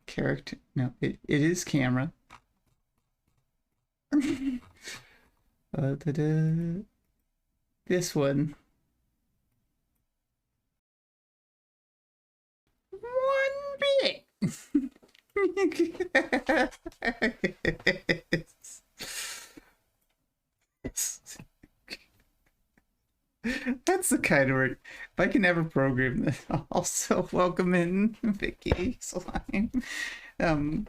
Character. No, it is camera. This one. One bit. That's the kind of work. If I can ever program this, also welcome in Vicky Slime. Um,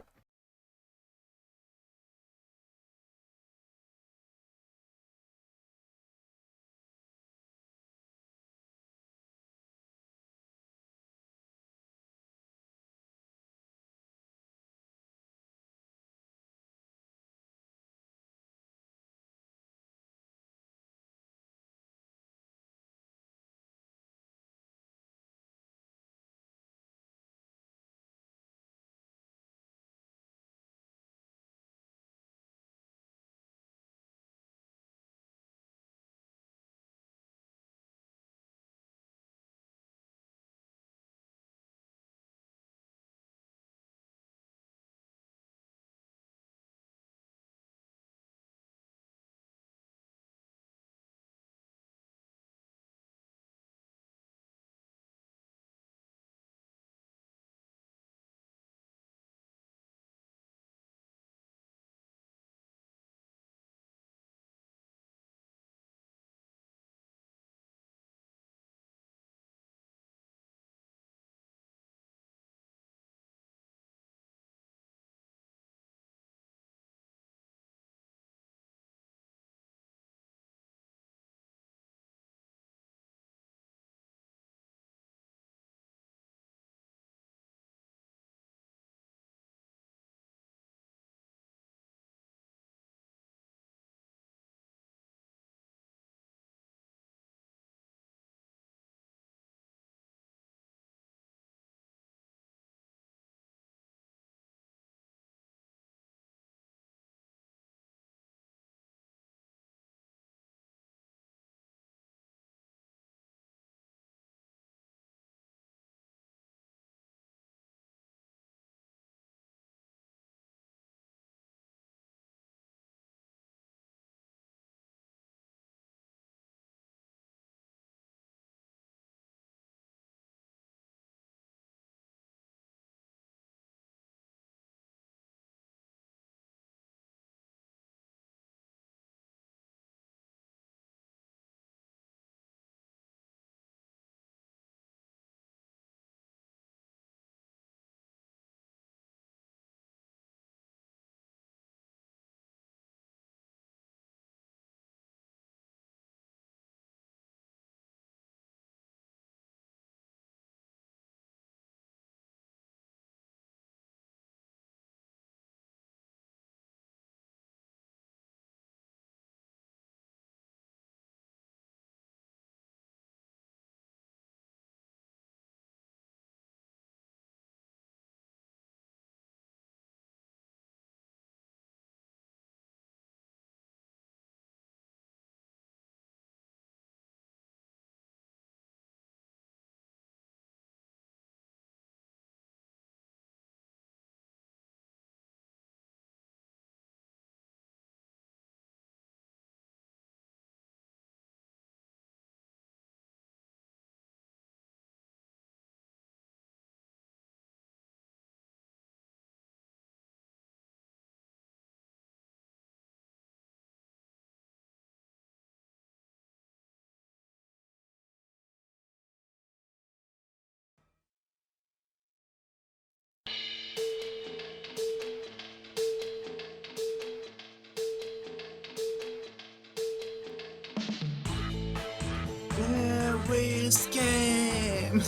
Terrorist game.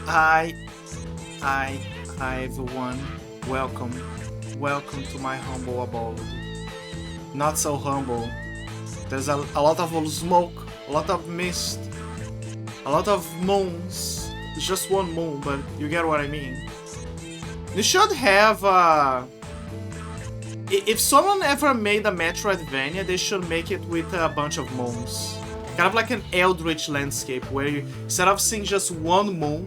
Hi, hi everyone. Welcome, welcome to my humble abode. Not so humble. There's a lot of smoke, a lot of mist, a lot of moons. It's just one moon, but you get what I mean. They should have if someone ever made a Metroidvania, they should make it with a bunch of moons. Kind of like an Eldritch landscape, where you, instead of seeing just one moon,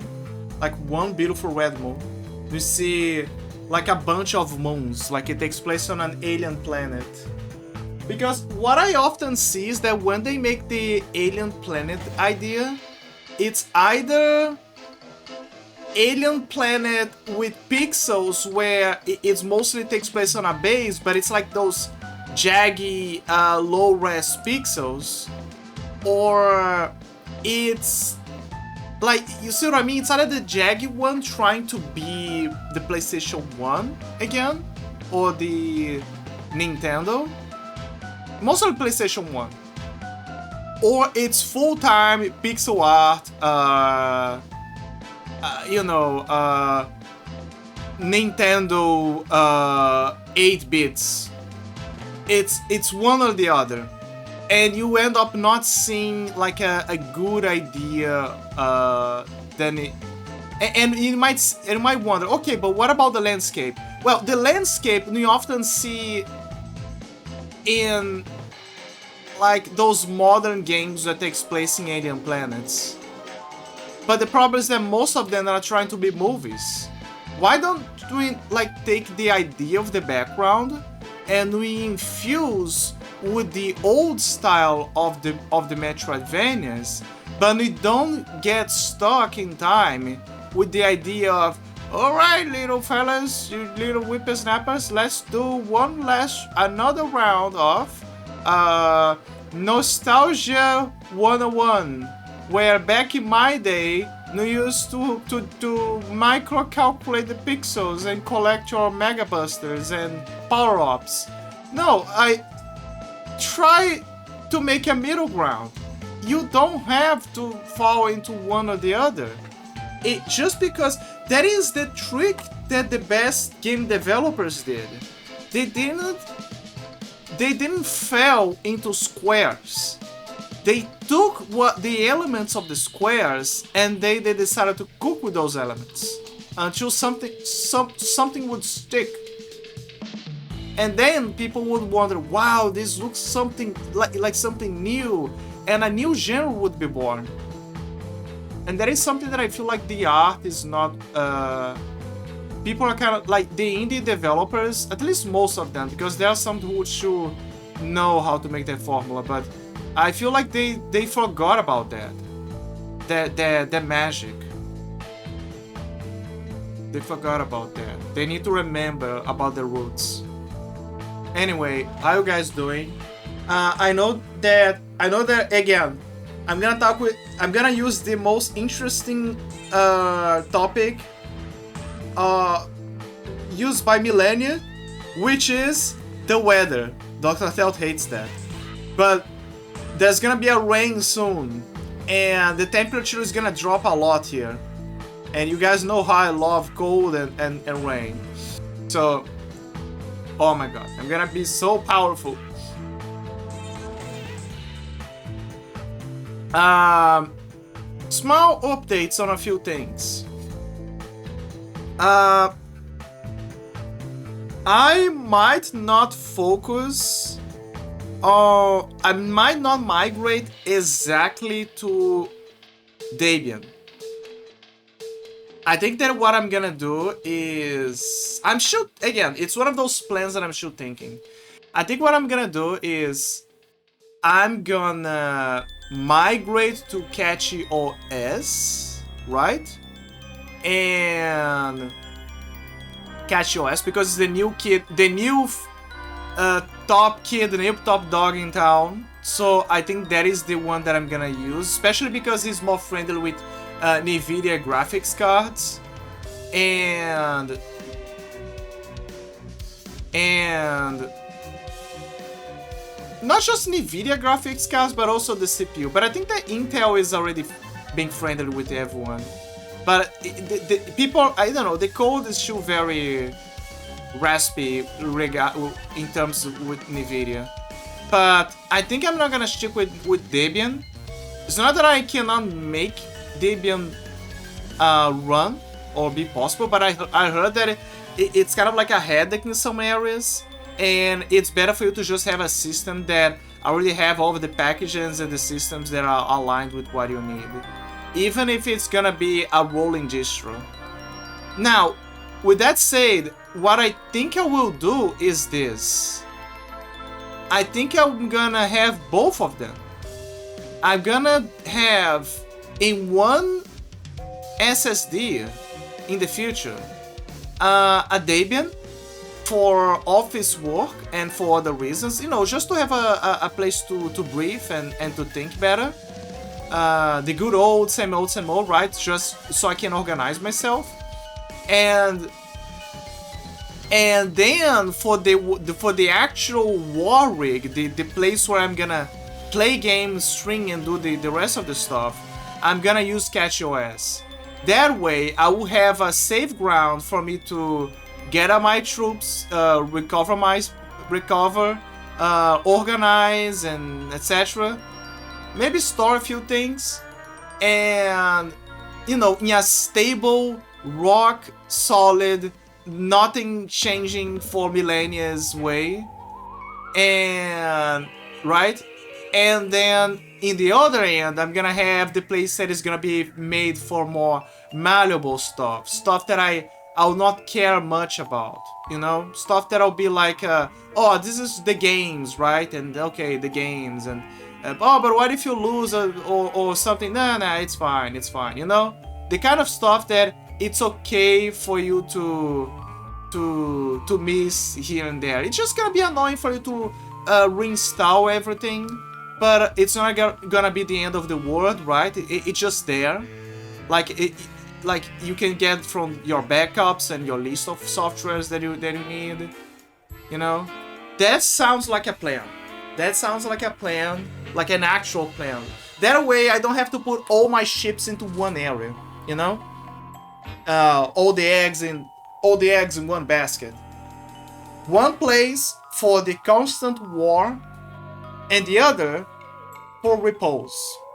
like one beautiful red moon. You see like a bunch of moons, like it takes place on an alien planet. Because what I often see is that when they make the alien planet idea, it's either alien planet with pixels where it mostly takes place on a base, but it's like those jaggy, low-res pixels, or it's like, you see what I mean? It's either the jaggy one trying to be the PlayStation 1 again, or the Nintendo. Mostly PlayStation 1. Or it's full-time pixel art, Nintendo 8 bits. It's one or the other. And you end up not seeing like a good idea, then it, and you might wonder, okay, but what about the landscape? Well, the landscape we often see in like those modern games that takes place in alien planets. But the problem is that most of them are trying to be movies. Why don't we like take the idea of the background and we infuse with the old style of the Metroidvanias, but we don't get stuck in time with the idea of, alright, little fellas, you little whippersnappers, let's do another round of Nostalgia 101, where back in my day, we used to micro-calculate the pixels and collect your Mega Busters and power-ups. No, I try to make a middle ground. You don't have to fall into one or the other. Just because that is the trick that the best game developers did. They didn't fall into squares. They took the elements of the squares and they decided to cook with those elements until something would stick. And then people would wonder, wow, this looks something like something new, and a new genre would be born. And that is something that I feel like the art is not. People are kind of like the indie developers, at least most of them, because there are some who should know how to make that formula, but I feel like they forgot about that magic. They forgot about that. They need to remember about the roots. Anyway, how you guys doing? I know that again. I'm gonna use the most interesting topic used by millennia, which is the weather. Dr. Thelt hates that, but there's gonna be a rain soon, and the temperature is gonna drop a lot here. And you guys know how I love cold and rain. So, oh my god, I'm gonna be so powerful. Small updates on a few things. I might not focus, or I might not migrate exactly to Debian. I think that what I'm gonna do is, it's one of those plans that I'm still thinking. I think what I'm gonna do is, I'm gonna migrate to Catchy OS, right? And Catchy OS, because it's the new top kid, the new top dog in town. So I think that is the one that I'm gonna use, especially because it's more friendly with NVIDIA graphics cards, and not just NVIDIA graphics cards, but also the CPU. But I think that Intel is already being friendly with everyone. But the people, I don't know, the code is still very raspy in terms with NVIDIA. But I think I'm not gonna stick with Debian. It's not that I cannot make Debian run or be possible, but I heard that it's kind of like a headache in some areas, and it's better for you to just have a system that already have all of the packages and the systems that are aligned with what you need. even if it's gonna be a rolling distro. Now, with that said, what I think I will do is this. I think I'm gonna have both of them. I'm gonna have in one SSD in the future a Debian for office work and for other reasons, just to have a place to breathe and to think better. The good old same old, right? Just so I can organize myself. And then for the actual war rig, the place where I'm gonna play games, string, and do the rest of the stuff, I'm gonna use CatchOS. That way, I will have a safe ground for me to gather my troops, recover, organize, and etc. Maybe store a few things, and in a stable, rock solid, nothing changing for millennia way, and right. And then in the other end, I'm gonna have the place that is gonna be made for more malleable stuff that I'll not care much about, stuff that I'll be like, oh, this is the games, right? And okay, the games, and oh, but what if you lose or something? Nah, it's fine, the kind of stuff that it's okay for you to miss here and there. It's just gonna be annoying for you to reinstall everything, but it's not gonna be the end of the world, right? It's just there, like you can get from your backups and your list of softwares that you need. That sounds like a plan. Like an actual plan. That way I don't have to put all my chips into one area, all the eggs in one basket. One place for the constant war, and the other for repose,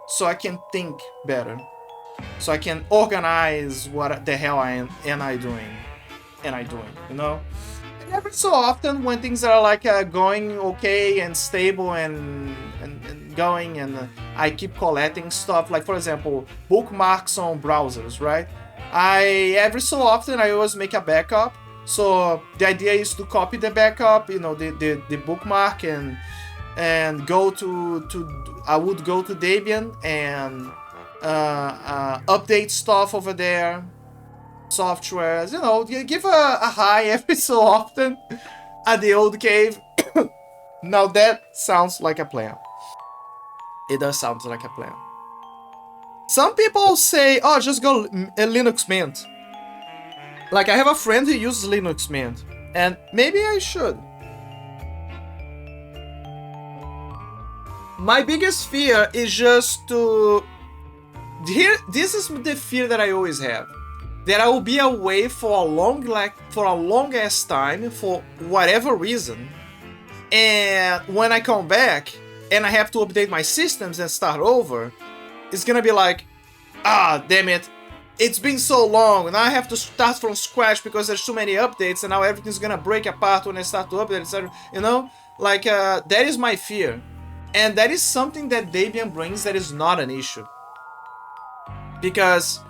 so I can think better, so I can organize what the hell I doing. And every so often, when things are like going okay and stable and going, and I keep collecting stuff, like for example bookmarks on browsers, right? Every so often I always make a backup. So the idea is to copy the backup, the bookmark, and go to I would go to Debian and update stuff over there, softwares, give a hi every so often at the old cave. Now that sounds like a plan. It does sound like a plan. Some people say, oh, just go Linux Mint. Like, I have a friend who uses Linux Mint, and maybe I should. My biggest fear is just to... This is the fear that I always have. That I will be away for a long ass time for whatever reason. And when I come back and I have to update my systems and start over, it's gonna be like, ah, damn it. It's been so long, and I have to start from scratch because there's too many updates, and now everything's gonna break apart when I start to update, etc. That is my fear. And that is something that Debian brings that is not an issue. Because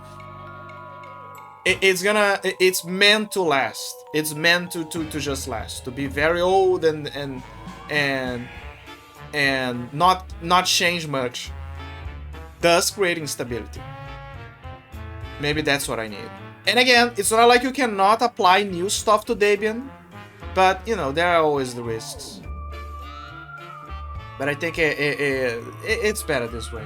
it's meant to last. It's meant to just last. To be very old and not change much. Thus creating stability. Maybe that's what I need. And again, it's not like you cannot apply new stuff to Debian, but there are always the risks. But I think it's better this way.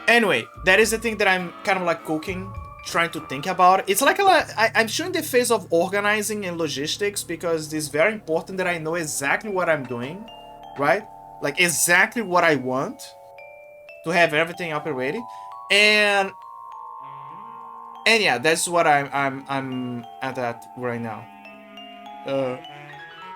Anyway, that is the thing that I'm kind of like cooking, trying to think about. It's like I'm still in the phase of organizing and logistics, because it's very important that I know exactly what I'm doing, right? Like exactly what I want to have everything up and ready, and yeah, that's what I'm at that right now.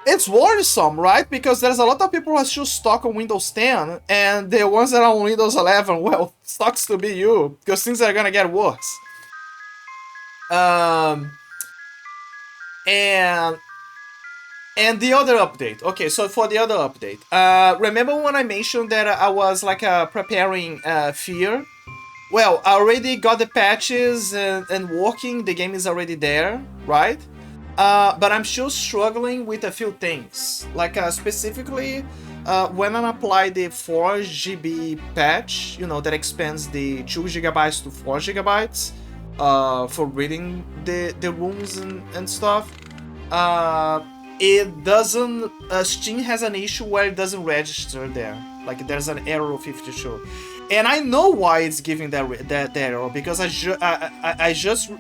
It's worrisome, right? Because there's a lot of people who are still stuck on Windows 10, and the ones that are on Windows 11, well, sucks to be you, because things are gonna get worse. And And the other update. Okay, so for the other update, remember when I mentioned that I was like preparing Fear? Well, I already got the patches and working. The game is already there, right? But I'm still struggling with a few things. Like specifically, when I apply the 4 GB patch, you know, that expands the 2 GB to 4 GB for reading the rooms and stuff. It doesn't. Steam has an issue where it doesn't register there. Like there's an error of 52, and I know why it's giving that error because I just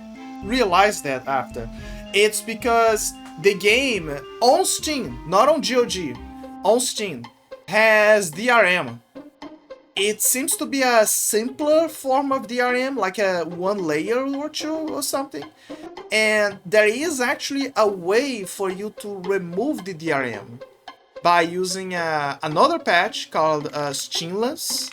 realized that after. It's because the game on Steam, not on GOG, on Steam, has DRM. It seems to be a simpler form of DRM, like a 1 layer or 2 or something. And there is actually a way for you to remove the DRM by using another patch called Steamless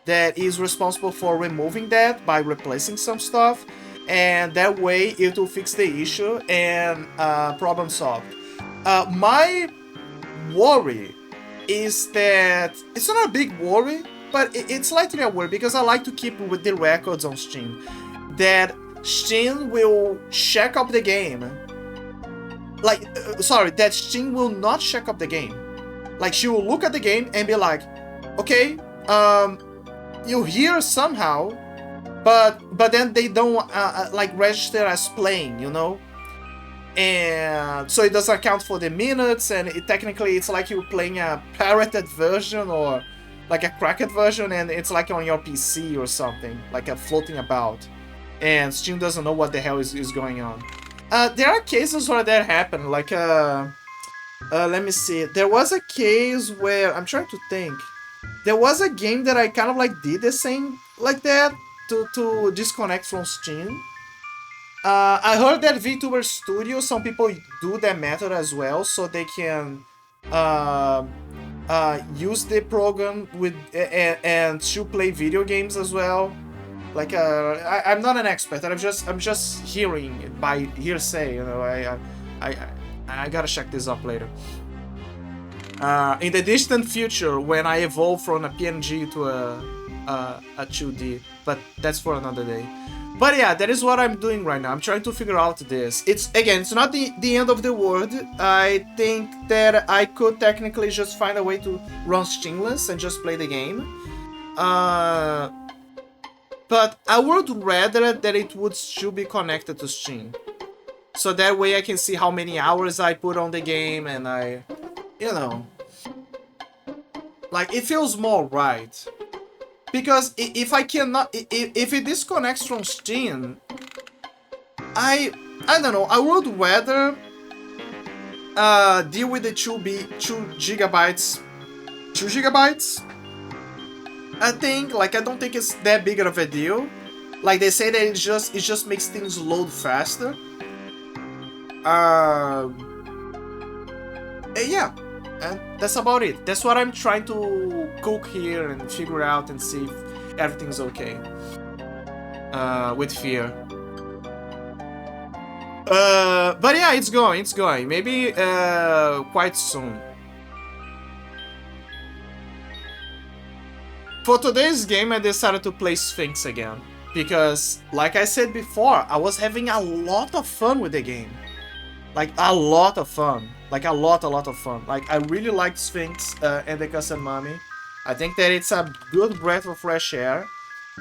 that is responsible for removing that by replacing some stuff. And that way it will fix the issue and problem solved. My worry is that it's not a big worry, but it's slightly a worry because I like to keep with the records on Steam that Steam will check up the game. Like, sorry, that Steam will not check up the game. Like, she will look at the game and be like, okay, you hear somehow, but then they don't like register as playing, you know? And so it doesn't account for the minutes, and technically it's like you're playing a pirated version or like a cracked version, and it's like on your PC or something, like a floating about. And Steam doesn't know what the hell is going on. There are cases where that happened, like, let me see. There was a case where, I'm trying to think. There was a game that I kind of like did the same like that to disconnect from Steam. I heard that VTuber Studio, some people do that method as well, so they can use the program with and to play video games as well. Like I'm not an expert. I'm just hearing it by hearsay. You know, I gotta check this up later. In the distant future, when I evolve from a PNG to a 2D, but that's for another day. But yeah, that is what I'm doing right now. I'm trying to figure out this. It's not the end of the world. I think that I could technically just find a way to run Steamless and just play the game. But I would rather that it would still be connected to Steam. So that way I can see how many hours I put on the game and you know, like it feels more right. Because if I cannot, if it disconnects from Steam, I don't know, I would rather deal with the 2 gigabytes. I think, like, I don't think it's that big of a deal. Like they say that it just makes things load faster. Yeah, and that's about it. That's what I'm trying to cook here and figure out and see if everything's okay with Fear. But yeah, it's going. Maybe quite soon. For today's game, I decided to play Sphinx again. Because, like I said before, I was having a lot of fun with the game. Like, a lot of fun. Like, a lot of fun. Like, I really liked Sphinx and the Custom Mummy. I think that it's a good breath of fresh air.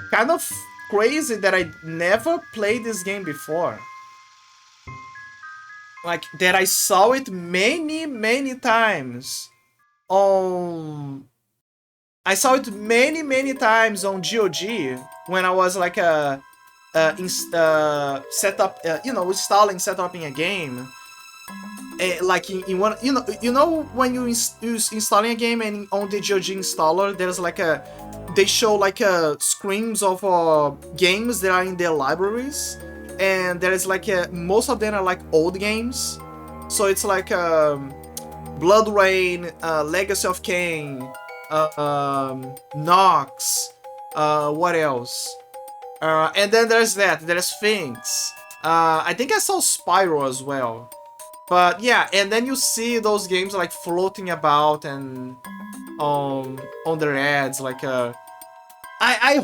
Kind of crazy that I never played this game before. Like, that I saw it many times on... I saw it many times on GOG when I was like installing a game. Like in one, you know when you installing a game and on the GOG installer, there's like they show like screens of games that are in their libraries, and there is like most of them are like old games, so it's like Blood Rain, Legacy of Kain. Nox, what else? And then there's Sphinx. I think I saw Spyro as well. But yeah, and then you see those games like floating about and on their ads, like I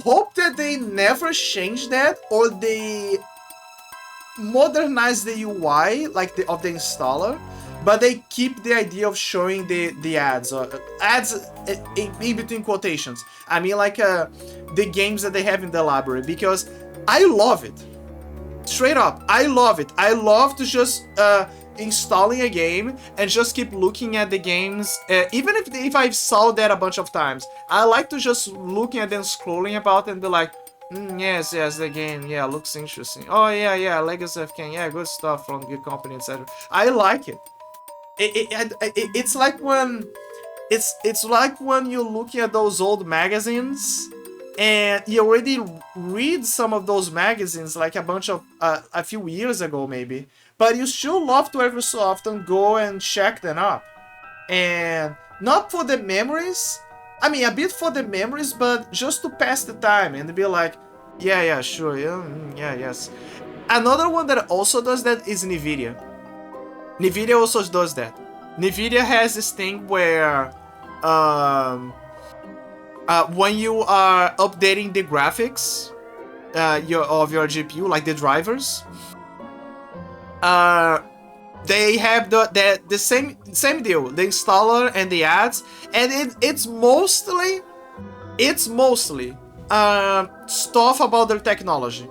hope that they never change that, or they modernize the UI like of the installer, but they keep the idea of showing the ads, in between quotations. I mean, like the games that they have in the library, because I love it. Straight up, I love it. I love to just installing a game and just keep looking at the games, even if I've saw that a bunch of times. I like to just looking at them, scrolling about, and be like, yes, the game, yeah, looks interesting. Oh yeah, Legacy of Kain, yeah, good stuff from good company, etc. I like it. It's like when it's like when you're looking at those old magazines and you already read some of those magazines like a few years ago maybe, but you still love to every so often go and check them up. And not for the memories, I mean a bit for the memories, but just to pass the time and be like, yeah, sure, yes. Another one that also does that is NVIDIA. NVIDIA also does that. NVIDIA has this thing where when you are updating the graphics of your GPU, like the drivers, they have the same deal, the installer and the ads, and it's mostly stuff about their technology.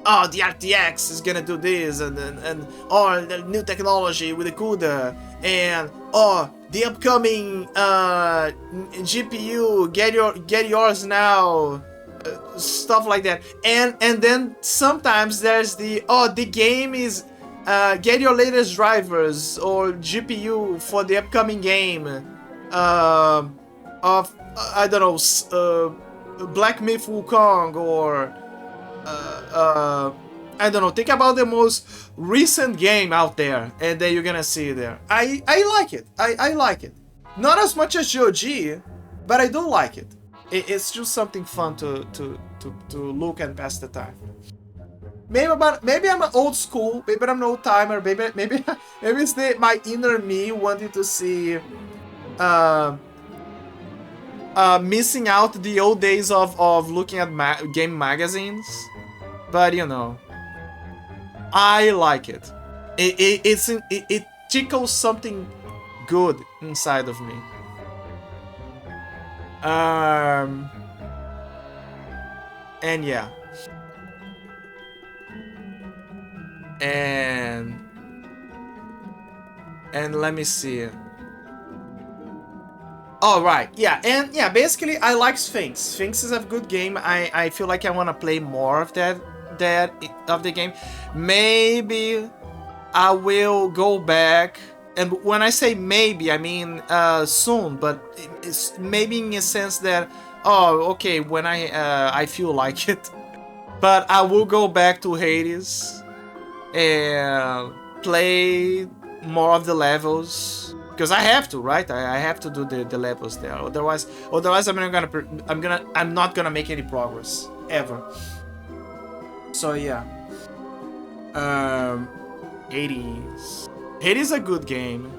Oh, the RTX is gonna do this, and oh, the new technology with the CUDA, and oh, the upcoming GPU, get yours now, stuff like that. And then sometimes there's the game is get your latest drivers or GPU for the upcoming game of I don't know, Black Myth Wukong, or I don't know, think about the most recent game out there, and then you're gonna see it there. I like it. I like it. Not as much as GOG, but I do like it. It's just something fun to look and pass the time. Maybe I'm an old school, maybe I'm an old timer, maybe it's my inner me wanting to see missing out the old days of looking at game magazines. But you know, I like it. It tickles something good inside of me. And yeah. And let me see. Oh, right, yeah, and yeah, basically I like Sphinx. Sphinx is a good game. I feel like I want to play more of that of the game. Maybe I will go back, and when I say maybe, I mean soon, but it's maybe in a sense that, oh, okay, when I feel like it. But I will go back to Hades and play more of the levels, because I have to, right? I have to do the levels there. Otherwise I'm not gonna make any progress ever. So yeah, Hades is a good game.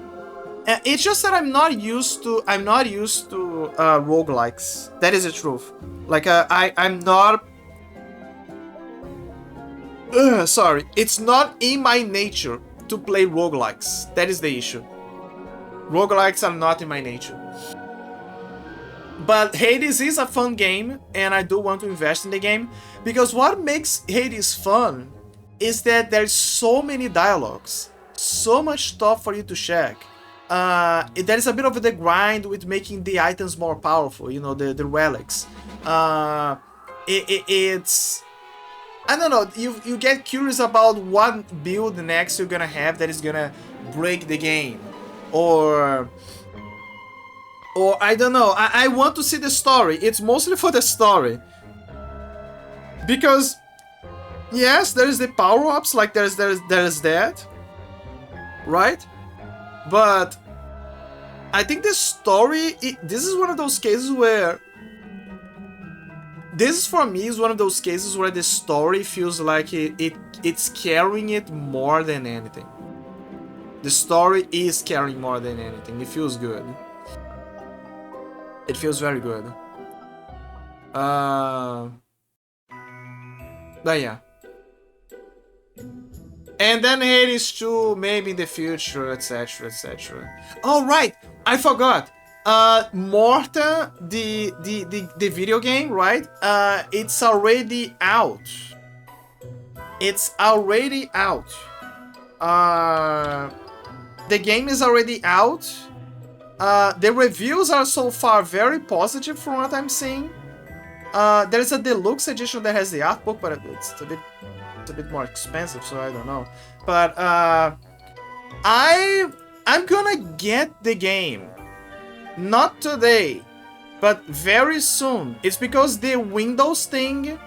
It's just that I'm not used to roguelikes. That is the truth. Like I'm not. Sorry, it's not in my nature to play roguelikes. That is the issue. Roguelikes are not in my nature. But Hades is a fun game, and I do want to invest in the game, because what makes Hades fun is that there's so many dialogues, so much stuff for you to check. There is a bit of the grind with making the items more powerful, you know, the relics. It's... I don't know, you get curious about what build next you're gonna have that is gonna break the game. Or I don't know, I want to see the story. It's mostly for the story. Because, yes, there is the power-ups, like there's that. Right? But I think the story, this is one of those cases where... This, for me, is one of those cases where the story feels like it's carrying it more than anything. The story is carrying more than anything. It feels good. It feels very good. But yeah. And then Hades 2, maybe in the future, etc, etc. Oh, right! I forgot! Morta, the video game, right? It's already out. It's already out. The game is already out. The reviews are so far very positive from what I'm seeing. There's a deluxe edition that has the art book, but it's a bit more expensive, so I don't know. But I'm gonna get the game. Not today, but very soon. It's because the Windows thing.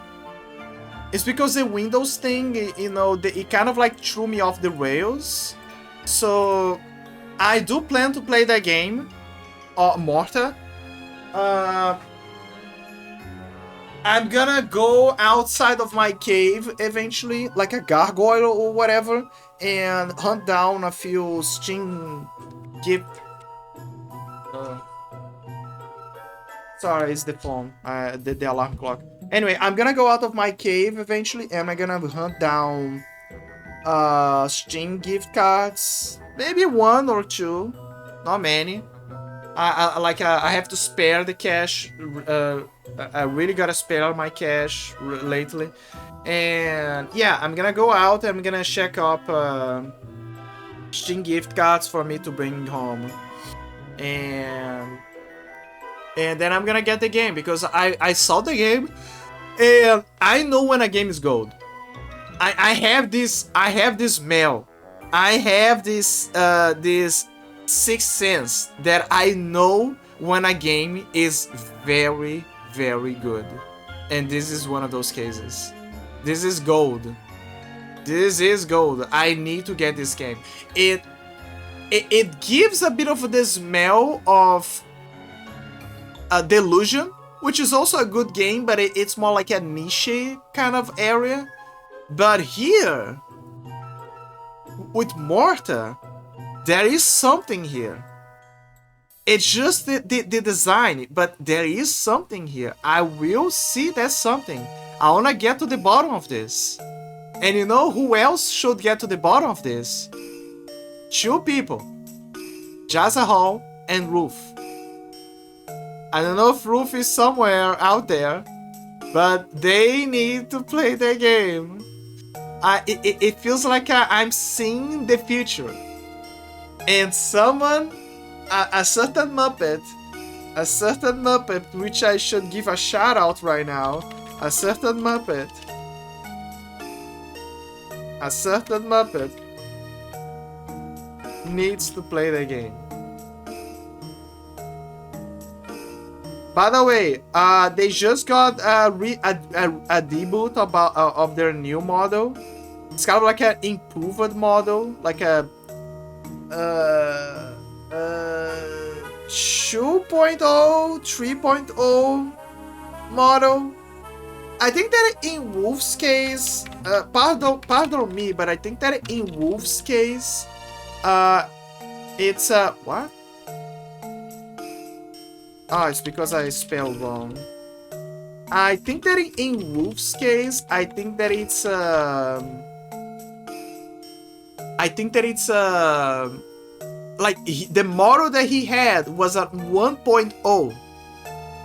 It's because the Windows thing, you know, it kind of like threw me off the rails. So I do plan to play that game, Morta. I'm gonna go outside of my cave eventually, like a gargoyle or whatever, and hunt down a few Steam gift. Sorry, it's the phone, the alarm clock. Anyway, I'm gonna go out of my cave eventually, and I'm gonna hunt down Steam gift cards. Maybe 1 or 2, not many. I have to spare the cash. I really gotta spare my cash lately. And yeah, I'm gonna go out and I'm gonna check up Steam gift cards for me to bring home. And then I'm gonna get the game, because I saw the game and I know when a game is gold. I have this smell. I have this sixth sense that I know when a game is very, very good. And this is one of those cases. This is gold. This is gold. I need to get this game. It gives a bit of the smell of Delusion, which is also a good game, but it's more like a niche kind of area. But here, with Morta, there is something here. It's just the design, but there is something here. I will see that something. I wanna get to the bottom of this. And you know who else should get to the bottom of this? 2 people. Jazza Hall and Ruth. I don't know if Ruth is somewhere out there, but they need to play the game. It feels like I'm seeing the future. And someone, a certain Muppet, which I should give a shout out right now, a certain Muppet needs to play the game. By the way, they just got a debut of their new model. It's kind of like an improved model, like a 2.0, 3.0 model. I think that in Wolf's case, pardon me, but I think that in Wolf's case, it's what? Oh, it's because I spelled wrong. I think that in Wolf's case, I think that it's like the model that he had was at 1.0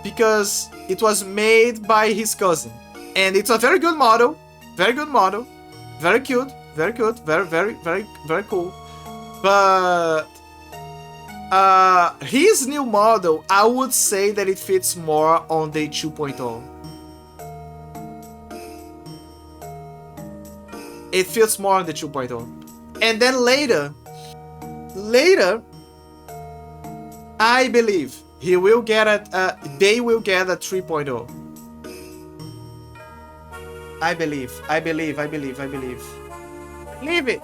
because it was made by his cousin, and it's a very good model, very cute, very cool. But his new model, I would say that it fits more on the 2.0. It fits more on the 2.0. And then later, I believe they will get a 3.0. I believe. Leave it.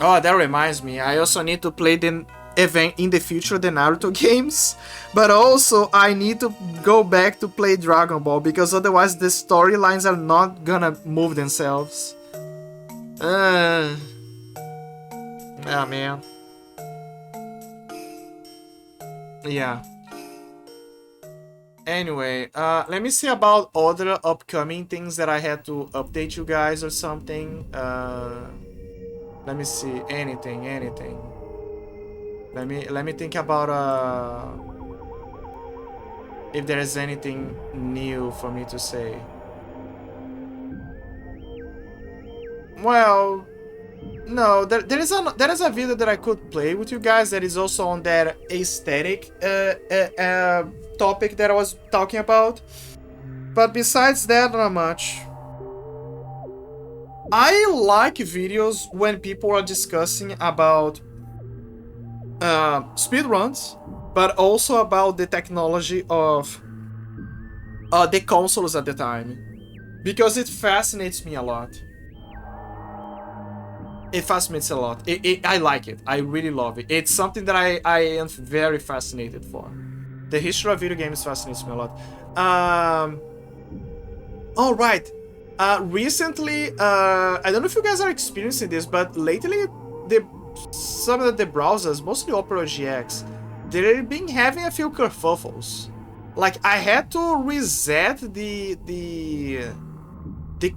Oh, that reminds me. I also need to play the event in the future, the Naruto games. But also, I need to go back to play Dragon Ball, because otherwise the storylines are not gonna move themselves. Uh, yeah, man. Yeah. Anyway, let me see about other upcoming things that I had to update you guys or something. Let me see. Anything. Let me think about if there is anything new for me to say. Well, no, there is a video that I could play with you guys that is also on that aesthetic topic that I was talking about. But besides that, not much. I like videos when people are discussing about speedruns, but also about the technology of the consoles at the time, because it fascinates me a lot. It fascinates a lot. I like it. I really love it. It's something that I am very fascinated for. The history of video games fascinates me a lot. All right. Recently, I don't know if you guys are experiencing this, but lately, some of the browsers, mostly Opera GX, they've been having a few kerfuffles. Like, I had to reset the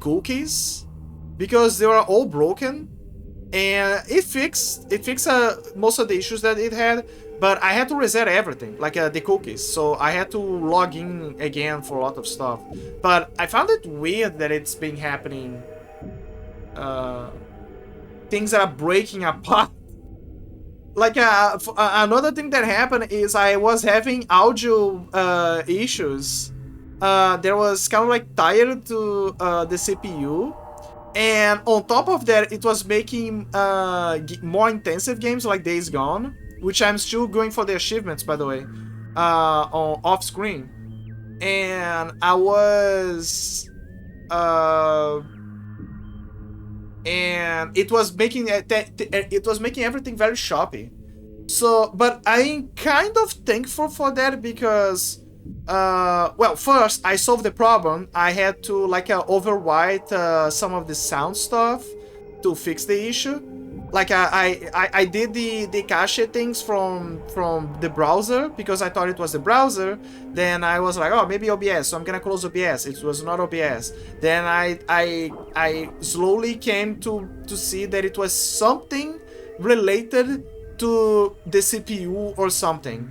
cookies because they were all broken, and it fixed most of the issues that it had, but I had to reset everything, like the cookies, so I had to log in again for a lot of stuff. But I found it weird that it's been happening, things that are breaking apart. Like another thing that happened is I was having audio issues. There was kind of like tired to the CPU, and on top of that, it was making more intensive games like Days Gone, which I'm still going for the achievements, by the way, on off screen. And I was, and it was making everything very choppy. So, but I'm kind of thankful for that because, well, first I solved the problem. I had to like overwrite some of the sound stuff to fix the issue. Like I did the cache things from the browser because I thought it was the browser. Then I was like, oh, maybe OBS, so I'm gonna close OBS. It was not OBS. Then I slowly came to see that it was something related to the CPU or something,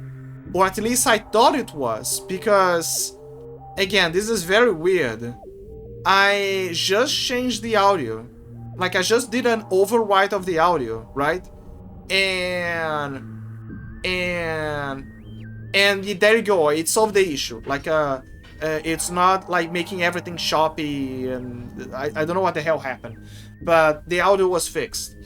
or at least I thought it was, because again, this is very weird. I just changed the audio, like I just did an overwrite of the audio, right? And there you go, it solved the issue. Like it's not like making everything choppy, and I don't know what the hell happened, but the audio was fixed.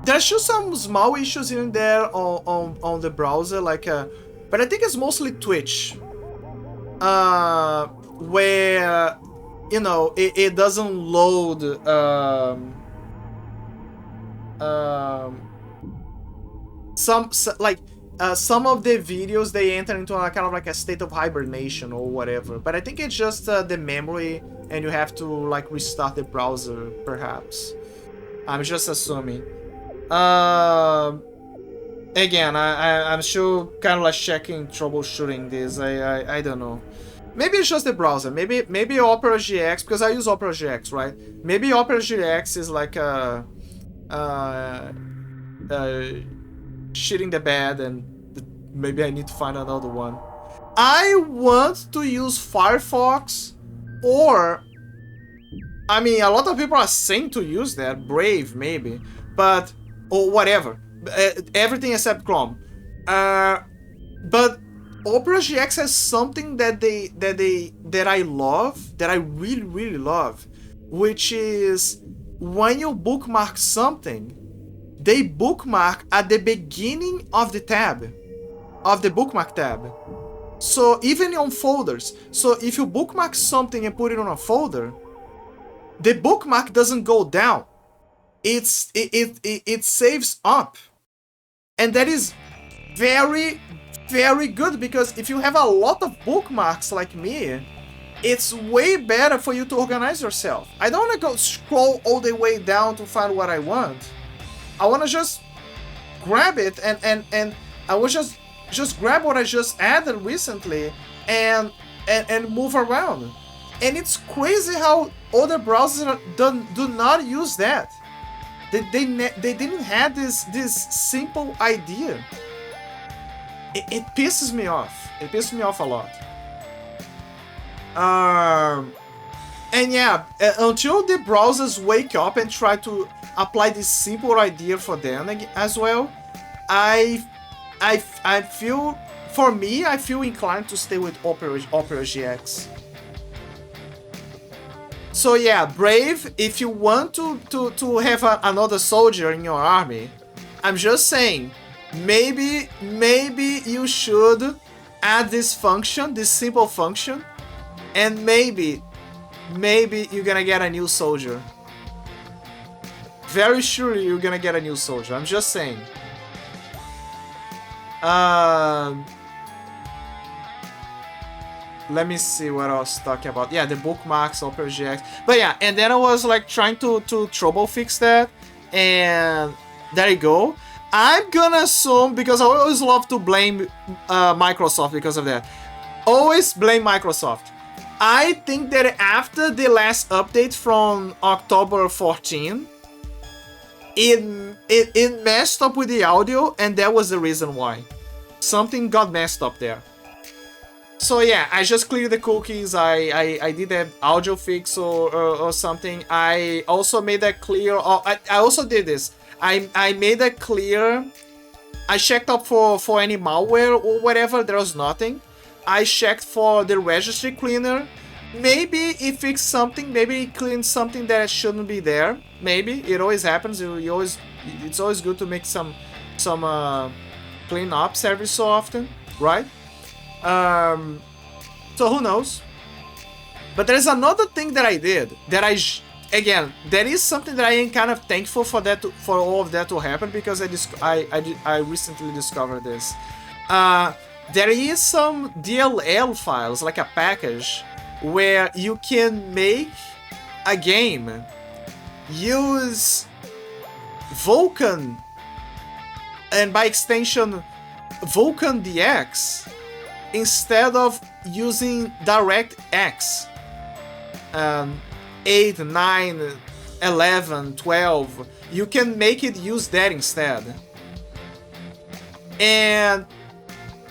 There's just some small issues in there on the browser, like but I think it's mostly Twitch, where you know it doesn't load some of the videos, they enter into a kind of like a state of hibernation or whatever. But I think it's just the memory, and you have to like restart the browser, perhaps. I'm just assuming. Again, I'm still kind of like checking, troubleshooting this. I don't know. Maybe it's just the browser. Maybe Opera GX, because I use Opera GX, right? Maybe Opera GX is like shitting the bed, and maybe I need to find another one. I want to use Firefox, or I mean, a lot of people are saying to use that, Brave maybe, but or whatever, everything except Chrome. But Opera GX has something that I love, that I really love, which is when you bookmark something, they bookmark at the beginning of the tab, of the bookmark tab. So even on folders, so if you bookmark something and put it on a folder, the bookmark doesn't go down. It saves up, and that is very good, because if you have a lot of bookmarks like me, it's way better for you to organize yourself. I don't want to go scroll all the way down to find what I want. I want to just grab it and I will just grab what I just added recently and move around. And it's crazy how other browsers do not use that. They didn't have this simple idea. It pisses me off. It pisses me off a lot. And yeah, until the browsers wake up and try to apply this simple idea for them as well, I feel, for me, I feel inclined to stay with Opera GX. So yeah, Brave, if you want to have another soldier in your army, I'm just saying, maybe you should add this function, this simple function, and maybe you're gonna get a new soldier. Very surely you're gonna get a new soldier, I'm just saying. Let me see what I was talking about. Yeah, the bookmarks, Opera GX. But yeah, and then I was like trying to trouble fix that. And there you go. I'm gonna assume, because I always love to blame Microsoft because of that. Always blame Microsoft. I think that after the last update from October 14, it messed up with the audio, and that was the reason why. Something got messed up there. So yeah, I just cleared the cookies, I did an audio fix or something. I also made that clear. I also did this. I made that clear. I checked up for any malware or whatever, there was nothing. I checked for the registry cleaner. Maybe it fixed something, maybe it cleaned something that shouldn't be there. Maybe, it always happens. It's always good to make some clean ups every so often, right? So who knows? But there's another thing that I did that again, that is something that I am kind of thankful for, for all of that to happen, because I recently discovered this. There is some DLL files, like a package, where you can make a game use Vulkan, and by extension Vulkan DX, instead of using DirectX. 8, 9, 11, 12, you can make it use that instead. And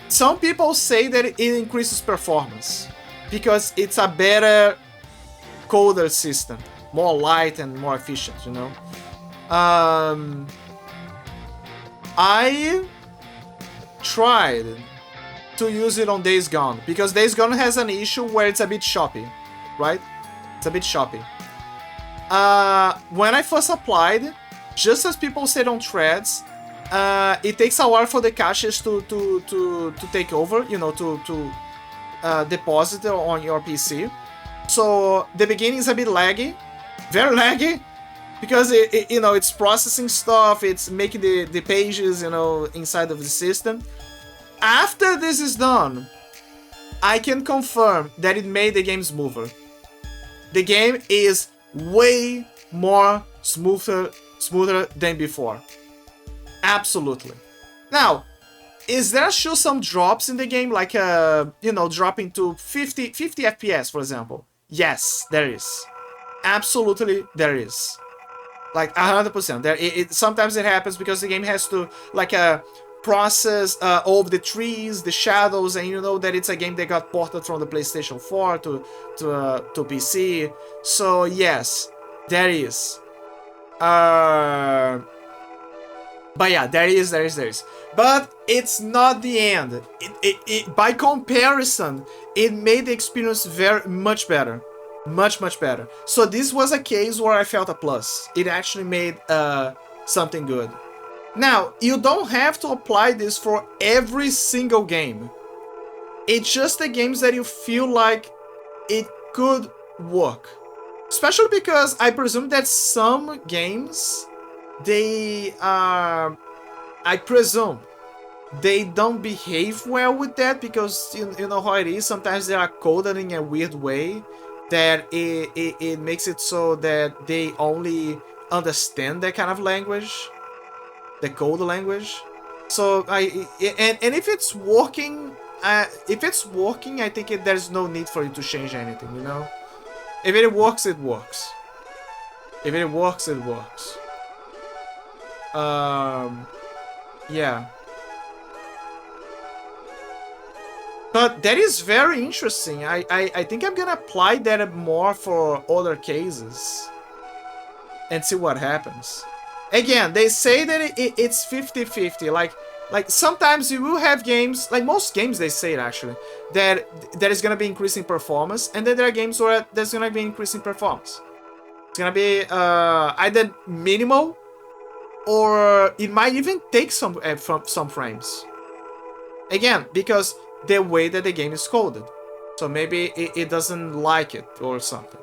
some people say that it increases performance because it's a better coder system, more light and more efficient, you know. I tried to use it on Days Gone, because Days Gone has an issue where it's a bit choppy, right? It's a bit choppy. When I first applied, just as people said on threads, it takes a while for the caches to take over, you know, to deposit on your PC. So the beginning is a bit laggy, very laggy, because you know, it's processing stuff, it's making the pages, you know, inside of the system. After this is done, I can confirm that it made the game smoother. The game is way more smoother than before. Absolutely. Now, is there still some drops in the game, like you know, dropping to 50 FPS, for example? Yes, there is. Absolutely, there is. Like 100%. There, sometimes it happens because the game has to like process all of the trees, the shadows, and you know that it's a game that got ported from the PlayStation 4 to PC. So yes, there is. But yeah, there is. But it's not the end. By comparison, it made the experience much better. Much better. So this was a case where I felt a plus. It actually made something good. Now, you don't have to apply this for every single game. It's just the games that you feel like it could work. Especially because I presume that some games, they are... I presume they don't behave well with that because you know how it is. Sometimes they are coded in a weird way that it makes it so that they only understand that kind of language, the code language. So and if it's working, I think there's no need for you to change anything. You know, if it works, it works. If it works, it works. Yeah. But that is very interesting. I think I'm gonna apply that more for other cases and see what happens. Again, they say that it's 50-50. Like sometimes you will have games, like most games they say it actually, that there is gonna be increasing performance, and then there are games where there's gonna be increasing performance. It's gonna be either minimal, or it might even take some frames. Again, because the way that the game is coded. So maybe it doesn't like it or something.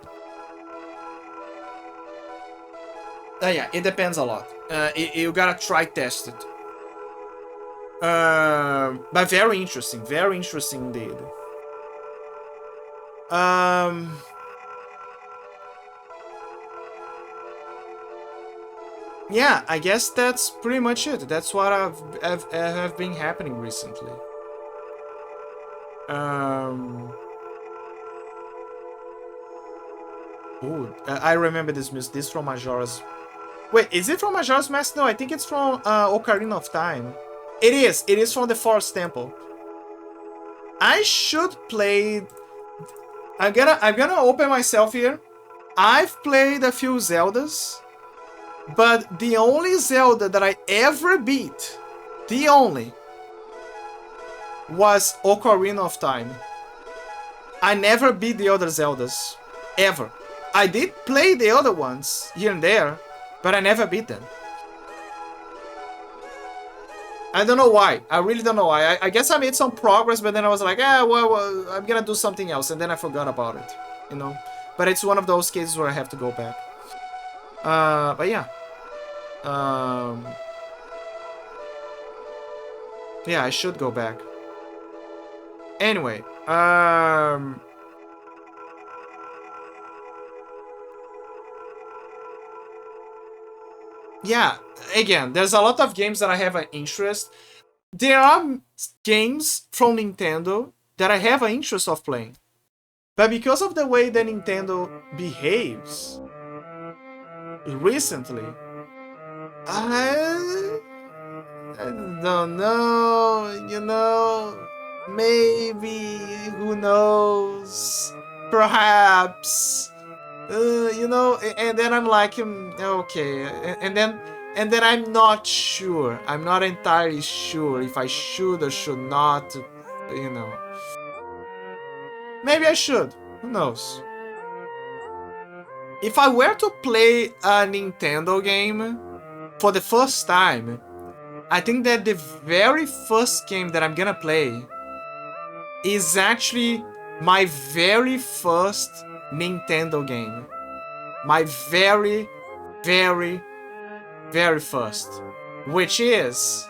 Yeah, it depends a lot. You gotta try test it. But very interesting indeed. Yeah, I guess that's pretty much it. That's what have been happening recently. Ooh, I remember this music. This from Majora's. Wait, is it from Majora's Mask? No, I think it's from Ocarina of Time. It is. It is from the Forest Temple. I should play. I'm gonna open myself here. I've played a few Zeldas, but the only Zelda that I ever beat, the only, was Ocarina of Time. I never beat the other Zeldas, ever. I did play the other ones here and there, but I never beat them. I don't know why. I really don't know why. I guess I made some progress, but then I was like, well, I'm gonna do something else, and then I forgot about it, you know? But it's one of those cases where I have to go back. But yeah. Yeah, I should go back. Anyway, yeah, again, there's a lot of games that I have an interest. There are games from Nintendo that I have an interest of playing. But because of the way that Nintendo behaves recently, I don't know, you know, maybe, who knows, perhaps, you know, and then I'm like, okay, and then I'm not sure, I'm not entirely sure if I should or should not, you know. Maybe I should, who knows. If I were to play a Nintendo game for the first time, I think that the very first game that I'm gonna play is actually my very first Nintendo game. My very, very, very first. Which is...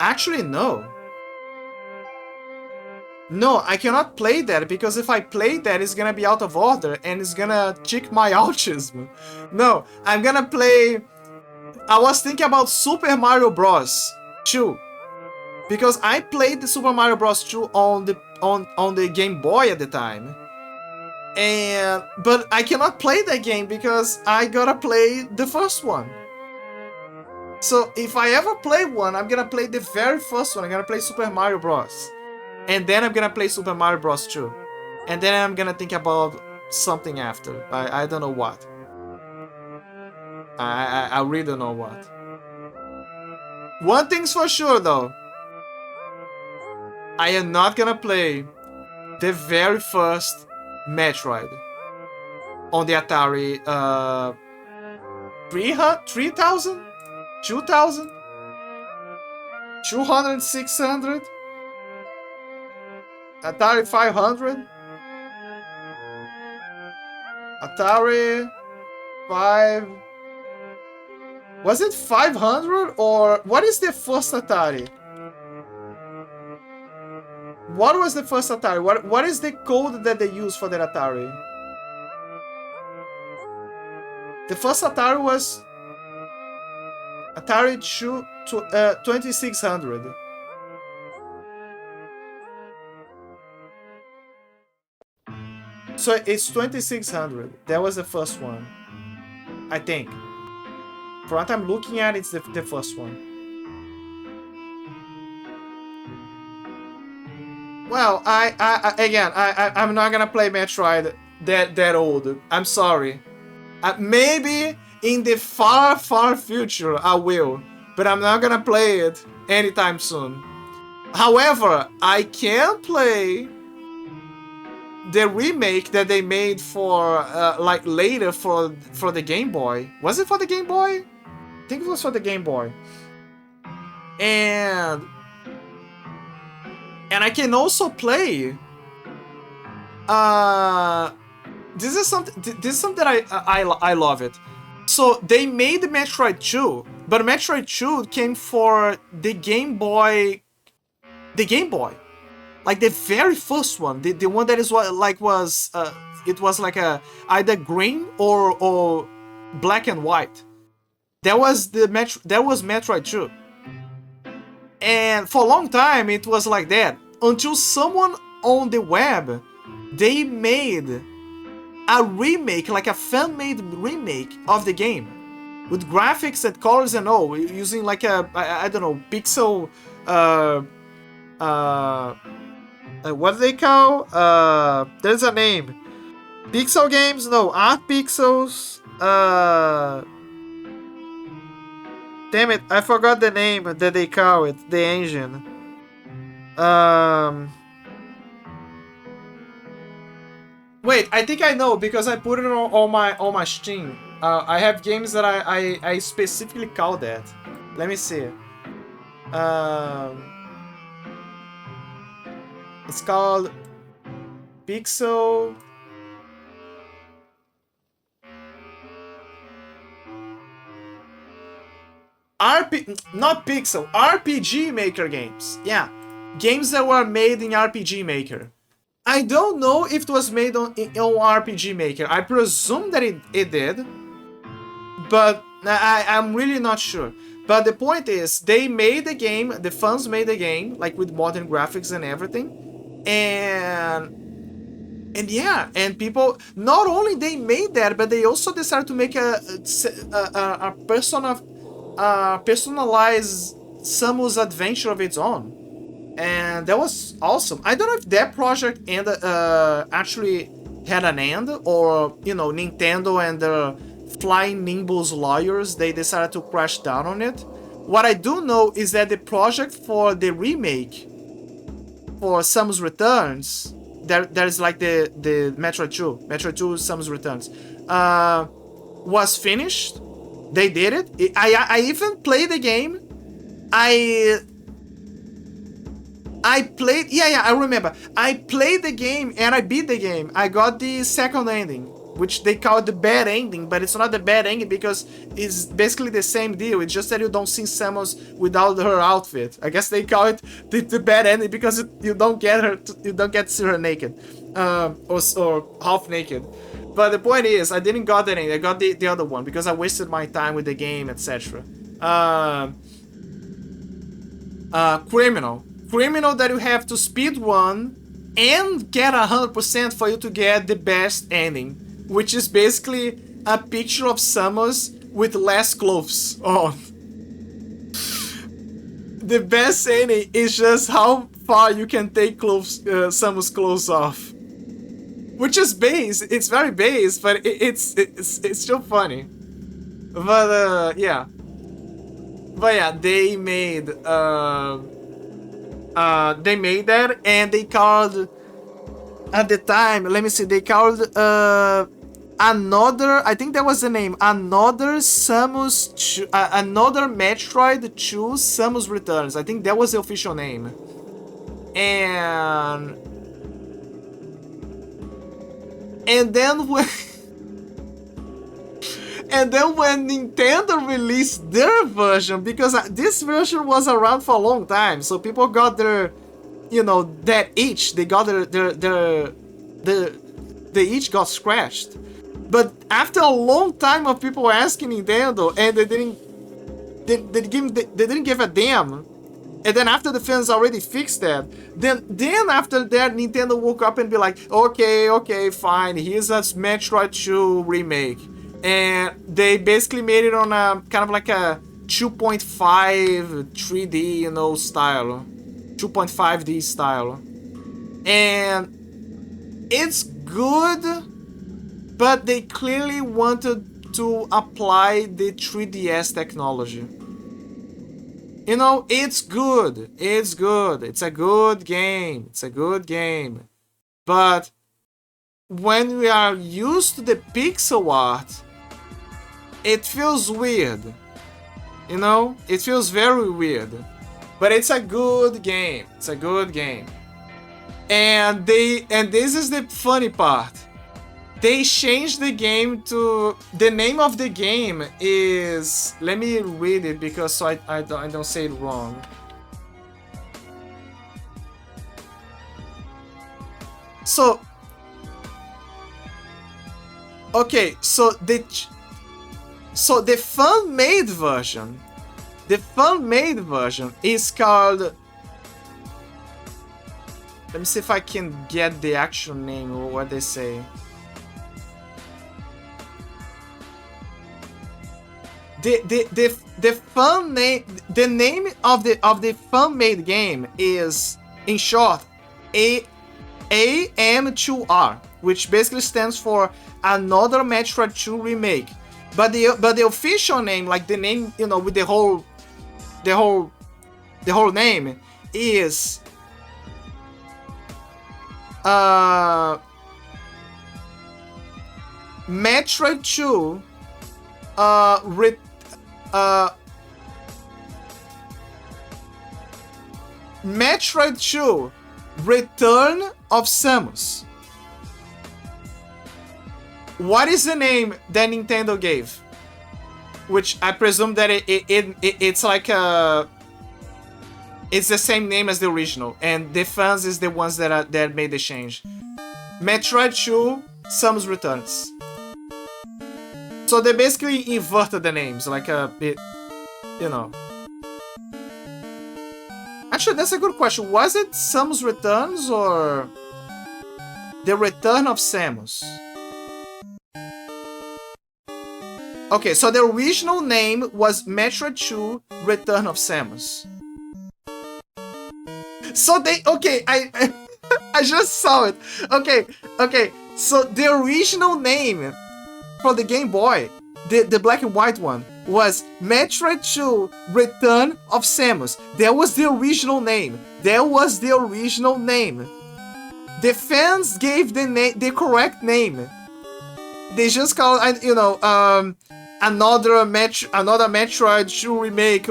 Actually, no. No, I cannot play that, because if I play that, it's gonna be out of order and it's gonna check my autism. No, I'm gonna play... I was thinking about Super Mario Bros. 2. Because I played the Super Mario Bros. 2 on the Game Boy at the time. But I cannot play that game because I gotta play the first one. So if I ever play one, I'm gonna play the very first one. I'm gonna play Super Mario Bros. And then I'm gonna play Super Mario Bros. 2. And then I'm gonna think about something after. I don't know what. I really don't know what. One thing's for sure though. I am not gonna play the very first Metroid on the Atari 3000? 2000? 200, 600? Atari 500? Atari 5. Was it 500 or what is the first Atari? What was the first Atari? What is the code that they use for the Atari? The first Atari was Atari 2600. So it's 2600. That was the first one, I think. For what I'm looking at, it's the first one. Well, I'm not gonna play Metroid that old. I'm sorry. Maybe in the far future I will, but I'm not gonna play it anytime soon. However, I can play the remake that they made for like later for the Game Boy. Was it for the Game Boy? I think it was for the Game Boy. And I can also play. This is something that I love it. So they made the Metroid 2, but Metroid 2 came for the Game Boy. The Game Boy, like the very first one, the one that is it was like a either green or black and white. That was Metroid 2. And for a long time it was like that until someone on the web, they made a remake, like a fan-made remake of the game with graphics and colors and all, using like a I don't know, pixel what do they call? There's a name. Pixel games? No, art pixels. Damn it, I forgot the name that they call it, the engine. Wait, I think I know because I put it on my Steam. I have games that I specifically call that. Let me see. It's called Pixel. Not Pixel, RPG Maker games. Yeah, games that were made in RPG Maker. I don't know if it was made on RPG Maker. I presume that it did, but I'm really not sure. But the point is, they made the game, the fans made the game, like with modern graphics and everything, and yeah, and people, not only they made that, but they also decided to make a personalized Samus adventure of its own. And that was awesome. I don't know if that project actually had an end, or Nintendo and the Flying Nimbus lawyers, they decided to crash down on it. What I do know is that the project for the remake for Samus Returns, there's like the Metroid 2 Samus Returns, was finished. They did it. I even played the game. I played, I remember. I played the game and I beat the game. I got the second ending, which they call the bad ending, but it's not the bad ending because it's basically the same deal. It's just that you don't see Samus without her outfit. I guess they call it the bad ending because you don't get to see her naked, or half naked. But the point is, I didn't got that ending. I got the other one because I wasted my time with the game, etc. Criminal that you have to speedrun and get 100% for you to get the best ending, which is basically a picture of Samus with less clothes on. The best ending is just how far you can take Samus clothes off, which is base. It's very base, but it's still funny. But yeah, they made that, and they called, at the time, let me see, they called another, I think that was the name, another Metroid 2 Samus Returns. I think that was the official name. And then And then when Nintendo released their version, because this version was around for a long time, so people got their, that itch. They got they each got scratched. But after a long time of people asking Nintendo, and they didn't give a damn. And then after the fans already fixed that, then after that, Nintendo woke up and be like, okay, fine, here's a Metroid 2 remake. And they basically made it on a kind of like a 2.5 3D, style. 2.5D style. And it's good, but they clearly wanted to apply the 3DS technology. It's good. It's good. It's a good game. It's a good game. But when we are used to the pixel art, it feels weird. It feels very weird. But it's a good game. It's a good game. And this is the funny part. They changed the game to... The name of the game is... Let me read it because so I don't say it wrong. So... Okay, so the fan-made version... The fan-made version is called... Let me see if I can get the actual name or what they say. The fan name, the name of the fan-made game is, in short, AM2R, which basically stands for Another Metroid 2 Remake. But the official name, like the name, with the whole name is Metroid 2 Metroid 2 Return of Samus. What is the name that Nintendo gave? Which I presume that it's like it's the same name as the original, and the fans is the ones that made the change. Metroid 2 Samus Returns. So they basically inverted the names, like a bit, Actually, that's a good question. Was it Samus Returns or The Return of Samus? Okay, so the original name was Metroid 2 Return of Samus. So I just saw it. Okay, so the original name for the Game Boy, the black and white one, was Metroid 2 Return of Samus. That was the original name. The fans gave the correct name. They just called another Metroid 2 remake,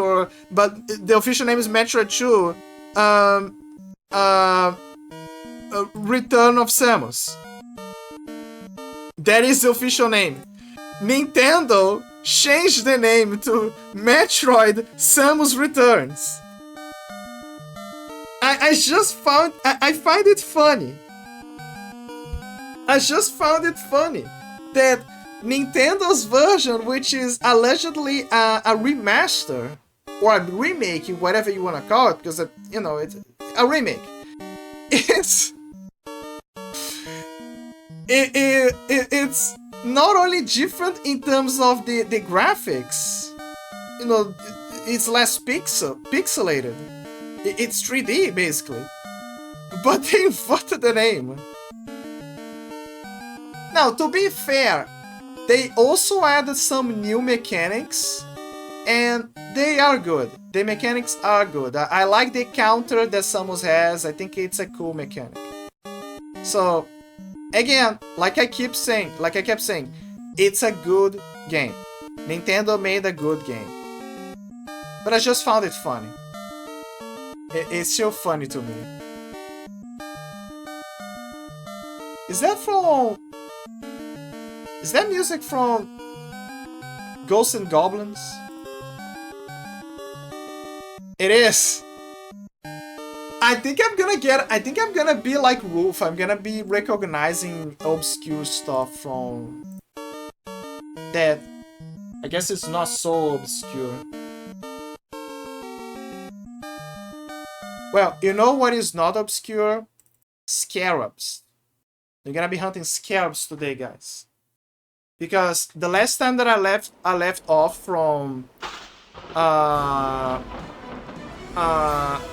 but the official name is Metroid 2 Return of Samus. That is the official name. Nintendo changed the name to Metroid Samus Returns. I find it funny. I just found it funny that Nintendo's version, which is allegedly a remaster or a remake, whatever you want to call it, because it's a remake. It's not only different in terms of the graphics, it's less pixelated. It's 3D basically, but they inverted the name. Now, to be fair, they also added some new mechanics, and they are good. The mechanics are good. I like the counter that Samus has. I think it's a cool mechanic. So, again, like I kept saying, it's a good game. Nintendo made a good game. But I just found it funny. It's still funny to me. Is that music from Ghosts and Goblins. It is. I think I'm gonna be like Wolf. I'm gonna be recognizing obscure stuff from that. I guess it's not so obscure. Well, you know what is not obscure? Scarabs. You're gonna be hunting scarabs today, guys. Because the last time that I left off from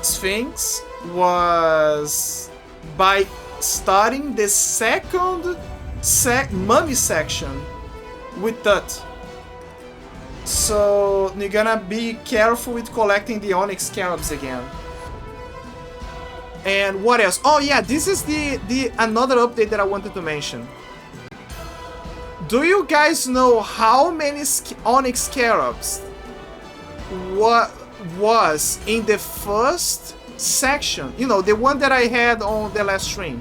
Sphinx was by starting the second mummy section with Tut. So you're gonna be careful with collecting the onyx scarabs again. And what else? Oh yeah, this is the another update that I wanted to mention. Do you guys know how many onyx scarabs was in the first section? You know, the one that I had on the last stream.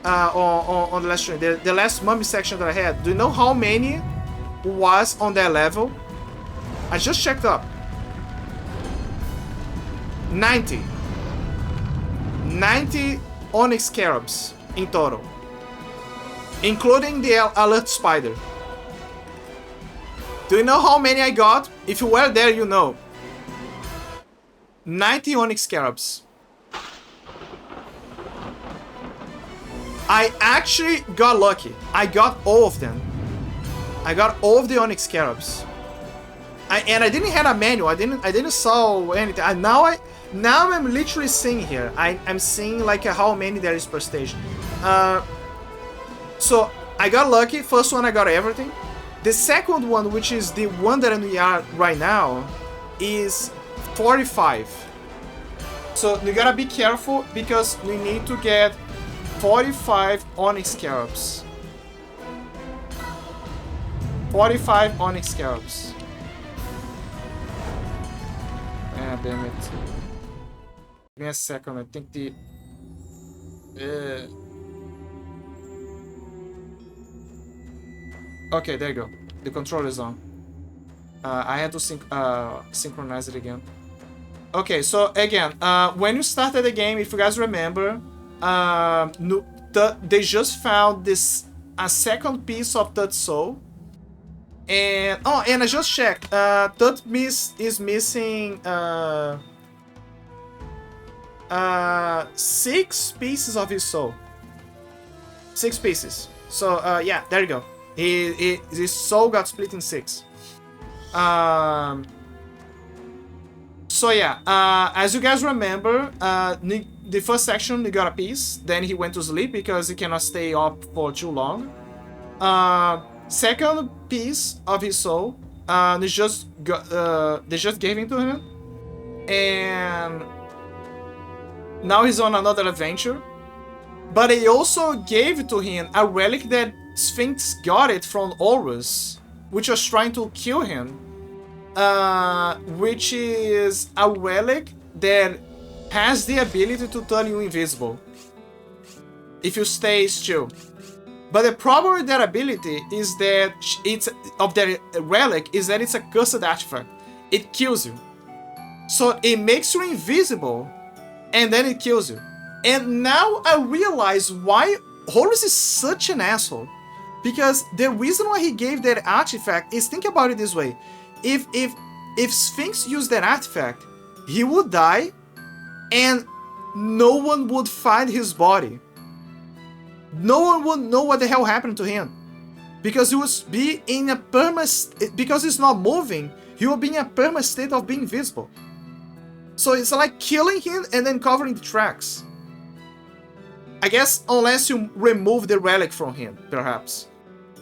On the last stream, the last mummy section that I had. Do you know how many was on that level? I just checked up. 90. 90 onyx scarabs in total, including the alert spider. Do you know how many I got? If you were there, you know. 90 onyx scarabs. I actually got lucky. I got all of them. I got all of the onyx scarabs. And I didn't have a manual. I didn't saw anything. Now I'm literally seeing here. I'm seeing like how many there is per stage. So I got lucky. First one I got everything. The second one, which is the one that we are right now, is 45. So you gotta be careful because we need to get 45 onyx scarabs. 45 onyx scarabs. Ah, damn it. Give me a second, I think the... Okay, there you go. The controller is on. I had to synchronize it again. Okay, so again, when you started the game, if you guys remember, they just found a second piece of Tut's soul. And and I just checked. Tut is missing 6 pieces of his soul. 6 pieces. So yeah, there you go. His soul got split in 6. So yeah, as you guys remember, the first section he got a piece. Then he went to sleep because he cannot stay up for too long. Second piece of his soul, they just gave it to him, and now he's on another adventure. But they also gave to him a relic that Sphinx got it from Horus, which was trying to kill him, which is a relic that has the ability to turn you invisible if you stay still. But the problem with that ability is that it's a cursed artifact. It kills you. So it makes you invisible and then it kills you. And now I realize why Horus is such an asshole. Because the reason why he gave that artifact is, think about it this way. If Sphinx used that artifact, he would die and no one would find his body. No one would know what the hell happened to him. Because he would be in a because he's not moving, he will be in a perma state of being visible. So it's like killing him and then covering the tracks. I guess unless you remove the relic from him, perhaps.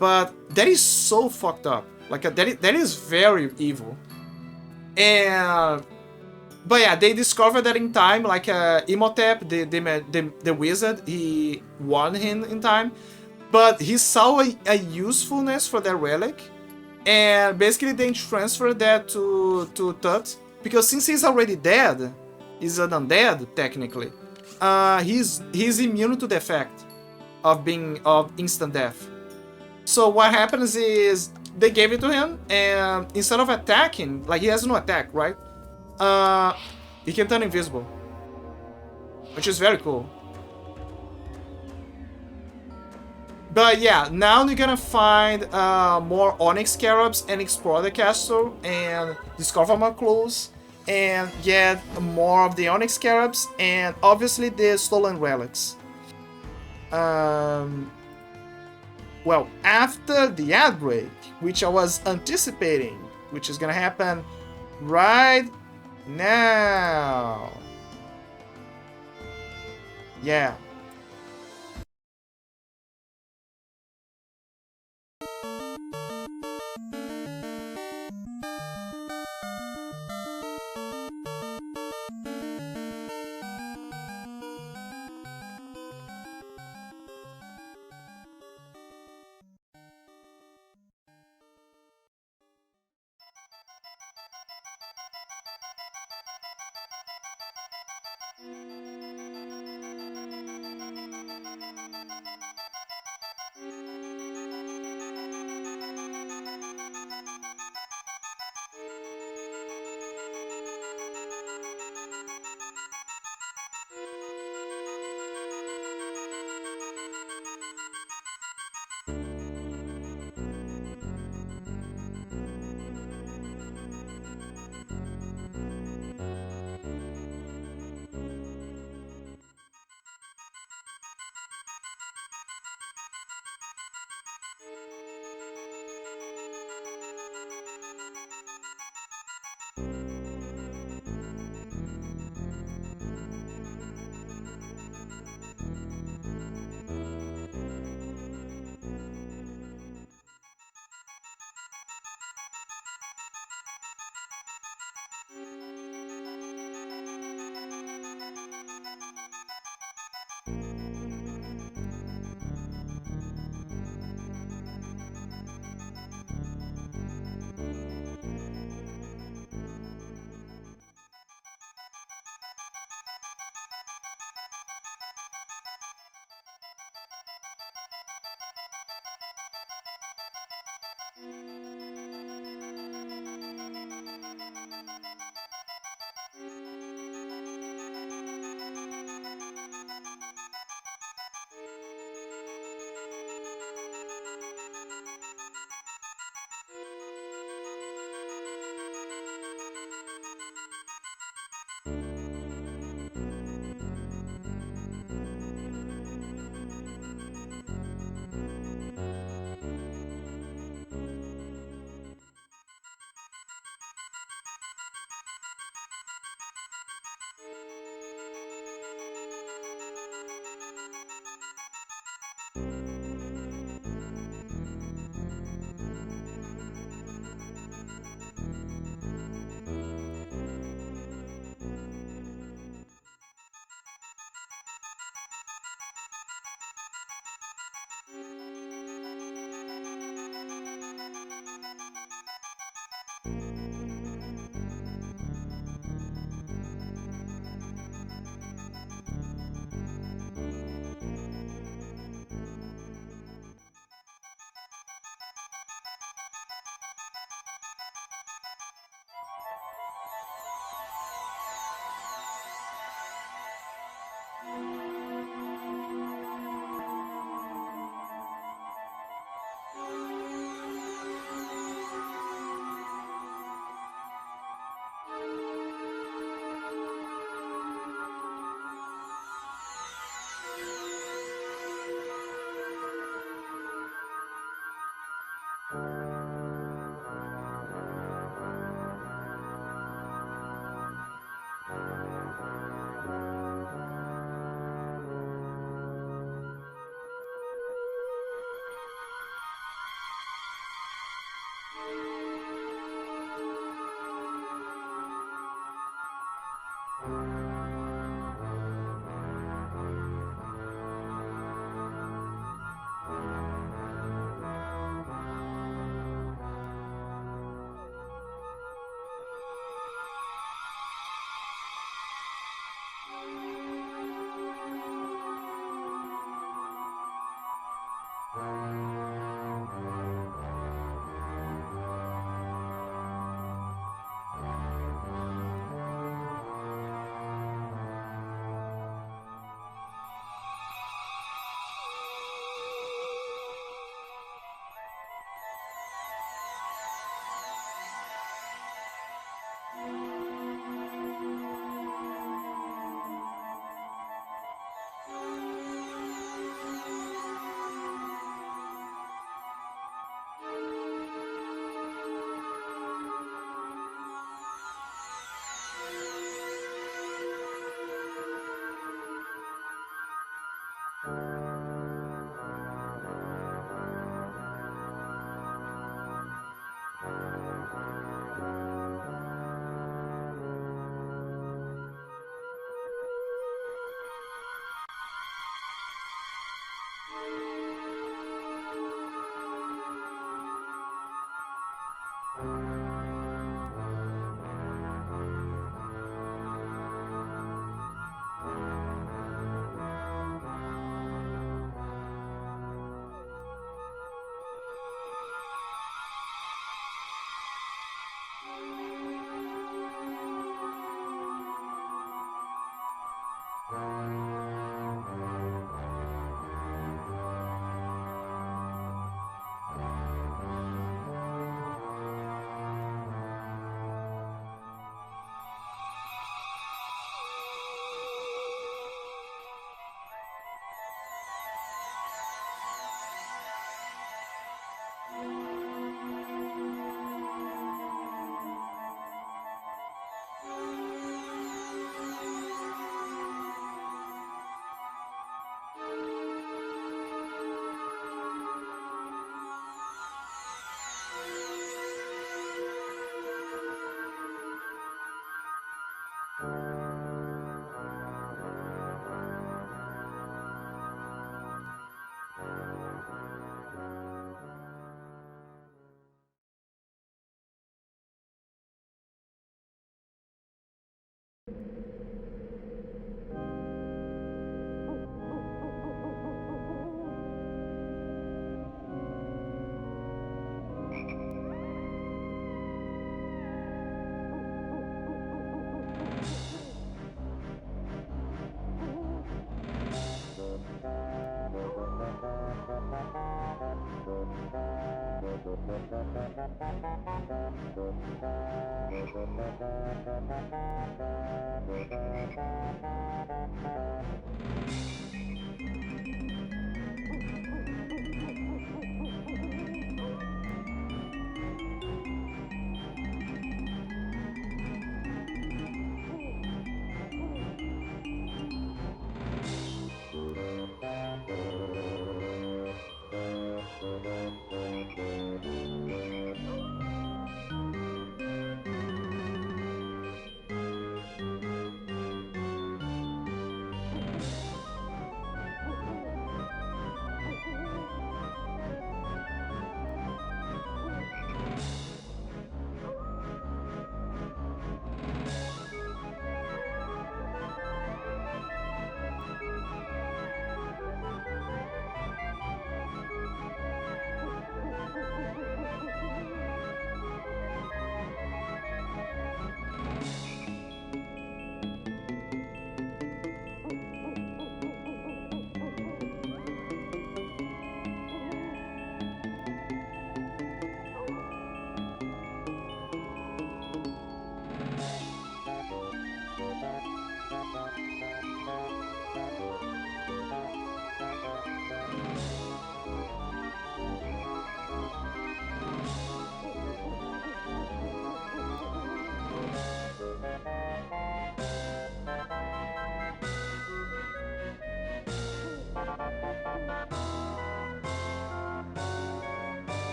But that is so fucked up. Like that is very evil. And but yeah, they discovered that in time, like Imhotep, the wizard, he won him in time. But he saw a usefulness for that relic, and basically they transferred that to Tut, because since he's already dead, he's an undead technically. He's immune to the effect of instant death. So what happens is they gave it to him, and instead of attacking, like he has no attack, right? Uh, he can turn invisible, which is very cool. But yeah, now you're gonna find more onyx scarabs and explore the castle and discover more clues and get more of the onyx scarabs and obviously the stolen relics. Um, well, after the outbreak, which I was anticipating, which is gonna happen right now. Yeah.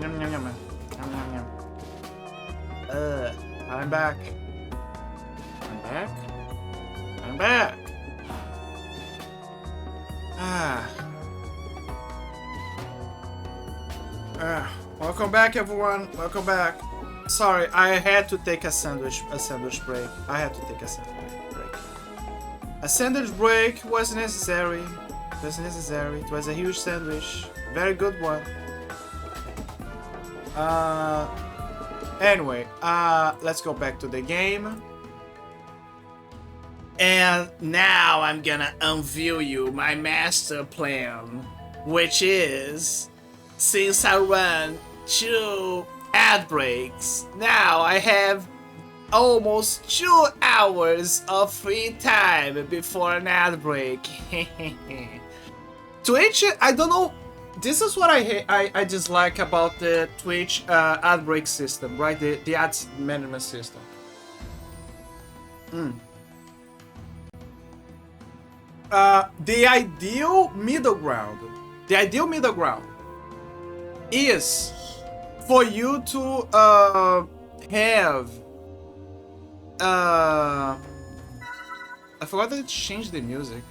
Yum, yum, yum. Yum, yum, yum. I'm back. I'm back. I'm back. Welcome back, everyone. Welcome back. Sorry, I had to take a sandwich break. I had to take a sandwich break. A sandwich break was necessary. It was necessary. It was a huge sandwich. Very good one. Anyway, let's go back to the game. And now I'm gonna unveil you my master plan, which is, since I run 2 ad breaks, now I have almost 2 hours of free time before an ad break. Twitch, I don't know. This is what I dislike about the Twitch ad break system, right? The ads management system. The ideal middle ground is for you to have I forgot that it changed the music.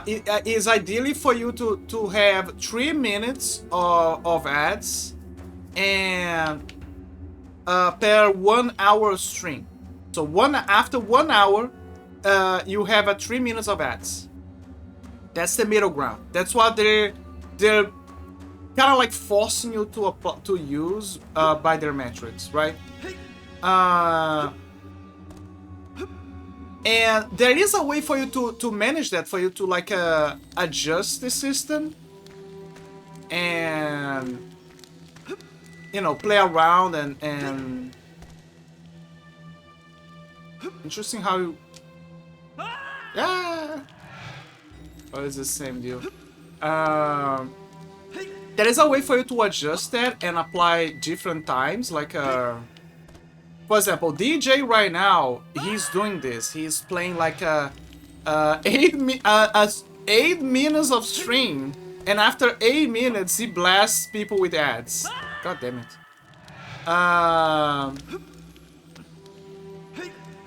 It is ideally for you to have 3 minutes of ads and per 1 hour stream. So after 1 hour, you have 3 minutes of ads. That's the middle ground. That's what they're kind of like forcing you to use by their metrics, right? And there is a way for you to manage that, for you to like adjust the system and, you know, play around and interesting how you... Yeah! Oh, it's the same deal. There is a way for you to adjust that and apply different times, like for example, DJ right now, he's doing this. He's playing like 8 minutes of stream, and after 8 minutes, he blasts people with ads. God damn it.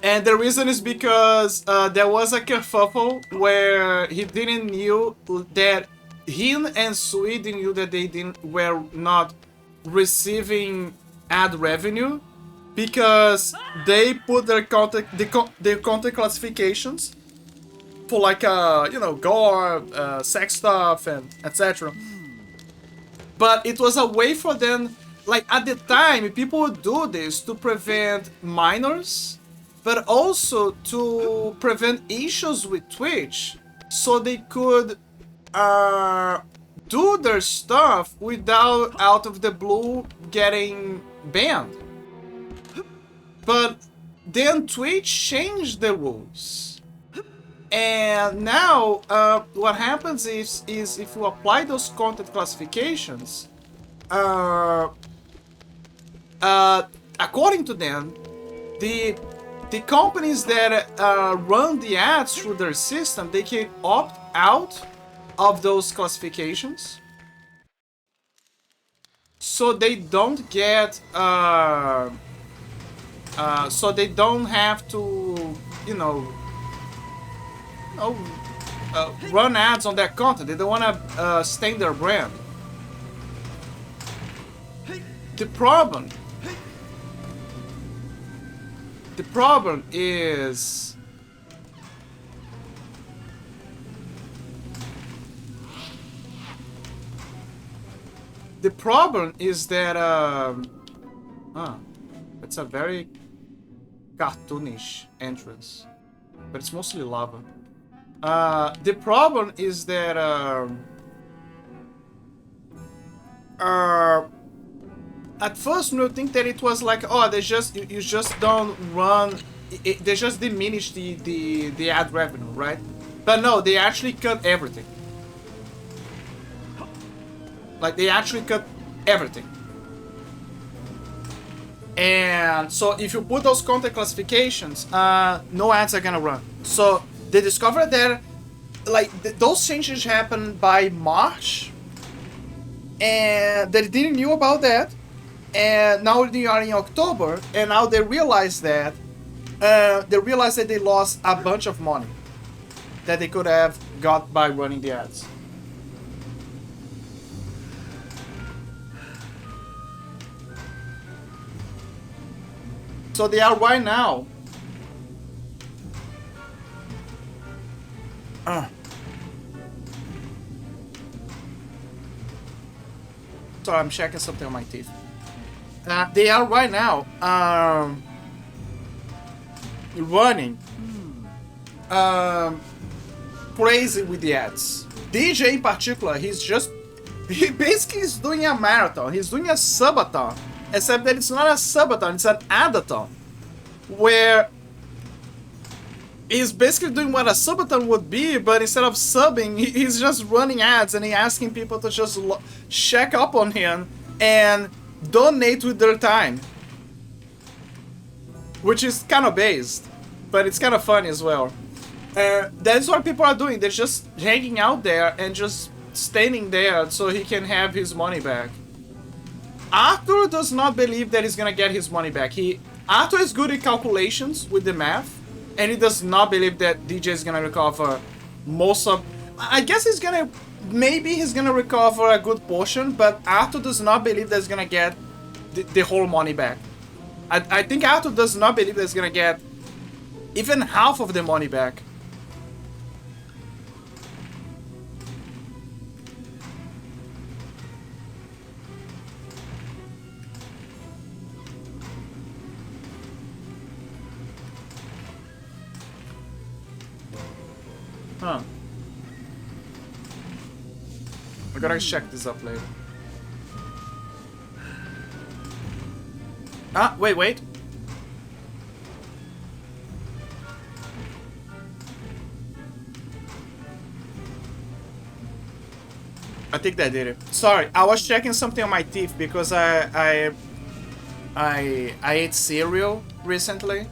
And the reason is because there was a kerfuffle where he didn't knew that him and Sweden knew that they were not receiving ad revenue, because they put their content classifications for like you know, gore, sex stuff, and etc. But it was a way for them, like at the time, people would do this to prevent minors, but also to prevent issues with Twitch, so they could do their stuff without out of the blue getting banned. But then Twitch changed the rules, and now what happens is if you apply those content classifications, according to them, the companies that run the ads through their system, they can opt out of those classifications, so they don't get so they don't have to, you know, run ads on their content. They don't want to stain their brand. The problem is... The problem is that, it's a very cartoonish entrance, but it's mostly lava. The problem is that, at first we think that it was like, oh, they just, you just don't run, they just diminish the ad revenue, right? But no, they actually cut everything. Like, they actually cut everything. And so if you put those content classifications, no ads are gonna run. So they discovered that, like, those changes happened by March, and they didn't knew about that. And now they are in October, and now they realize that they lost a bunch of money that they could have got by running the ads. So they are right now. Sorry, I'm checking something on my teeth. They are right now running crazy with the ads. DJ in particular, he basically is doing a marathon. He's doing a subathon. Except that it's not a subathon, it's an adathon. Where he's basically doing what a subathon would be, but instead of subbing, he's just running ads and he's asking people to just check up on him and donate with their time. Which is kind of based, but it's kind of funny as well. That's what people are doing. They're just hanging out there and just standing there so he can have his money back. Arthur does not believe that he's gonna get his money back. Arthur is good at calculations with the math, and he does not believe that DJ is gonna recover most of... I guess maybe he's gonna recover a good portion, but Arthur does not believe that he's gonna get the whole money back. I think Arthur does not believe that he's gonna get even half of the money back. Huh. I gotta check this up later. Wait. I think that did it. Sorry, I was checking something on my teeth because I ate cereal recently,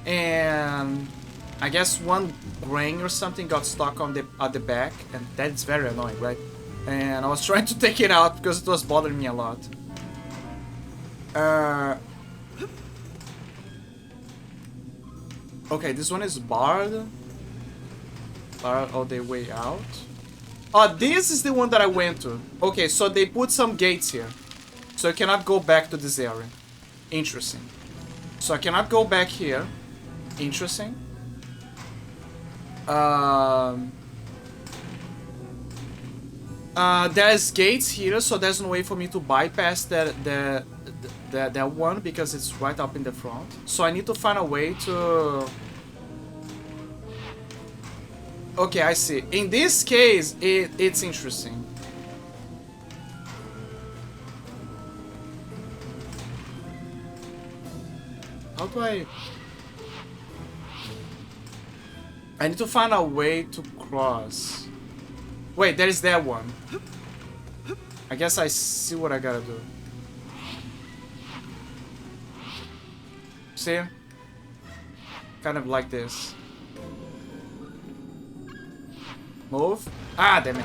and I guess one grain or something got stuck on at the back, and that's very annoying, right? And I was trying to take it out because it was bothering me a lot. Okay, this one is barred. Barred all the way out. Oh, this is the one that I went to. Okay, so they put some gates here. So I cannot go back to this area. Interesting. So I cannot go back here. Interesting. There's gates here, so there's no way for me to bypass that one because it's right up in the front. So I need to find a way to... Okay, I see. In this case, it's interesting. How do I need to find a way to cross. Wait, there is that one. I guess I see what I gotta do. See? Kind of like this. Move. Ah, damn it.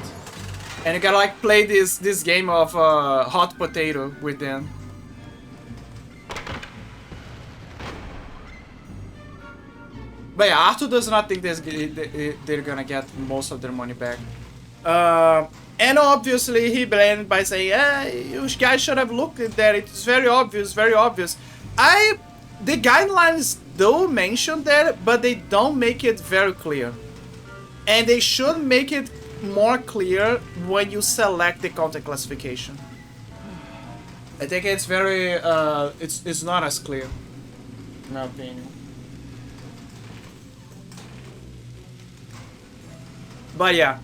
And you gotta like play this game of hot potato with them. But yeah, Arthur does not think they're gonna get most of their money back. And obviously he blamed by saying, hey, you guys should have looked at that, it's very obvious, very obvious. The guidelines do mention that, but they don't make it very clear. And they should make it more clear when you select the content classification. I think it's very, it's not as clear, in my opinion. But yeah.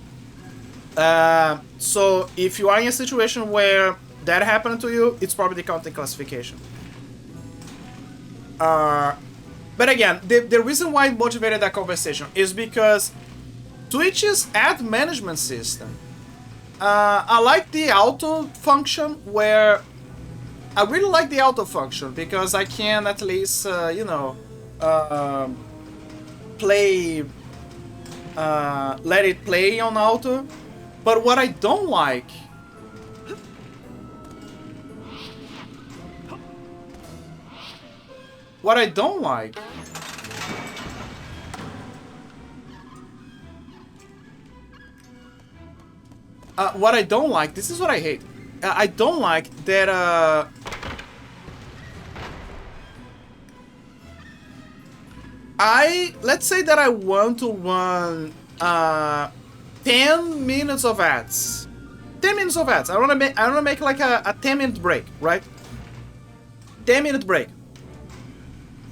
So if you are in a situation where that happened to you, it's probably the content classification. But again, the reason why it motivated that conversation is because Twitch's ad management system, I like the auto function where I really like the auto function because I can at least, play, let it play on auto. But what I don't like, what I don't like this is what I hate. I don't like that, let's say that I want to run, 10 minutes of ads. 10 minutes of ads. I wanna make like a 10-minute break, right? 10-minute break.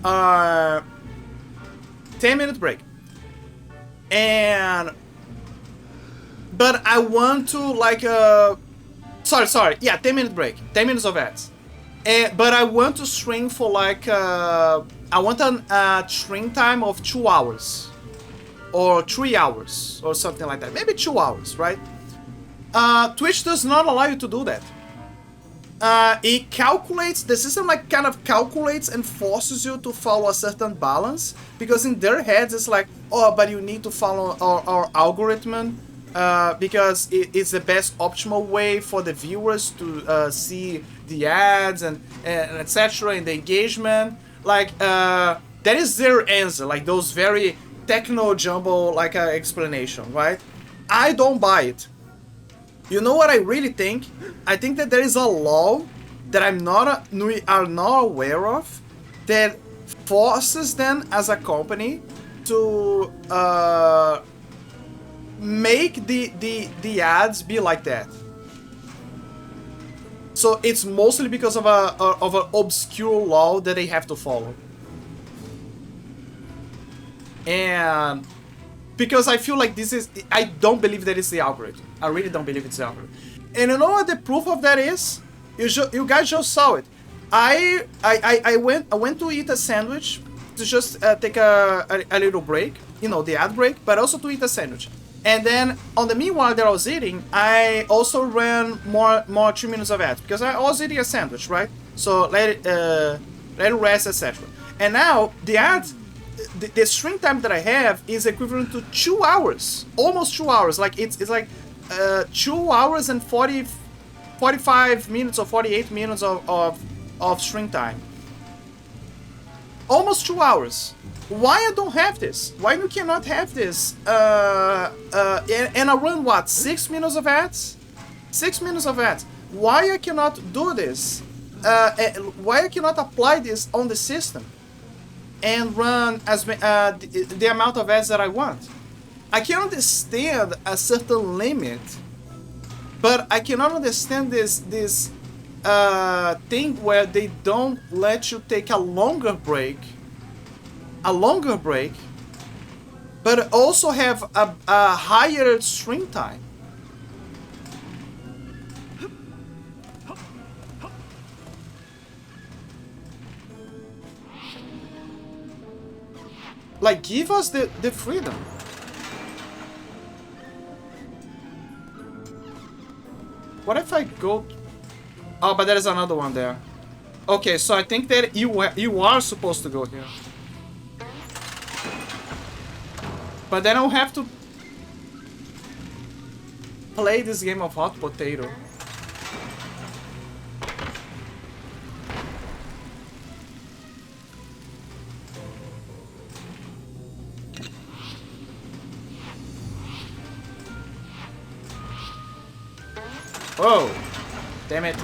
10-minute break. But I want to like sorry. Yeah, 10-minute break. 10 minutes of ads. But I want to stream for like I want a stream time of 2 hours. Or 3 hours, or something like that. Maybe 2 hours, right? Twitch does not allow you to do that. It calculates, the system like kind of calculates and forces you to follow a certain balance, because in their heads it's like, oh, but you need to follow our algorithm, because it's the best optimal way for the viewers to see the ads and etc. and the engagement. Like, that is their answer, like those very techno jumbo like explanation, right? I don't buy it. You know what I really think? I think that there is a law that we are not aware of that forces them as a company to make the ads be like that. So it's mostly because of an obscure law that they have to follow. And because I feel like I don't believe that it's the algorithm. I really don't believe it's the algorithm. And you know what the proof of that is? You guys just saw it. I went to eat a sandwich to just take a little break, the ad break, but also to eat a sandwich. And then on the meanwhile that I was eating, I also ran more 3 minutes of ads because I was eating a sandwich, right? So let it rest, etc. And now the ads. The stream time that I have is equivalent to 2 hours, almost 2 hours. Like it's like 2 hours and 45 minutes or 48 minutes of stream time. Almost 2 hours. Why I don't have this? Why you cannot have this? And I run what? 6 minutes of ads? 6 minutes of ads. Why I cannot do this? Why I cannot apply this on the system? And run as the amount of ads that I want. I can understand a certain limit, but I cannot understand this thing where they don't let you take a longer break, but also have a higher stream time. Like, give us the freedom. What if I go... Oh, but there is another one there. Okay, so I think that you are supposed to go here. But then I'll have to play this game of hot potato. Oh, damn it.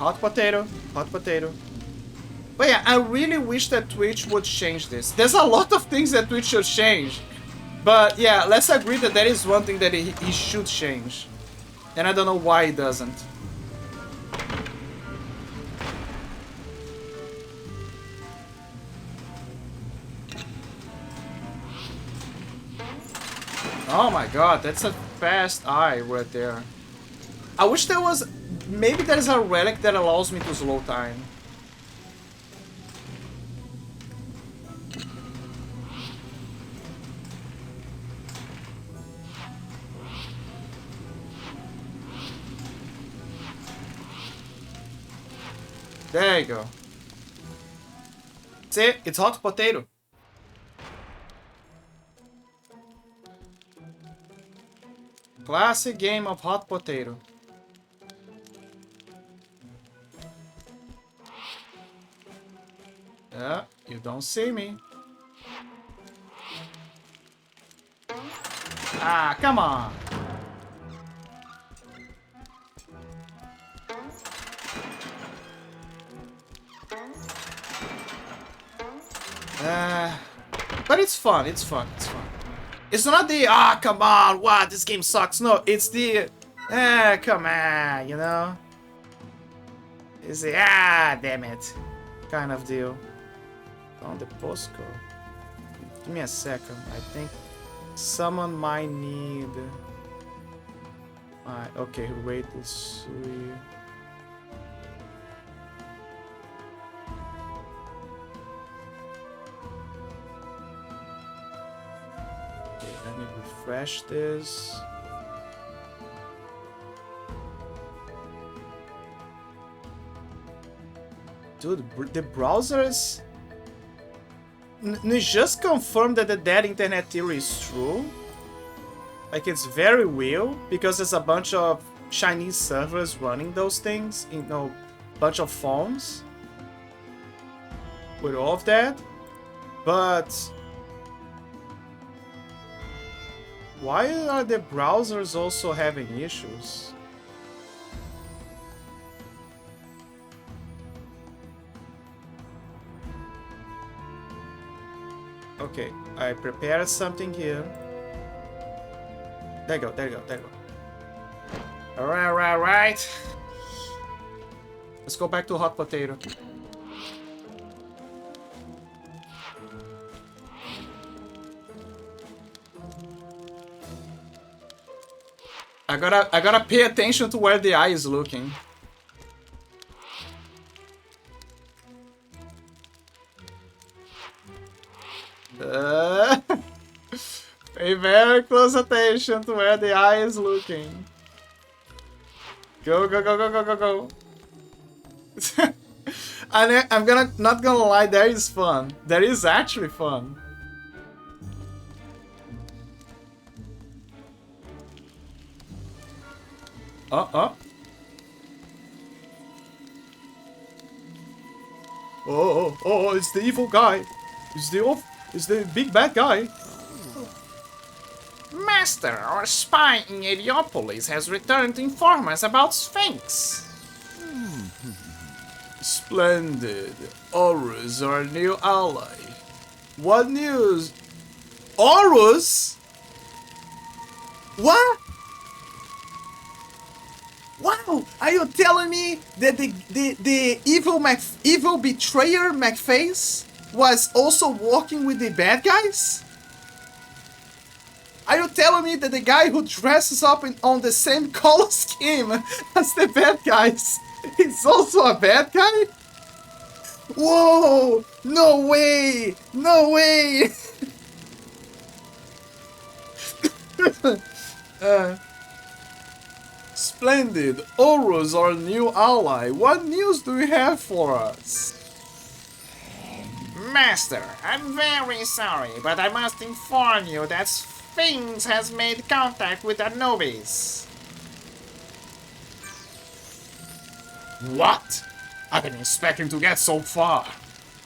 hot potato, hot potato. But yeah, I really wish that Twitch would change this. There's a lot of things that Twitch should change. But yeah, let's agree that that is one thing that he should change. And I don't know why he doesn't. Oh my god, that's a fast eye right there. I wish there was... Maybe there is a relic that allows me to slow time. There you go. See, it's hot potato. Classic game of hot potato. Yeah, you don't see me. Ah, come on. But it's fun, it's fun, it's fun. It's not the, ah, come on, what, this game sucks. No, it's the, come on, you know? It's the, ah, damn it, kind of deal. On the postcode. Give me a second, I think someone might need... okay, wait, let's see. Let me refresh this. Dude, the browsers... just confirm that the dead internet theory is true. Like, it's very real, because there's a bunch of Chinese servers running those things, you know, bunch of phones with all of that. But why are the browsers also having issues? Okay, I prepared something here. There you go, there you go, there you go. Alright. Let's go back to hot potato. I gotta pay attention to where the eye is looking. Pay very close attention to where the eye is looking. Go, go, go, go, go, go, go. I'm not gonna lie, there is fun. There is actually fun. Oh, it's the evil guy. It's the big bad guy. Master, our spy in Heliopolis has returned to inform us about Sphinx. Splendid. Horus, our new ally. What news? Horus? What? Wow! Are you telling me that the evil betrayer McFace was also working with the bad guys? Are you telling me that the guy who dresses up on the same color scheme as the bad guys is also a bad guy? Whoa! No way! No way! Splendid! Horus, our new ally. What news do you have for us? Master, I'm very sorry, but I must inform you that Sphinx has made contact with Anubis. What? I've been expecting to get so far.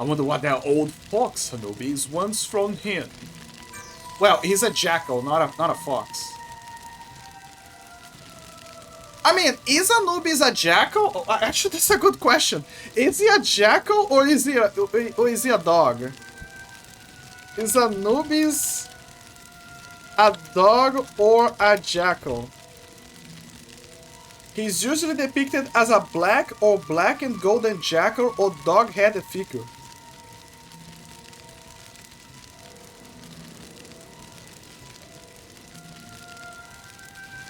I wonder what that old fox Anubis wants from him. Well, he's a jackal, not a fox. I mean, is Anubis a jackal? Oh, actually, that's a good question. Is he a jackal or is he a dog? Is Anubis a dog or a jackal? He's usually depicted as a black or black and golden jackal or dog-headed figure.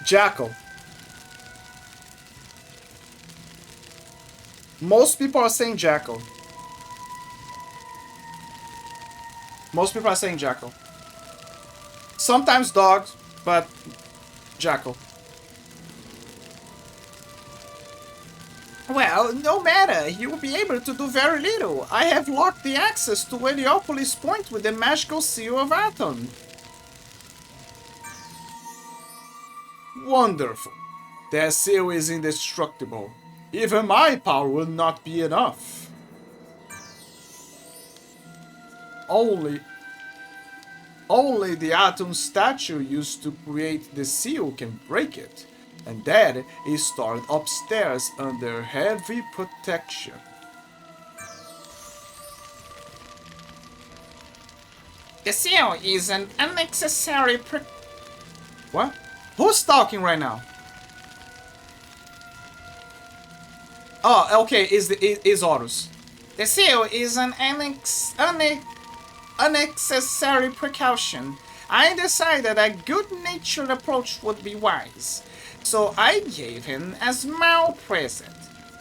Jackal. Most people are saying jackal. Most people are saying jackal. Sometimes dogs, but jackal. Well, no matter. You will be able to do very little. I have locked the access to Heliopolis Point with the magical seal of Aton. Wonderful. That seal is indestructible. Even my power will not be enough. Only the Atom statue used to create the seal can break it, and that is stored upstairs under heavy protection. The seal is an unnecessary What? Who's talking right now? Oh, okay, is Horus. The seal is an unnecessary precaution. I decided a good-natured approach would be wise, so I gave him a small present,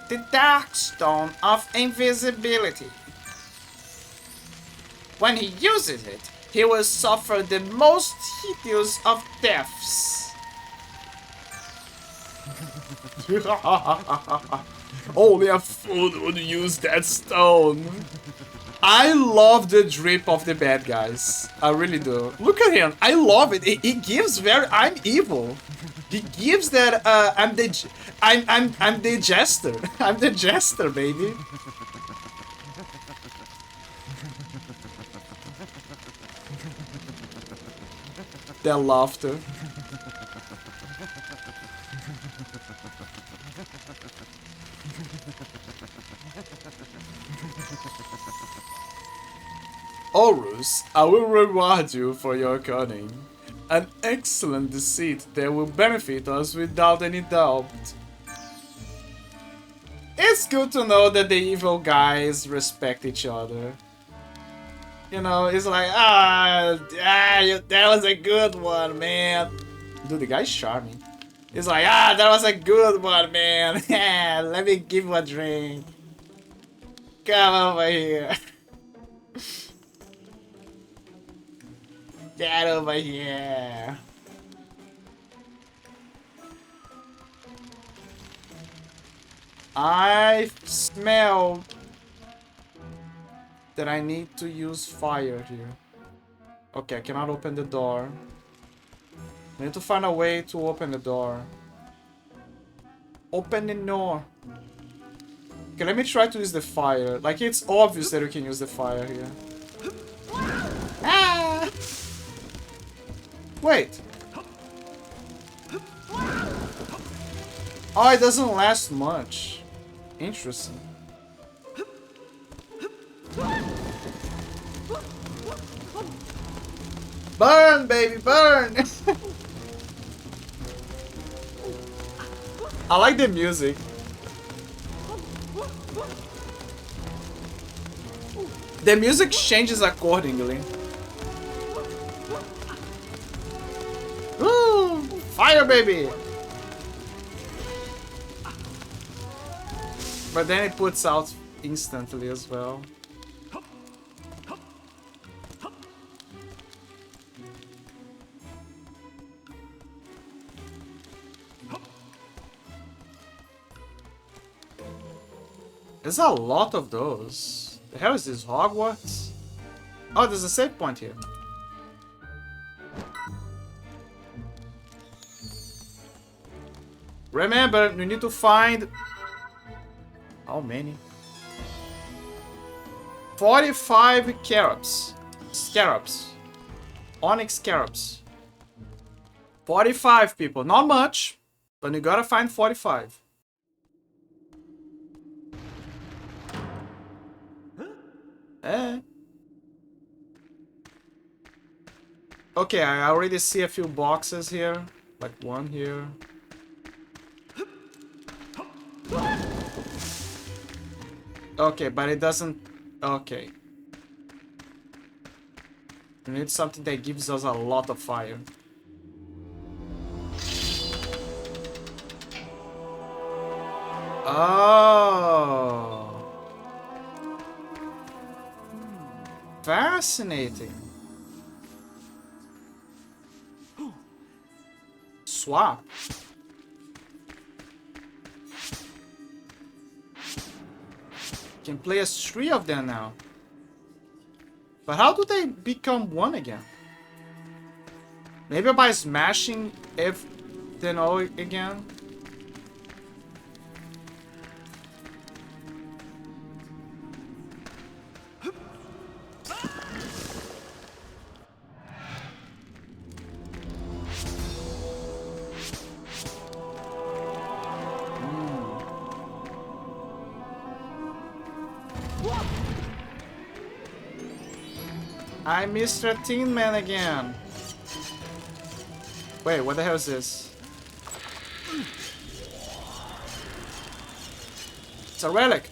the Darkstone of Invisibility. When he uses it, he will suffer the most hideous of deaths. Only a fool would use that stone. I love the drip of the bad guys. I really do. Look at him. I love it. It gives very. I'm evil. He gives that. I'm the jester. I'm the jester, baby. That laughter. Horus, I will reward you for your cunning. An excellent deceit that will benefit us without any doubt. It's good to know that the evil guys respect each other. You know, it's like, that was a good one, man. Dude, the guy's charming. It's like, that was a good one, man. Let me give you a drink. Come over here. Get over here. I smell that I need to use fire here. Okay, I cannot open the door. I need to find a way to open the door. Open the door. Okay, let me try to use the fire. Like, it's obvious that we can use the fire here. Ah! Wait. Oh, it doesn't last much. Interesting. Burn, baby, burn! I like the music. The music changes accordingly. Woo! Fire, baby! But then it puts out instantly as well. There's a lot of those. The hell is this, Hogwarts? Oh, there's a save point here. Remember, you need to find... How many? 45 scarabs. Scarabs. Onyx scarabs. 45 people. Not much, But you gotta find 45. Eh. Okay, I already see a few boxes here. Like one here. Okay, but it doesn't... Okay. We need something that gives us a lot of fire. Oh. Fascinating. Swap. Can play as 3 of them now. But how do they become 1 again? Maybe by smashing then all again? I'm Mr. Tin Man again. Wait, what the hell is this? It's a relic.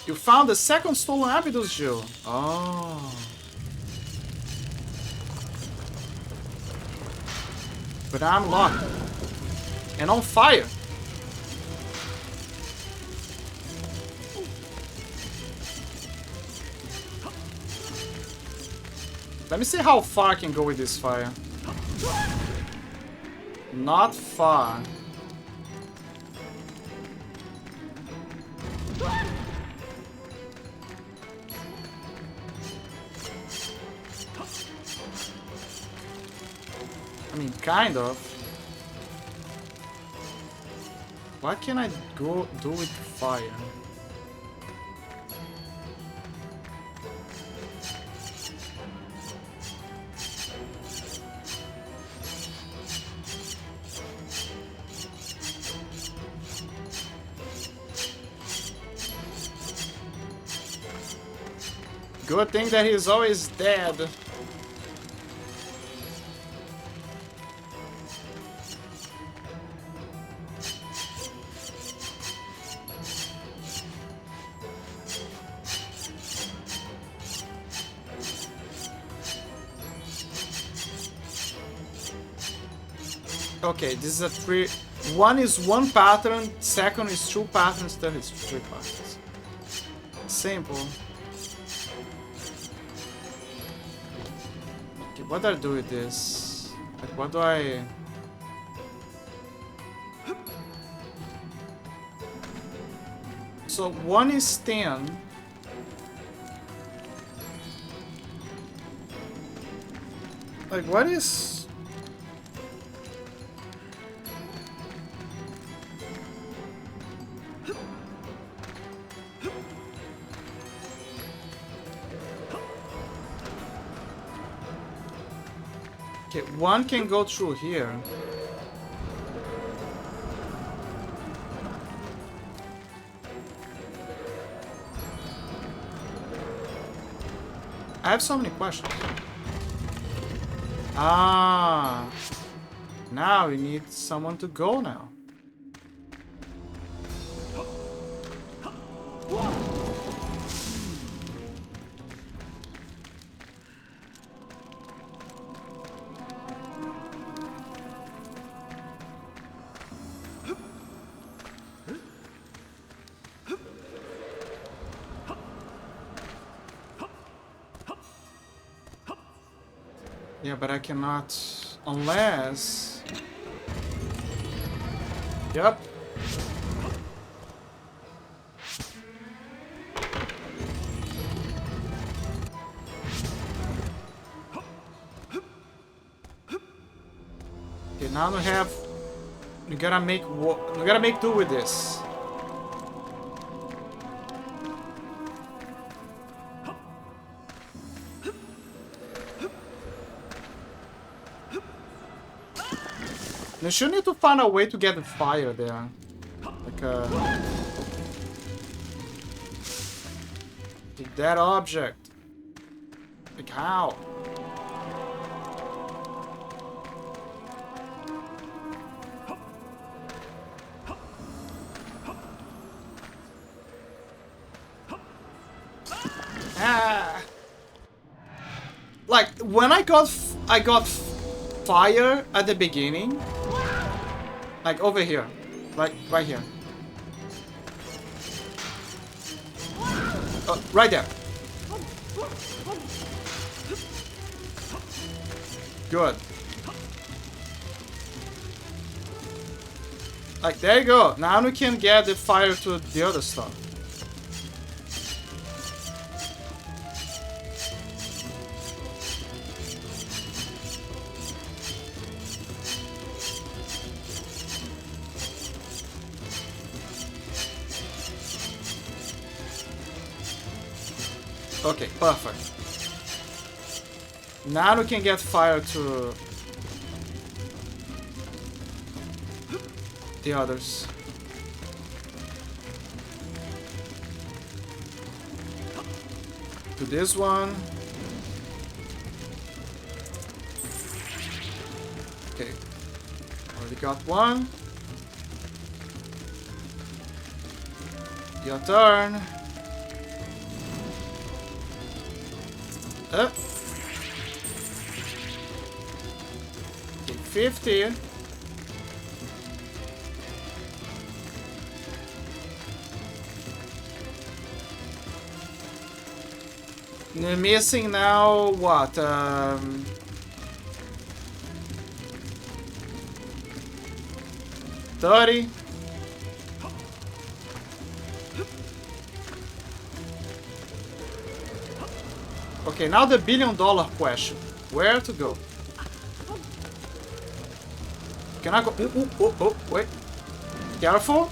You found the second stolen Abydus jewel. Oh. But I'm locked. And on fire. Let me see how far I can go with this fire. Not far. I mean, kind of. What can I do with fire? Good thing that he's always dead. Okay, this is a 3. 1 is 1 pattern, second is 2 patterns, third is 3 patterns. Simple. Okay, what do I do with this? Like, what do I... So 1 is 10. Like, what is... Okay, 1 can go through here. I have so many questions. Ah, now we need someone to go now. Yeah, but I cannot unless... Yep. Okay, now we have... We gotta make do with this. You should need to find a way to get the fire there. Like that object. Like how? Ah. Like when I got fire at the beginning. Like over here. Like right here. Right there. Good. Like there you go. Now we can get the fire to the other stuff. Okay, perfect. Now we can get fire to the others. To this one. Okay. Already got one. Your turn. Okay, 50. We're missing now what? 30. Okay, now the $1 billion question. Where to go? Can I go? Oh, wait. Careful.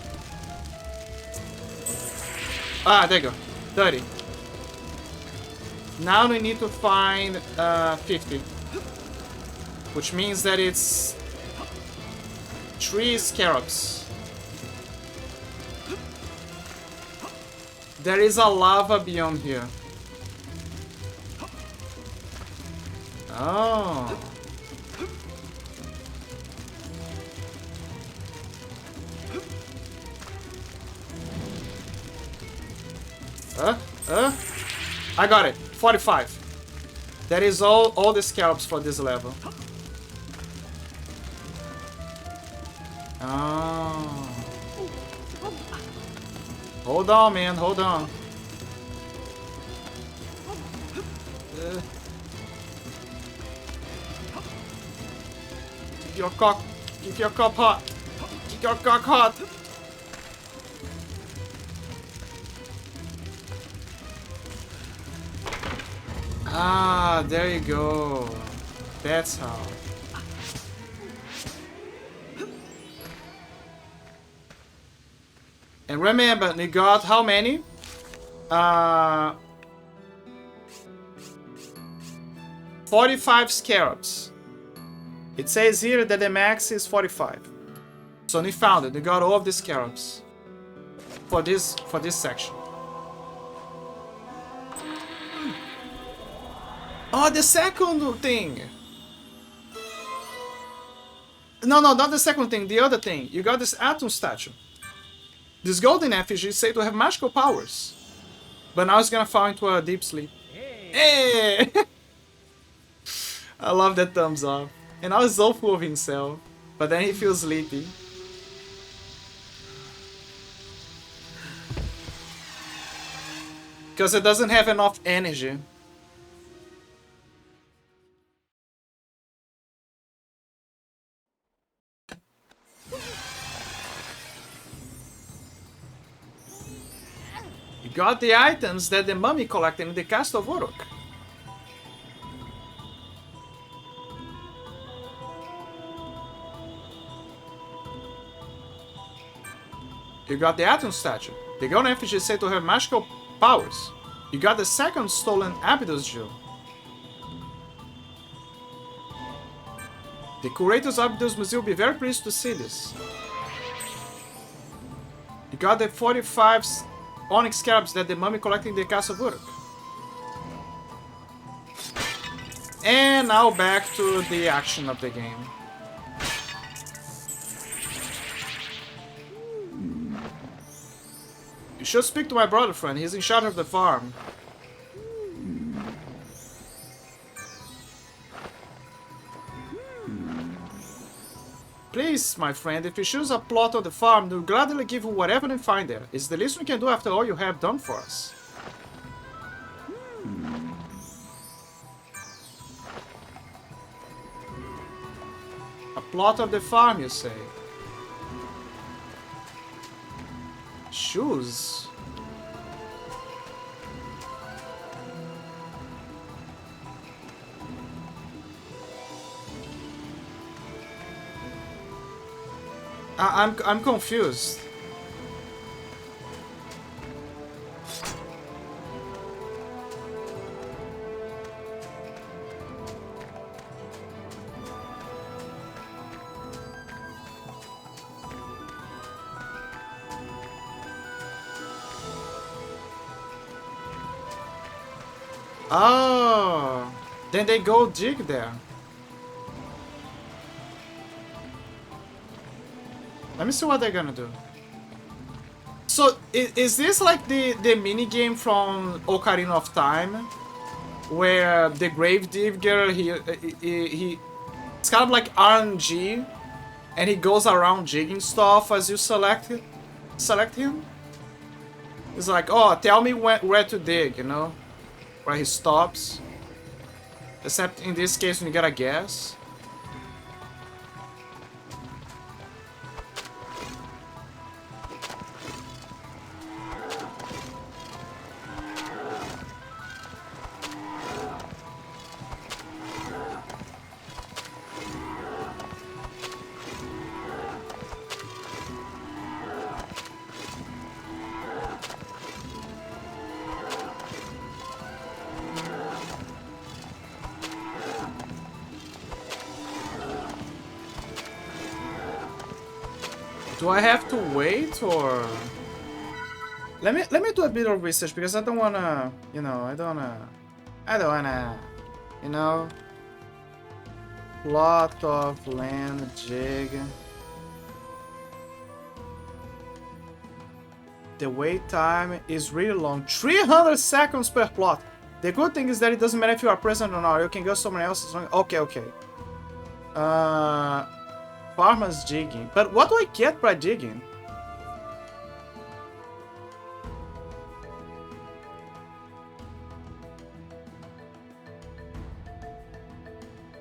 Ah, there you go. 30. Now we need to find 50. Which means that it's 3 scarabs. There is a lava biome here. Oh. I got it. 45. That is all the scalps for this level. Oh. Hold on, man. Hold on. Keep your cup hot. Keep your cock hot. Ah, there you go. That's how. And remember, we got how many? 45 scarabs. It says here that the max is 45. So we found it. We got all of the scarabs for this section. Oh, the second thing. No, not the second thing. The other thing. You got this atom statue. This golden effigy is said to have magical powers. But now it's gonna fall into a deep sleep. Hey! I love that thumbs up. And now he's so full of himself. But then he feels sleepy. Because it doesn't have enough energy. You got the items that the mummy collected in the castle of Uruk. You got the atom statue. The golden effigy is said to have magical powers. You got the second stolen Abydos jewel. The curators of this museum will be very pleased to see this. You got the 45 onyx scarabs that the mummy collected in the Castle of Uruk. And now back to the action of the game. You should speak to my brother, friend. He's in charge of the farm. Please, my friend, if you choose a plot of the farm, we'll gladly give you whatever we find there. It's the least we can do after all you have done for us. A plot of the farm, you say? Shoes? I'm confused. Oh, then they go dig there. Let me see what they're gonna do. So, is this like the mini game from Ocarina of Time, where the grave digger he it's kind of like RNG, and he goes around digging stuff as you select him. It's like, oh, tell me where to dig, you know, where he stops. Except in this case, when you gotta guess. Do I have to wait or let me do a bit of research because I don't wanna, you know, I don't wanna, you know, plot of land jig. The wait time is really long, 300 seconds per plot. The good thing is that it doesn't matter if you are present or not. You can go somewhere else. Okay. Farmers digging. But what do I get by digging?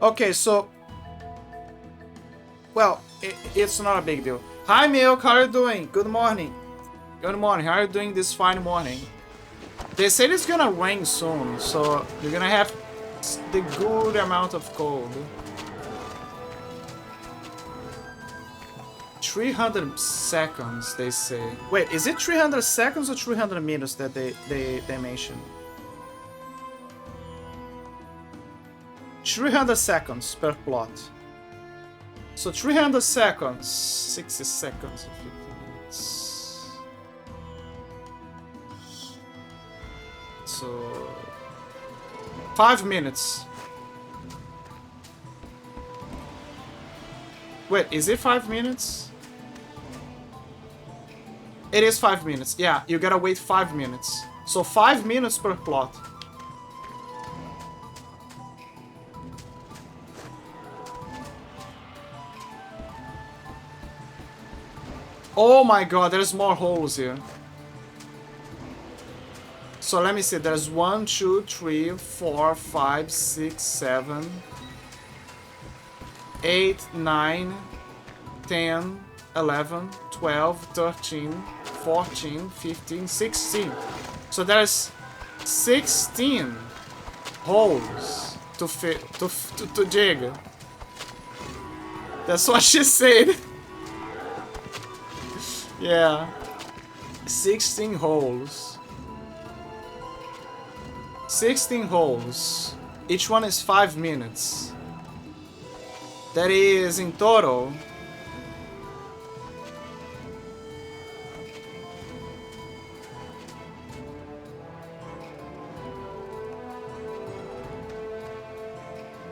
Okay, so... Well, it's not a big deal. Hi Milk, how are you doing? Good morning. Good morning, how are you doing this fine morning? They said it's gonna rain soon, so you're gonna have the good amount of cold. 300 seconds, they say. Wait, is it 300 seconds or 300 minutes that they mentioned? 300 seconds per plot. So 300 seconds, 60 seconds, 50 minutes. So 5 minutes. Wait, is it 5 minutes? It is 5 minutes. Yeah, you gotta wait 5 minutes. So 5 minutes per plot. Oh my god, there's more holes here. So let me see, there's 1, 2, 3, 4, 5, 6, 7, 8, 9, 10, 11, 12, 13, 14, 15, 16. So there's 16 holes to dig. That's what she said. Yeah. 16 holes. 16 holes. Each one is 5 minutes. That is in total.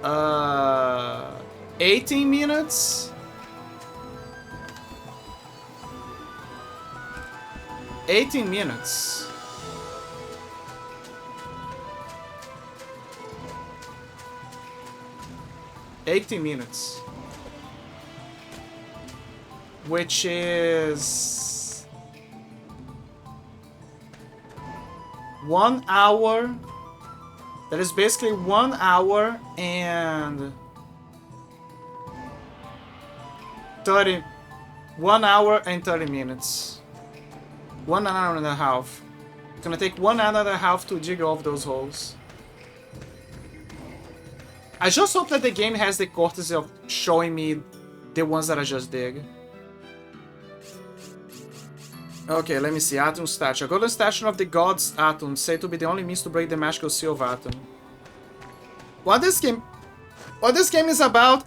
Uh, 18 minutes. 18 minutes. Which is 1 hour. That is basically 1 hour and 30. 1 hour and 30 minutes. 1 hour and a half. It's gonna take 1 hour and a half to dig off those holes. I just hope that the game has the courtesy of showing me the ones that I just dig. Okay, let me see. Atom statue. A golden statue of the gods Atom, said to be the only means to break the magical seal of Atom. What this game is about?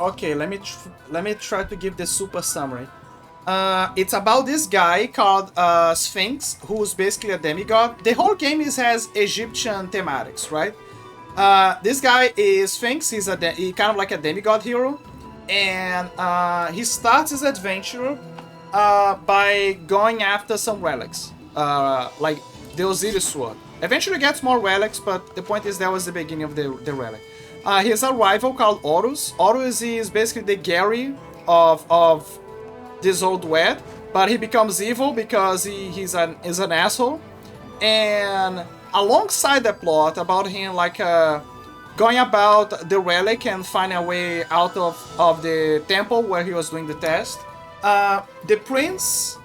Okay, let me try to give the super summary. It's about this guy called Sphinx, who's basically a demigod. The whole game has Egyptian thematics, right? This guy is Sphinx. He's kind of like a demigod hero, and he starts his adventure by going after some relics, like the Osiris sword. Eventually gets more relics, but the point is that was the beginning of the relic. He has a rival called Horus. Horus is basically the Gary of this old wet, but he becomes evil because he's an asshole. And alongside the plot about him like going about the relic and finding a way out of the temple where he was doing the test, the prince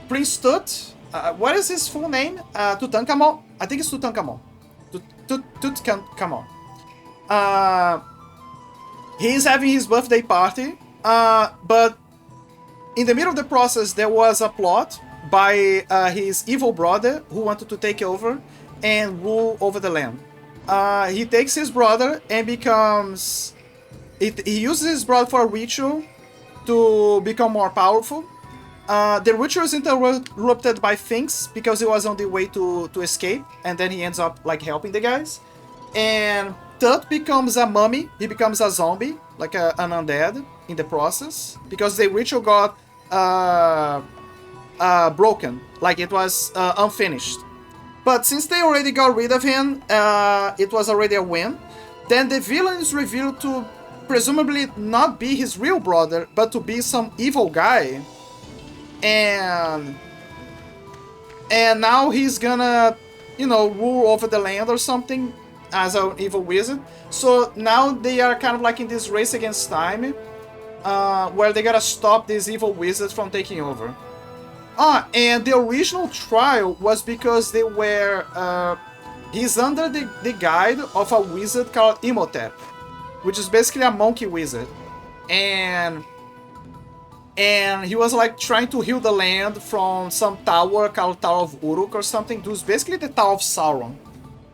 Prince Tut, what is his full name? Tutankhamun? I think it's Tutankhamun. Tutankhamun. He's having his birthday party, but in the middle of the process there was a plot by his evil brother who wanted to take over and rule over the land. He takes his brother and becomes... He uses his brother for a ritual to become more powerful. The ritual is interrupted by Sphinx because he was on the way to escape, and then he ends up like helping the guys. And Tut becomes a mummy. He becomes a zombie, like an undead in the process, because the ritual got broken, like it was unfinished. But since they already got rid of him, it was already a win. Then the villain is revealed to presumably not be his real brother, but to be some evil guy. And now he's gonna, rule over the land or something as an evil wizard. So now they are kind of like in this race against time, where they gotta stop this evil wizard from taking over. And the original trial was because they were... he's under the guide of a wizard called Imhotep, which is basically a monkey wizard. And he was like trying to heal the land from some tower called Tower of Uruk or something. It was basically the Tower of Sauron.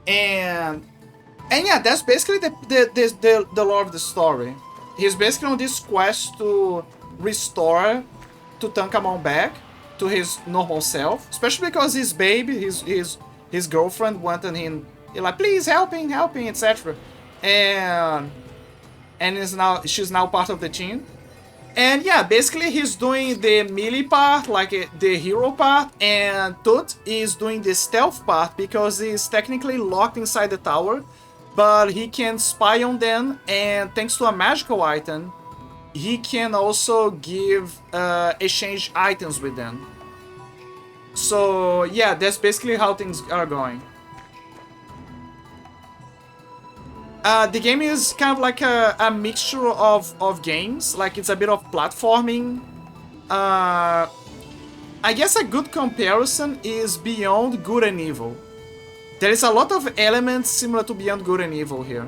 And yeah, that's basically the lore of the story. He's basically on this quest to restore Tutankhamun back to his normal self, especially because his baby, his girlfriend wanted him, like, please help him, etc. And she's now part of the team. And yeah, basically he's doing the melee part, like the hero part, and Tut is doing the stealth part because he's technically locked inside the tower, but he can spy on them, and thanks to a magical item, he can also exchange items with them. So yeah, that's basically how things are going. The game is kind of like a mixture of games. Like, it's a bit of platforming. I guess a good comparison is Beyond Good and Evil. There is a lot of elements similar to Beyond Good and Evil here,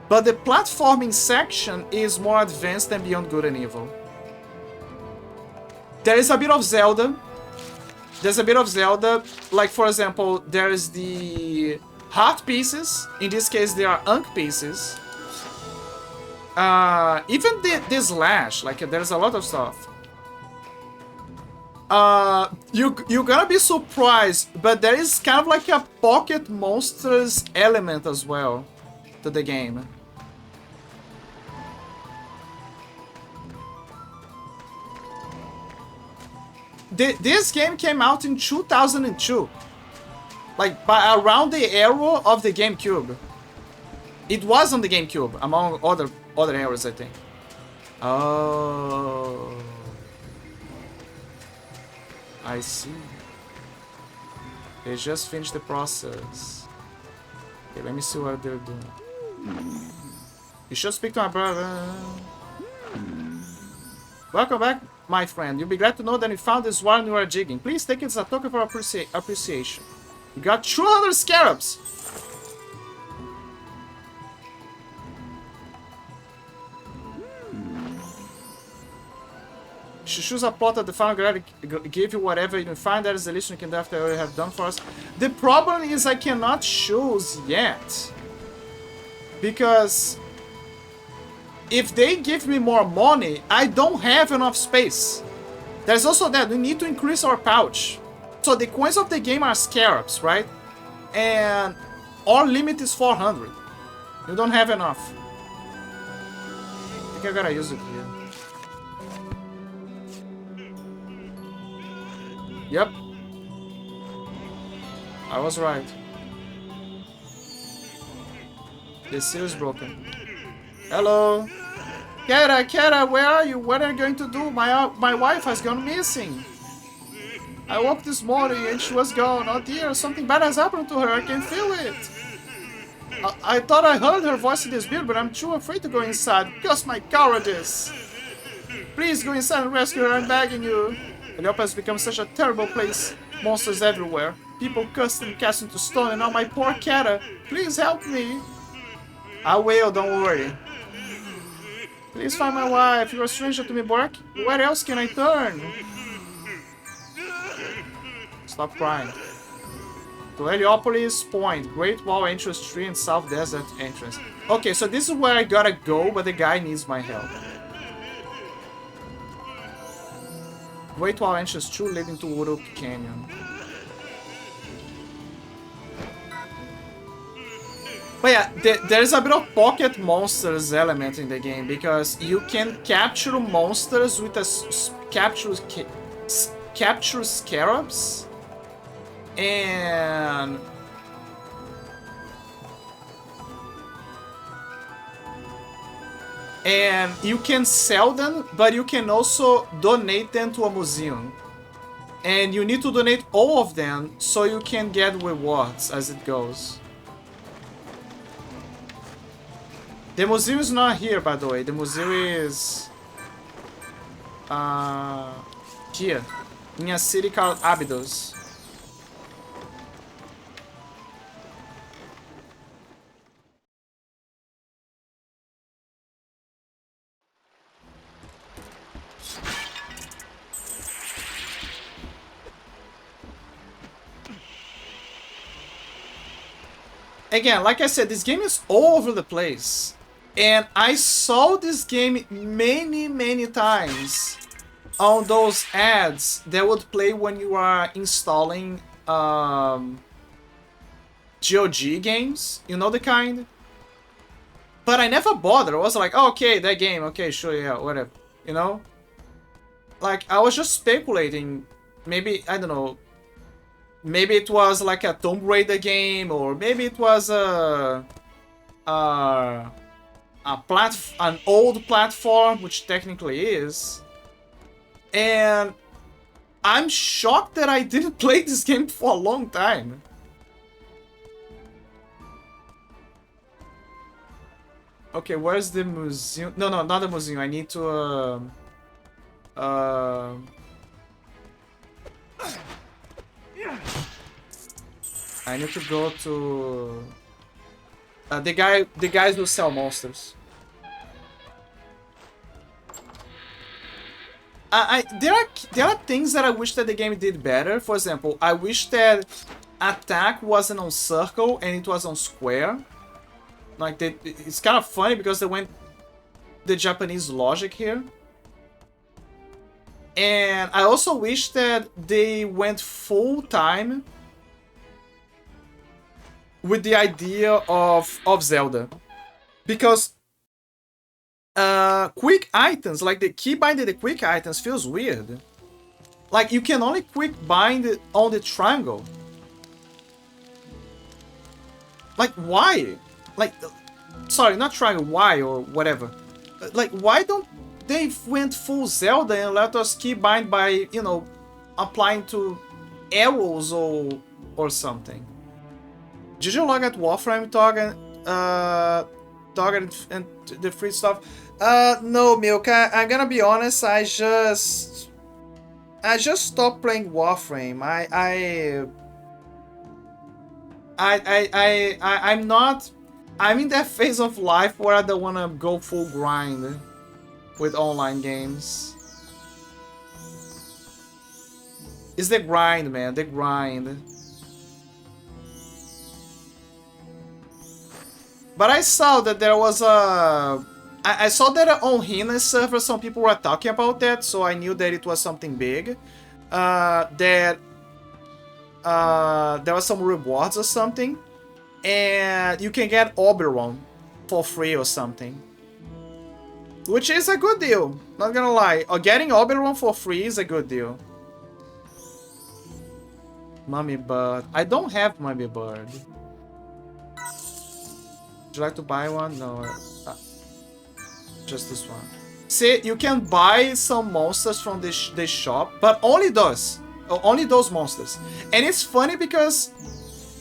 but the platforming section is more advanced than Beyond Good and Evil. There is a bit of Zelda. there's a bit of Zelda. Like, for example, there's the heart pieces. In this case, they are Ankh pieces. Even the slash, like, there's a lot of stuff. You're gonna be surprised, but there is kind of like a pocket monsters element as well to the game. This game came out in 2002, like by around the era of the GameCube. It was on the GameCube, among other eras, I think. Oh, I see. They just finished the process. Okay, let me see what they're doing. You should speak to my brother. Welcome back, my friend. You'll be glad to know that you found this one you are digging. Please take it as a token for appreciation. You got 200 scarabs! You should choose a plot at the final grade, give you whatever you find. That is the list you can do after you have done for us. The problem is I cannot choose yet. Because if they give me more money, I don't have enough space. There's also that we need to increase our pouch. So the coins of the game are scarabs, right? And our limit is 400. You don't have enough. I think I gotta use it here. Yep. I was right. The seal is broken. Hello? Kara, where are you? What are you going to do? My wife has gone missing. I woke this morning and she was gone. Oh dear, something bad has happened to her. I can feel it. I thought I heard her voice in this building, but I'm too afraid to go inside because my cowardice. Please go inside and rescue her. I'm begging you. Europa has become such a terrible place. Monsters everywhere. People cursed and cast into stone, and now my poor Kara. Please help me. I will, don't worry. Please find my wife. You're a stranger to me, Bork. Where else can I turn? Stop crying. To Heliopolis Point, Great Wall entrance 3 and South Desert entrance. Okay, so this is where I gotta go, but the guy needs my help. Great Wall entrance 2 leading to Uruk Canyon. But yeah, there's a bit of pocket monsters element in the game because you can capture monsters with a capture scarabs and you can sell them, but you can also donate them to a museum. And you need to donate all of them so you can get rewards as it goes. The museum is not here, by the way. The museum is here, in a city called Abydos. Again, like I said, this game is all over the place. And I saw this game many times on those ads that would play when you are installing GOG games. You know the kind? But I never bothered. I was like, oh, okay, that game. Okay, sure, yeah, whatever. You know? Like, I was just speculating. Maybe, I don't know. Maybe it was like a Tomb Raider game, or maybe it was an old platform, which technically is. And I'm shocked that I didn't play this game for a long time. Okay, where's the museum? No, not the museum. I need to I need to go to the guys who sell monsters. There are things that I wish that the game did better. For example, I wish that attack wasn't on circle and it was on square. Like it's kind of funny because they went the Japanese logic here. And I also wish that they went full time with the idea of Zelda. Because quick items, like the key binding the quick items feels weird. Like you can only quick bind on the triangle. Like why? Like, sorry, not triangle, Y or whatever. Like why don't they went full Zelda and let us key bind by, you know, applying to arrows or something? Did you log at Warframe target and the free stuff? No, Milk. I'm gonna be honest. I just stopped playing Warframe. I'm not. I'm in that phase of life where I don't wanna go full grind with online games. It's the grind, man. The grind. But I saw that there was a... I saw that on Hina's server some people were talking about that, so I knew that it was something big. That there was some rewards or something, and you can get Oberon for free or something. Which is a good deal, not gonna lie. Getting Oberon for free is a good deal. Mummy Bird. I don't have Mummy Bird. Would you like to buy one? No. Just this one. See, you can buy some monsters from this shop, but only those. Only those monsters. And it's funny because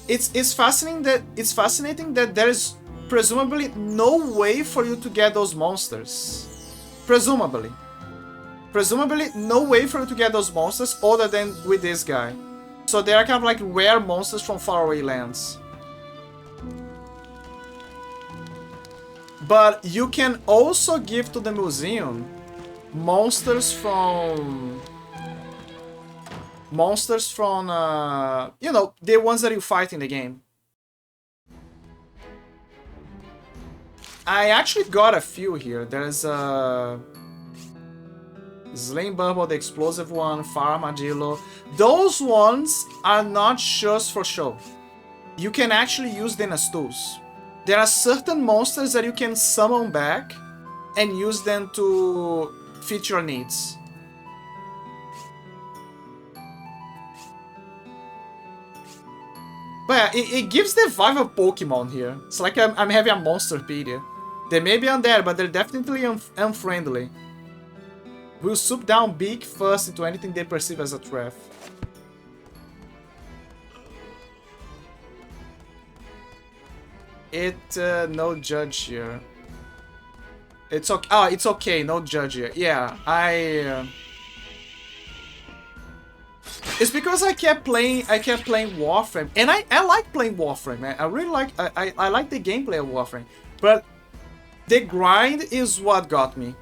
it's fascinating that there's presumably no way for you to get those monsters. Presumably no way for you to get those monsters other than with this guy. So they are kind of like rare monsters from faraway lands. But you can also give to the museum monsters from you know, the ones that you fight in the game. I actually got a few here. There's a Slain Burble, the explosive one, Fire Armadillo. Those ones are not just for show. You can actually use them as tools. There are certain monsters that you can summon back and use them to fit your needs. But yeah, it gives the vibe of Pokemon here. It's like I'm having a Monsterpedia. They may be undead, but they're definitely unfriendly. Will swoop down beak first into anything they perceive as a threat. No judge here. It's okay. Oh, it's okay. No judge here. Yeah, it's because I kept playing Warframe, and I like playing Warframe, man. I really like. I like the gameplay of Warframe, but the grind is what got me.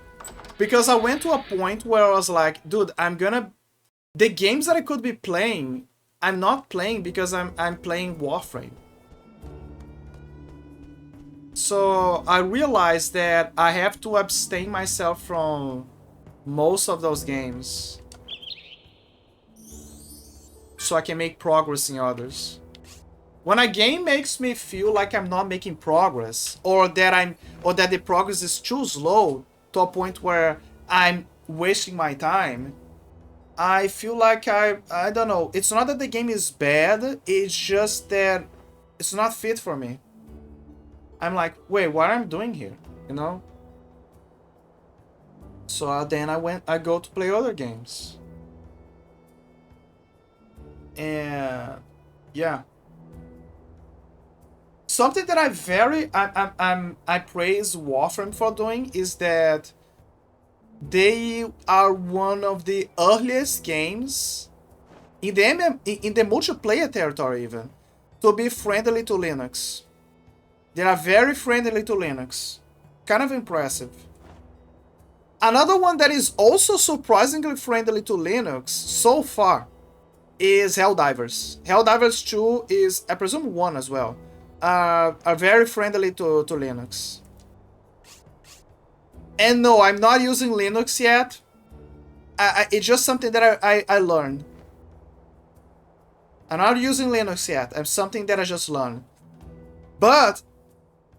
Because I went to a point where I was like, dude, the games that I could be playing, I'm not playing because I'm playing Warframe. So I realized that I have to abstain myself from most of those games so I can make progress in others. When a game makes me feel like I'm not making progress, or that the progress is too slow to a point where I'm wasting my time, I feel like I don't know. It's not that the game is bad, it's just that it's not fit for me. I'm like, wait, what am I doing here? You know? So then I go to play other games. And yeah. Something that I praise Warframe for doing is that they are one of the earliest games in the multiplayer territory even to be friendly to Linux. They are very friendly to Linux. Kind of impressive. Another one that is also surprisingly friendly to Linux so far is Helldivers. Helldivers 2 is, I presume, 1 as well. Are very friendly to Linux. And no, I'm not using Linux yet. It's just something that I learned. I'm not using Linux yet. It's something that I just learned. But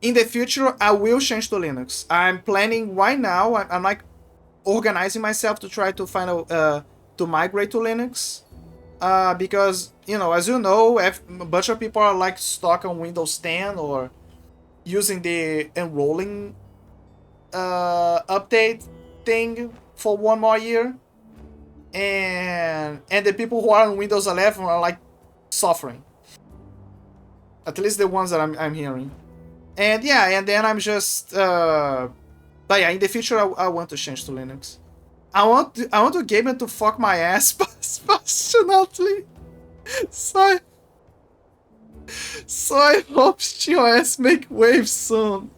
in the future, I will change to Linux. I'm planning right now. I'm like organizing myself to try to find a to migrate to Linux. Because, you know, as you know, a bunch of people are like stuck on Windows 10 or using the enrolling update thing for one more year. And the people who are on Windows 11 are like suffering. At least the ones that I'm hearing. And yeah, and then I'm just but yeah, in the future I want to change to Linux. I want to Gaben to fuck my ass passionately. So I hope SteamOS make waves soon.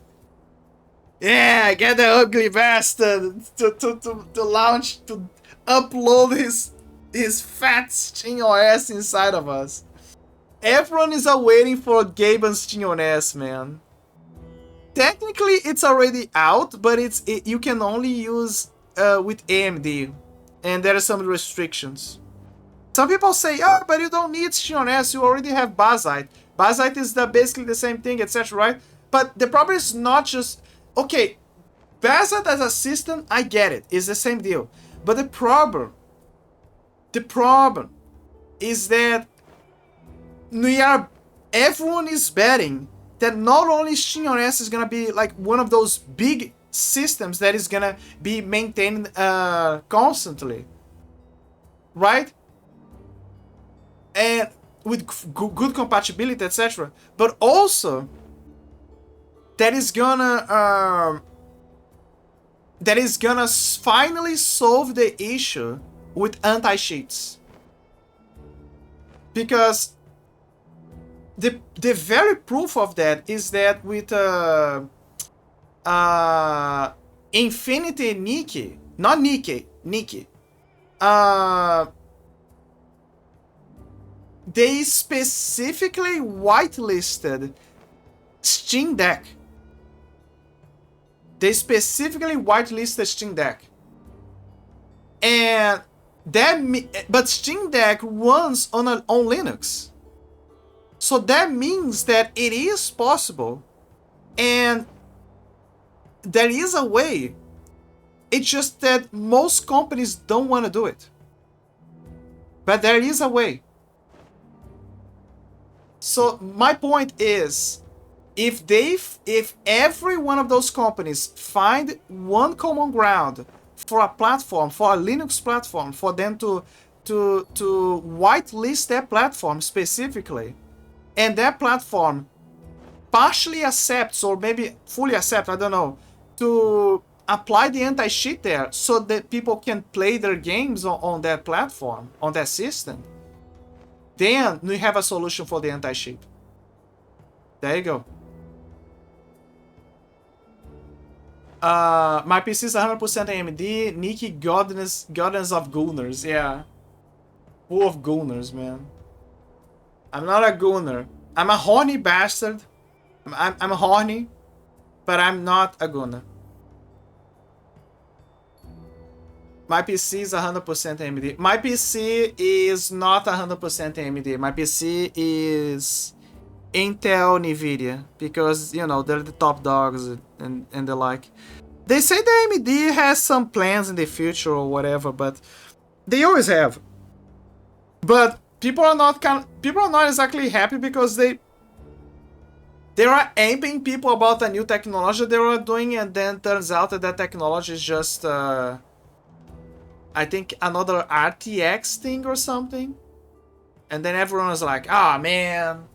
Yeah, get the ugly bastard to launch, to upload his fat SteamOS inside of us. Everyone is awaiting for Gaben's SteamOS, man. Technically, it's already out, but you can only use with AMD, and there are some restrictions. Some people say, oh, but you don't need SteamOS, you already have Basite. Basite is basically the same thing, etc., right? But the problem is not just... Okay, Basite as a system, I get it. It's the same deal. But the problem is that everyone is betting that not only SteamOS is gonna be like one of those big systems that is gonna be maintained constantly, right? And with good compatibility, etc. But also that is gonna finally solve the issue with anti-cheats, because the very proof of that is that with Infinity Nikki, not Nikki, they specifically whitelisted Steam Deck. And but Steam Deck runs on Linux. So that means that it is possible, and there is a way. It's just that most companies don't want to do it. But there is a way. So my point is, if every one of those companies find one common ground for a platform, for a Linux platform, for them to whitelist their platform specifically, and that platform partially accepts, or maybe fully accepts, I don't know, to apply the anti-cheat there so that people can play their games on that platform, on that system, then we have a solution for the anti-cheat. There you go. My PC is 100% AMD. Nikki, goddess of Gunners. Yeah. Full of Gunners, man. I'm not a Gunner. I'm a horny bastard. I'm horny, but I'm not a Gunner. My PC is 100% AMD. My PC is not 100% AMD. My PC is Intel, Nvidia, because, you know, they're the top dogs and the like. They say that AMD has some plans in the future or whatever, but they always have. But people are not exactly happy because they are aping people about a new technology they were doing, and then turns out that that technology is just I think another RTX thing or something. And then everyone is like, ah, man.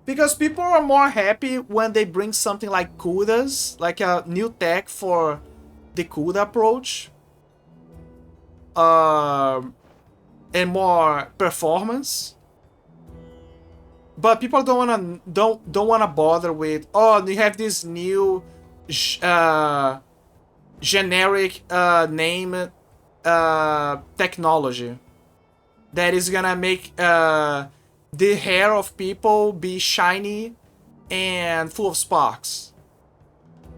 Because people are more happy when they bring something like CUDAs, like a new tech for the CUDA approach, and more performance. But people don't wanna bother with, oh, they have this new generic name technology that is gonna make the hair of people be shiny and full of sparks.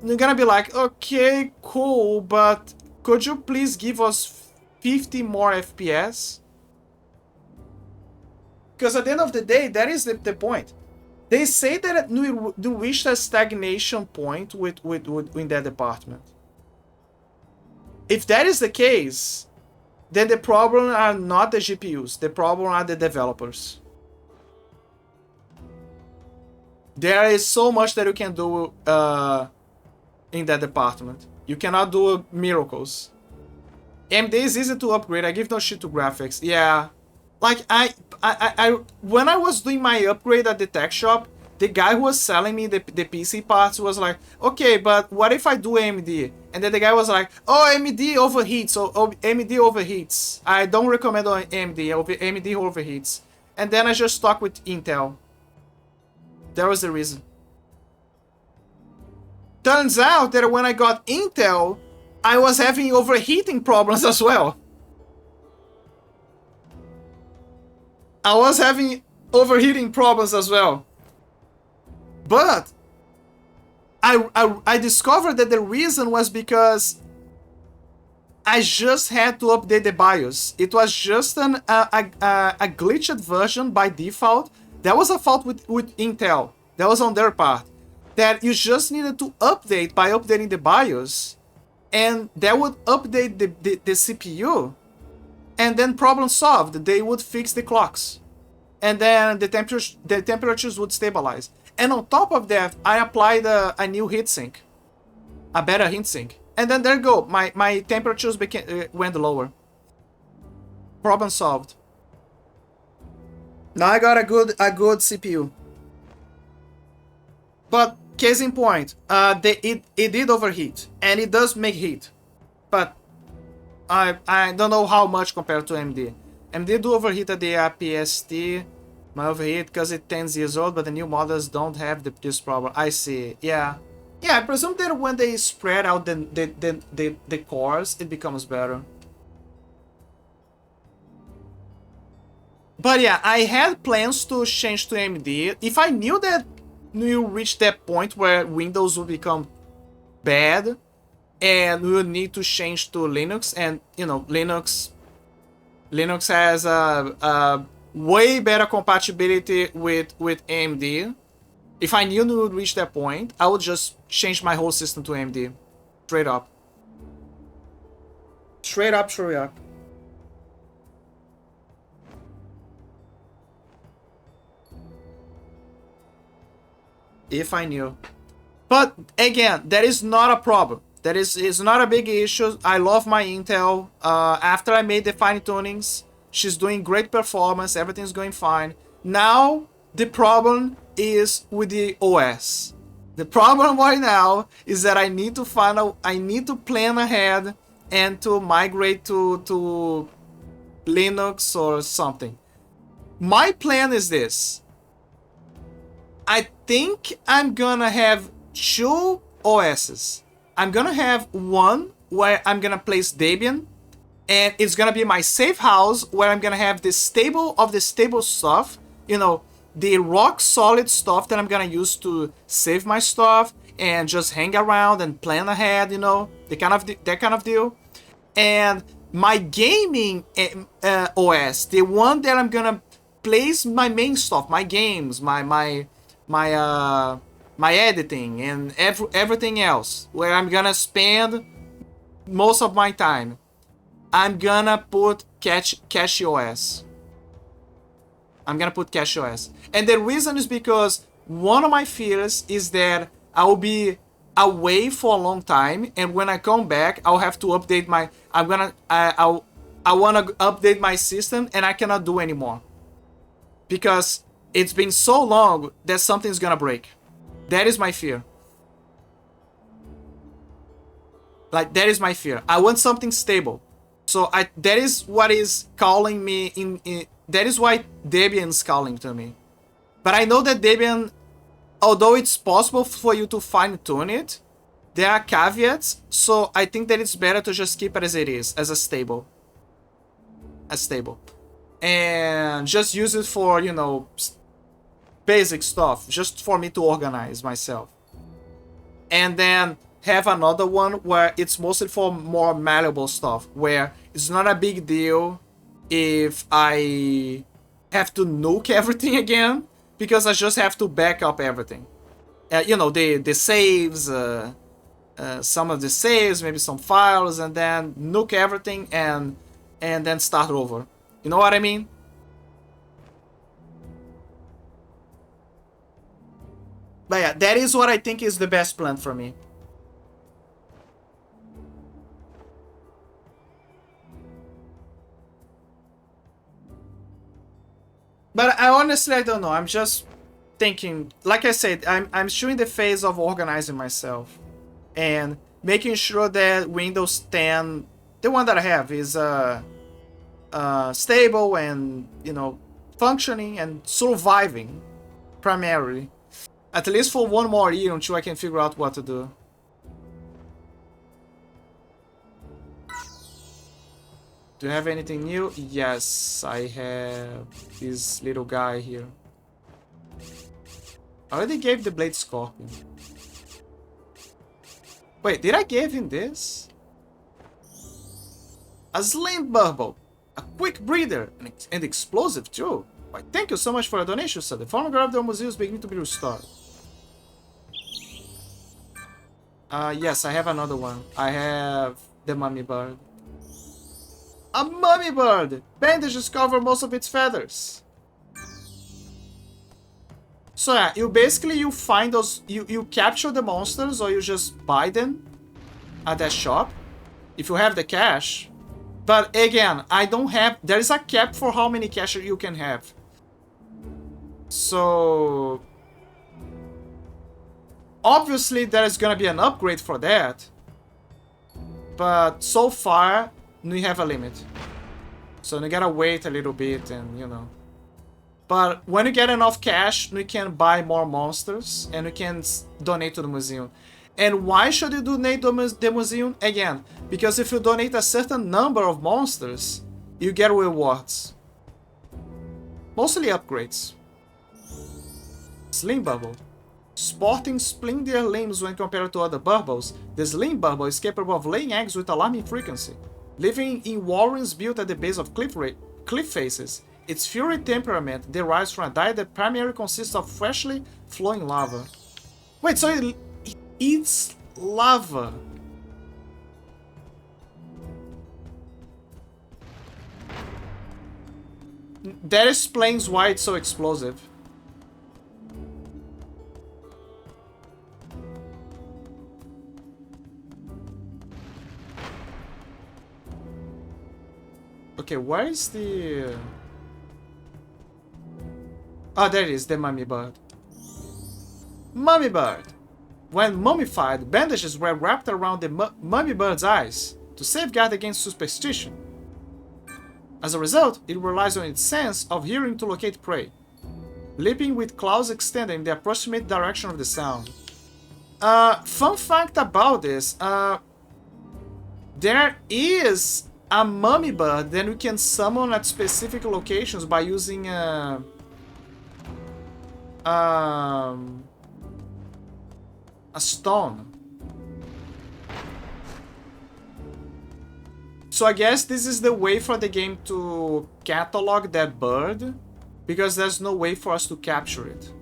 You're gonna be like, okay, cool, but could you please give us 50 more FPS? Because at the end of the day, that is the point. They say that we reached a stagnation point in that department. If that is the case, then the problem are not the GPUs. The problem are the developers. There is so much that you can do in that department. You cannot do miracles. AMD is easy to upgrade. I give no shit to graphics. Yeah. Like, I when I was doing my upgrade at the tech shop, the guy who was selling me the PC parts was like, okay, but what if I do AMD? And then the guy was like, oh, AMD overheats. Oh, AMD overheats. I don't recommend AMD. AMD overheats. And then I just stuck with Intel. That was the reason. Turns out that when I got Intel, I was having overheating problems as well. I was having overheating problems as well. But I discovered that the reason was because I just had to update the BIOS. It was just a glitched version by default. That was a fault with Intel. That was on their part. That you just needed to update by updating the BIOS. And that would update the CPU. And then problem solved. They would fix the clocks. And then the temperatures would stabilize. And on top of that, I applied a new heatsink. A better heatsink. And then there you go. My temperatures went lower. Problem solved. Now I got a good CPU. But case in point, it did overheat. And it does make heat. But I don't know how much compared to AMD. AMD do overheat at the PST. My overheat because it's 10 years old, but the new models don't have this problem. I see. Yeah. Yeah, I presume that when they spread out the cores, it becomes better. But yeah, I had plans to change to AMD. If I knew that we reached that point where Windows would become bad and we would need to change to Linux, and you know, Linux has a way better compatibility with AMD. If I knew we would reach that point, I would just change my whole system to AMD. Straight up. Straight up, straight up. If I knew. But again, that is not a problem. That is not a big issue. I love my Intel. After I made the fine tunings, she's doing great performance. Everything's going fine. Now the problem is with the OS. The problem right now is that I need to plan ahead and to migrate to Linux or something. My plan is this. I think I'm gonna have two OSs. I'm gonna have one where I'm gonna place Debian, and it's gonna be my safe house where I'm gonna have the stable stuff, you know, the rock solid stuff that I'm gonna use to save my stuff and just hang around and plan ahead, you know, that kind of deal. And my gaming OS, the one that I'm gonna place my main stuff, my games, my editing and everything else, where I'm gonna spend most of my time, I'm gonna put CacheOS. I'm gonna put CacheOS. And the reason is because one of my fears is that I will be away for a long time, and when I come back, I'll have to update my... I wanna update my system, and I cannot do anymore. Because it's been so long that something's gonna break. That is my fear. Like, that is my fear. I want something stable. So that is what is calling me in that is why Debian's calling to me. But I know that Debian, although it's possible for you to fine tune it, there are caveats, so I think that it's better to just keep it as it is, as a stable. And just use it for, you know, basic stuff, just for me to organize myself. And then have another one where it's mostly for more malleable stuff, where it's not a big deal if I have to nuke everything again, because I just have to back up everything. You know, the saves, some of the saves, maybe some files, and then nuke everything and then start over. You know what I mean? But yeah, that is what I think is the best plan for me. But I honestly, I don't know. I'm just thinking, like I said, I'm still in the phase of organizing myself and making sure that Windows 10, the one that I have, is stable and, you know, functioning and surviving primarily. At least for one more year until I can figure out what to do. Do you have anything new? Yes, I have this little guy here. I already gave the Blade Scorpion. Wait, did I give him this? A Slim Burble. A quick breather and explosive too. Why, thank you so much for your donation, sir. The former gravity of the museum is beginning to be restored. Yes, I have another one. I have the Mummy Bird. A Mummy Bird! Bandages cover most of its feathers. So yeah, you find those, you capture the monsters, or you just buy them at that shop if you have the cash. But again, I don't have, there is a cap for how many cash you can have. So obviously there is gonna be an upgrade for that, but so far we have a limit. So you gotta wait a little bit, and you know. But when you get enough cash, you can buy more monsters and you can donate to the museum. And why should you donate to the museum? Again, because if you donate a certain number of monsters, you get rewards. Mostly upgrades. Slim Bubble. Sporting splendid limbs when compared to other burbles, the Slim Bubble is capable of laying eggs with alarming frequency. Living in warrens built at the base of cliff faces, its fiery temperament derives from a diet that primarily consists of freshly flowing lava. Wait, so it eats lava? That explains why it's so explosive. Okay, where is the... Oh, there it is, the Mummy Bird. Mummy Bird! When mummified, bandages were wrapped around the Mummy Bird's eyes to safeguard against superstition. As a result, it relies on its sense of hearing to locate prey, leaping with claws extended in the approximate direction of the sound. Fun fact about this, there is a Mummy Bird that we can summon at specific locations by using a stone. So I guess this is the way for the game to catalog that bird, because there's no way for us to capture it.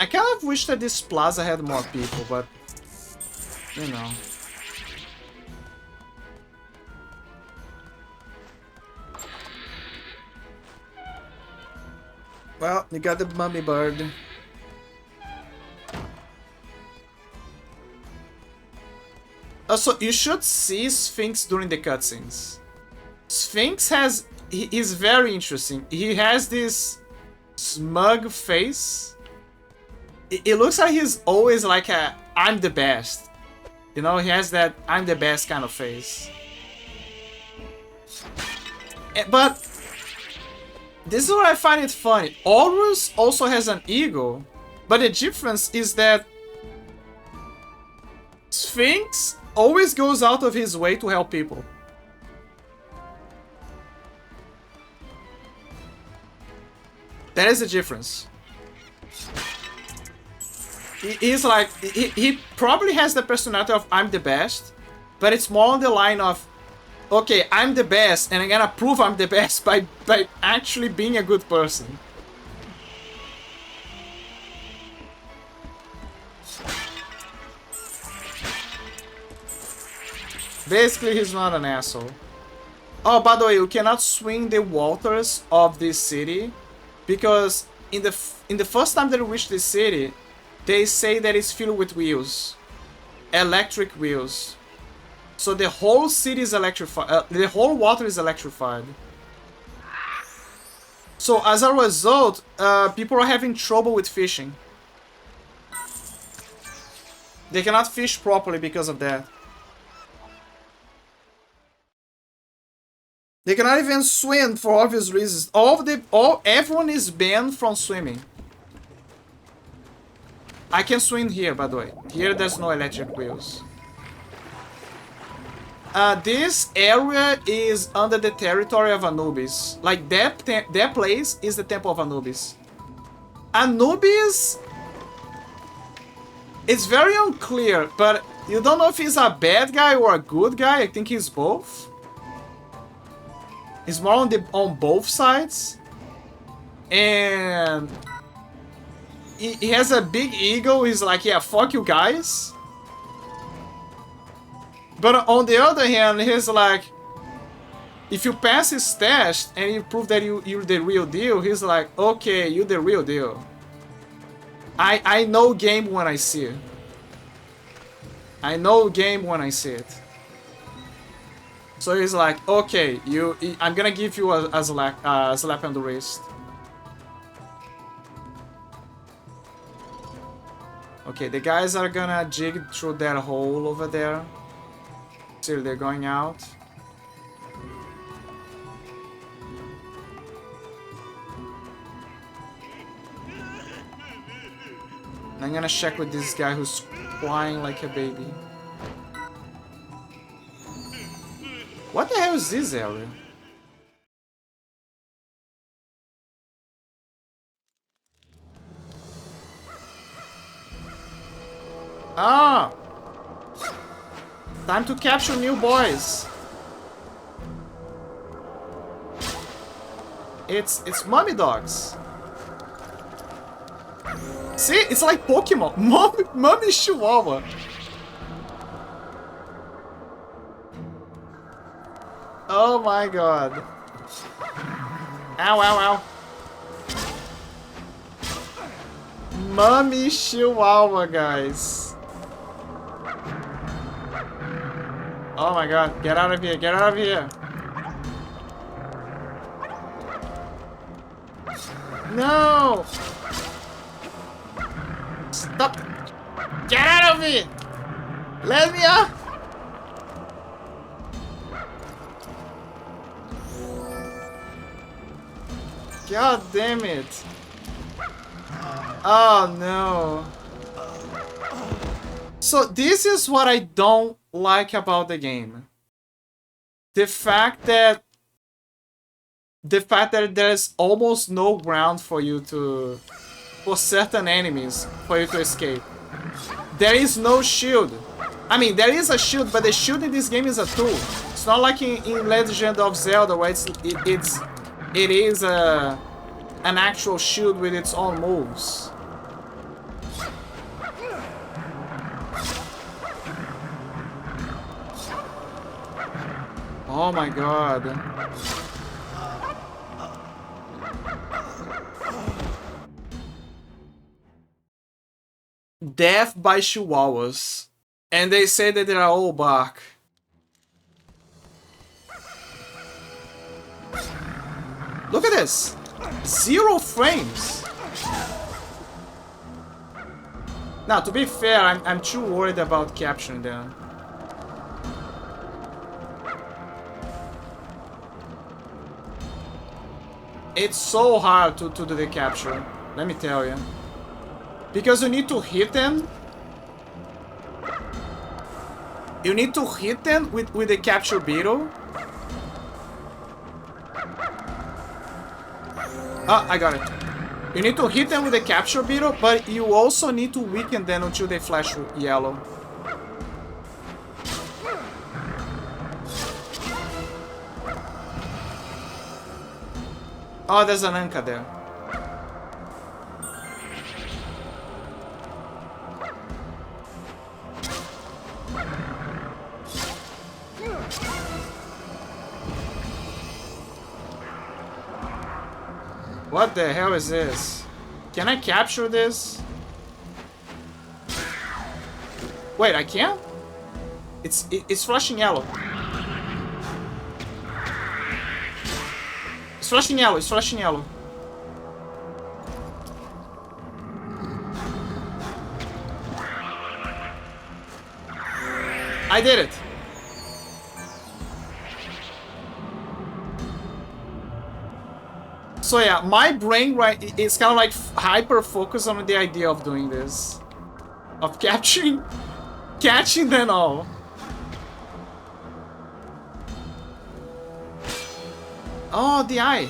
I kind of wish that this plaza had more people, but you know. Well, you got the Mummy Bird. Also, you should see Sphinx during the cutscenes. Sphinx he's very interesting. He has this smug face it looks like he's always like a I'm the best. You know, he has that I'm the best kind of face. But this is where I find it funny. Horus also has an ego, but the difference is that Sphinx always goes out of his way to help people. That is the difference. He's like, he probably has the personality of I'm the best, but it's more on the line of, okay, I'm the best, and I'm gonna prove I'm the best by actually being a good person. Basically, he's not an asshole. Oh, by the way, you cannot swing the waters of this city, because in the first time that you reach this city, they say that it's filled with wheels. Electric wheels. So the whole city is electrified. The whole water is electrified. So as a result, people are having trouble with fishing. They cannot fish properly because of that. They cannot even swim for obvious reasons. Everyone is banned from swimming. I can swim here, by the way. Here there's no electric wheels. This area is under the territory of Anubis. Like, that place is the temple of Anubis. Anubis... It's very unclear, but you don't know if he's a bad guy or a good guy. I think he's both. He's more on both sides. And... He has a big ego. He's like, yeah, fuck you guys. But on the other hand, he's like, if you pass his test and you prove that you're the real deal, he's like, okay, you're the real deal. I know game when I see it. I know game when I see it. So he's like, okay, I'm gonna give you a slap on the wrist. Okay, the guys are gonna jig through that hole over there. See, they're going out. I'm gonna check with this guy who's crying like a baby. What the hell is this area? Ah! Time to capture new boys. It's mummy dogs. See, it's like Pokemon. Mummy Chihuahua. Oh my god. Ow, ow, ow. Mummy Chihuahua, guys. Oh my god, get out of here, get out of here. No! Stop! Get out of here! Let me out! God damn it! Oh no! So this is what I don't like about the game. The fact that there's almost no ground for you to... for certain enemies, for you to escape. There is no shield. I mean, there is a shield, but the shield in this game is a tool. It's not like in Legend of Zelda, where it is an actual shield with its own moves. Oh my god. Death by Chihuahuas. And they say that they are all back. Look at this. 0 frames. Now, to be fair, I'm too worried about capturing them. It's so hard to do the capture, let me tell you. Because you need to hit them. You need to hit them with the capture beetle. Ah, I got it. You need to hit them with the capture beetle, but you also need to weaken them until they flash yellow. Oh, there's an Anka there. What the hell is this? Can I capture this? Wait, I can't? It's flashing yellow. It's flashing yellow, it's flashing yellow. I did it. So yeah, my brain right is kind of like hyper focused on the idea of doing this. Of catching them all. Oh, the eye.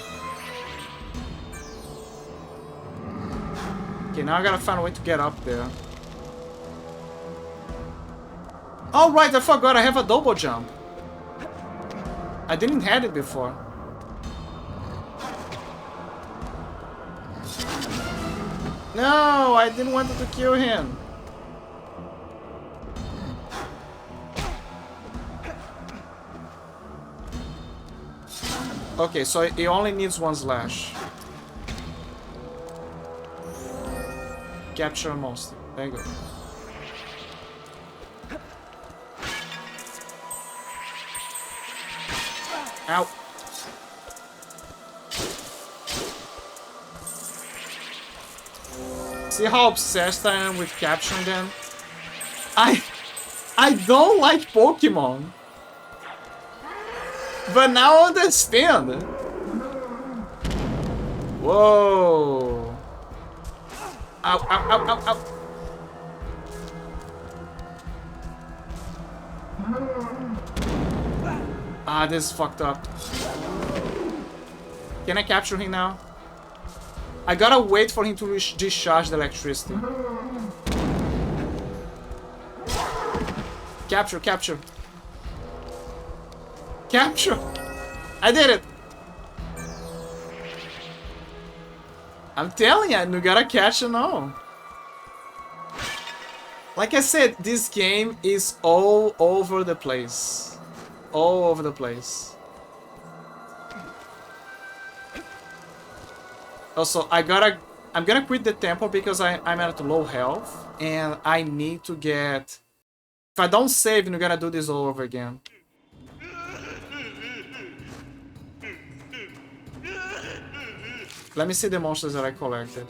Okay, now I gotta find a way to get up there. Oh, right, I forgot I have a double jump. I didn't have it before. No, I didn't want to kill him. Okay, so he only needs one slash. Capture a monster. There you go. Ow. See how obsessed I am with capturing them? I don't like Pokemon. But now I understand. Whoa. Ow, ow, ow, ow, ow. Ah, this is fucked up. Can I capture him now? I gotta wait for him to discharge the electricity. Capture, capture. Capture! I did it! I'm telling you, you gotta catch it now. Like I said, this game is all over the place. All over the place. Also, I'm gonna quit the temple because I'm at low health and I need to get... If I don't save, I'm gonna do this all over again. Let me see the monsters that I collected.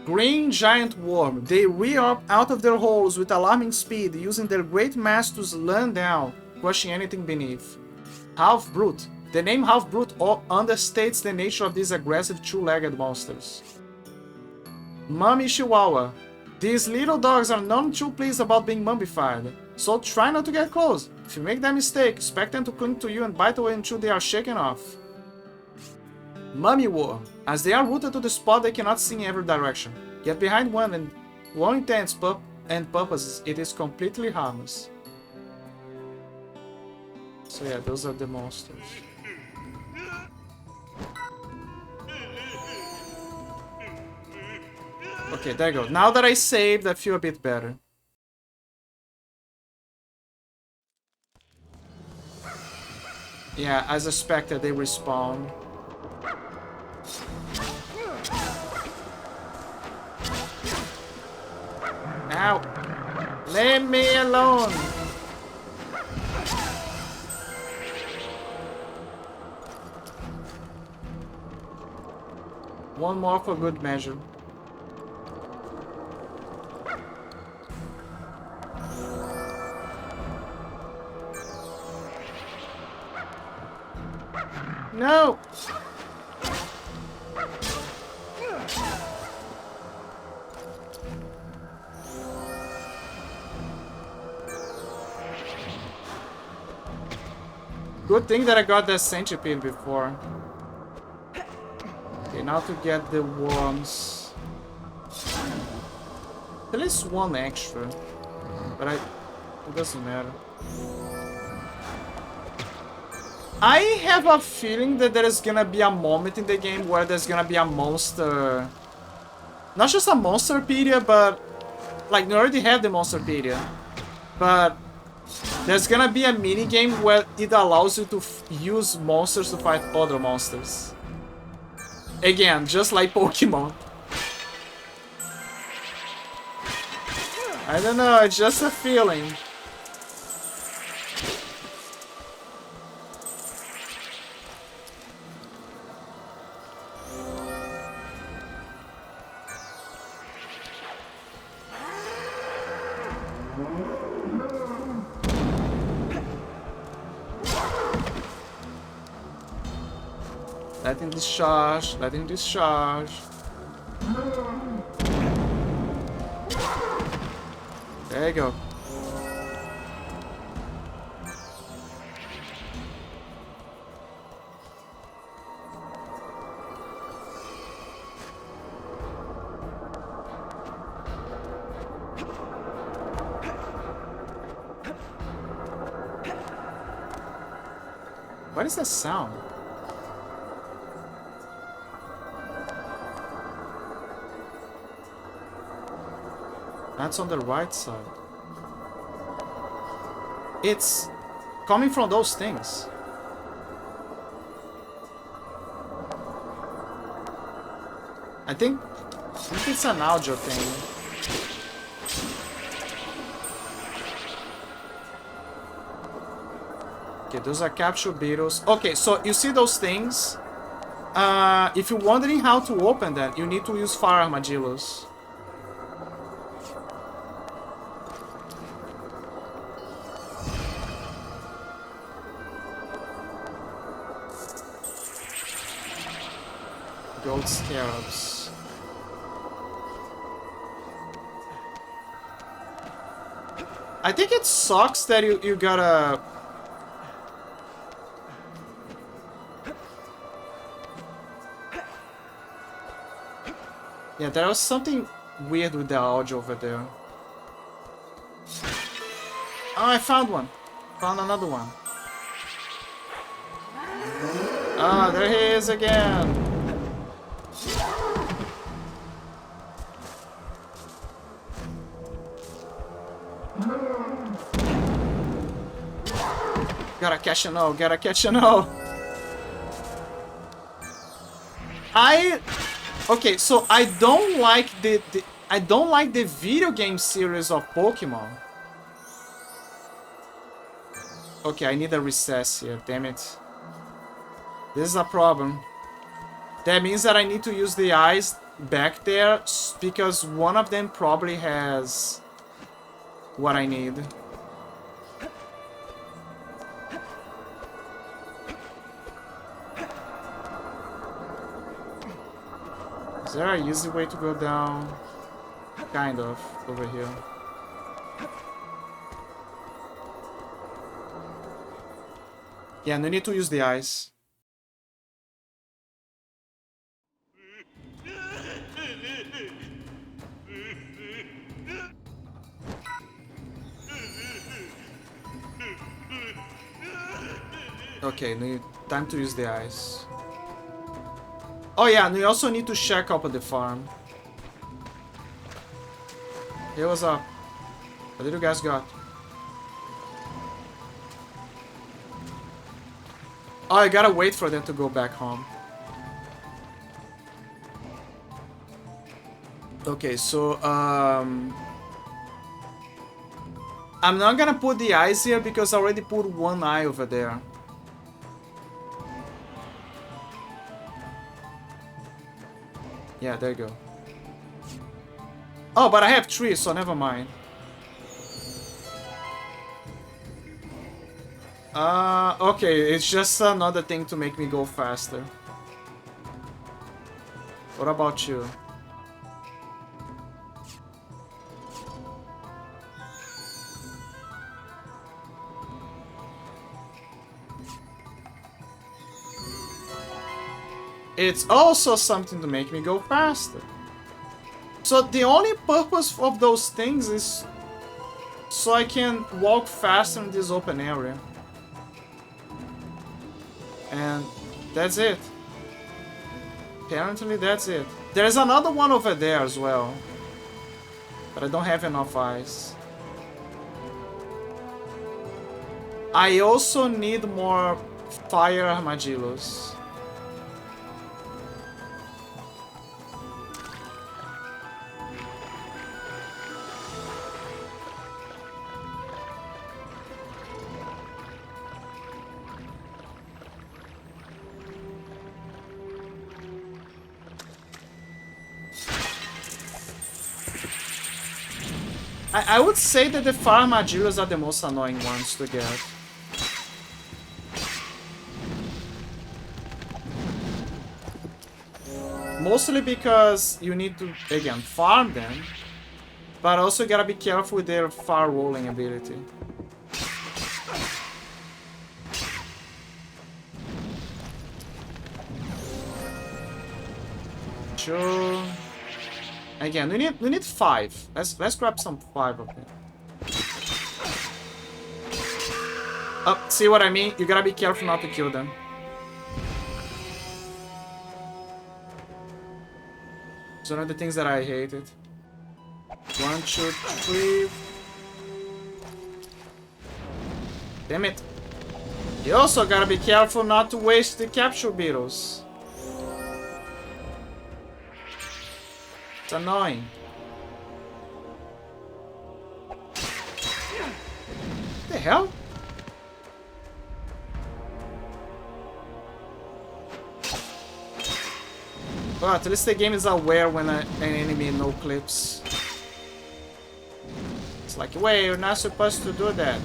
Green giant worm. They rear up out of their holes with alarming speed, using their great mass to slam down, crushing anything beneath. Half-brute. The name half-brute understates the nature of these aggressive two-legged monsters. Mummy Chihuahua. These little dogs are none too pleased about being mummified, so try not to get close. If you make that mistake, expect them to cling to you and bite away until they are shaken off. Mummy worm. As they are rooted to the spot, they cannot see in every direction. Yet behind one intents and purposes, it is completely harmless. So yeah, those are the monsters. Okay, there you go. Now that I saved, I feel a bit better. Yeah, as expected, they respawn. Ow! Leave me alone! One more for good measure. No! Good thing that I got that centipede before. Okay, now to get the worms. At least one extra. But it doesn't matter. I have a feeling that there is gonna be a moment in the game where there's gonna be a monster. Not just a monsterpedia, but like we already have the monsterpedia. But there's gonna be a mini game where it allows you to use monsters to fight other monsters. Again, just like Pokemon. I don't know, it's just a feeling. Let him discharge, let him discharge. There you go. What is that sound? That's on the right side. It's coming from those things. I think it's an audio thing. Okay, those are capture beetles. Okay, so you see those things? If you're wondering how to open them, you need to use fire armadillos. Gold scarabs. I think it sucks that you gotta... Yeah, there was something weird with the audio over there. Oh, I found one. Found another one. Ah, there he is again. Gotta catch an O, gotta catch an O. Okay, so I don't like the video game series of Pokemon. Okay, I need a recess here, damn it. This is a problem. That means that I need to use the eyes back there because one of them probably has what I need. Is there an easy way to go down? Kind of, over here. Yeah, no need to use the eyes. Okay, time to use the eyes. Oh yeah, and we also need to check up at the farm. Hey, what's up? What did you guys got? Oh, I gotta wait for them to go back home. Okay, so, I'm not gonna put the eyes here because I already put one eye over there. Yeah, there you go. Oh, but I have 3, so never mind. Okay, it's just another thing to make me go faster. What about you? It's also something to make me go faster. So the only purpose of those things is so I can walk faster in this open area. And that's it. Apparently that's it. There's another one over there as well. But I don't have enough eyes. I also need more fire armadillos. I would say that the fire armadillos are the most annoying ones to get. Mostly because you need to, again, farm them. But also you gotta be careful with their fire rolling ability. Sure. Again, we need 5. Let's grab some 5 of them. Oh, see what I mean? You gotta be careful not to kill them. It's one of the things that I hated. 1, 2, 3. Damn it. You also gotta be careful not to waste the capture beetles. It's annoying. What the hell? Well, at least the game is aware when an enemy no clips. It's like, wait, you're not supposed to do that.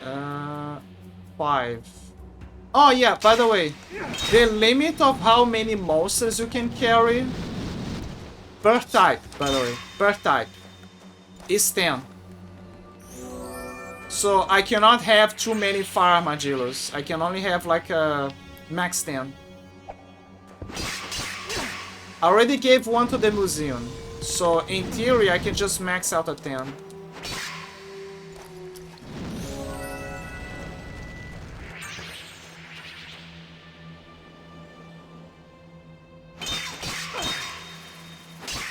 Uh, 5. Oh yeah, by the way, the limit of how many monsters you can carry per type, by the way, per type, is 10. So I cannot have too many fire armadillos. I can only have like a max 10. I already gave one to the museum, so in theory I can just max out a 10.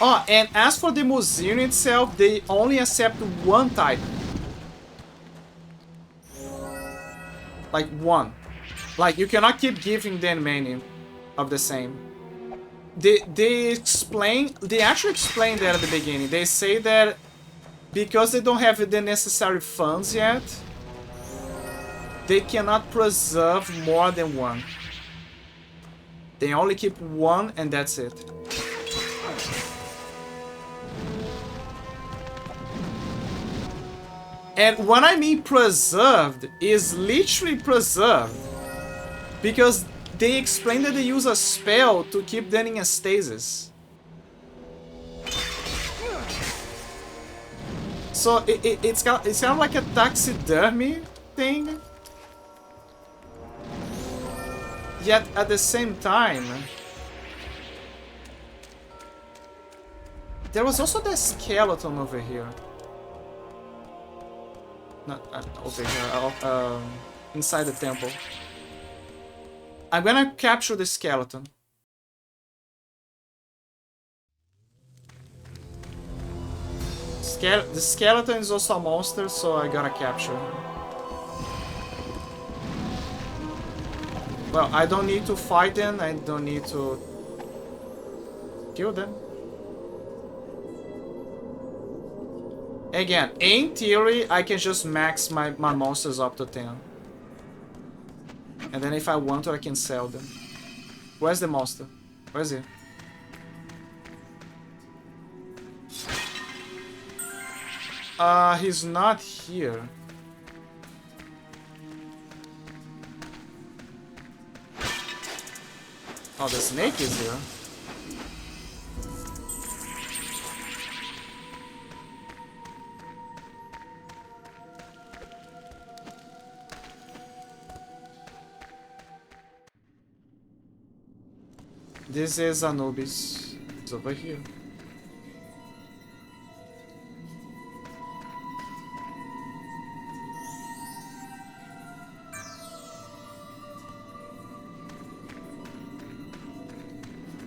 Oh, and as for the museum itself, they only accept one type. Like one. Like you cannot keep giving them many of the same. They actually explain that at the beginning. They say that because they don't have the necessary funds yet, they cannot preserve more than one. They only keep one and that's it. And when I mean preserved, is literally preserved. Because they explain that they use a spell to keep them in a stasis. So it's kind of like a taxidermy thing. Yet at the same time, there was also the skeleton over here. Not over here, inside the temple. I'm gonna capture the skeleton. The skeleton is also a monster, so I gotta capture him. Well, I don't need to fight them, I don't need to kill them. Again, in theory, I can just max my monsters up to 10. And then if I want to, I can sell them. Where's the monster? Where is he? He's not here. Oh, the snake is here. This is Anubis. It's over here.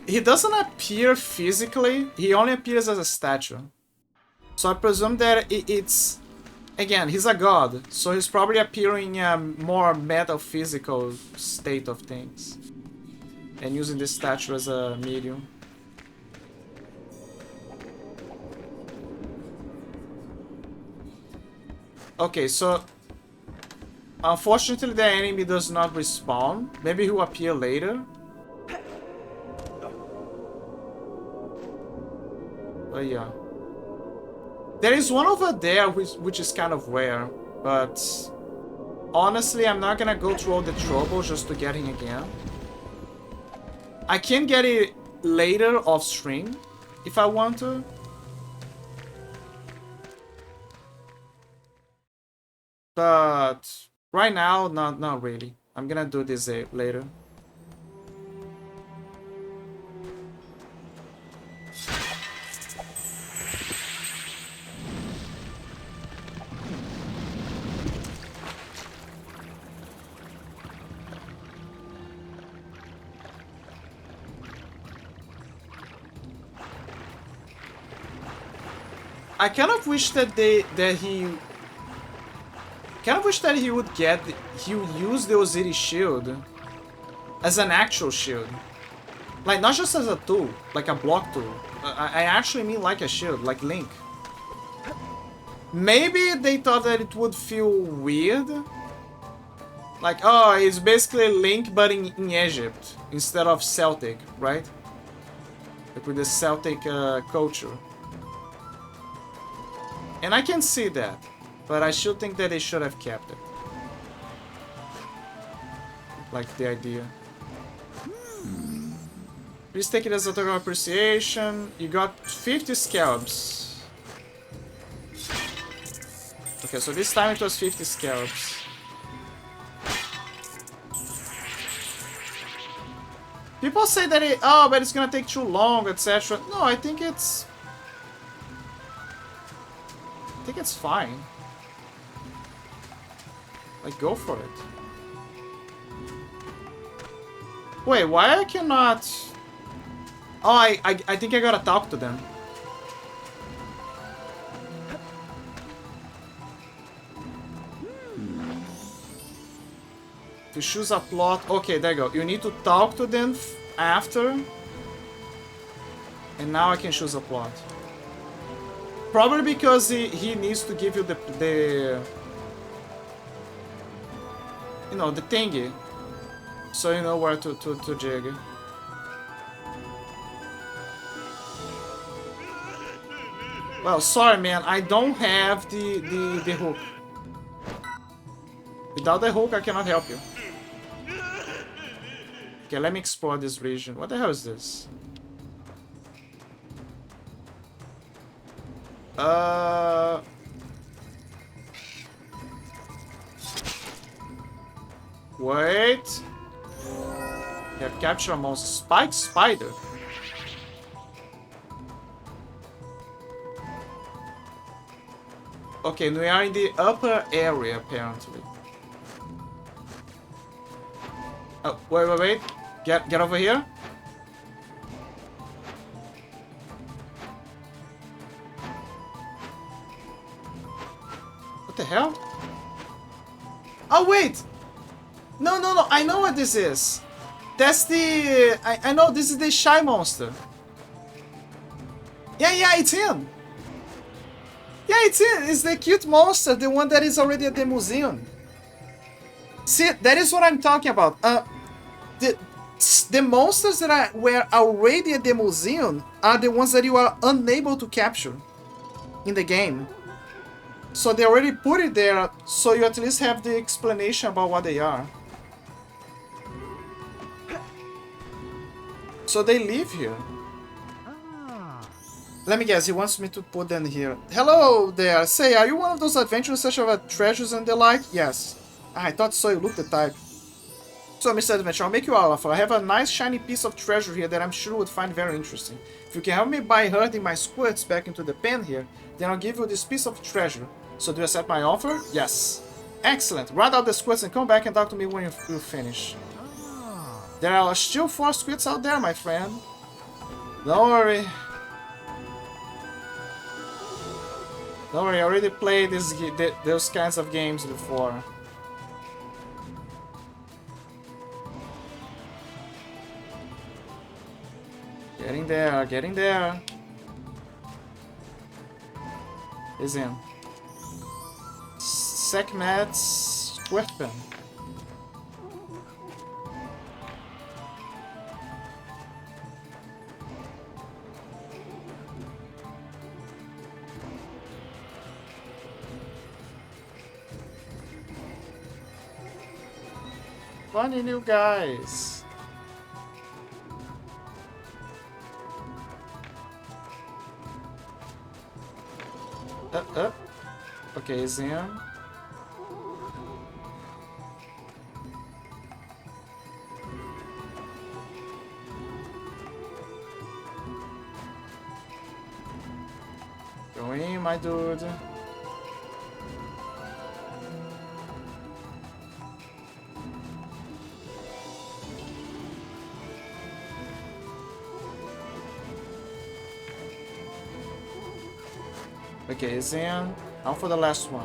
He doesn't appear physically, he only appears as a statue. So I presume that it's... Again, he's a god, so he's probably appearing in a more metaphysical state of things. And using this statue as a medium. Okay, so... Unfortunately the enemy does not respawn. Maybe he'll appear later. But yeah. There is one over there which is kind of rare, but honestly I'm not gonna go through all the trouble just to get him again. I can get it later off stream if I want to. But right now, not really. I'm gonna do this later. I kind of wish that he would use the Osiris shield as an actual shield. Like, not just as a tool, like a block tool. I actually mean like a shield, like Link. Maybe they thought that it would feel weird. Like, oh, it's basically Link but in Egypt instead of Celtic, right? Like with the Celtic culture. And I can see that, but I still think that they should have kept it. Like the idea. Please take it as a token of appreciation. You got 50 scalps. Okay, so this time it was 50 scalps. People say that but it's gonna take too long, etc. No, I think it's fine. Like, go for it. Wait, why I cannot... Oh, I think I gotta talk to them. To choose a plot... Okay, there you go. You need to talk to them after. And now I can choose a plot. Probably because he needs to give you the you know, the thingy, so you know where to jig. Well, sorry man, I don't have the hook. Without the hook I cannot help you. Okay, let me explore this region. What the hell is this? Wait. You have captured a monster. Spike spider. Okay, we are in the upper area apparently. Oh, wait. Get over here. What the hell? Oh, wait! No, I know what this is. That's the... I know, this is the shy monster. Yeah, it's him. Yeah, it's him. It's the cute monster, the one that is already at the museum. See, that is what I'm talking about. The monsters that were already at the museum are the ones that you are unable to capture in the game. So they already put it there, so you at least have the explanation about what they are. So they live here. Let me guess, he wants me to put them here. Hello there! Say, are you one of those adventurers search for treasures and the like? Yes. I thought so, you look the type. So, Mr. Adventure, I'll make you an offer. I have a nice shiny piece of treasure here that I'm sure you would find very interesting. If you can help me by herding my squirts back into the pen here, then I'll give you this piece of treasure. So do you accept my offer? Yes. Excellent. Ride out the squirts and come back and talk to me when you finish. There are still 4 squirts out there, my friend. Don't worry. Don't worry, I already played those kinds of games before. Getting there, getting there. Is in. Sekhmet's weapon. Funny new guys. Okay, Zen. Go in, my dude. Okay, Zen. Now for the last one.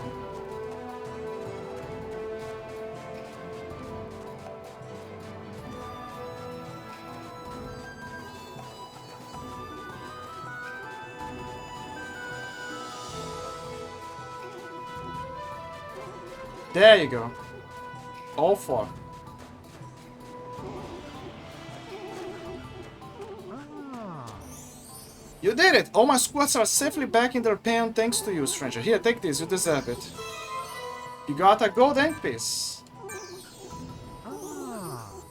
There you go. All 4. You did it! All my squirts are safely back in their pen thanks to you, stranger. Here, take this. You deserve it. You got a gold ink piece.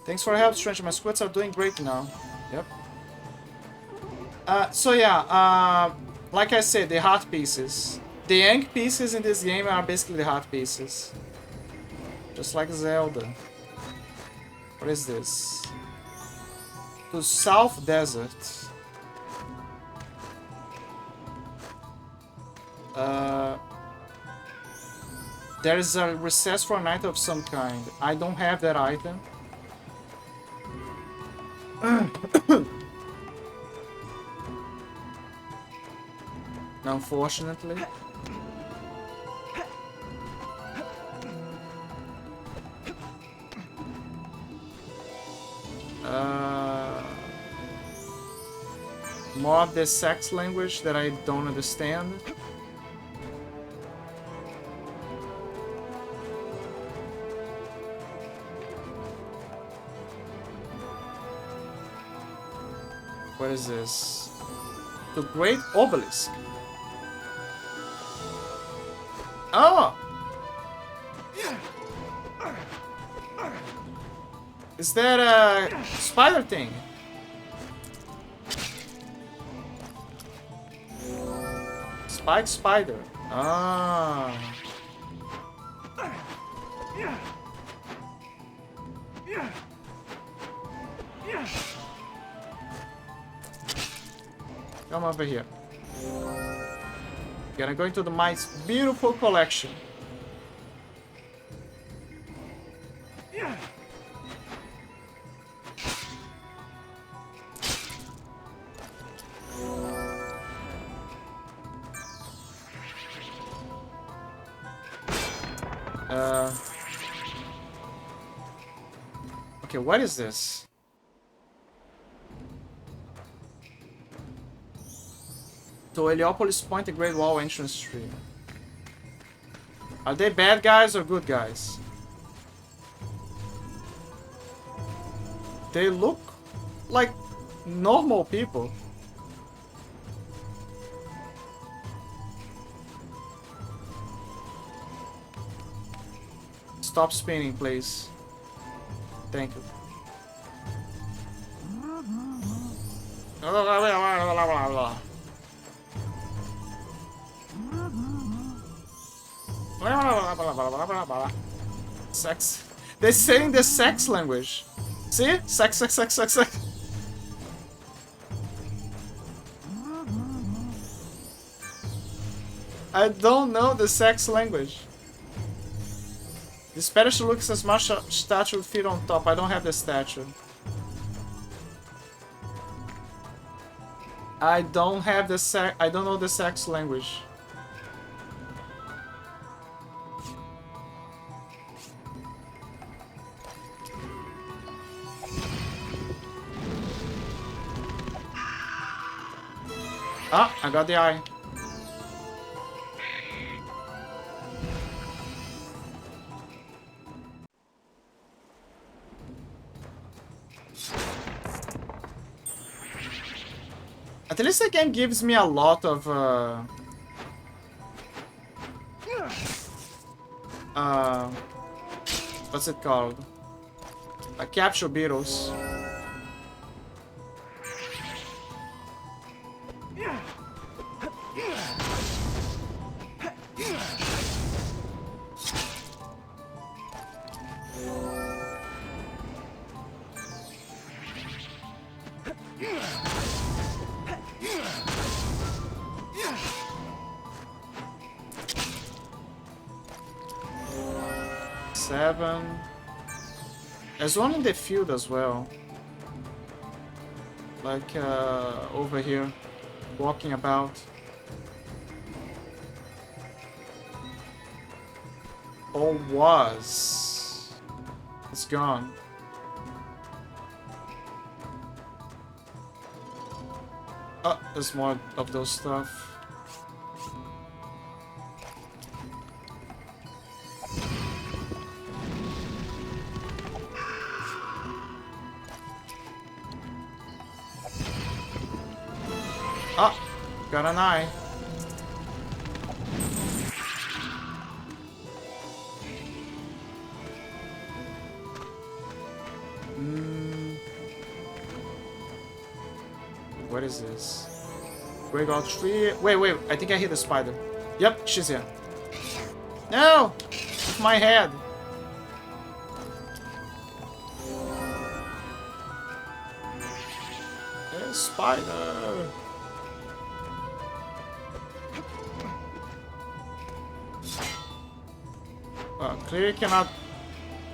Thanks for your help, stranger. My squirts are doing great now. Yep. So yeah, like I said, the heart pieces. The ink pieces in this game are basically the heart pieces. Just like Zelda. What is this? To South Desert. There is a recess for an item of some kind. I don't have that item. Unfortunately. More of the sex language that I don't understand. What is this? The Great Obelisk. Oh! Is that a spider thing? Spike spider. Ah. Come over here. Gonna go into my beautiful collection. Okay, what is this? To Heliopolis Point, the Great Wall entrance tree. Are they bad guys or good guys? They look like normal people. Stop spinning, please. Thank you. Sex. They're saying the sex language. See? Sex, sex, sex, sex, sex. I don't know the sex language. The Spanish looks as much a statue with feet on top. I don't have the statue. I don't have the sex. I don't know the sex language. Ah, I got the eye. At least the game gives me a lot of what's it called? Capture beetles. There's one in the field as well. Like over here, walking about. Or was. It's gone. Oh, there's more of those stuff. Ah, got an eye. What is this? Break all tree. Wait, I think I hit the spider. Yep, she's here. No! With my head. There's spider. Well, clearly cannot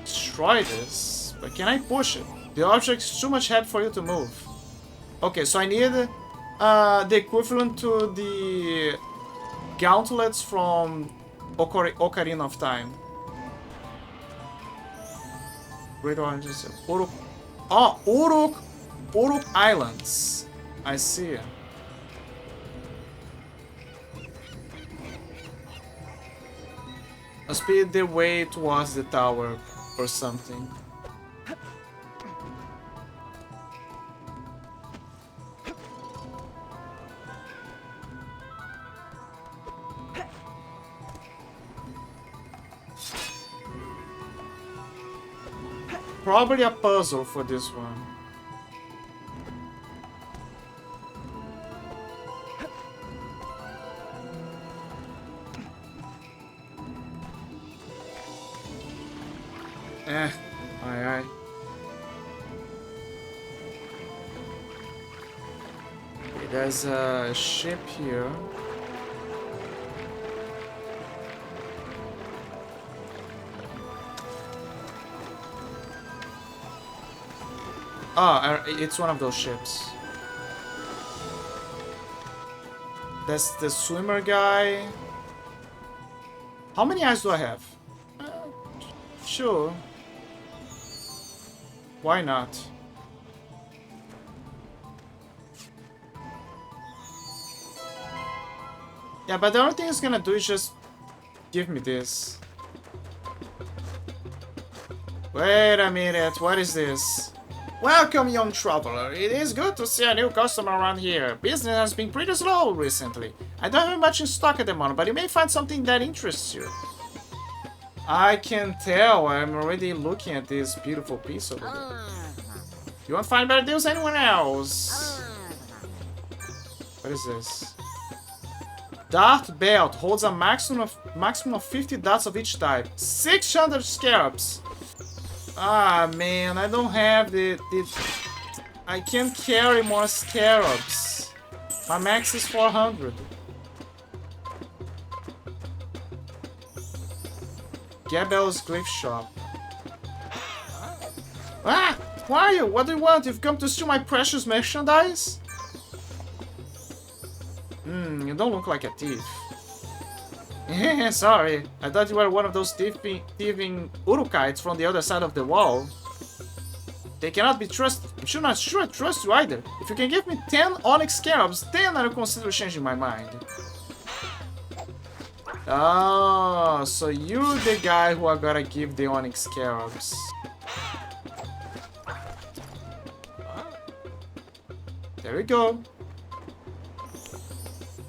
destroy this, but can I push it? The object is too much heavy for you to move. Okay, so I need the equivalent to the gauntlets from Ocarina of Time. Great Oranges. Uruk. Oh, Uruk Islands. I see. Must be the way towards the tower or something. Probably a puzzle for this one. Aye. Okay, there's a ship here. Ah, it's one of those ships. That's the swimmer guy. How many eyes do I have? Sure. Why not? Yeah, but the only thing it's gonna do is just give me this. Wait a minute, what is this? Welcome, young traveler. It is good to see a new customer around here. Business has been pretty slow recently. I don't have much in stock at the moment, but you may find something that interests you. I can tell. I'm already looking at this beautiful piece over there. You won't find better deals anywhere else. What is this? Dart belt holds a maximum of 50 darts of each type. 600 scarabs. Ah man, I don't have the I can't carry more scarabs. My max is 400. Gabel's Glyph Shop. Ah! Who are you? What do you want? You've come to steal my precious merchandise? You don't look like a thief. Sorry, I thought you were one of those thieving Urukites from the other side of the wall. They cannot be trusted. I'm sure not sure I trust you either. If you can give me 10 onyx scarabs, then I'll consider changing my mind. Oh, so you're the guy who I gotta give the onyx scarabs. There we go.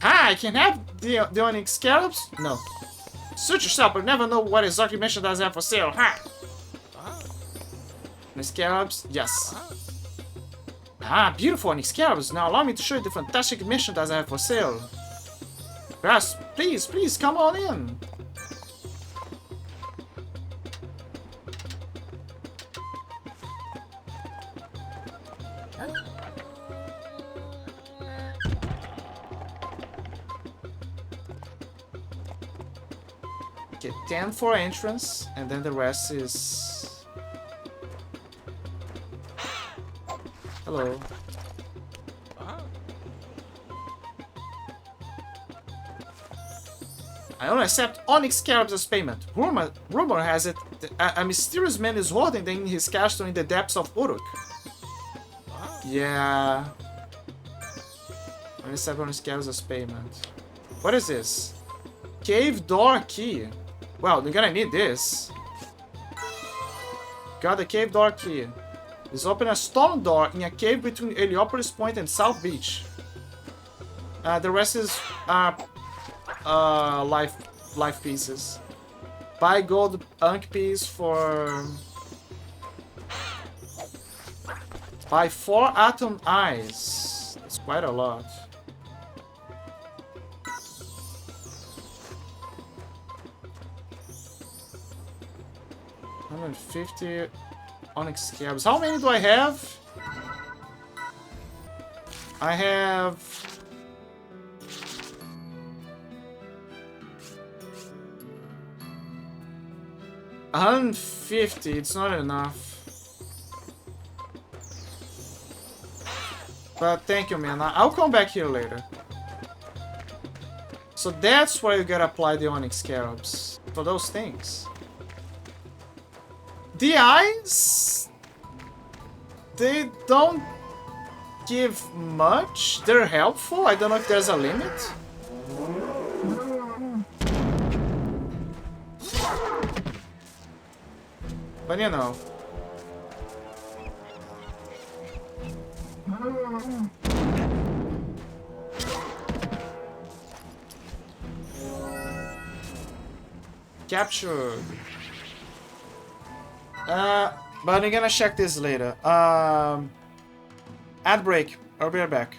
Ah, I can have the onyx scarabs? No. Suit yourself, but never know what exactly merchandise I have for sale. Ha! Onyx scarabs? Yes. Ah, beautiful onyx scarabs. Now allow me to show you the fantastic merchandise I have for sale. Yes, please, come on in. Okay, 10 for entrance, and then the rest is... Hello. I only accept onyx scarabs as payment. Rumor has it that a mysterious man is hoarding them in his castle in the depths of Uruk. Yeah. Only accept onyx scarabs as payment. What is this? Cave door key. Well, you're gonna need this. Got the cave door key. This opens a stone door in a cave between Heliopolis Point and South Beach. The rest is life pieces. Buy gold unk piece for... Buy 4 atom eyes. That's quite a lot. $150 onyx scarabs. How many do I have? I have... $150. It's not enough. But thank you, man. I'll come back here later. So that's where you gotta apply the onyx scarabs. For those things. The eyes... They don't give much. They're helpful. I don't know if there's a limit. But you know. Captured. But I'm gonna check this later. Ad break. I'll be right back.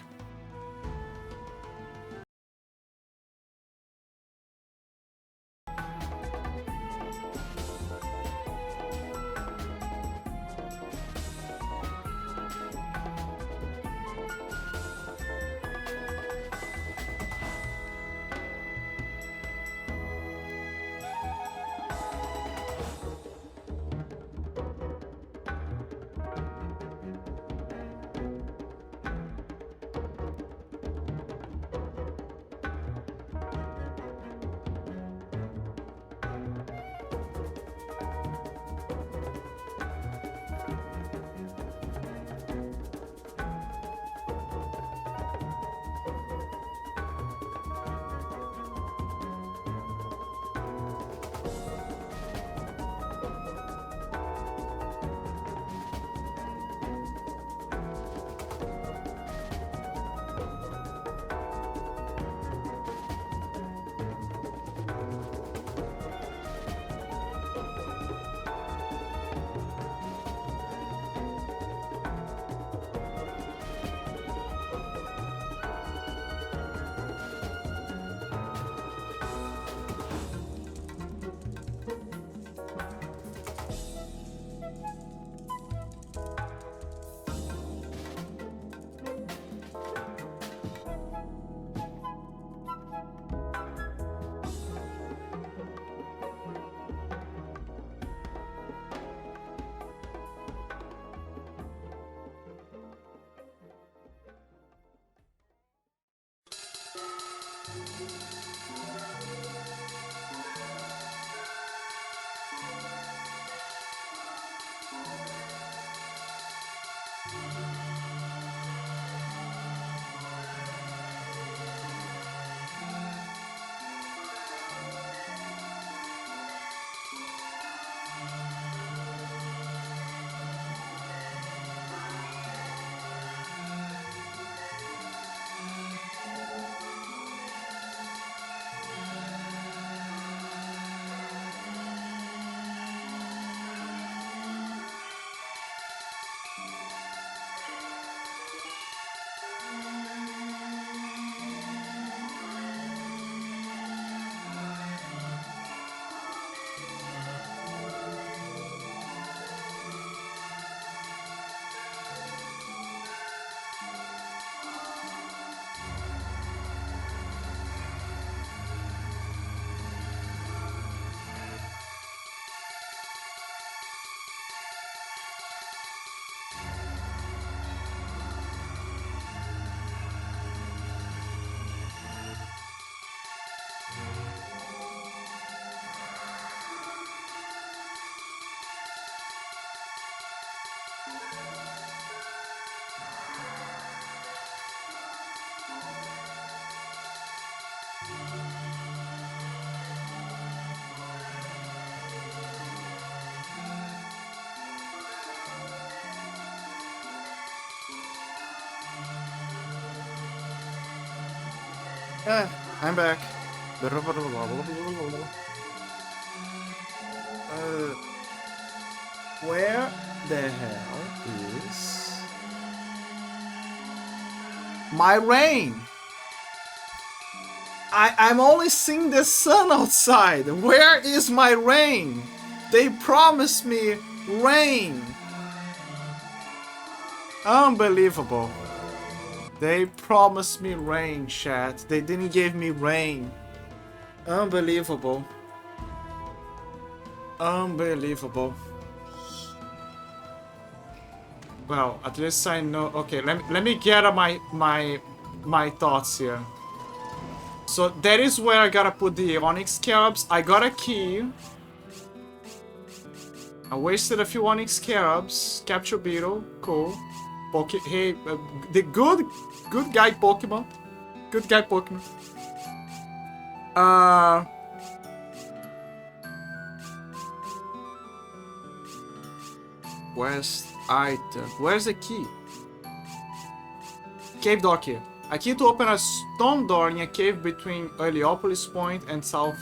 I'm back. Where the hell is my rain? I'm only seeing the sun outside. Where is my rain? They promised me rain. Unbelievable. They promised me rain, chat. They didn't give me rain. Unbelievable. Unbelievable. Well, at least I know. Okay, let me gather my thoughts here. So that is where I gotta put the onyx scarabs. I got a key. I wasted a few onyx scarabs. Capture beetle, cool. Hey, the good guy Pokemon. Good guy Pokemon. Where's item? Where's the key? Cave door key. A key to open a stone door in a cave between Heliopolis Point and South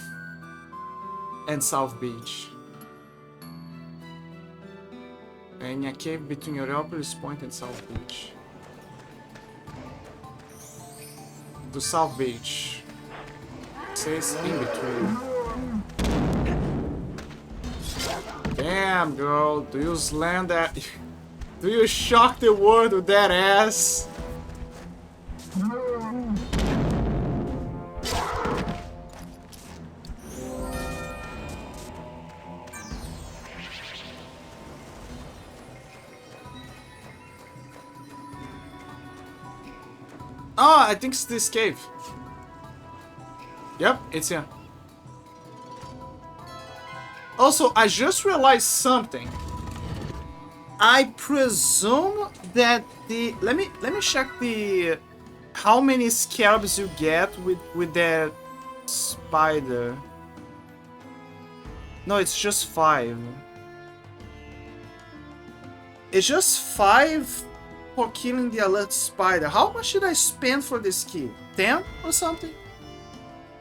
Beach. In a cave between Heliopolis Point and South Beach. To South Beach. It says in between. Damn, girl. Do you slam that? Do you shock the world with that ass? Oh, I think it's this cave. Yep, it's here. Also, I just realized something. I presume that the let me check the how many scarabs you get with that spider. No, it's just 5. It's just 5 for killing the alert spider. How much should I spend for this key? 10 or something?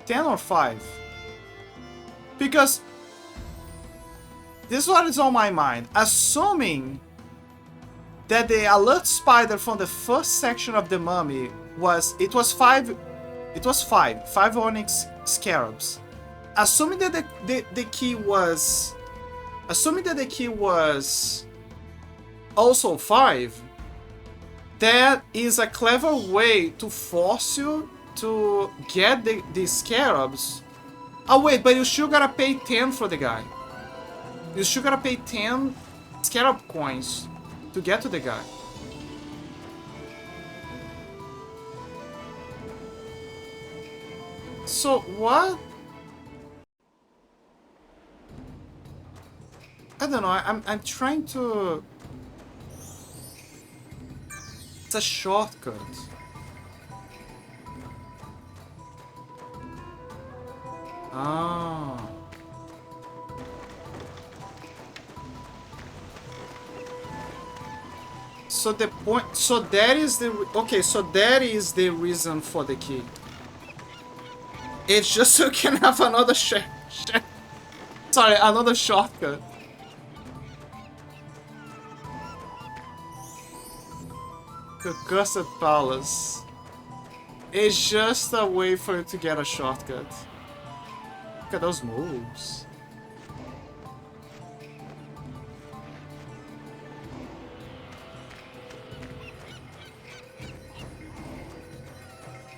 10 or 5? Because this is what is on my mind. Assuming that the alert spider from the first section of the mummy was 5 onyx scarabs. Assuming that the key was also 5, that is a clever way to force you to get the scarabs. Oh wait, but you still gotta pay 10 for the guy. You still gotta pay 10 scarab coins to get to the guy. So what? I don't know. I'm trying to. It's a shortcut. Ah. So the point. So that is the. Okay. So that is the reason for the key. It's just so you can have another another shortcut. The Cursed Palace. It's just a way for you to get a shortcut. Look at those moves.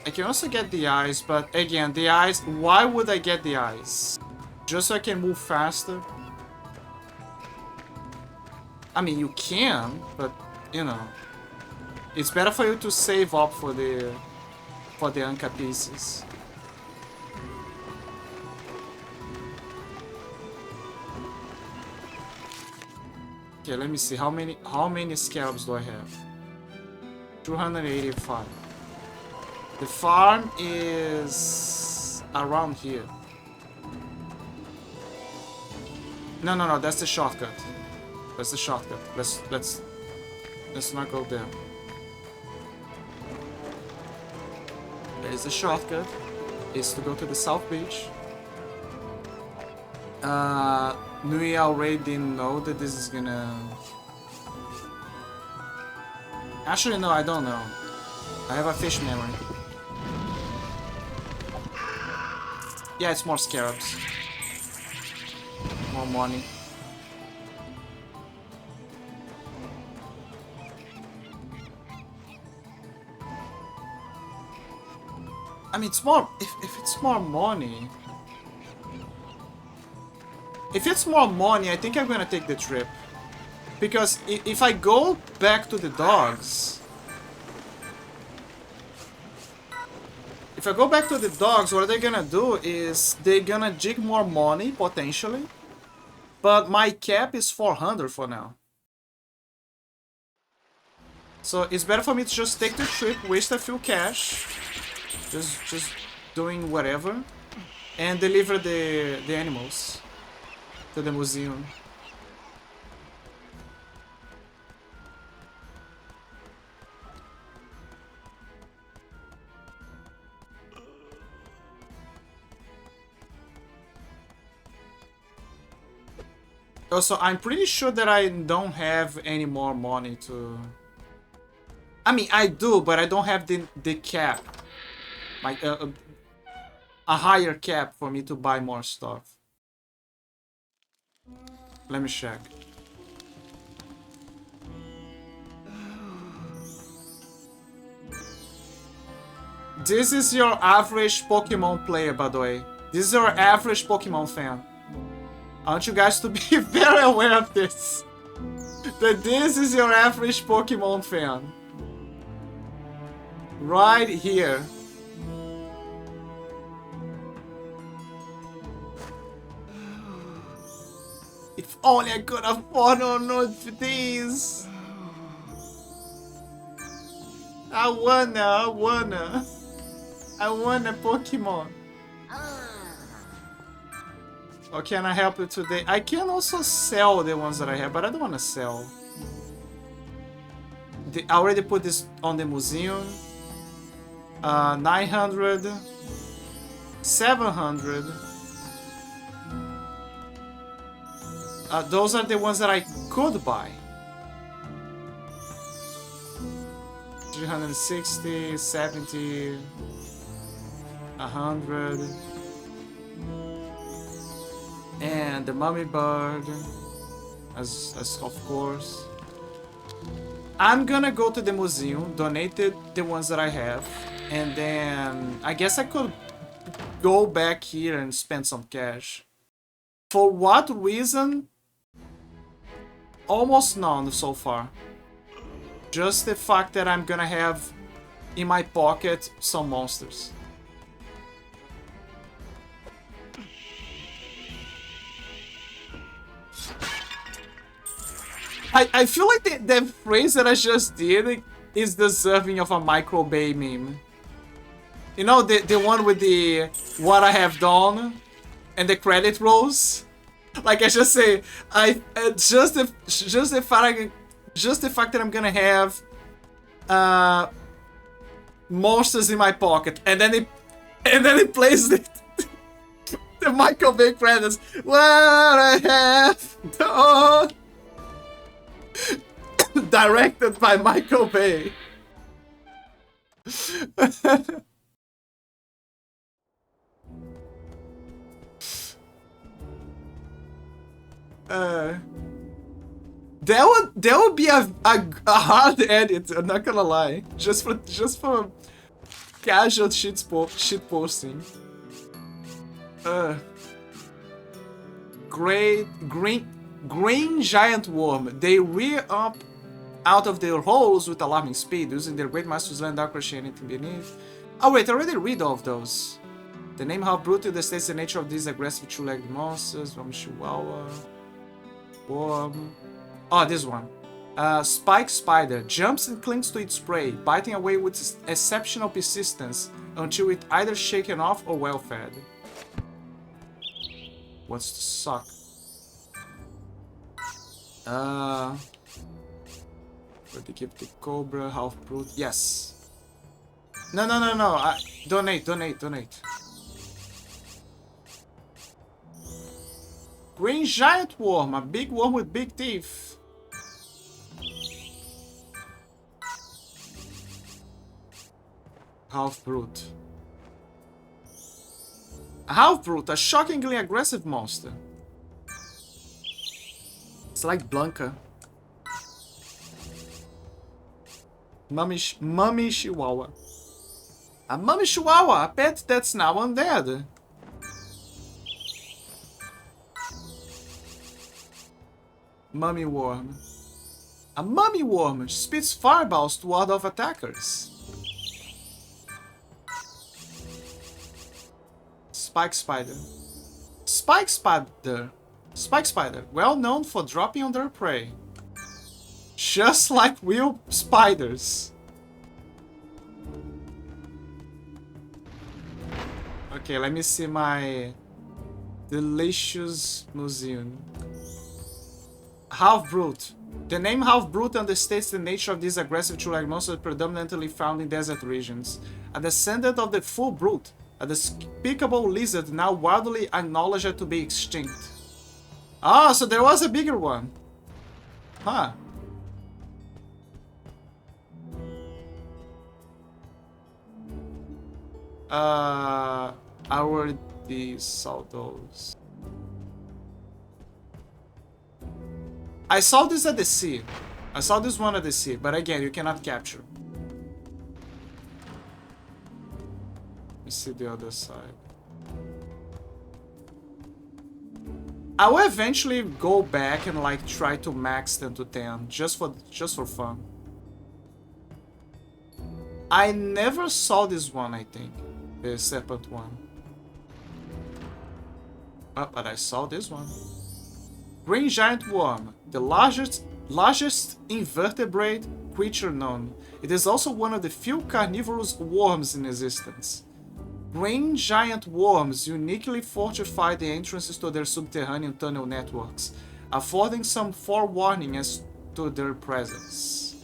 I can also get the eyes, but again, the eyes, why would I get the eyes? Just so I can move faster? I mean, you can, but, you know. It's better for you to save up for the Anka pieces. Okay, let me see. How many scarabs do I have? 285. The farm is around here. No, that's the shortcut. That's the shortcut. Let's not go there. There's a shortcut. is to go to the South Beach. We already know that this is gonna... Actually, no, I don't know. I have a fish memory. Yeah, it's more scarabs. More money. I mean, it's more... If it's more money... If it's more money, I think I'm gonna take the trip. Because if I go back to the dogs... If I go back to the dogs, what they're gonna do is... They're gonna jig more money, potentially. But my cap is 400 for now. So it's better for me to just take the trip, waste a few cash. Just doing whatever. And deliver the animals to the museum. Also, I'm pretty sure that I don't have any more money to... I mean, I do, but I don't have the cap. Like, a higher cap for me to buy more stuff. Let me check. This is your average Pokemon player, by the way. This is your average Pokemon fan. I want you guys to be very aware of this. That this is your average Pokemon fan. Right here. If only I could afford these. I wanna Pokemon. Or can I help you today? I can also sell the ones that I have, but I don't want to sell. I already put this on the museum. 900. 700. Those are the ones that I could buy. 360, 70, 100. And the mummy bird, as of course. I'm gonna go to the museum, donate the ones that I have, and then I guess I could go back here and spend some cash. For what reason? Almost none so far. Just the fact that I'm gonna have in my pocket some monsters. I feel like the phrase that I just did is deserving of a Micro Bay meme. You know, the one with the what I have done and the credit rolls? Like I just say, just the fact that I'm gonna have monsters in my pocket, and then it plays the Michael Bay credits. What I have done. Directed by Michael Bay. That would be a hard edit. I'm not gonna lie. Just for casual shit posting. Green giant worm. They rear up out of their holes with alarming speed, using their great masters land dark crushing anything beneath. Oh wait, I already read all of those. The name how brutal the states the nature of these aggressive two-legged monsters. Chihuahua. Worm. Oh, this one. Spike spider jumps and clings to its prey, biting away with exceptional persistence until it either shaken off or well fed. What's to suck? Where they keep the cobra, half brute. Yes. No. Donate. Green giant worm, a big worm with big teeth. Half-brute. A half-brute, a shockingly aggressive monster. It's like Blanca. Mummy Chihuahua. A Mummy Chihuahua, a pet that's now undead. Mummy Worm. A Mummy Worm spits fireballs to ward off attackers. Spike Spider. Spike Spider. Spike Spider, well known for dropping on their prey. Just like real spiders. Okay, let me see my delicious museum. Half-brute. The name half-brute understates the nature of these aggressive two-legged monsters predominantly found in desert regions. A descendant of the full-brute, a despicable lizard now widely acknowledged to be extinct. Ah, so there was a bigger one. Huh. I already saw those. I saw this at the sea. I saw this one at the sea, but again, you cannot capture. Let me see the other side. I will eventually go back and like try to max them to 10 just for fun. I never saw this one, I think. The serpent one. Oh, but I saw this one. Green giant worm, the largest invertebrate creature known. It is also one of the few carnivorous worms in existence. Green giant worms uniquely fortify the entrances to their subterranean tunnel networks, affording some forewarning as to their presence.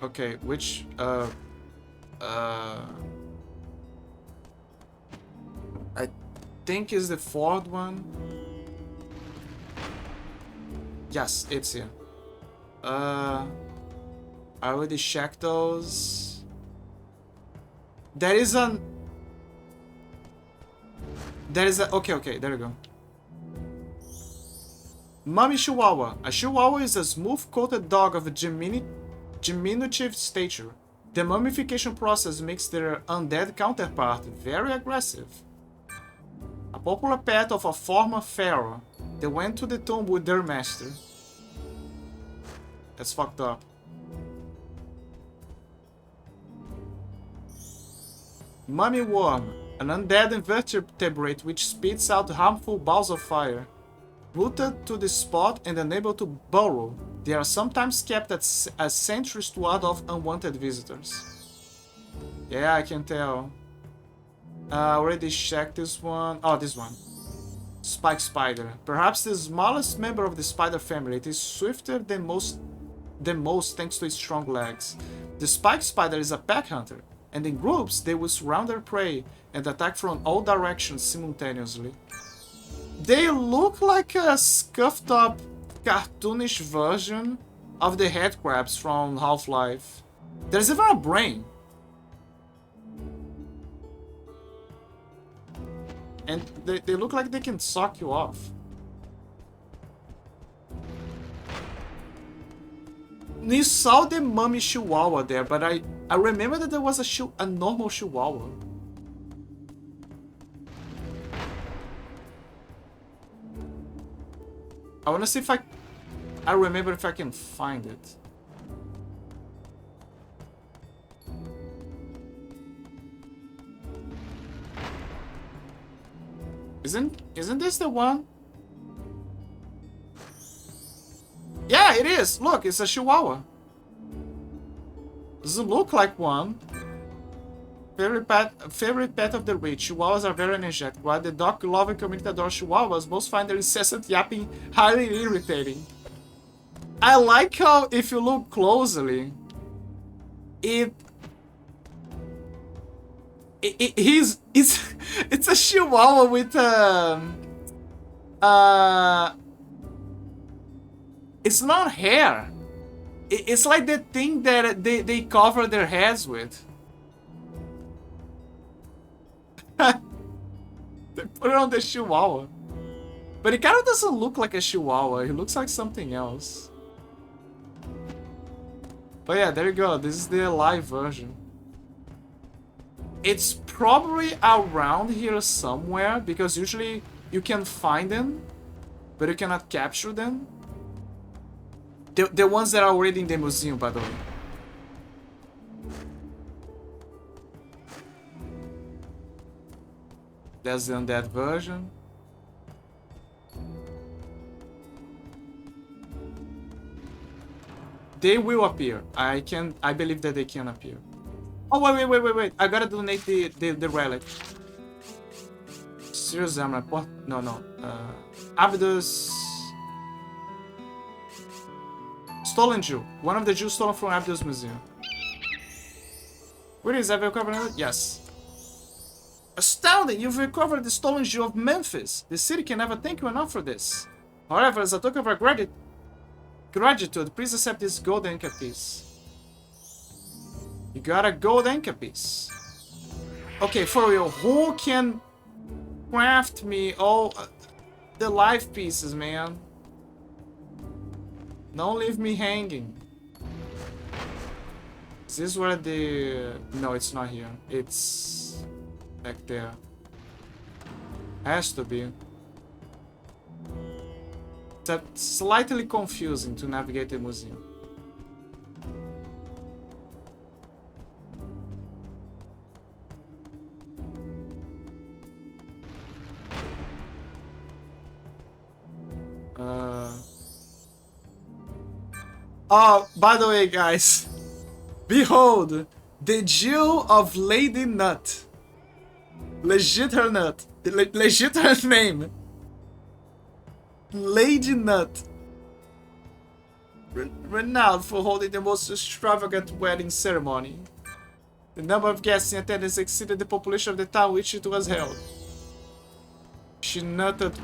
Okay, which I think is the fourth one. Yes, it's here. I already checked those. There is a okay, there we go. Mummy Chihuahua. A Chihuahua is a smooth-coated dog of a diminutive stature. The mummification process makes their undead counterpart very aggressive. A popular pet of a former pharaoh, they went to the tomb with their master. That's fucked up. Mummy Worm, an undead invertebrate which spits out harmful balls of fire. Rooted to the spot and unable to burrow, they are sometimes kept as sentries to ward off unwanted visitors. Yeah, I can tell. I already checked this one. Oh, this one. Spike Spider. Perhaps the smallest member of the spider family. It is swifter than most thanks to its strong legs. The Spike Spider is a pack hunter, and in groups they will surround their prey and attack from all directions simultaneously. They look like a scuffed up, cartoonish version of the headcrabs from Half-Life. There's even a brain. And they look like they can suck you off. You saw the Mummy Chihuahua there, but I remember that there was a normal Chihuahua. I wanna see if I remember if I can find it. Isn't this the one? Yeah, it is. Look, it's a Chihuahua. Doesn't look like one. Favorite pet of the rich. Chihuahuas are very energetic, while the dog-loving community adores chihuahuas. Most find their incessant yapping highly irritating. I like how, if you look closely, it's a chihuahua with it's not hair. It's like the thing that they cover their heads with. They put it on the chihuahua. But it kind of doesn't look like a chihuahua. It looks like something else. But yeah, there you go. This is the live version. It's probably around here somewhere, because usually you can find them, but you cannot capture them. The ones that are already in the museum, by the way. That's the undead version. They will appear. I believe that they can appear. Oh, wait. I gotta donate the relic. Serious armor. What? No. Abdus. Stolen Jew. One of the Jews stolen from Abdus Museum. Where is? Have you recovered it? Yes. Astounding! You've recovered the stolen Jew of Memphis. The city can never thank you enough for this. However, as a token of our gratitude, please accept this gold anchor piece. You got a gold anchor piece. Okay, for real, who can craft me all the life pieces, man? Don't leave me hanging. Is this where the... No, it's not here. It's back there. Has to be. It's slightly confusing to navigate the museum. Oh, by the way, guys, behold, the Jew of Lady Nut. Legit her nut. Legit her name. Lady Nut. Renowned for holding the most extravagant wedding ceremony. The number of guests in attendance exceeded the population of the town which it was held. She nutted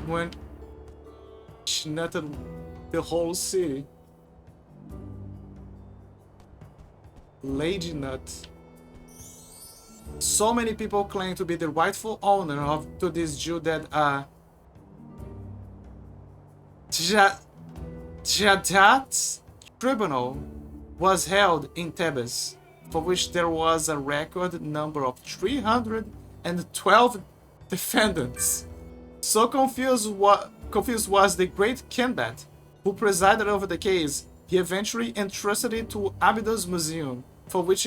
the whole city. Lady Nut. So many people claim to be the rightful owner to this Jew that Jadat's tribunal was held in Thebes, for which there was a record number of 312 defendants. So confused was the great Kenbat, who presided over the case. He eventually entrusted it to Abydos Museum, for which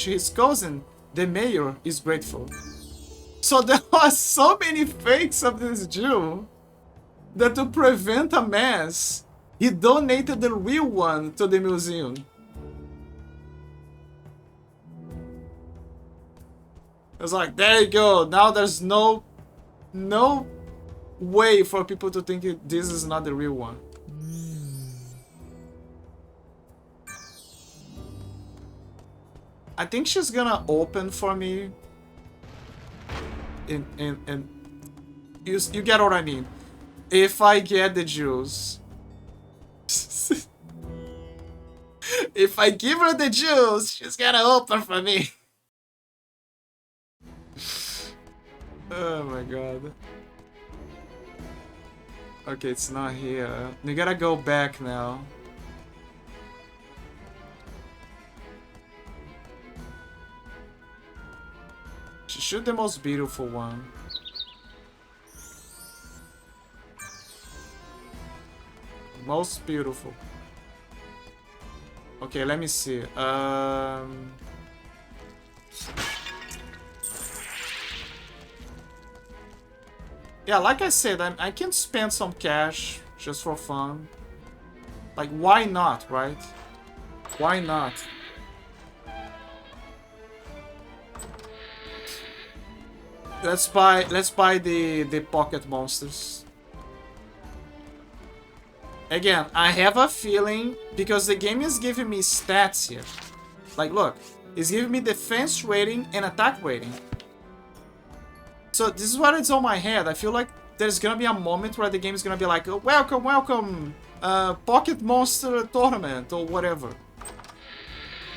his cousin, the mayor, is grateful. So there are so many fakes of this Jew that to prevent a mess, he donated the real one to the museum. It's like, there you go. Now there's no way for people to think this is not the real one. I think she's gonna open for me. And you get what I mean. If I get the juice. If I give her the juice, she's gonna open for me. Oh my god. Okay, it's not here. You gotta go back now. Shoot the most beautiful one. Most beautiful. Okay, let me see. Yeah, like I said, I can spend some cash just for fun. Like, why not, right? Why not? Let's buy the pocket monsters. Again, I have a feeling because the game is giving me stats here. Like, look, it's giving me defense rating and attack rating. So this is what it's on my head. I feel like there's gonna be a moment where the game is gonna be like, oh, welcome, welcome, Pocket Monster Tournament or whatever.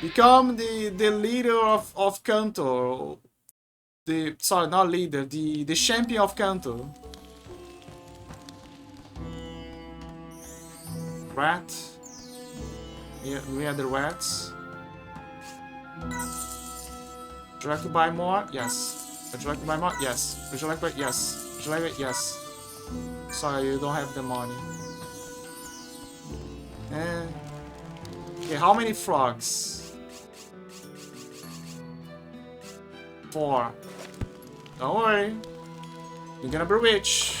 Become the leader of Kanto. Sorry, not leader, the champion of Kanto. Rat. Yeah, we have the rats. Would you like to buy more? Yes. Would you like to buy more? Yes. Would you like to buy? Yes. Would you like it? Yes. Sorry, you don't have the money. Okay, how many frogs? 4. Don't worry. You're gonna be rich.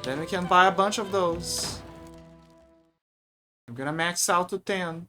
Then we can buy a bunch of those. I'm gonna max out to 10.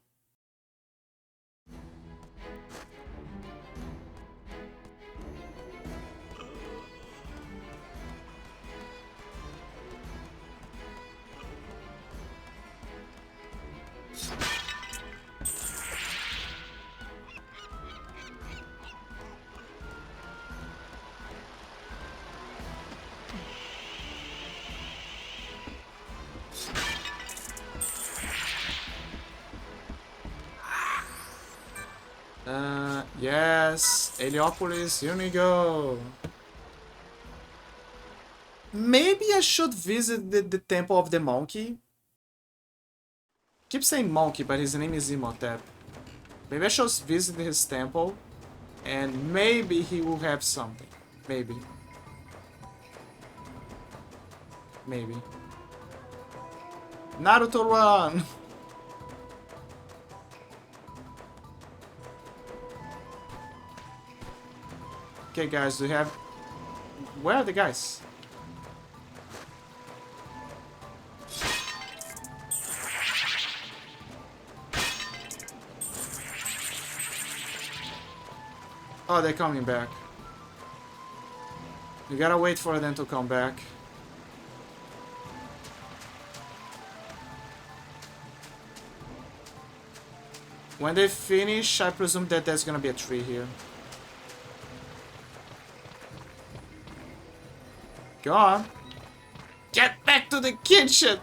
Yes, Heliopolis, here we go. Maybe I should visit the Temple of the Monkey. Keep saying monkey, but his name is Imhotep. Maybe I should visit his temple, and maybe he will have something. Maybe. Maybe. Naruto run! Okay, guys, we have... Where are the guys? Oh, they're coming back. You gotta wait for them to come back. When they finish, I presume that there's gonna be a tree here. Go on. Get back to the kitchen!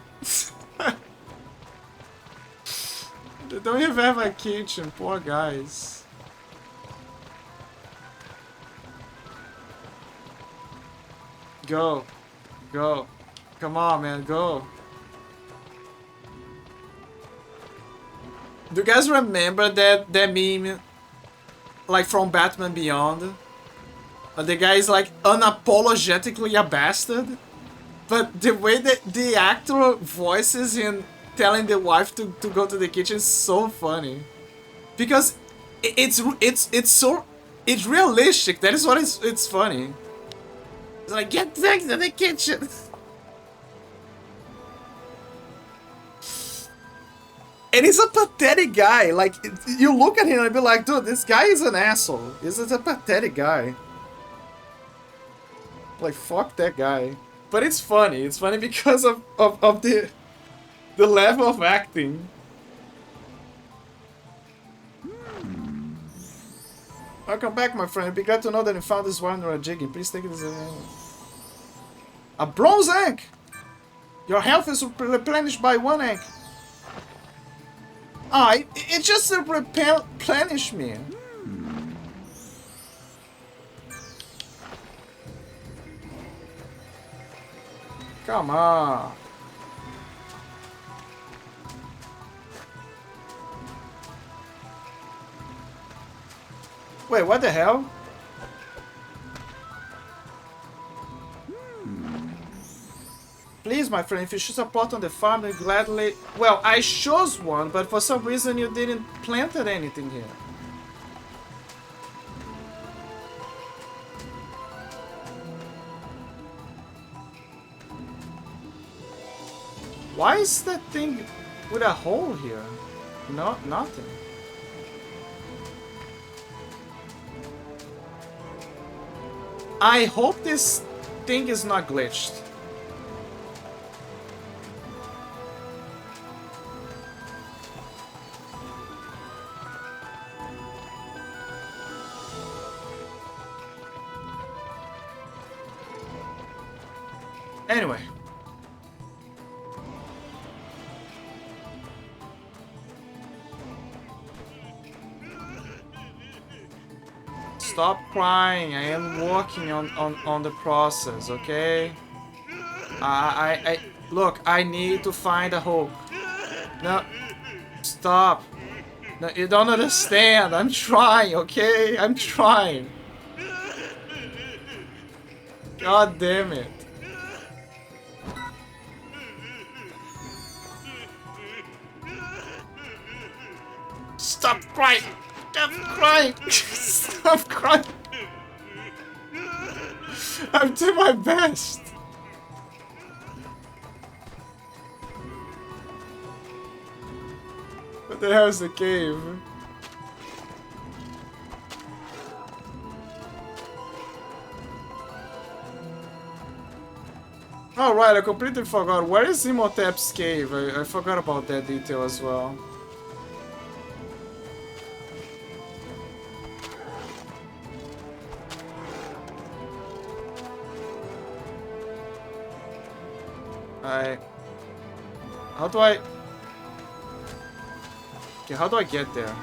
They don't even have a kitchen, poor guys. Go. Go. Come on, man, go. Do you guys remember that meme? Like from Batman Beyond? The guy is like unapologetically a bastard. But the way that the actor voices him telling the wife to go to the kitchen is so funny. Because it's realistic. That is what it's funny. It's like, get back to the kitchen. And he's a pathetic guy. Like, you look at him and be like, dude, this guy is an asshole. This is a pathetic guy. Like, fuck that guy. But it's funny. It's funny because of the level of acting. Welcome back, my friend. It'd be glad to know that you found this wanderer jigging. Please take it as a bronze egg! Your health is replenished by 1 egg. Ah, it just replenished me. Come on. Wait, what the hell? Please, my friend, if you choose a plot on the farm, I gladly... Well, I chose one, but for some reason you didn't plant anything here. Why is that thing with a hole here? No, nothing. I hope this thing is not glitched. Anyway. Stop crying. I am working on the process, okay? Look, I need to find a hook. No, stop. No, you don't understand. I'm trying, okay? I'm trying. God damn it. Stop crying! Stop crying! Stop crying! I'm doing my best! What the hell is the cave? Oh right, I completely forgot. Where is Imhotep's cave? I forgot about that detail as well. How do I... Okay, how do I get there?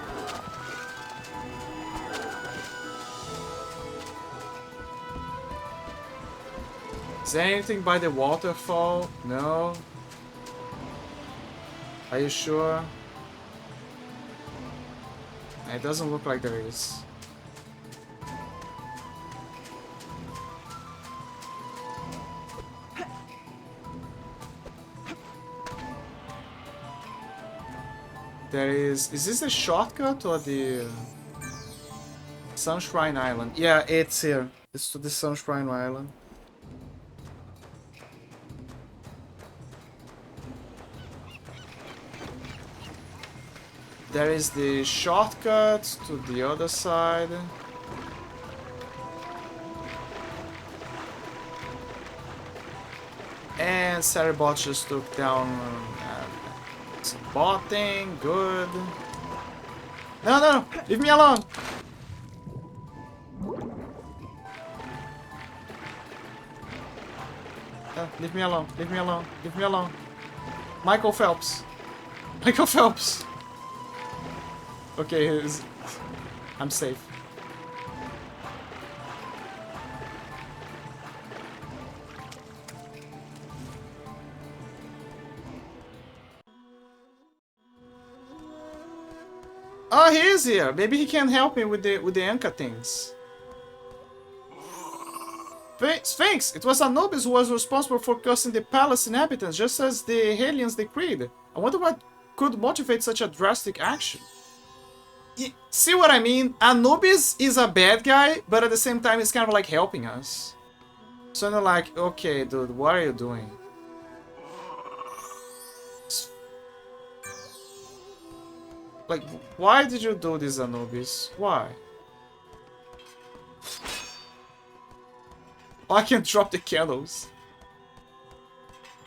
Is there anything by the waterfall? No. Are you sure? It doesn't look like there is. There is this the shortcut or the Sunshine Island? Yeah, it's here. It's to the Sunshine Island. There is the shortcut to the other side. And Saribot just took down some botting, good. No, no, leave me alone! Leave me alone, leave me alone, leave me alone. Michael Phelps. Michael Phelps! Okay, I'm safe. Oh, he is here. Maybe he can help me with the Anka things. Sphinx! It was Anubis who was responsible for cursing the palace inhabitants, just as the Hellions decreed. I wonder what could motivate such a drastic action. See what I mean? Anubis is a bad guy, but at the same time he's kind of like helping us. So they're like, okay, dude, what are you doing? Like, why did you do this, Anubis? Why? Oh, I can drop the candles.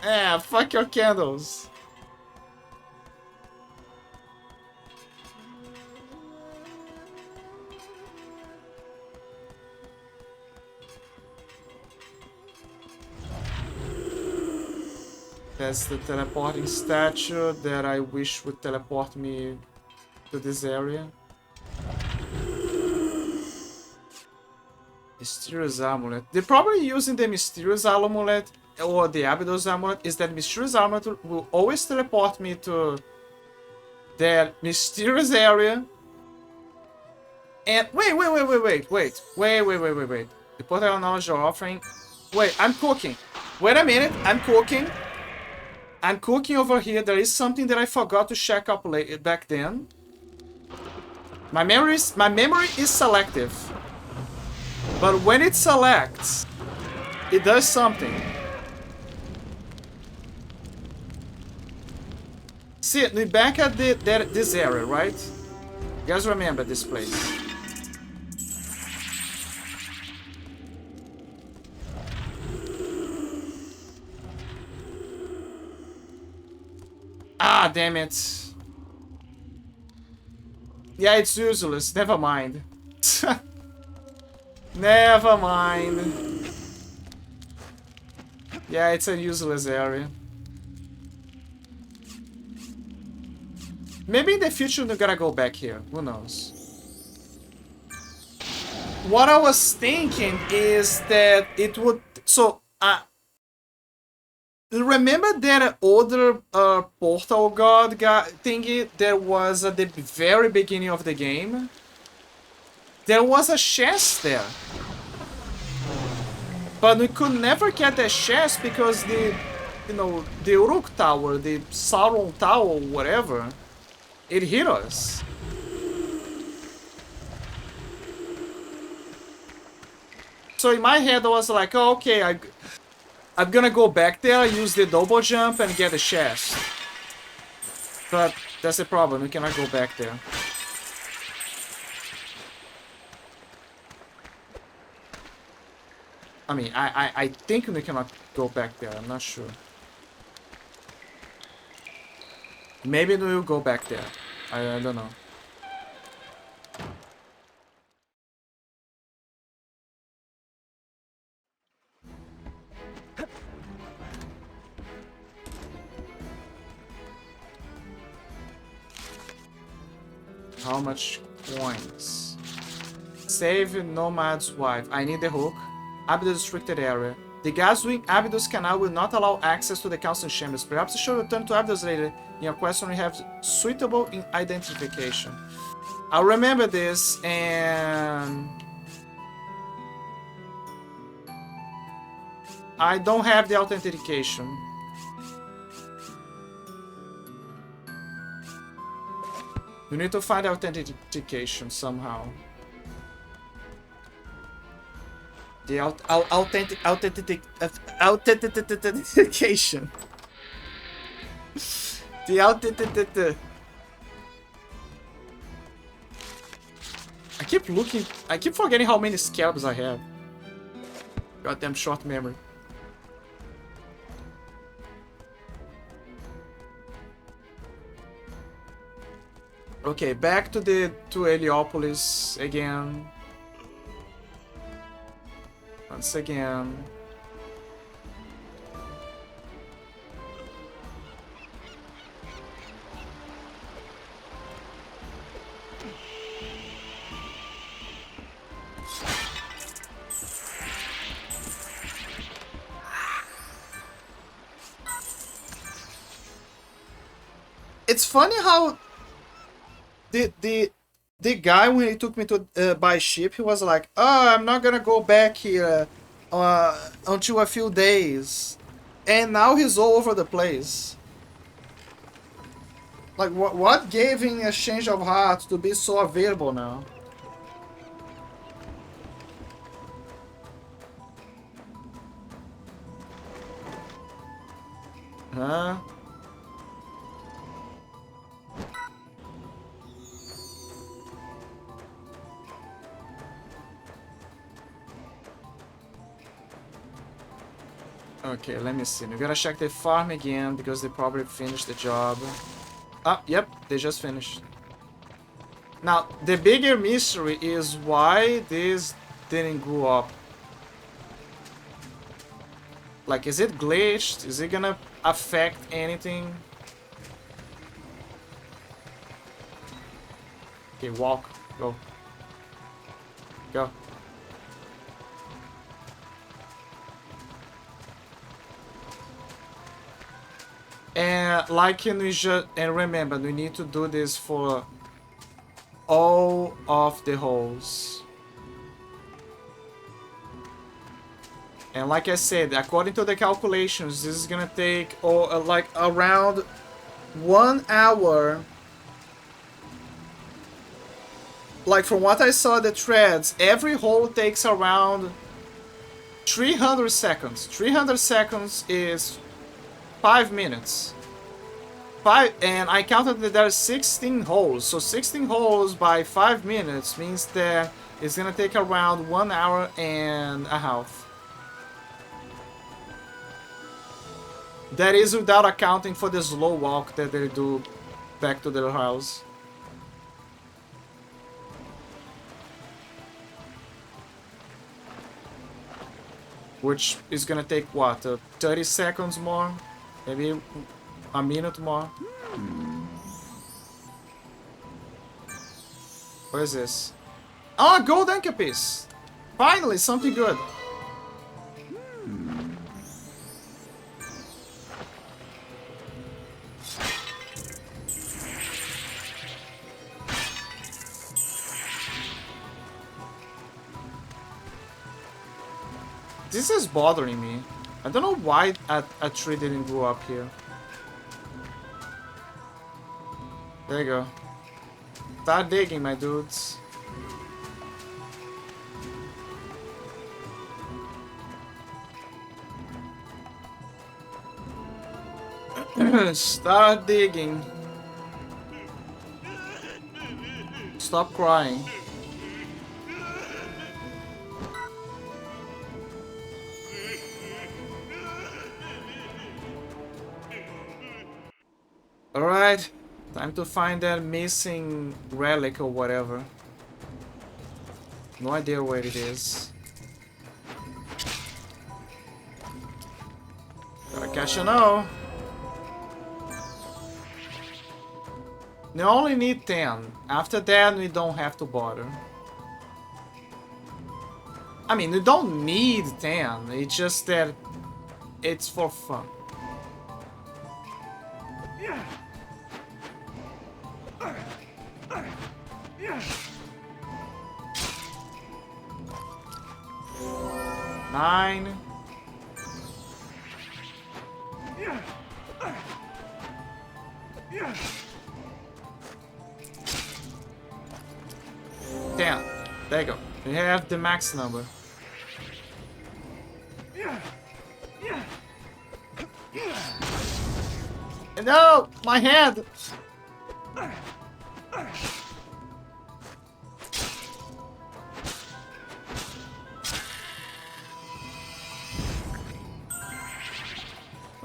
Eh, fuck your candles. That's the teleporting statue that I wish would teleport me to this area. Mysterious amulet. They're probably using the mysterious amulet or the Abydos amulet. Is that mysterious amulet will always teleport me to that mysterious area. And wait. The portal knowledge you're offering. Wait, I'm cooking. Wait a minute, I'm cooking. I'm cooking over here. There is something that I forgot to check up back then. My memory is selective. But when it selects, it does something. See, we're back at this area, right? You guys remember this place. God damn it. Yeah, it's useless. Never mind. Never mind. Yeah, it's a useless area. Maybe in the future we're gonna go back here. Who knows? What I was thinking is that it would... So, remember that other portal god guy thingy that was at the very beginning of the game? There was a chest there. But we could never get that chest because the, you know, the Uruk Tower, the Sauron Tower, whatever, it hit us. So in my head I was like, oh, okay, I'm gonna go back there, use the double jump and get a chest. But that's the problem, we cannot go back there. I mean, I think we cannot go back there, I'm not sure. Maybe we will go back there. I don't know. How much coins? Save Nomad's wife. I need the hook. Abydos restricted area. The Gazwing Abydos canal will not allow access to the council chambers. Perhaps you should return to Abydos later in your quest when you have suitable identification. I'll remember this and... I don't have the authentication. You need to find authentication somehow. The authentication. The I keep looking. I keep forgetting how many scalps I have. Goddamn short memory. Okay, back to Heliopolis again. Once again. It's funny how the guy, when he took me to by ship, he was like, "Oh, I'm not gonna go back here until a few days," and now he's all over the place. Like, what gave him a change of heart to be so available now? Huh? Okay, let me see. We gotta check the farm again because they probably finished the job. Ah, yep, they just finished. Now, the bigger mystery is why this didn't grow up. Like, is it glitched? Is it gonna affect anything? Okay, walk. Go. Go. And like in and remember, we need to do this for all of the holes. And like I said, according to the calculations, this is gonna take like around 1 hour. Like from what I saw the threads, every hole takes around 300 seconds. 300 seconds is 5 minutes. And I counted that there are 16 holes. So 16 holes by 5 minutes means that it's gonna take around 1 hour and a half. That is without accounting for the slow walk that they do back to their house. Which is gonna take what, 30 seconds more? Maybe a minute more? What is this? Oh, gold anchor piece! Finally, something good. This is bothering me. I don't know why a tree didn't grow up here. There you go. Start digging, my dudes. Start digging. Stop crying. Alright, time to find that missing relic or whatever. No idea where it is. Gotta catch a no. We only need 10. After that, we don't have to bother. I mean, we don't need 10. It's just that it's for fun. Nine. Damn. There you go. We have the max number. No! My head!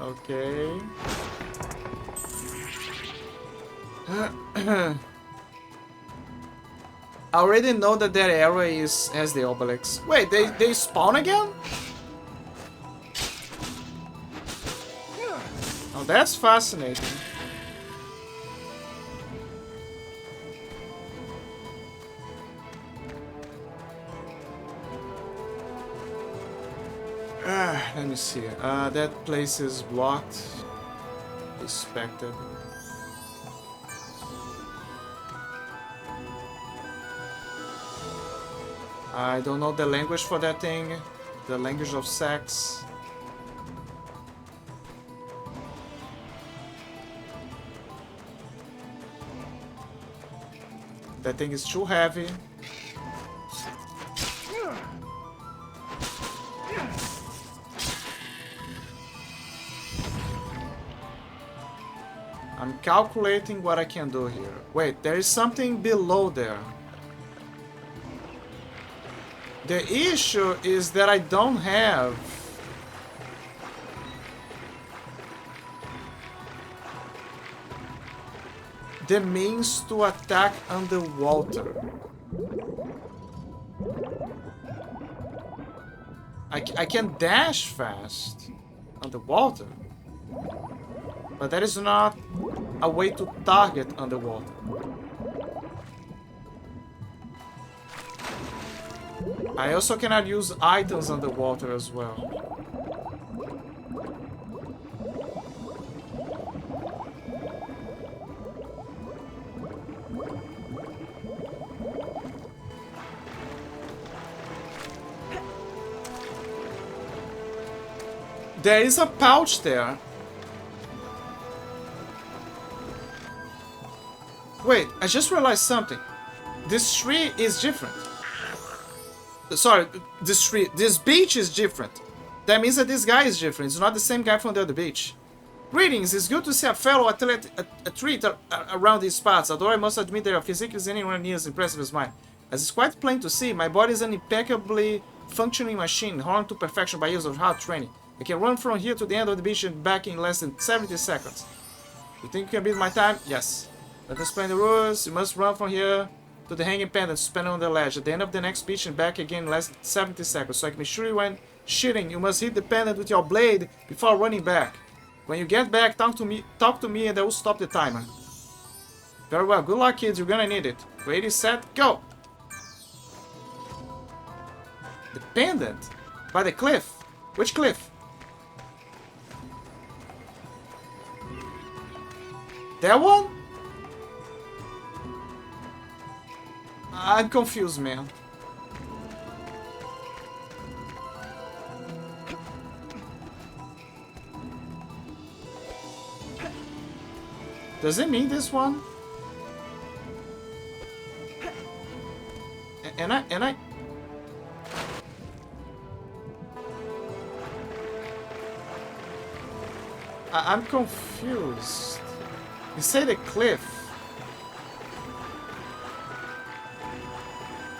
Okay. I already know that area has the obelisk. Wait, they spawn again? Oh, that's fascinating. Let me see. That place is blocked. Inspected. I don't know the language for that thing. The language of sex. That thing is too heavy. I'm calculating what I can do here. Wait, there is something below there. The issue is that I don't have the means to attack underwater. I can dash fast underwater, but that is not a way to target underwater. I also cannot use items underwater as well. There is a pouch there. Wait, I just realized something. This tree is different. Sorry, this beach is different. That means that this guy is different. It's not the same guy from the other beach. Greetings, it's good to see a fellow athlete around these spots, although I must admit that your physique is anywhere near as impressive as mine. As it's quite plain to see, my body is an impeccably functioning machine, honed to perfection by years of hard training. I can run from here to the end of the beach and back in less than 70 seconds. You think you can beat my time? Yes. Let us explain the rules. You must run from here to the hanging pendant suspended on the ledge at the end of the next beach and back again in less than 70 seconds. So I can assure you when shooting, you must hit the pendant with your blade before running back. When you get back, talk to me and I will stop the timer. Very well. Good luck, kids. You're gonna need it. Ready, set, go! The pendant? By the cliff? Which cliff? That one? I'm confused, man. Does it mean this one? And I I'm confused. You say the cliff.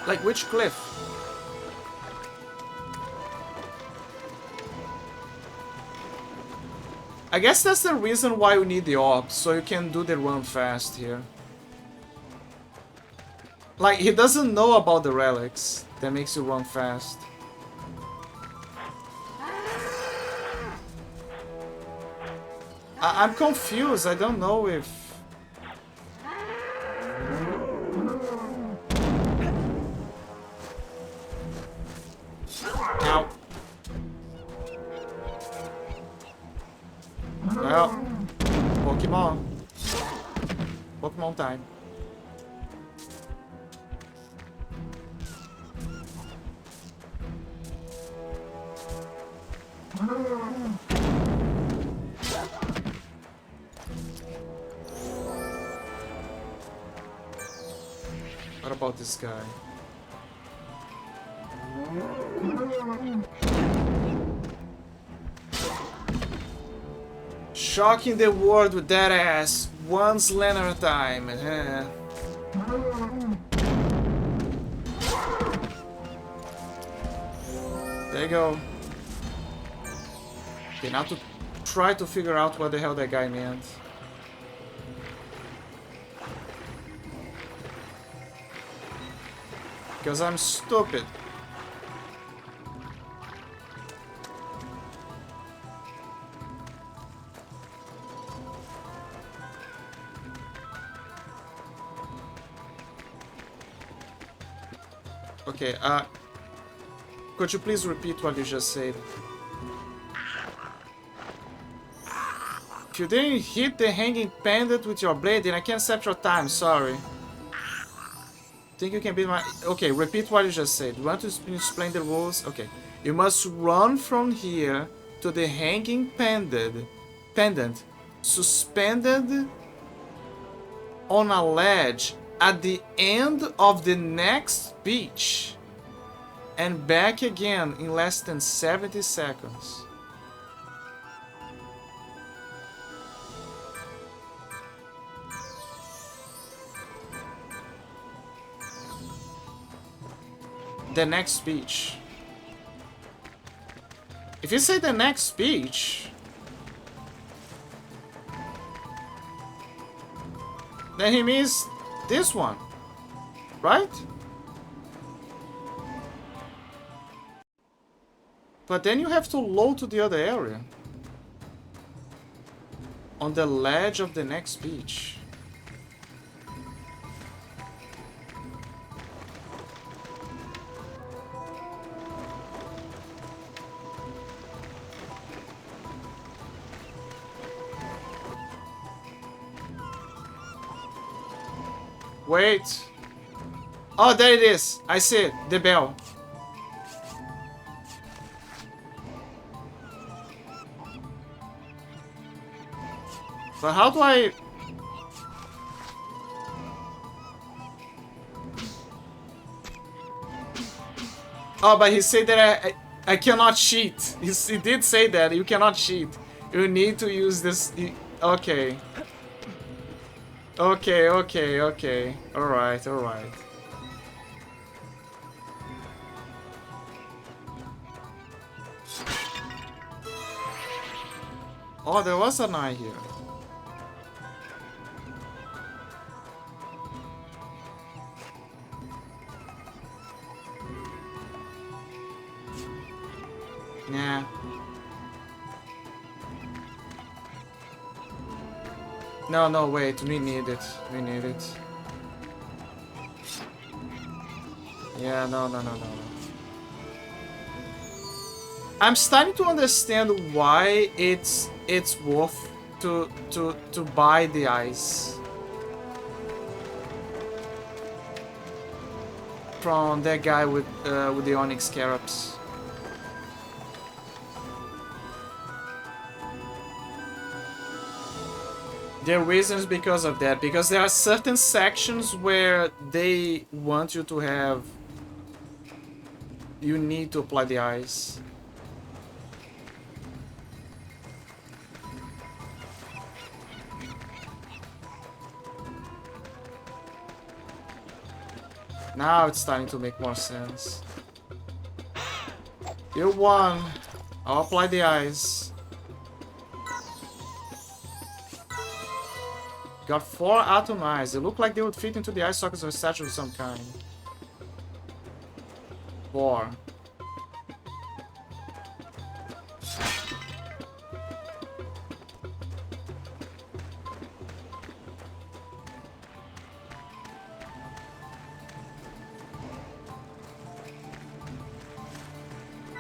Like which cliff? I guess that's the reason why you need the orb, so you can do the run fast here. Like, he doesn't know about the relics that makes you run fast. I'm confused, I don't know if... Ow. Well, Pokemon. Pokemon time. What about this guy? Shocking the world with that ass. One slender at a time. There you go. Okay, now to try to figure out what the hell that guy meant. Because I'm stupid. Okay, could you please repeat what you just said? If you didn't hit the hanging pendant with your blade, then I can't set your time, sorry. Think you can beat my... Okay, repeat what you just said. You want to explain the rules? Okay. You must run from here to the hanging pendant suspended on a ledge at the end of the next beach and back again in less than 70 seconds. The next speech. If you say the next speech, then he means this one, right? But then you have to load to the other area. On the ledge of the next beach. Wait. Oh, there it is. I see it. The bell. But how do I... Oh, but he said that I cannot cheat. He did say that. You cannot cheat. You need to use this... Okay. Okay. Alright. Oh, there was an eye here. Nah. No, wait. We need it. We need it. Yeah, no. I'm starting to understand why it's worth to buy the eyes from that guy with the onyx scarabs. The reason is because of that, because there are certain sections where they want you to have. You need to apply the eyes. Now it's starting to make more sense. You won. I'll apply the eyes. Got 4 atom eyes. They look like they would fit into the eye sockets of a statue of some kind. 4.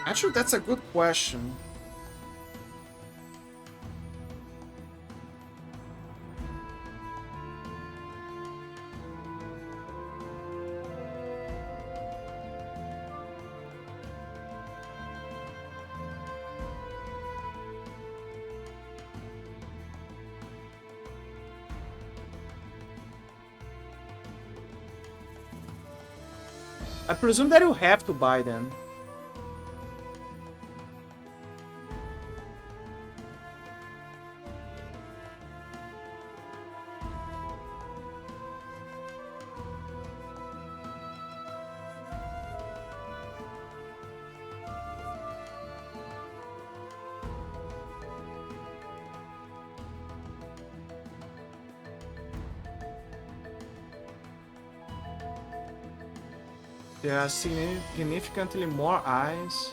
Actually, that's a good question. I presume that you have to buy them. There are significantly more eyes.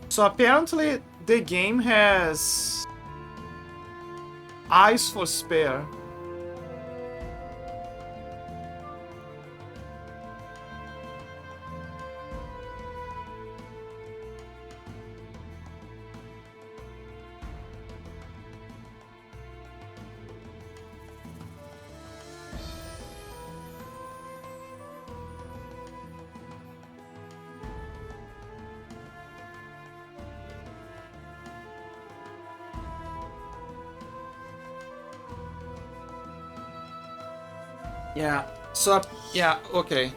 So apparently the game has eyes for spare. Yeah, so, yeah, okay.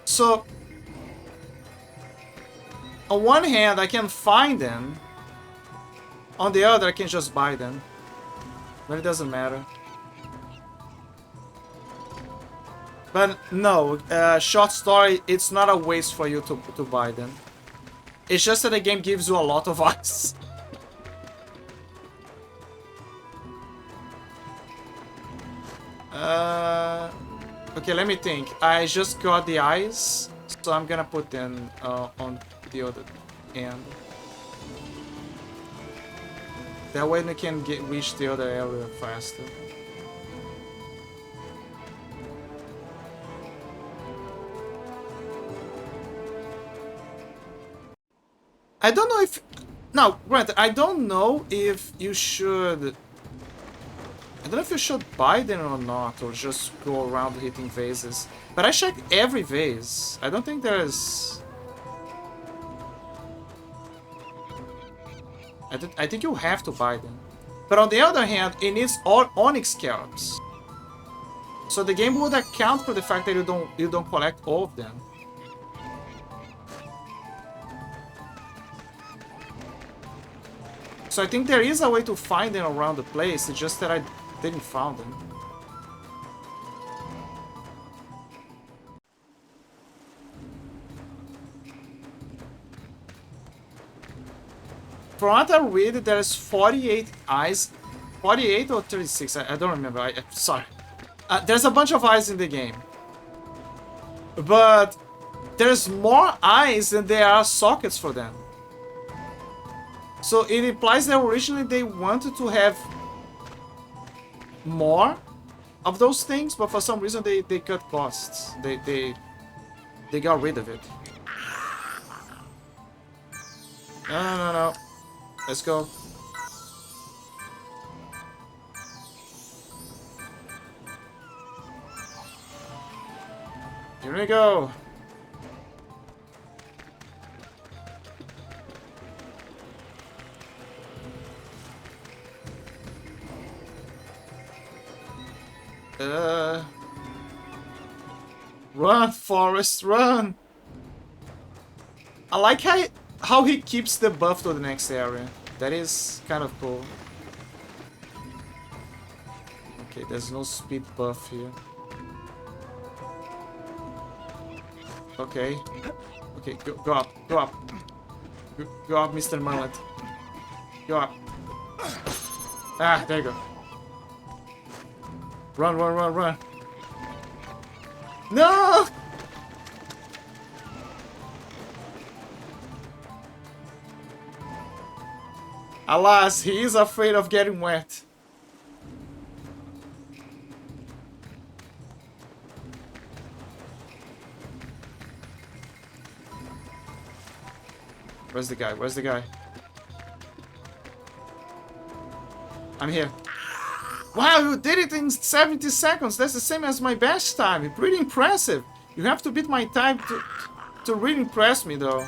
So, on one hand, I can find them. On the other, I can just buy them. But it doesn't matter. But no, short story, it's not a waste for you to buy them. It's just that the game gives you a lot of eyes. Okay, let me think. I just got the eyes, so I'm gonna put them on the other end. That way we can reach the other area faster. I don't know if... Now, granted, I don't know if you should... I don't know if you should buy them or not, or just go around hitting vases. But I checked every vase. I don't think there's... I think you have to buy them. But on the other hand, it needs all onyx scarabs. So the game would account for the fact that you don't collect all of them. So I think there is a way to find them around the place, it's just that I didn't find them. From what I read, there's 48 eyes. 48 or 36, I don't remember, sorry. There's a bunch of eyes in the game. But there's more eyes than there are sockets for them. So it implies that originally they wanted to have more of those things, but for some reason they cut costs. They got rid of it. No. Let's go. Here we go. Run, Forrest, run! I like how he keeps the buff to the next area. That is kind of cool. Okay, there's no speed buff here. Okay. Okay, go up, go up. Go up, Mr. Manlet. Go up. Ah, there you go. Run. No! Alas, he is afraid of getting wet. Where's the guy? Where's the guy? I'm here. Wow, you did it in 70 seconds. That's the same as my best time. Pretty impressive. You have to beat my time to really impress me, though.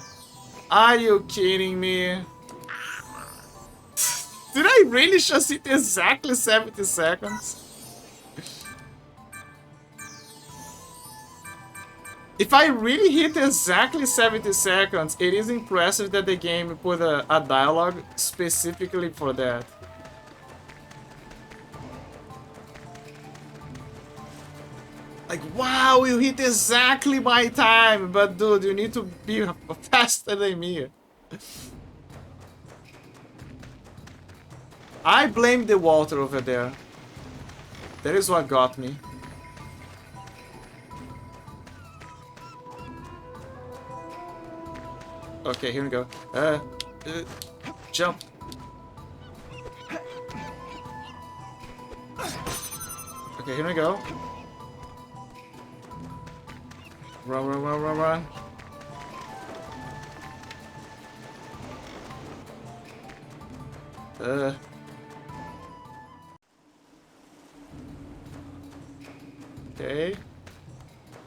Are you kidding me? Did I really just hit exactly 70 seconds? If I really hit exactly 70 seconds, it is impressive that the game put a dialogue specifically for that. Like, wow, you hit exactly my time, but dude, you need to be faster than me. I blame the water over there. That is what got me. Okay, here we go. Jump. Okay, here we go. Run. Okay.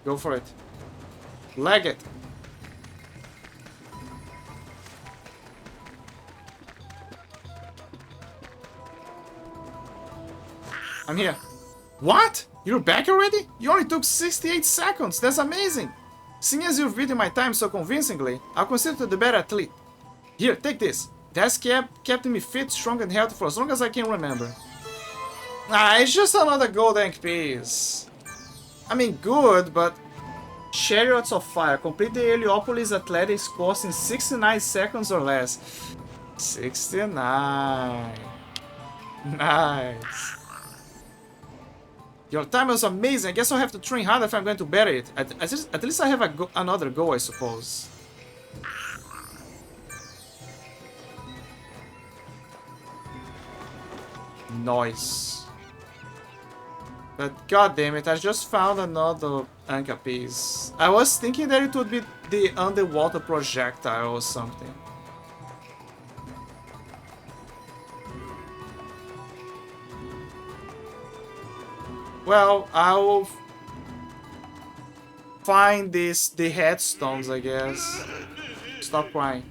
Go for it. Leg it. I'm here. What? You're back already? You only took 68 seconds. That's amazing. Seeing as you've beaten my time so convincingly, I'll consider you the better athlete. Here, take this. That's kept me fit, strong, and healthy for as long as I can remember. Ah, it's just another gold ink piece. I mean, good, but... Chariots of Fire. Complete the Heliopolis Athletics course in 69 seconds or less. 69. Nice. Your time was amazing. I guess I'll have to train harder if I'm going to better it. At least I have another goal, I suppose. Nice. But god damn it, I just found another Anka piece. I was thinking that it would be the underwater projectile or something. Well, I will find the headstones, I guess. Stop crying.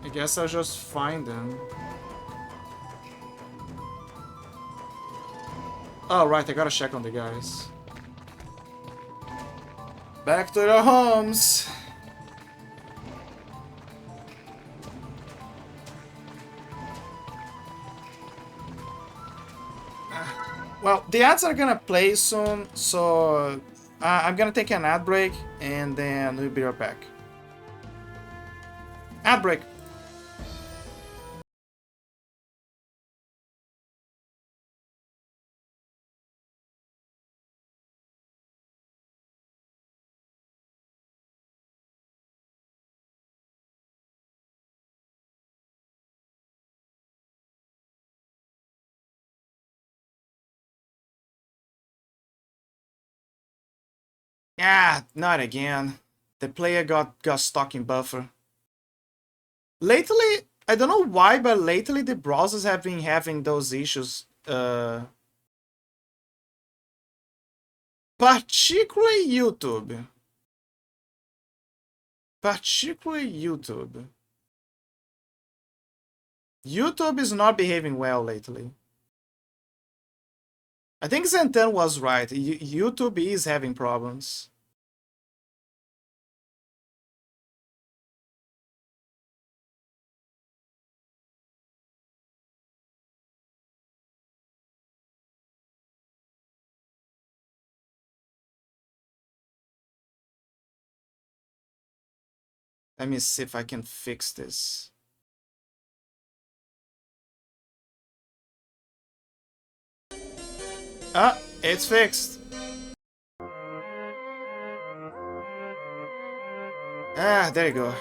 I guess I'll just find them. Oh, right, I gotta check on the guys. Back to their homes. Well, the ads are gonna play soon, so I'm gonna take an ad break and then we'll be right back. Ad break. Ah, not again. The player got stuck in buffer. Lately, I don't know why, but lately the browsers have been having those issues. Particularly YouTube. Particularly YouTube. YouTube is not behaving well lately. I think Zentan was right. YouTube is having problems. Let me see if I can fix this. Ah, it's fixed. Ah, there you go.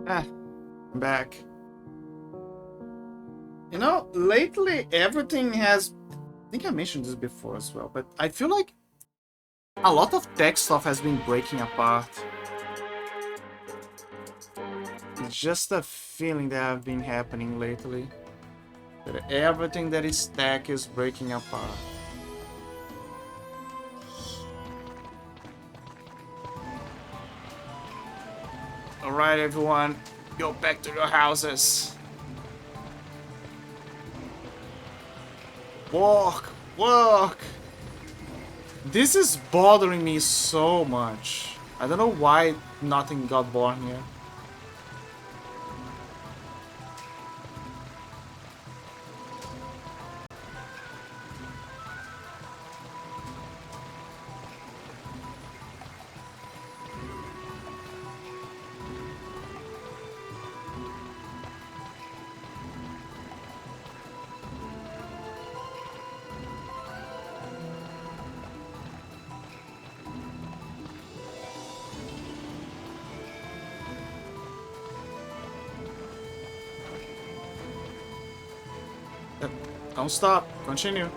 Ah, I'm back. You know, lately everything has... I think I mentioned this before as well, but I feel like a lot of tech stuff has been breaking apart. It's just a feeling that have been happening lately. That everything that is tech is breaking apart. Alright everyone, go back to your houses. Walk, walk. This is bothering me so much. I don't know why nothing got born here. Don't stop, continue.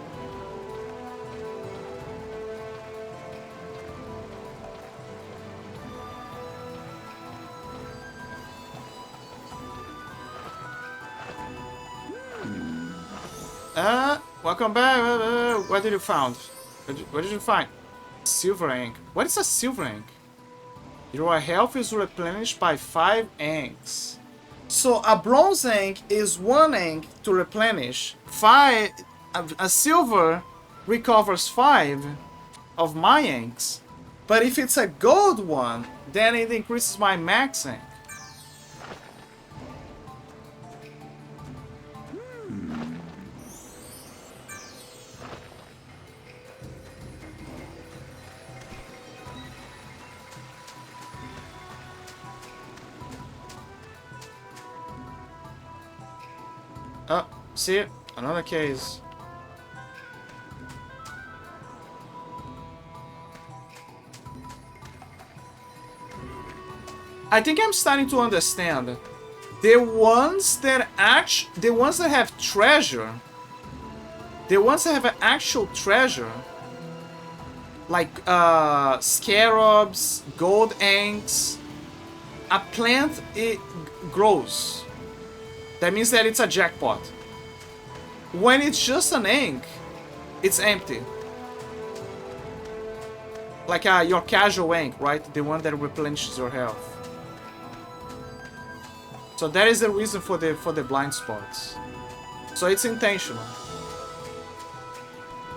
Welcome back. What did you find? What did you find? Silver ink. What is a silver ink? Your health is replenished by 5 inks. So a bronze ink is 1 ink to replenish. A silver recovers 5 of my inks. But if it's a gold one, then it increases my max ink. Oh, see? Another case. I think I'm starting to understand. The ones that have treasure, the ones that have an actual treasure, like scarabs, gold inks, a plant, it grows. That means that it's a jackpot. When it's just an ink, it's empty. Like your casual ink, right? The one that replenishes your health. So that is the reason for the blind spots. So it's intentional.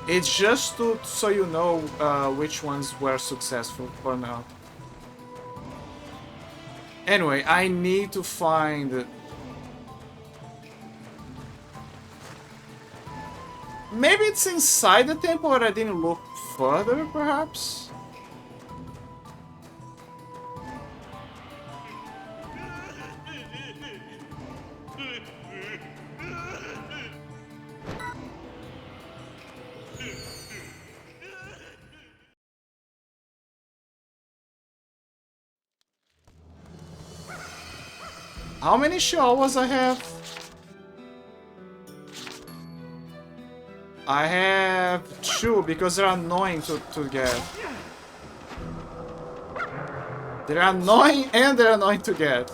It's just so you know which ones were successful or not. Anyway, I need to find... Maybe it's inside the temple, but I didn't look further, perhaps? How many showers I have? I have 2 because they're annoying to get. They're annoying and they're annoying to get.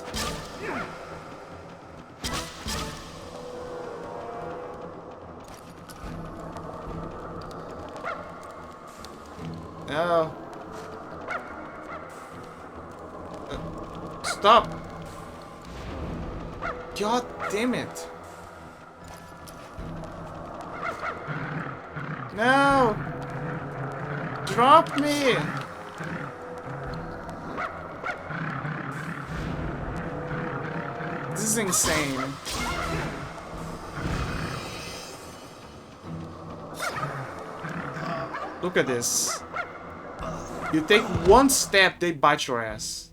No. Stop. God damn it. No! Drop me! This is insane. Look at this. You take one step, they bite your ass.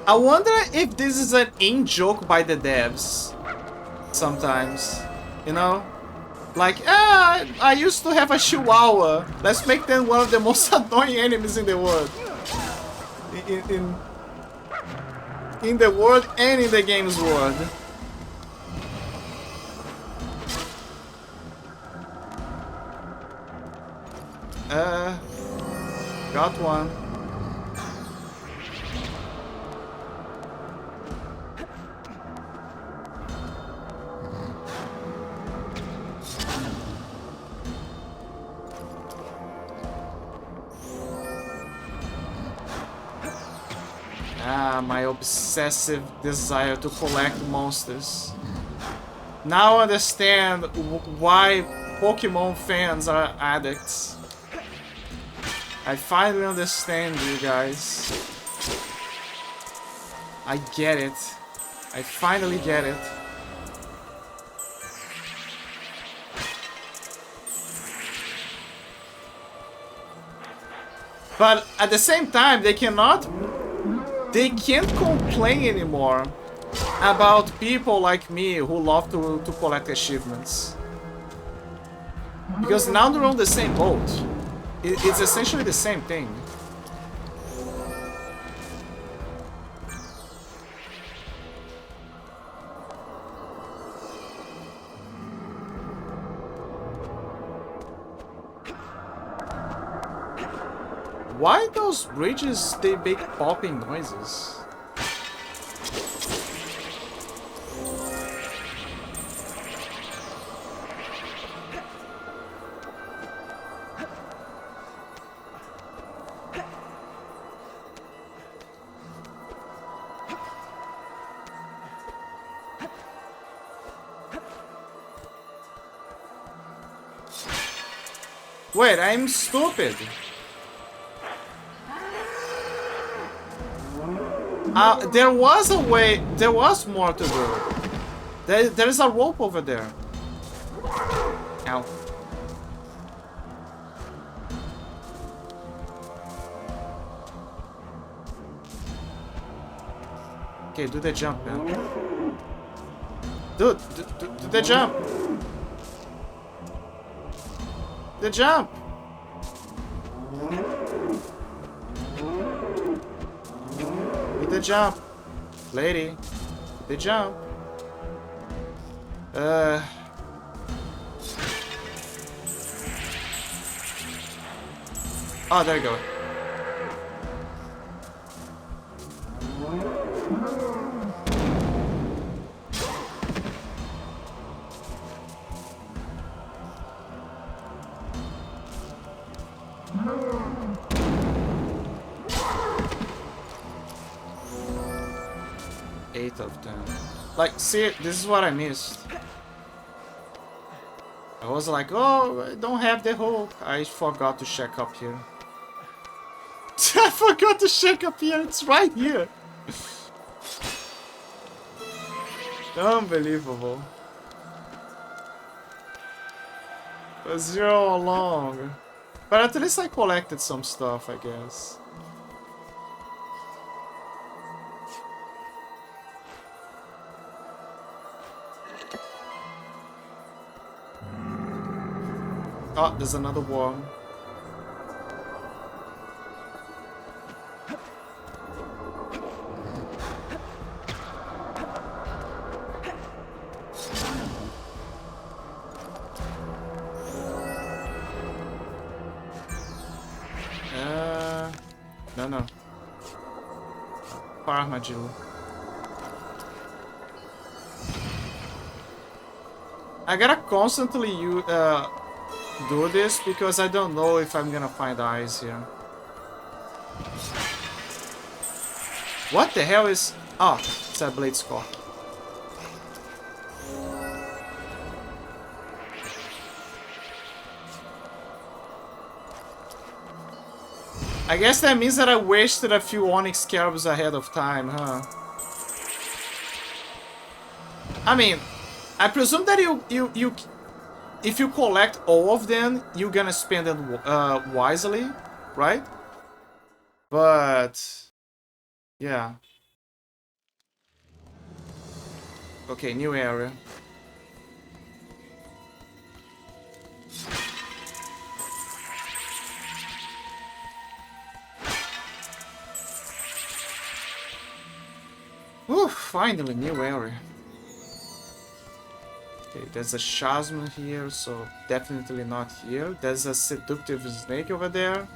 I wonder if this is an in-joke by the devs. Sometimes, you know? Like, I used to have a chihuahua. Let's make them one of the most annoying enemies in the world. In the world and in the game's world. Got one. My obsessive desire to collect monsters. Now I understand why Pokemon fans are addicts. I finally understand you guys. I get it. I finally get it. But at the same time, they can't complain anymore about people like me who love to collect achievements. Because now they're on the same boat. It's essentially the same thing. Why those bridges, they make popping noises? Wait, I'm stupid. There was a way, there was more to do. There's a rope over there. Ow. Okay, do the jump, man. Dude, do the jump. The jump. The jump, lady. The jump. Oh, there you go. Of them. Like, see, this is what I missed. I was like, oh, I don't have the hook. I forgot to check up here. I forgot to check up here. It's right here. Unbelievable. It was here all along. But at least I collected some stuff, I guess. Oh, there's another worm. No. Armadillo. I gotta constantly do this because I don't know if I'm gonna find eyes here. What the hell is... Oh, it's a blade score. I guess that means that I wasted a few Onyx Scarabs ahead of time, huh? I mean, I presume that if you collect all of them, you're gonna spend it wisely, right? But yeah. Okay, new area. Whew, finally, new area. Okay, there's a chasm here, so definitely not here. There's a seductive snake over there.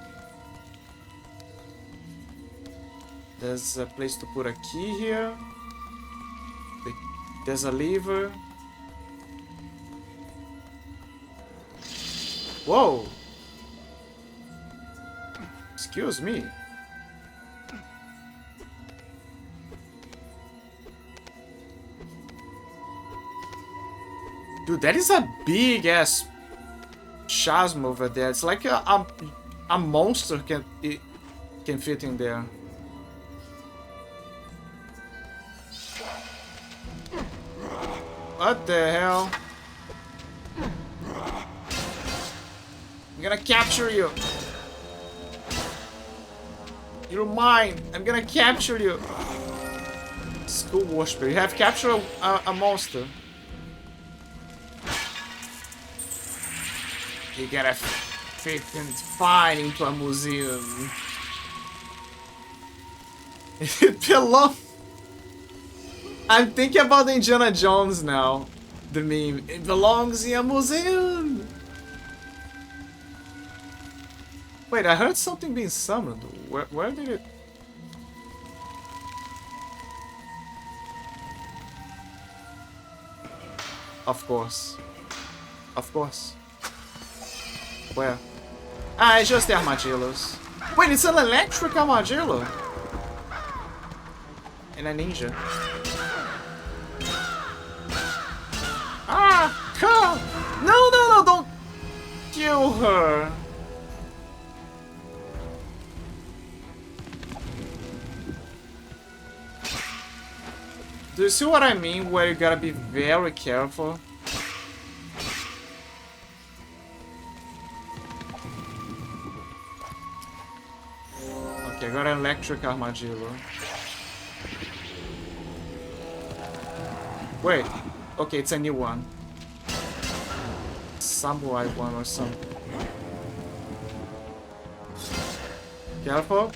There's a place to put a key here. There's a lever. Whoa! Excuse me. Dude, that is a big ass chasm over there. It's like a monster can fit in there. What the hell? I'm gonna capture you. You're mine. I'm gonna capture you. School worshiper. You have captured a monster. You gotta fit fine into a museum. It belongs. I'm thinking about Indiana Jones now. The meme. It belongs in a museum. Wait, I heard something being summoned. Where did it? Of course. Of course. Where? Ah, it's just the armadillos. Wait, it's an electric armadillo. And a ninja. Ah, come! No, don't kill her. Do you see what I mean? Where you gotta be very careful. Okay, I got an electric armadillo. Wait. Okay, it's a new one. Samurai one or something. Careful.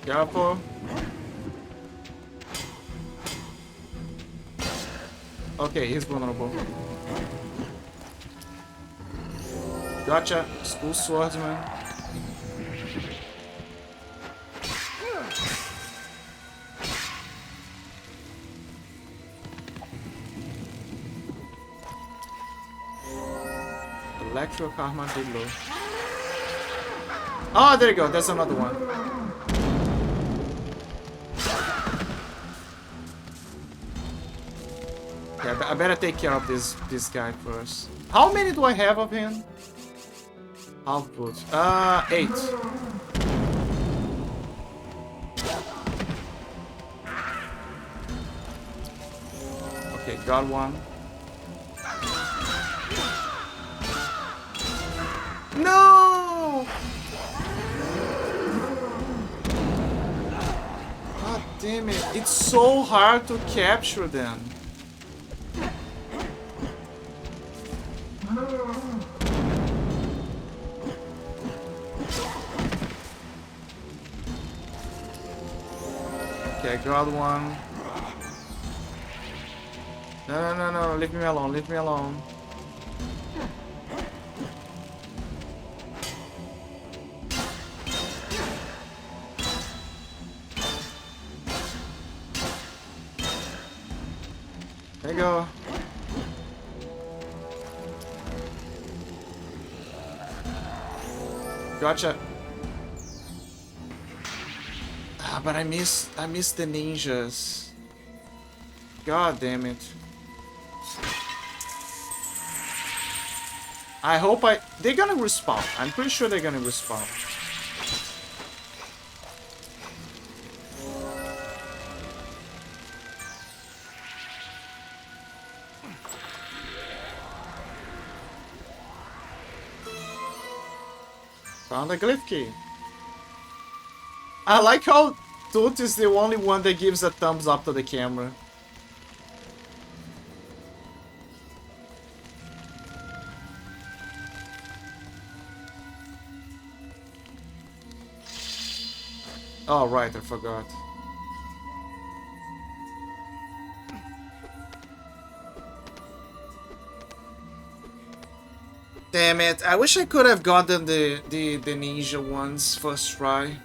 Careful. Okay, he's vulnerable. Gotcha. School swordsman. Electro armadillo. Oh, there you go. That's another one. Yeah, I better take care of this guy first. How many do I have of him? Output. 8. Okay, got one. No! God damn it. It's so hard to capture them. Okay, I got one. No, leave me alone, leave me alone. There you go. Gotcha. Ah, but I missed the ninjas. God damn it. I hope they're gonna respawn. I'm pretty sure they're gonna respawn. Found a glyph key. I like how Toot is the only one that gives a thumbs up to the camera. Oh, right, I forgot. Damn it, I wish I could have gotten the ninja ones first try.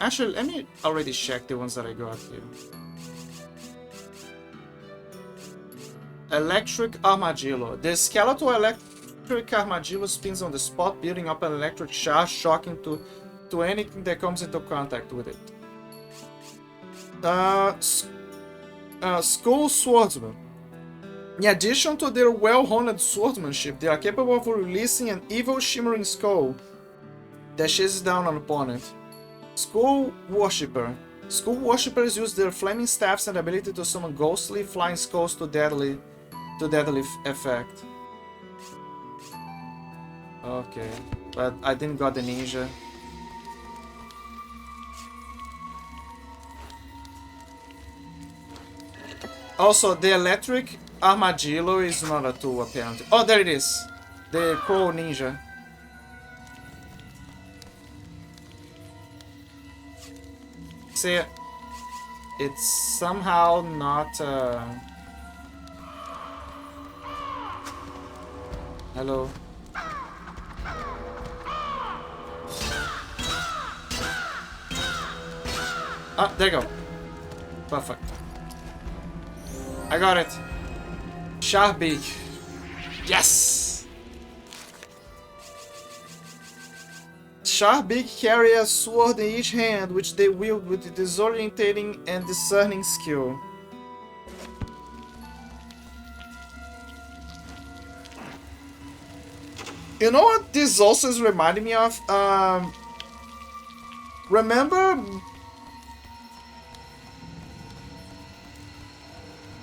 Actually, let me already check the ones that I got here. Electric Armadillo. The skeletal electric armadillo spins on the spot, building up an electric charge, shocking to anything that comes into contact with it. Skull Swordsman. In addition to their well-honed swordsmanship, they are capable of releasing an evil shimmering skull that chases down an opponent. Skull Worshipper. Skull Worshippers use their flaming staffs and ability to summon ghostly flying skulls to deadly effect. Okay, but I didn't got the ninja. Also, the electric armadillo is not a tool apparently. Oh, there it is. The crow ninja. See, it's somehow not. Hello. Ah, there you go. Perfect. I got it. Sharp beak. Yes! Sharp beak carry a sword in each hand, which they wield with a disorientating and discerning skill. You know what this also is reminding me of? Remember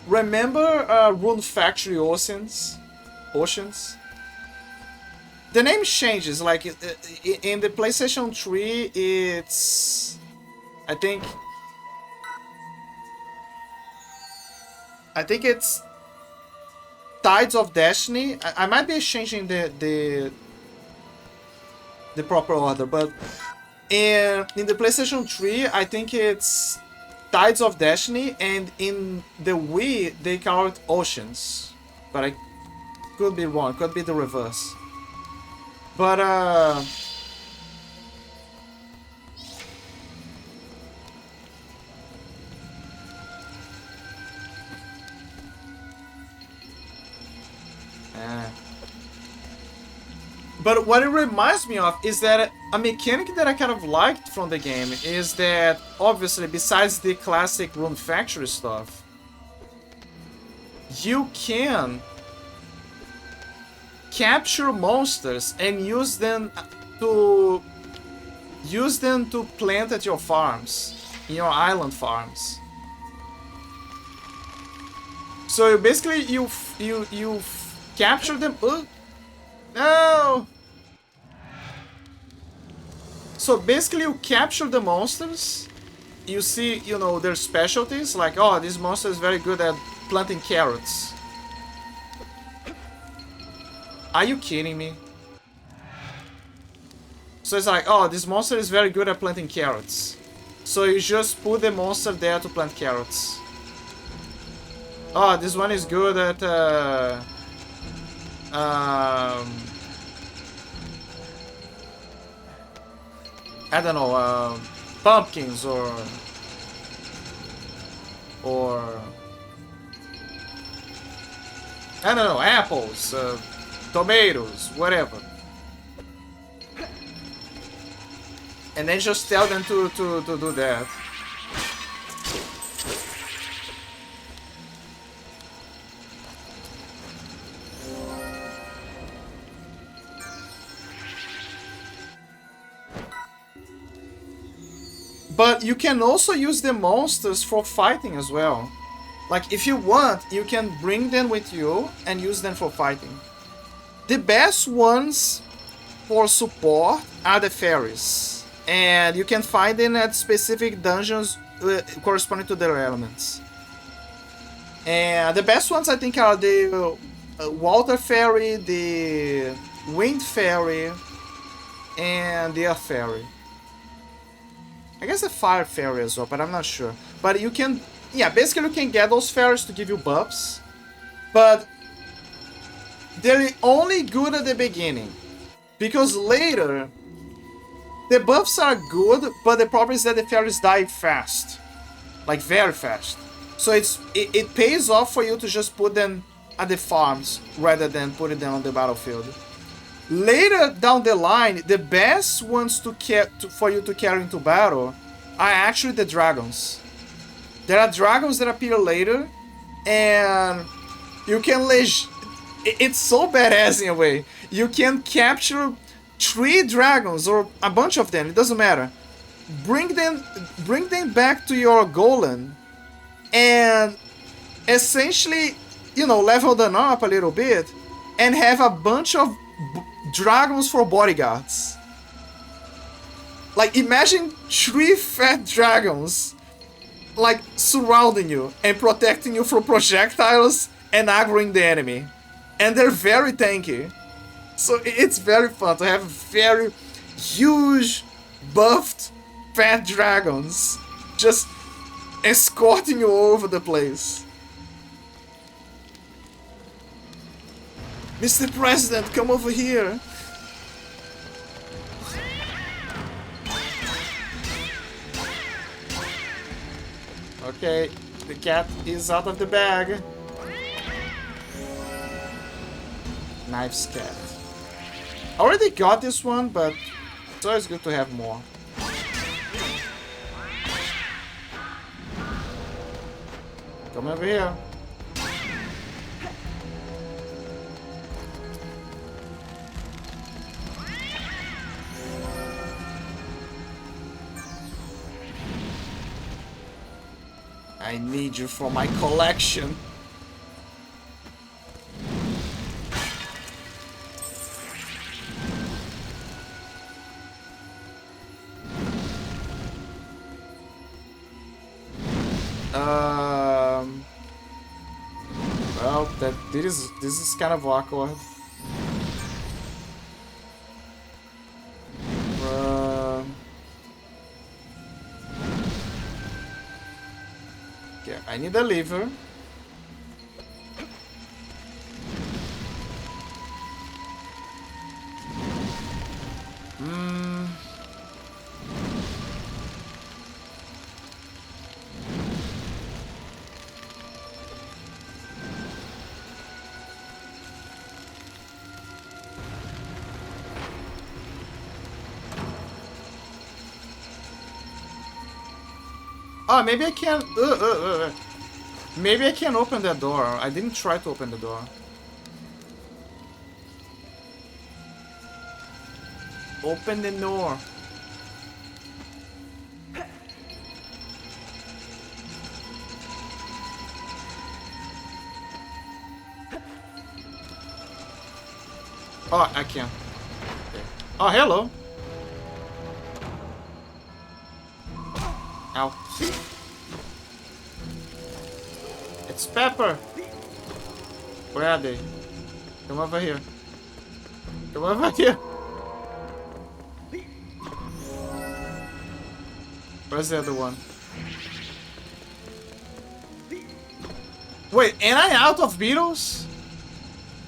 Rune Factory Oceans? The name changes, like in the PlayStation 3 it's... I think it's Tides of Destiny. I might be changing the proper order, but in the PlayStation 3 I think it's Tides of Destiny, and in the Wii they call it Oceans, but I could be wrong, could be the reverse. But but what it reminds me of is that a mechanic that I kind of liked from the game is that, obviously, besides the classic Rune Factory stuff, you can capture monsters and use them to plant at your farms, in your island farms. So basically, you capture them. No. So basically, you capture the monsters. You see, you know, their specialties. Like, oh, this monster is very good at planting carrots. Are you kidding me? So it's like, oh, this monster is very good at planting carrots. So you just put the monster there to plant carrots. Oh, this one is good at I don't know, pumpkins or I don't know, apples, tomatoes, whatever. And then just tell them to do that. But you can also use the monsters for fighting as well. Like, if you want, you can bring them with you and use them for fighting. the best ones for support are the fairies, and you can find them at specific dungeons corresponding to their elements. And the best ones I think are the water fairy, the wind fairy, and the earth fairy. I guess the fire fairy as well, but I'm not sure. But you can, yeah, basically you can get those fairies to give you buffs, but they're only good at the beginning, because later the buffs are good, but the problem is that the fairies die fast, like very fast. So it pays off for you to just put them at the farms rather than putting them on the battlefield. Later down the line, the best ones for you to carry into battle are actually the dragons. There are dragons that appear later, and you can it's so badass in a way. You can capture 3 dragons or a bunch of them, it doesn't matter. Bring them back to your golem and essentially, you know, level them up a little bit and have a bunch of dragons for bodyguards. Like, imagine 3 fat dragons like surrounding you and protecting you from projectiles and aggroing the enemy. And they're very tanky. So it's very fun to have very huge, buffed, fat dragons just escorting you all over the place. Mr. President, come over here. Okay, the cat is out of the bag. Knives cat. I already got this one, but it's always good to have more. Come over here. I need you for my collection. Well, this is kind of awkward. Okay, I need a lever. Oh, maybe I can. Maybe I can open that door. I didn't try to open the door. Open the door. Oh, I can. Okay. Oh, hello. Ow. It's Pepper. Where are they? Come over here. Come over here. Where's the other one? Wait, am I out of beetles?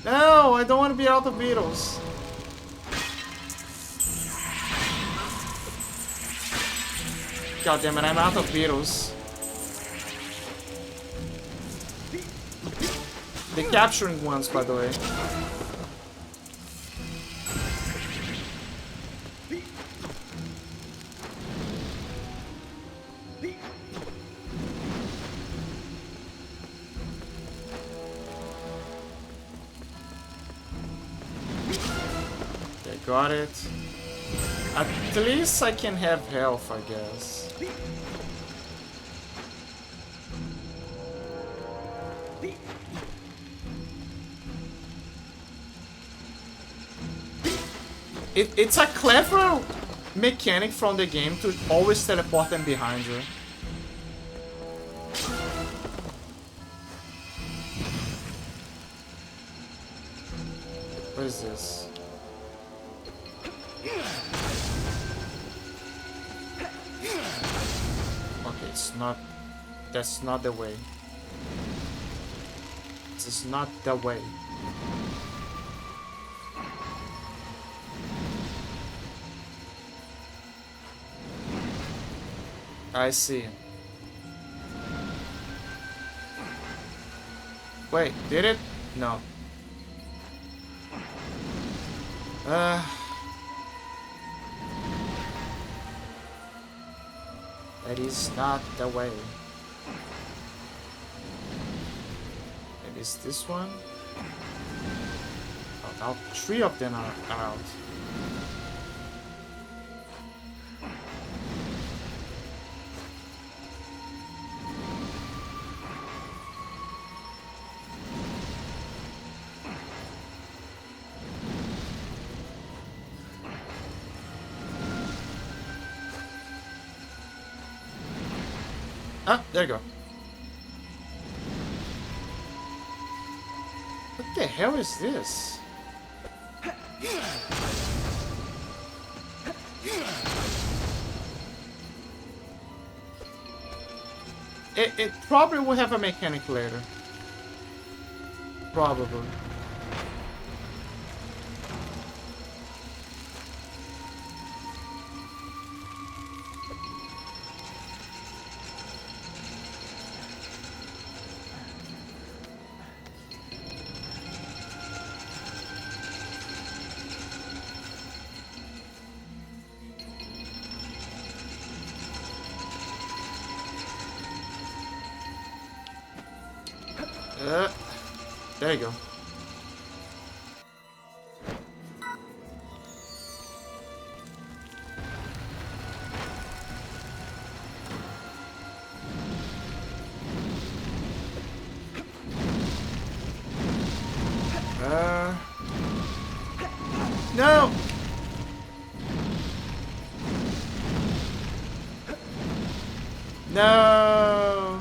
No, I don't want to be out of beetles. God damn it, I'm out of beetles. The capturing ones, by the way. Okay, got it. At least I can have health, I guess. It's a clever mechanic from the game to always teleport them behind you. What is this? Okay, it's not... That's not the way. This is not the way. I see. Wait, did it? No. That is not the way. It is this one. Oh, now 3 of them are out. Ah, there you go. What the hell is this? It probably will have a mechanic later. Probably. There you go. No! No!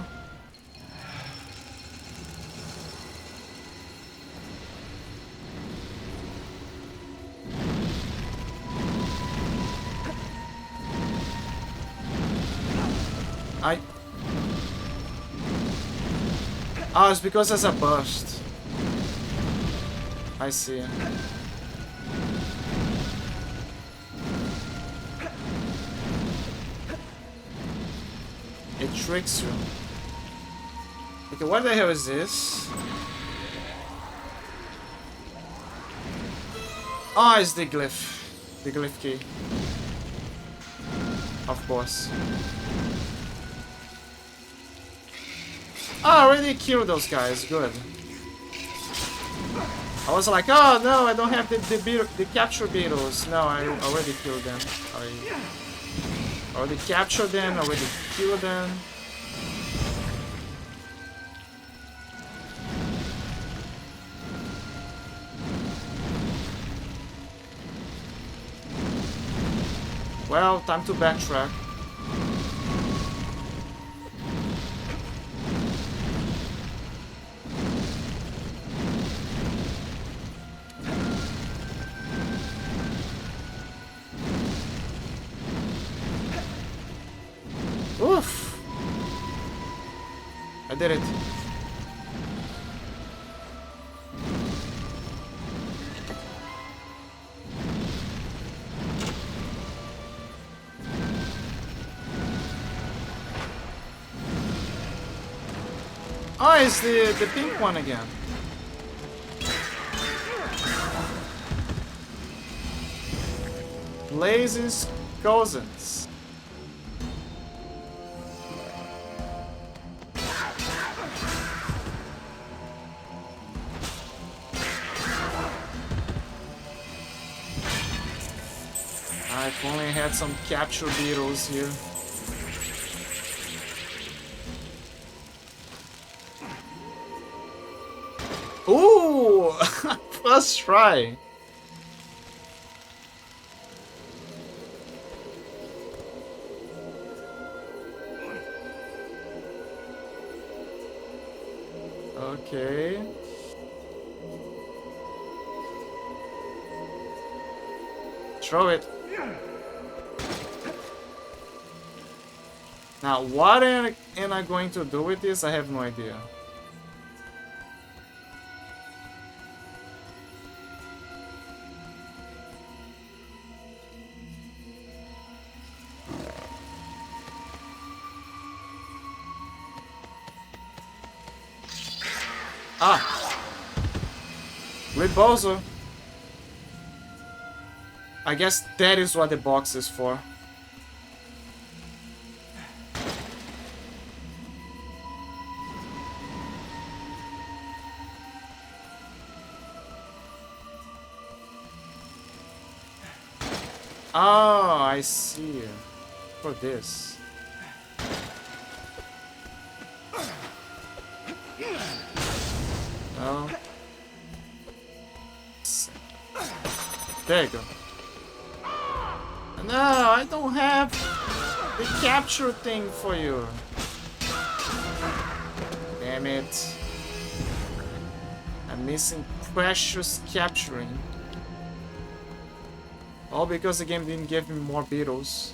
Oh, it's because there's a burst. I see. It tricks you. Okay, what the hell is this? Oh, it's the glyph. The glyph key. Of course. Oh, I already killed those guys. Good. I was like, oh no, I don't have the capture beetles. No, I already killed them. I already captured them, already killed them. Well, time to backtrack. Oof! I did it. Oh, it's the pink one again. Blazes cousins. I've only had some capture beetles here. Ooh! First try. Okay. Throw it. Now, what am I going to do with this? I have no idea. Ah! With Bowser. I guess that is what the box is for. Oh, I see. For this. No. There you go. No, I don't have the capture thing for you. Damn it. I'm missing precious capturing. All because the game didn't give me more beetles.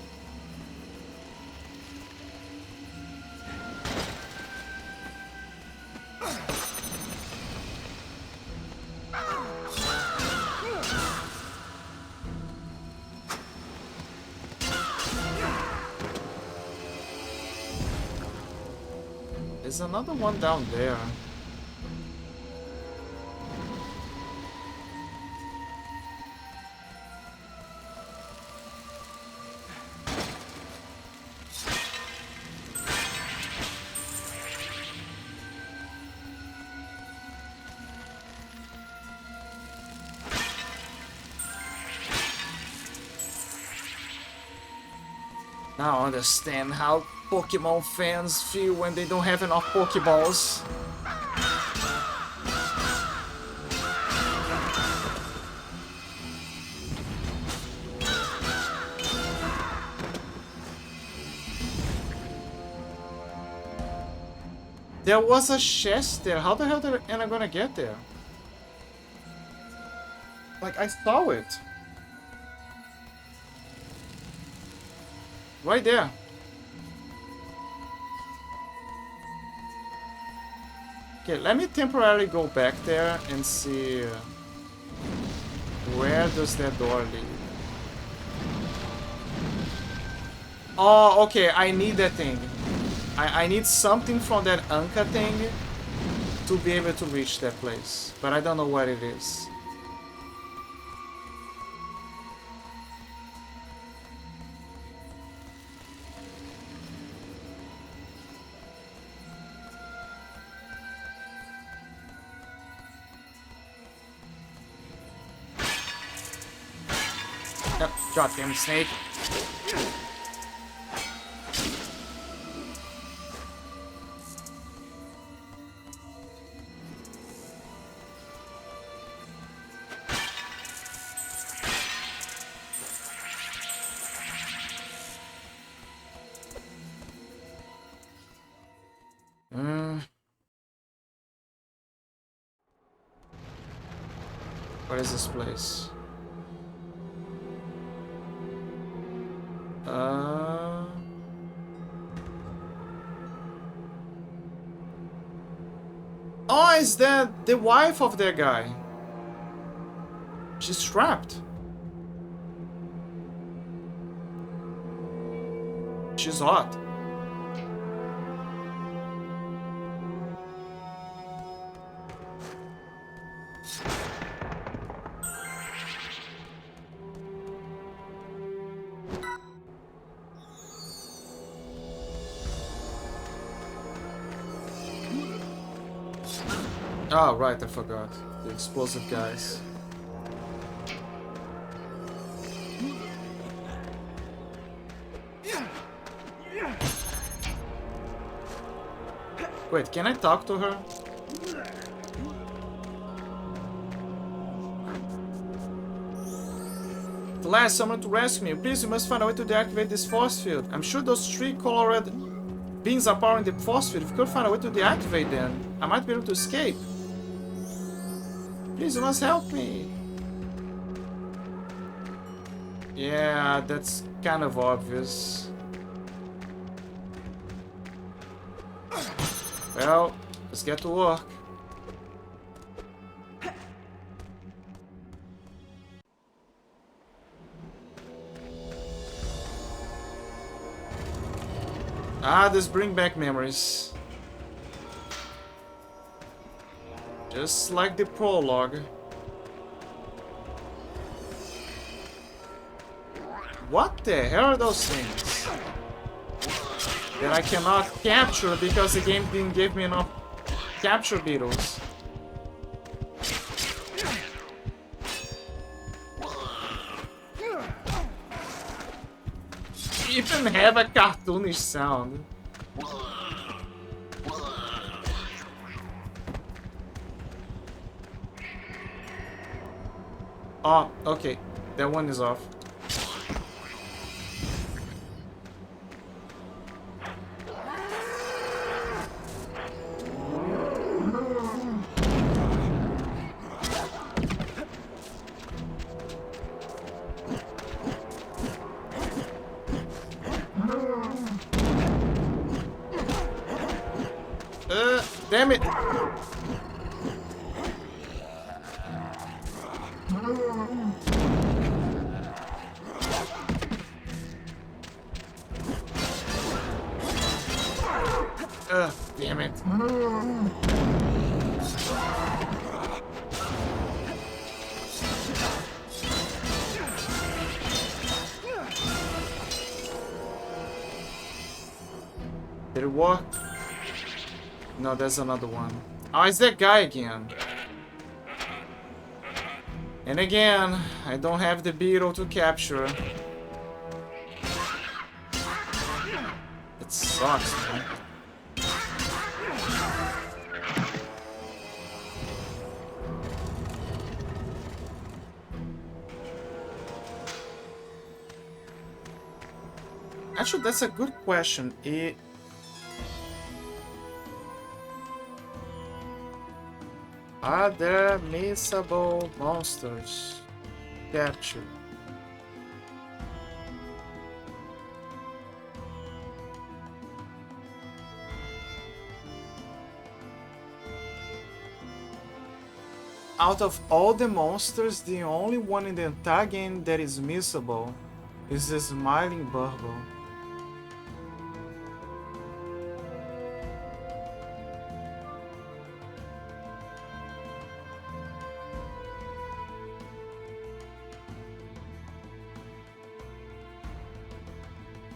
There's another one down there. Now I understand how Pokemon fans feel when they don't have enough Pokeballs. There was a chest there. How the hell am I gonna get there? Like, I saw it. Right there. Okay, let me temporarily go back there and see where does that door lead. Oh, okay, I need that thing. I need something from that Anka thing to be able to reach that place, but I don't know what it is. Goddamn snake. What is this place? Oh, is that the wife of that guy? She's trapped. She's hot. Oh, right, I forgot. The explosive guys. Wait, can I talk to her? The last someone to rescue me. Please, you must find a way to deactivate this force field. I'm sure those three colored beings are powering the force field. If we could find a way to deactivate them, I might be able to escape. Please, you must help me. Yeah, that's kind of obvious. Well, let's get to work. Ah, this bring back memories. Just like the prologue. What the hell are those things? That I cannot capture because the game didn't give me enough capture beetles. Even have a cartoonish sound. Oh, okay. That one is off. Damn it! Damn it. Did it work? No, there's another one. Oh, it's that guy again. And again, I don't have the beetle to capture. It sucks, man. Actually, that's a good question. Are there missable monsters? Capture. Out of all the monsters, the only one in the entire game that is missable is the Smiling Burble.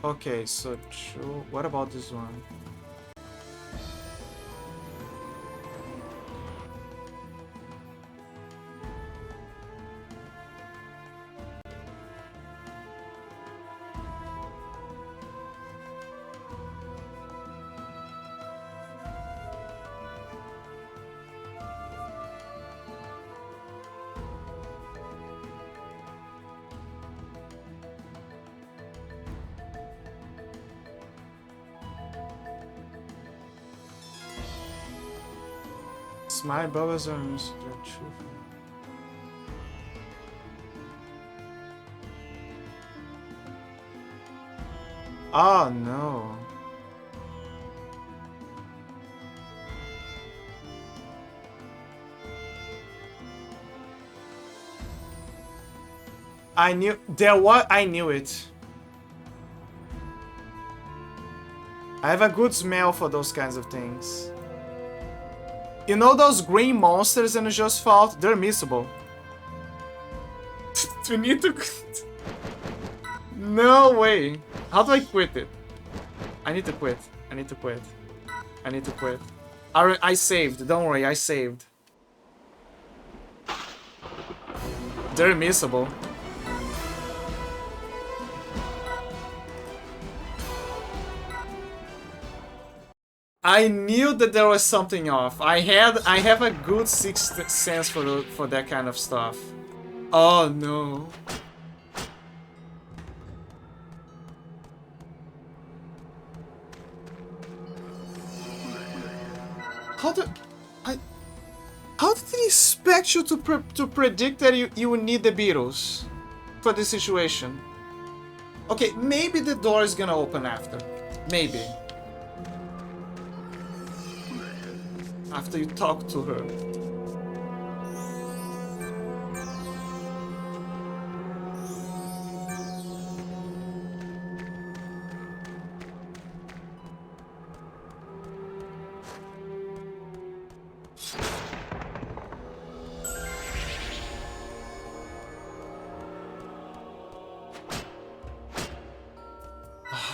Okay, so what about this one? My brothers are true. Oh no. I knew there was. I knew it. I have a good smell for those kinds of things. You know those green monsters and just fought? They're missable. We need to quit. No way. How do I quit it? I need to quit. I need to quit. I need to quit. I saved. Don't worry, I saved. They're missable. I knew that there was something off. I have a good sixth sense for that kind of stuff. Oh no. How do I? How did he expect you to predict that you would need the beetles for this situation? Okay, maybe the door is gonna open after. Maybe. After you talk to her.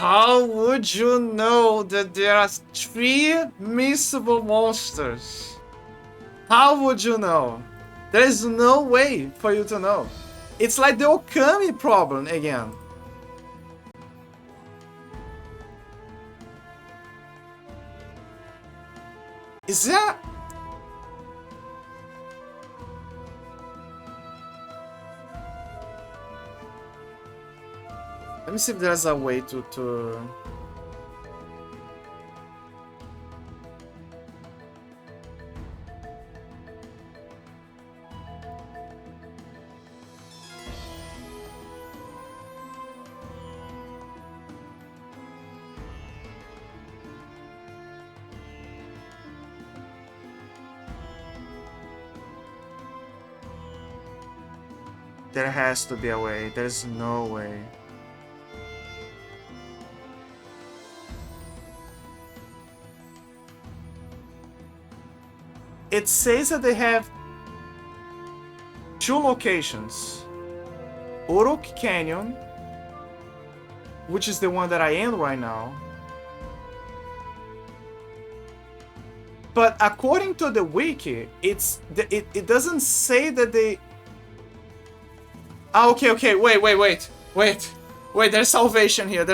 How would you know that there are 3 missable monsters? How would you know? There is no way for you to know. It's like the Okami problem again. Is that... Let me see if there's a way to... There has to be a way. There's no way. It says that they have 2 locations. Uruk Canyon, which is the one that I am right now. But according to the wiki, it doesn't say that they... Ah, okay, wait, there's salvation here,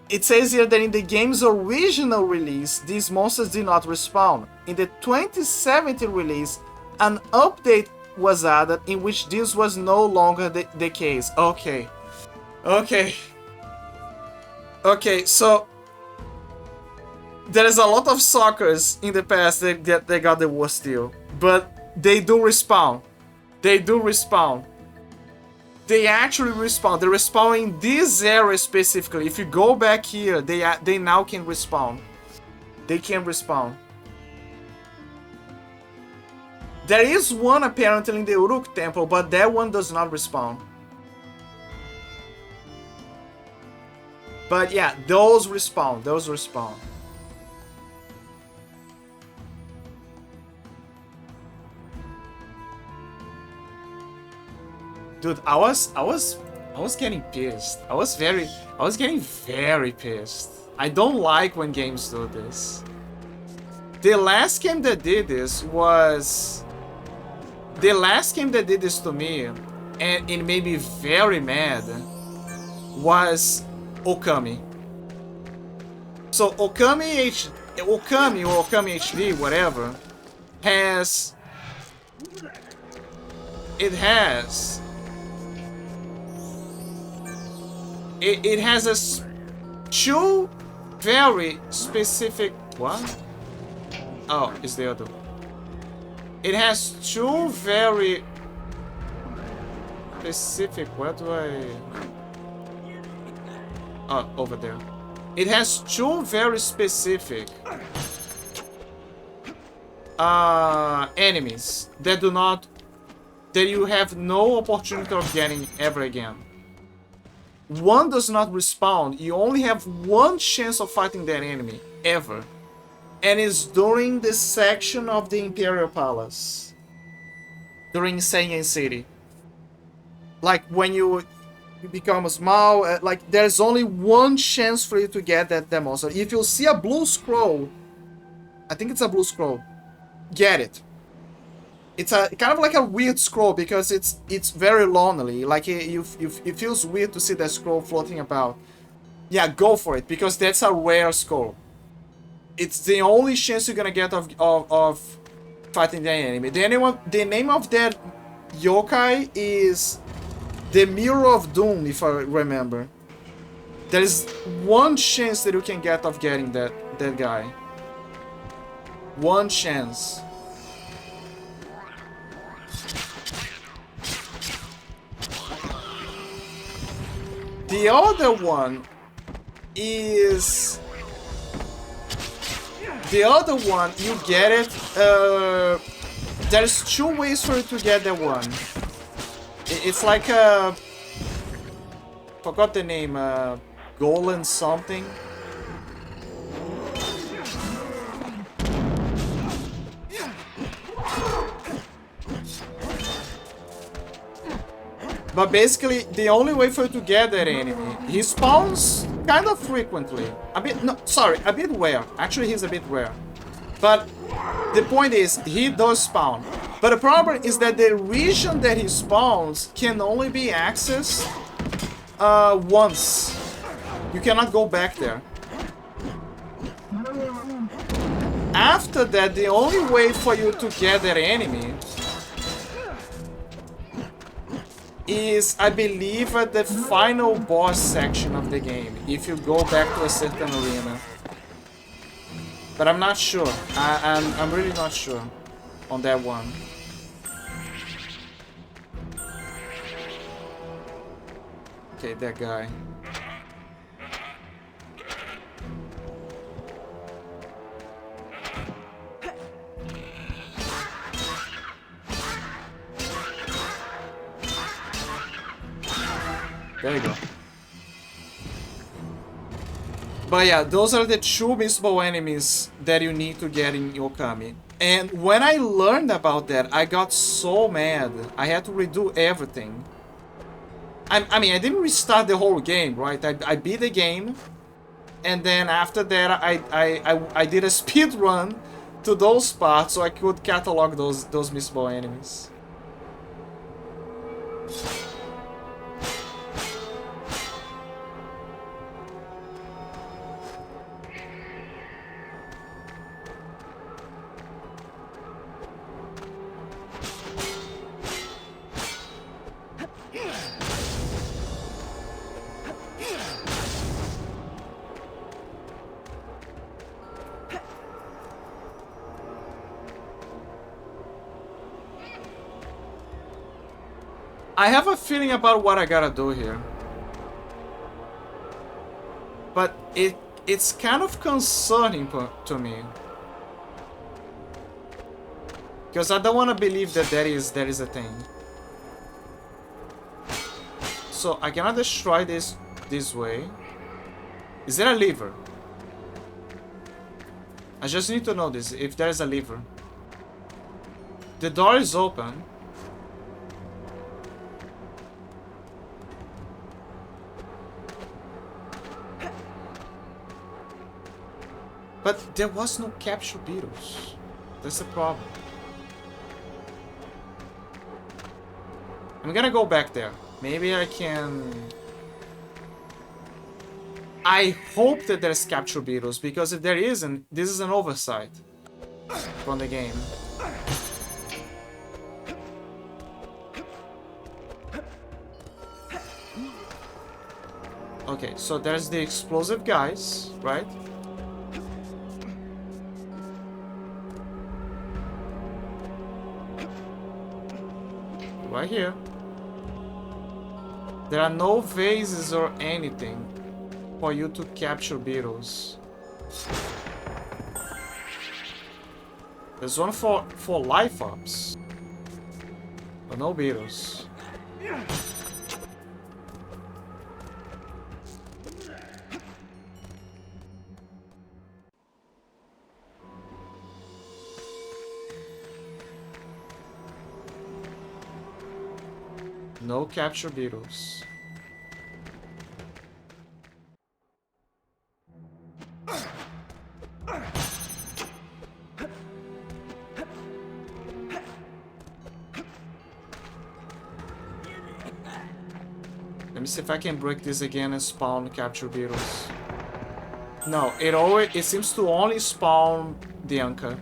It says here that in the game's original release, these monsters did not respawn. In the 2017 release, an update was added in which this was no longer the case. Okay, so there is a lot of suckers in the past that they got the worst deal, but they do respawn. They actually respawn. They respawn in this area specifically. If you go back here, they now can respawn. They can respawn. There is one apparently in the Uruk Temple, but that one does not respawn. But yeah, those respawn. Dude, I was getting pissed. I was getting very pissed. I don't like when games do this. The last game that did this to me, and it made me very mad, was Okami. So Okami or Okami HD, whatever, has two very specific... What? Oh, it's the other. It has 2 very specific... Where do I... Oh, over there. It has 2 very specific enemies that do not... that you have no opportunity of getting ever again. One does not respawn. You only have 1 chance of fighting that enemy, ever. And it's during this section of the Imperial Palace. During Seiyan City. Like, when you become small, like, there's only 1 chance for you to get that monster. If you see a blue scroll, I think it's a blue scroll, get it. It's kind of like a weird scroll because it's very lonely. Like it feels weird to see that scroll floating about. Yeah, go for it because that's a rare scroll. It's the only chance you're gonna get of fighting the enemy. The name of that yokai is the Mirror of Doom, if I remember. There is 1 chance that you can get of getting that guy. One chance. The other one is... The other one, you get it... there's two ways for you to get that one. It's like a... Forgot the name, Golem something. But basically, the only way for you to get that enemy, he spawns kind of frequently. A bit rare. Actually, he's a bit rare. But the point is, he does spawn. But the problem is that the region that he spawns can only be accessed once. You cannot go back there. After that, the only way for you to get that enemy is, I believe, at the final boss section of the game, if you go back to a certain arena. But I'm not sure. I'm really not sure on that one. Okay, that guy. There you go. But yeah, those are the two missable enemies that you need to get in Okami. And when I learned about that, I got so mad. I had to redo everything. I mean, I didn't restart the whole game, right? I beat the game. And then after that, I did a speed run to those parts so I could catalog those missable enemies. I have a feeling about what I gotta do here. But it's kind of concerning to me. Because I don't want to believe that there is a thing. So I cannot destroy this way. Is there a lever? I just need to know this, if there is a lever. The door is open. But there was no capture beetles. That's the problem. I'm gonna go back there. Maybe I can... I hope that there's capture beetles, because if there isn't, this is an oversight from the game. Okay, so there's the explosive guys, right? Right here. There are no vases or anything for you to capture beetles. There's one for life ups, but no beetles. No capture beetles. Let me see if I can break this again and spawn capture beetles. No, it seems to only spawn the anchor.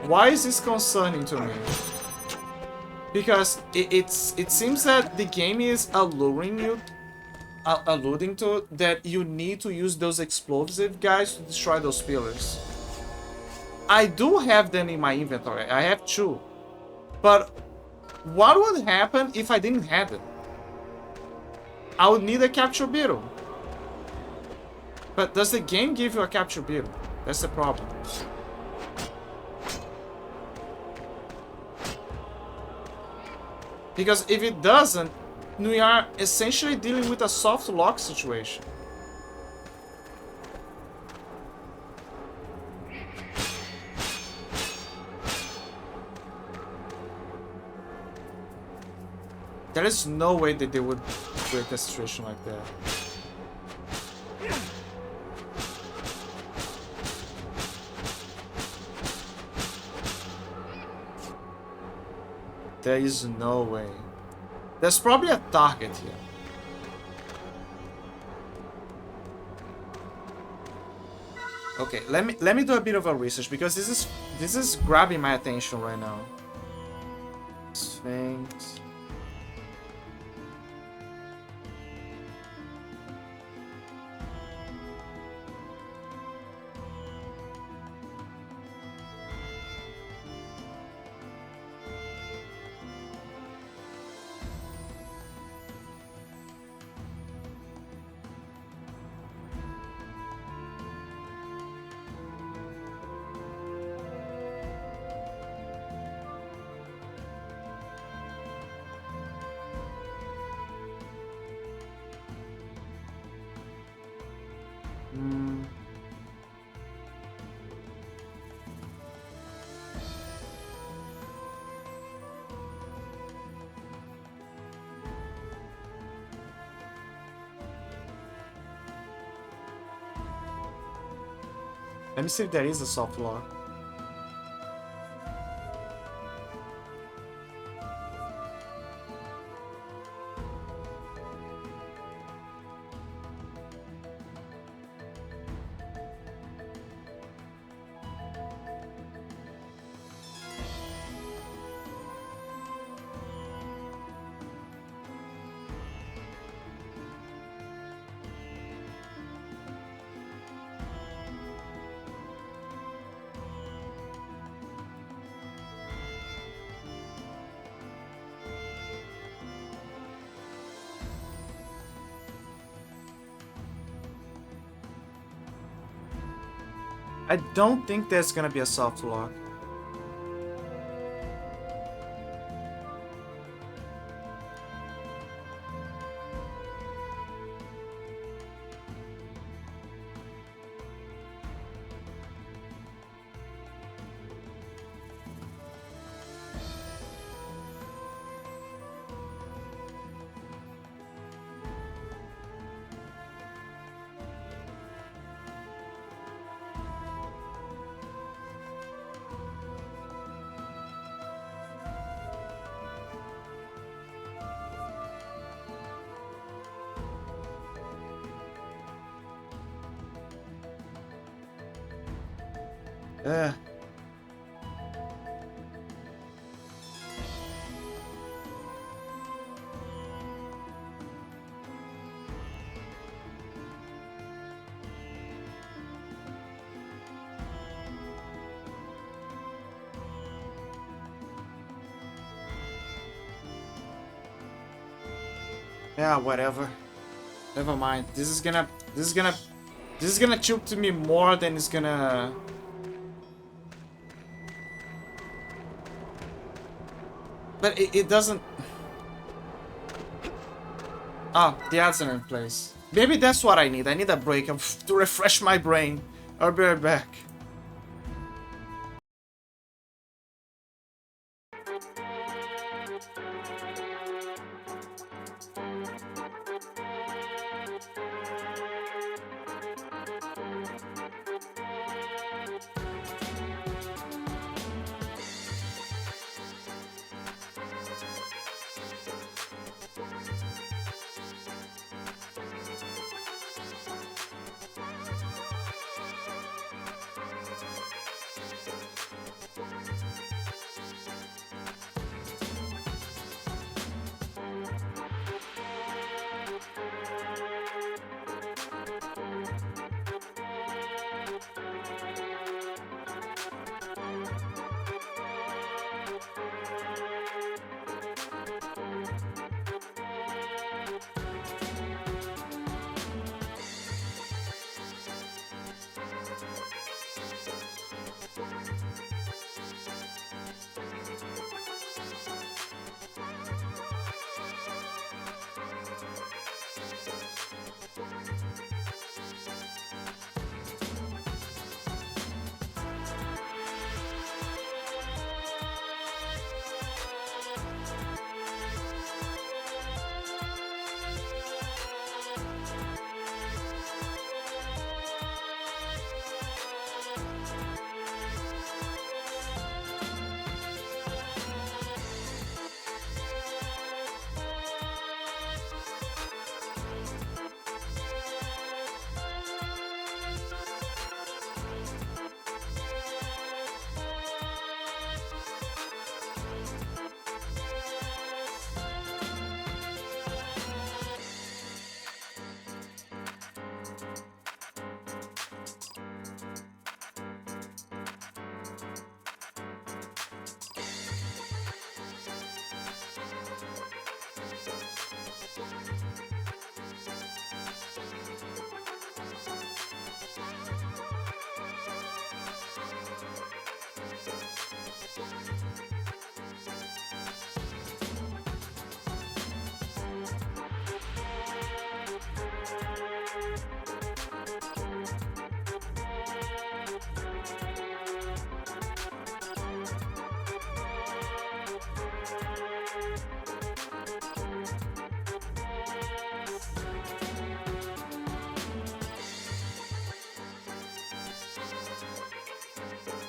Why is this concerning to me? Because it seems that the game is alluring you alluding to, that you need to use those explosive guys to destroy those pillars. I do have them in my inventory. I have 2. But what would happen if I didn't have it? I would need a capture beetle. But does the game give you a capture beetle? That's the problem. Because if it doesn't, we are essentially dealing with a soft lock situation. There is no way that they would break a situation like that. There is no way. There's probably a target here. Okay, let me do a bit of a research because this is grabbing my attention right now. Sphinx. Let me see if there is a soft lock. I don't think there's gonna be a soft lock. Uh. Yeah, whatever. Never mind. This is gonna choke to me more than it's gonna. But it doesn't. Oh, the ads are in place. Maybe that's what I need. I need a break to refresh my brain. I'll be right back.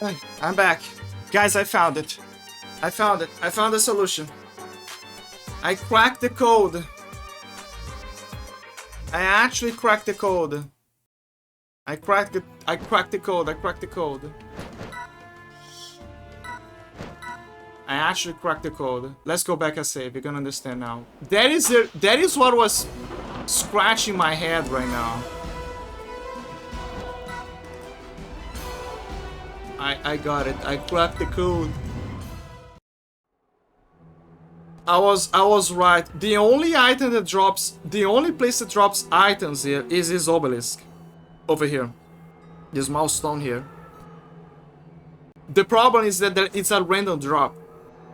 I'm back. Guys, I found it. I found it. I found the solution. I cracked the code. I actually cracked the code. I cracked the code. I cracked the code. I actually cracked the code. Let's go back and save. You're gonna understand now. That is what was scratching my head right now. I got it. I cracked the code. I was right. The only item that drops, the only place that drops items here is this obelisk. Over here. This milestone here. The problem is that it's a random drop,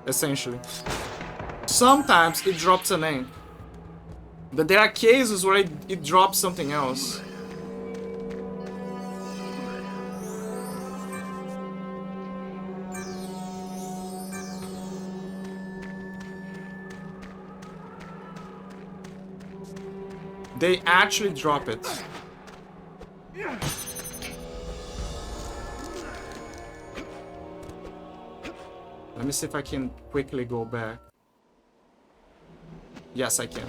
essentially. Sometimes it drops an ink. But there are cases where it drops something else. They actually drop it. Let me see if I can quickly go back. Yes, I can.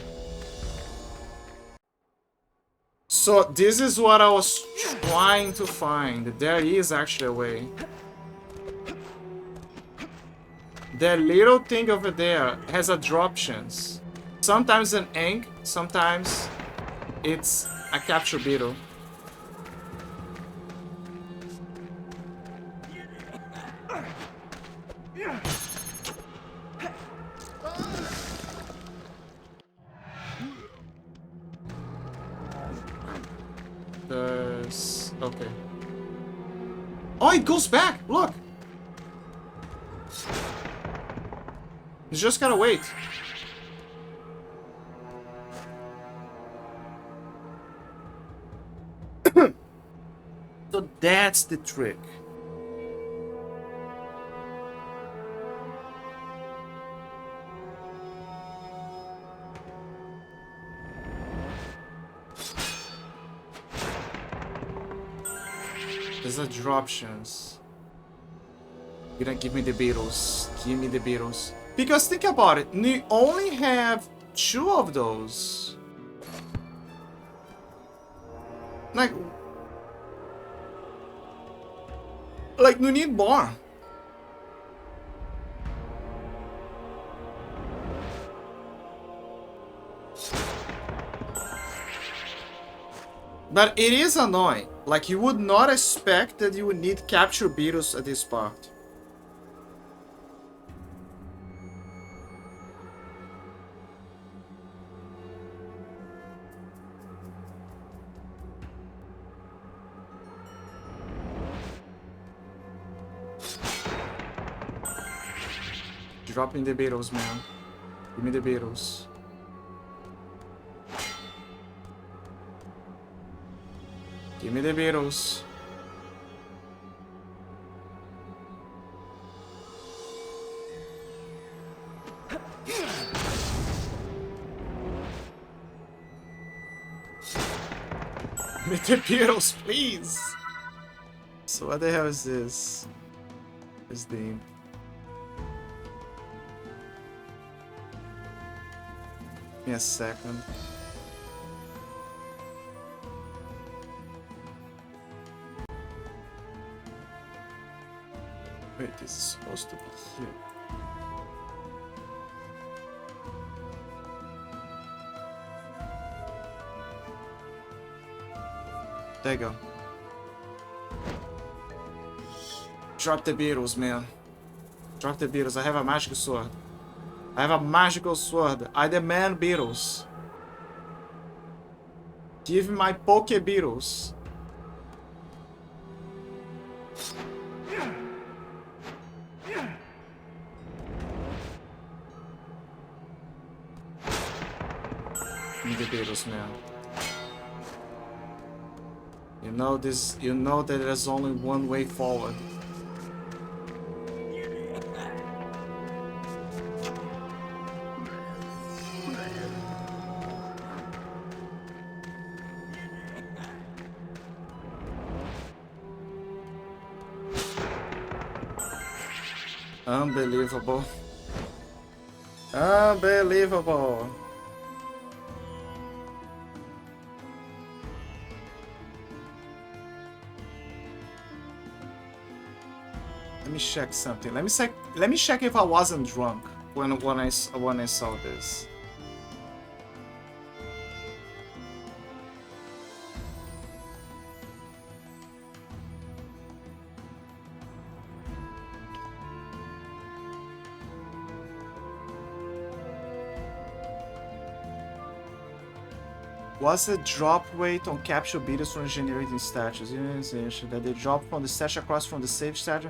So this is what I was trying to find. There is actually a way. That little thing over there has a drop chance. Sometimes an ink, sometimes it's a capture beetle. Okay. Oh, it goes back! Look! You just gotta wait. So that's the trick. There's a drop chance. You're gonna give me the beetles. Give me the beetles. Because think about it, we only have 2 of those. Like we need more. But it is annoying. Like, you would not expect that you would need capture beetles at this part. Dropping the beetles, man. Give me the beetles. Give me the beetles. Give me the beetles, please. So what the hell is this? Is the... Give me a second. Wait, this is supposed to be here. There you go. Drop the beetles, man. Drop the beetles. I have a magical sword. I have a magical sword. I demand beetles. Give me my Poke Beetles. Give me the beetles, man. You know this. You know that there's only one way forward. Unbelievable. Unbelievable. Let me check something. Let me check if I wasn't drunk when I saw this. What's the drop rate on capture beaters from generating statues? That they drop from the statue across from the save statue?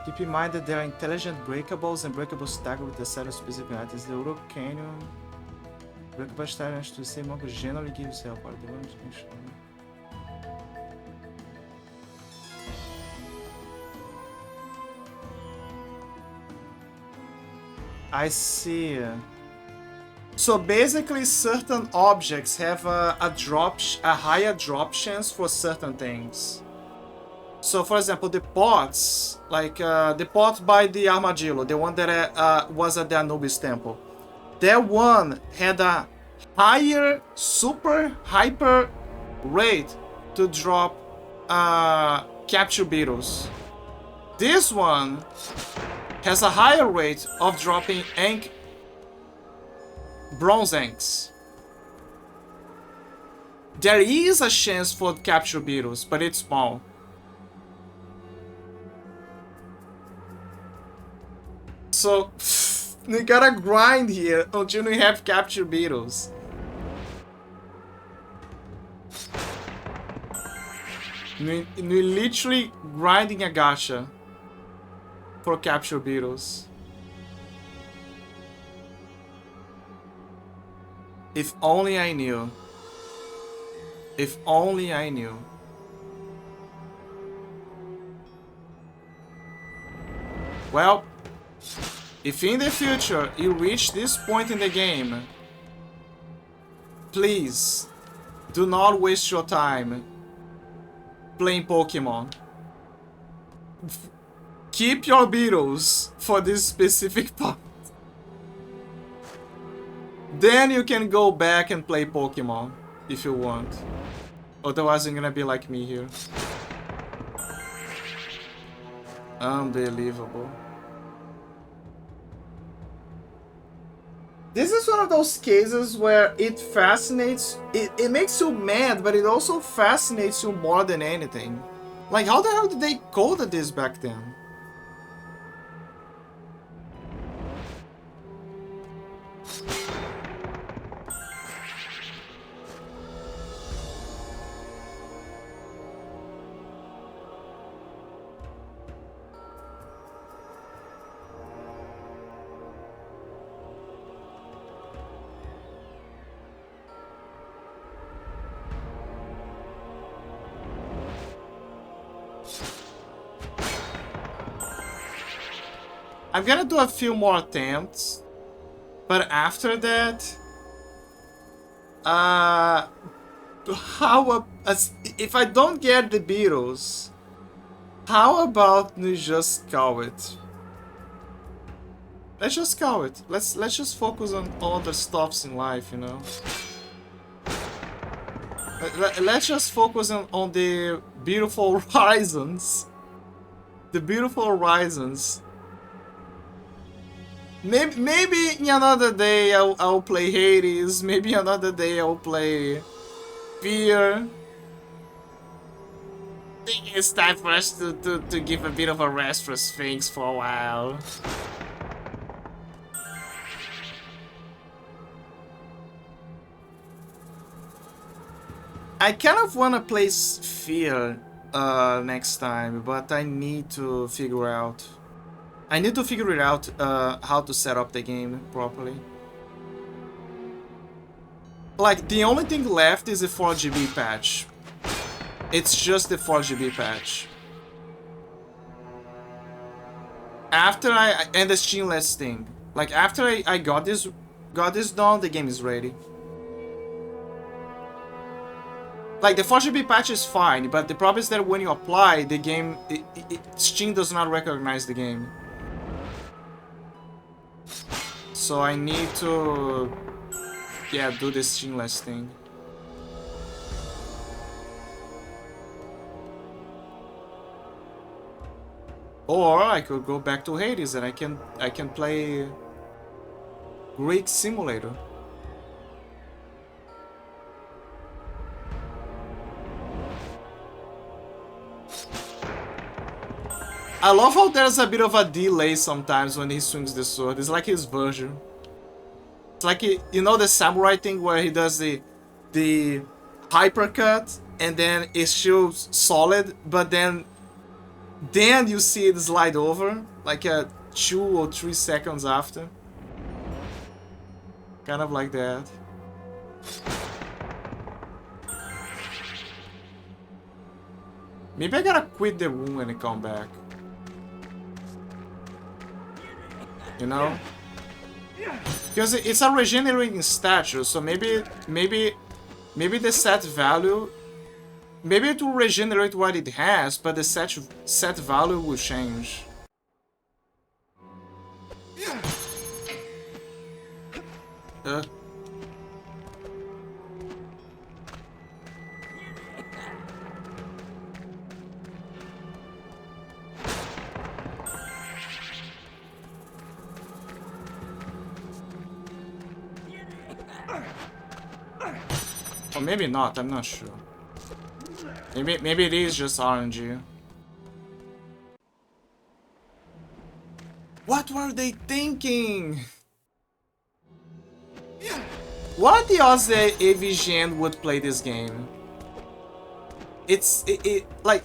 Keep in mind that there are intelligent breakables and breakable stagger with a set of specific items. The Uro Canyon breakable stagger to the same monk generally gives help. I see. So basically, certain objects have a higher drop chance for certain things. So, for example, the pots, like the pot by the armadillo, the one that was at the Anubis temple, that one had a higher, super hyper rate to drop capture beetles. This one has a higher rate of dropping bronze anks. There is a chance for capture beetles, but it's small. So, we gotta grind here until we have capture beetles. We literally grinding a gacha for capture beetles. If only I knew. If only I knew. Well, if in the future you reach this point in the game, please do not waste your time playing Pokemon. Keep your beetles for this specific part. Then you can go back and play Pokemon if you want. Otherwise you're gonna be like me here. Unbelievable. This is one of those cases where it fascinates, it makes you mad, but it also fascinates you more than anything. Like, how the hell did they code this back then? I'm gonna do a few more attempts, but after that, if I don't get the beetles, how about we just call it? Let's just call it. Let's just focus on other stuffs in life, you know. Let's just focus on the beautiful horizons. The beautiful horizons. Maybe another day I'll play Hades. Maybe another day I'll play Fear. I think it's time for us to give a bit of a rest for Sphinx for a while. I kind of want to play Fear next time, but I need to figure out. I need to figure it out how to set up the game properly. like, the only thing left is the 4GB patch. It's just the 4GB patch. After and the Steamless thing. Like, after I got this done, the game is ready. Like, the 4GB patch is fine, but the problem is that when you apply, the game, Steam does not recognize the game. So I need to, yeah, do this Steamless thing. Or I could go back to Hades and I can play Greek Simulator. I love how there's a bit of a delay sometimes when he swings the sword. It's like his version. It's like, you know the samurai thing where he does the hypercut and then it's still solid, but then you see it slide over like 2 or 3 seconds after. Kind of like that. Maybe I gotta quit the room when I come back. You know? Because it's a regenerating statue, so maybe the set value, maybe it will regenerate what it has, but the set value will change. Or maybe not, I'm not sure. Maybe it is just RNG. What were they thinking? What are the odds that AVGN would play this game? Like,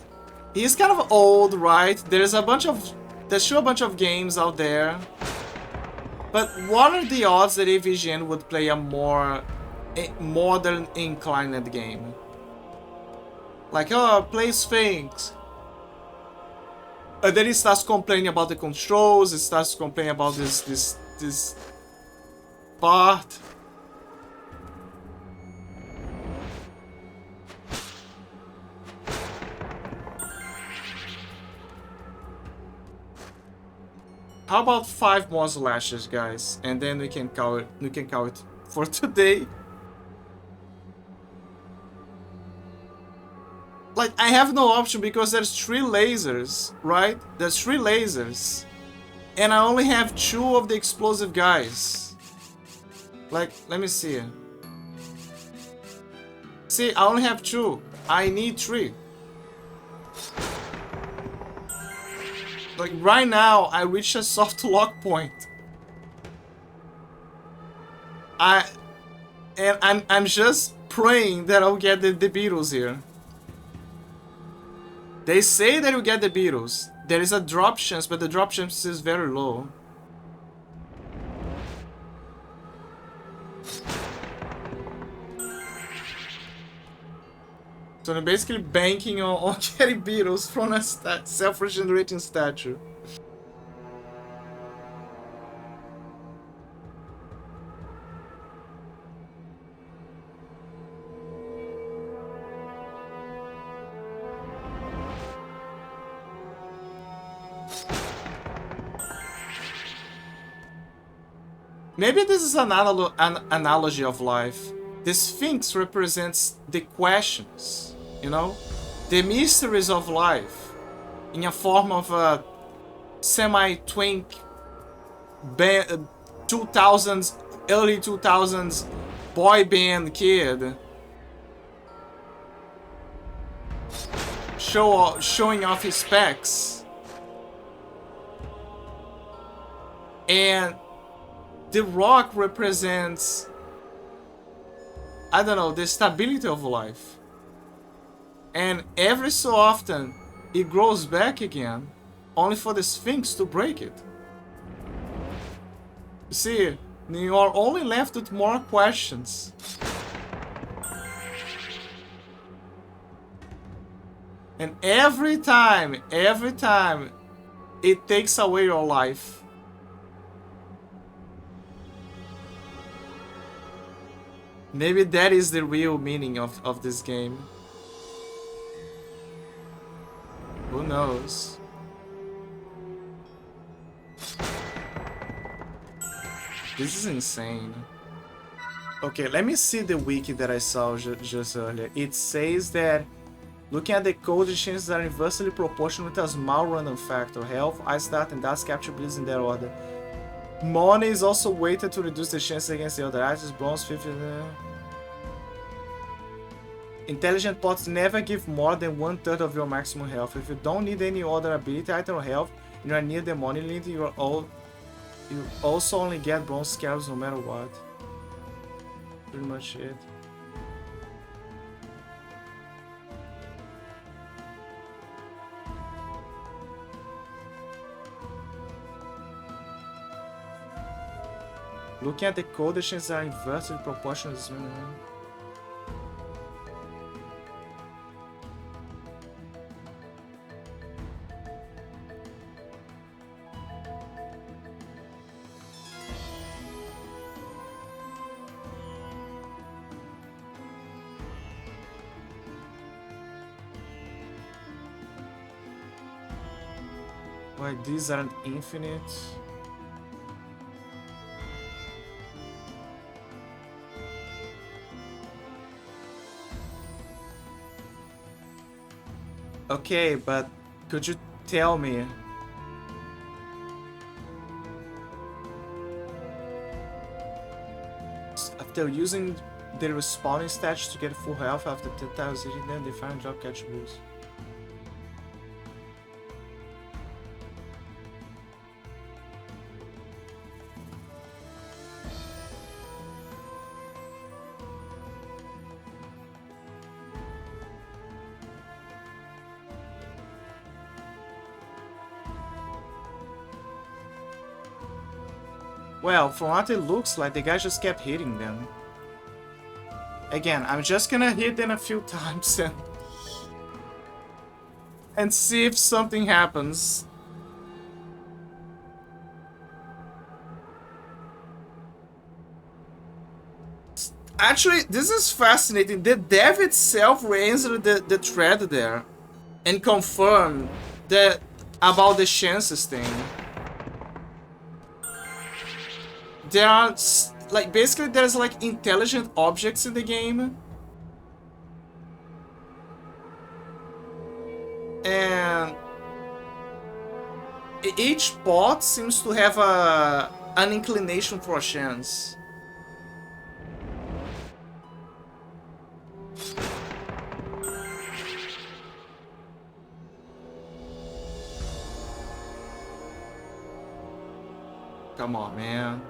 he's kind of old, right? There's sure a bunch of games out there. But what are the odds that AVGN would play a more modern inclined game? Like, oh, play Sphinx. And then he starts complaining about the controls, he starts complaining about this part. How about 5 more slashes, guys, and then we can call it for today. Like, I have no option because there's 3 lasers, right? There's 3 lasers. And I only have 2 of the explosive guys. Like, let me see. See, I only have 2. I need 3. Like, right now, I reached a soft lock point. I'm just praying that I'll get the Beatles here. They say that you get the Beatles. There is a drop chance, but the drop chance is very low. So I'm basically banking on getting Beatles from a self-regenerating statue. Maybe this is an analogy of life. The Sphinx represents the questions, you know? The mysteries of life. In a form of a semi-twink 2000s, early 2000s boy band kid. Showing off his specs. And the rock represents, I don't know, the stability of life. And every so often, it grows back again, only for the Sphinx to break it. You see, you are only left with more questions. And every time, it takes away your life. Maybe that is the real meaning of this game. Who knows? This is insane. Okay, let me see the wiki that I saw just earlier. It says that looking at the code, the chances are inversely proportional with a small random factor. Health, ice start, and dust capture bleeds in that order. Money is also weighted to reduce the chances against the other items. Bronze 50. Intelligent pots never give more than 1/3 of your maximum health. If you don't need any other ability item or health, and you are near the money limit, you also only get bronze scarabs no matter what. Pretty much it. Looking at the code, the chances are inversely proportional. Why these aren't infinite? Okay, but could you tell me? After using the respawning stats to get full health after 10,000, then they find drop catch boost. Well, from what it looks like, the guy just kept hitting them. Again, I'm just gonna hit them a few times and see if something happens. Actually, this is fascinating. The dev itself re-answered the thread there and confirmed that about the chances thing. There are, like, basically there's like intelligent objects in the game. And each pot seems to have an inclination for a chance. Come on, man.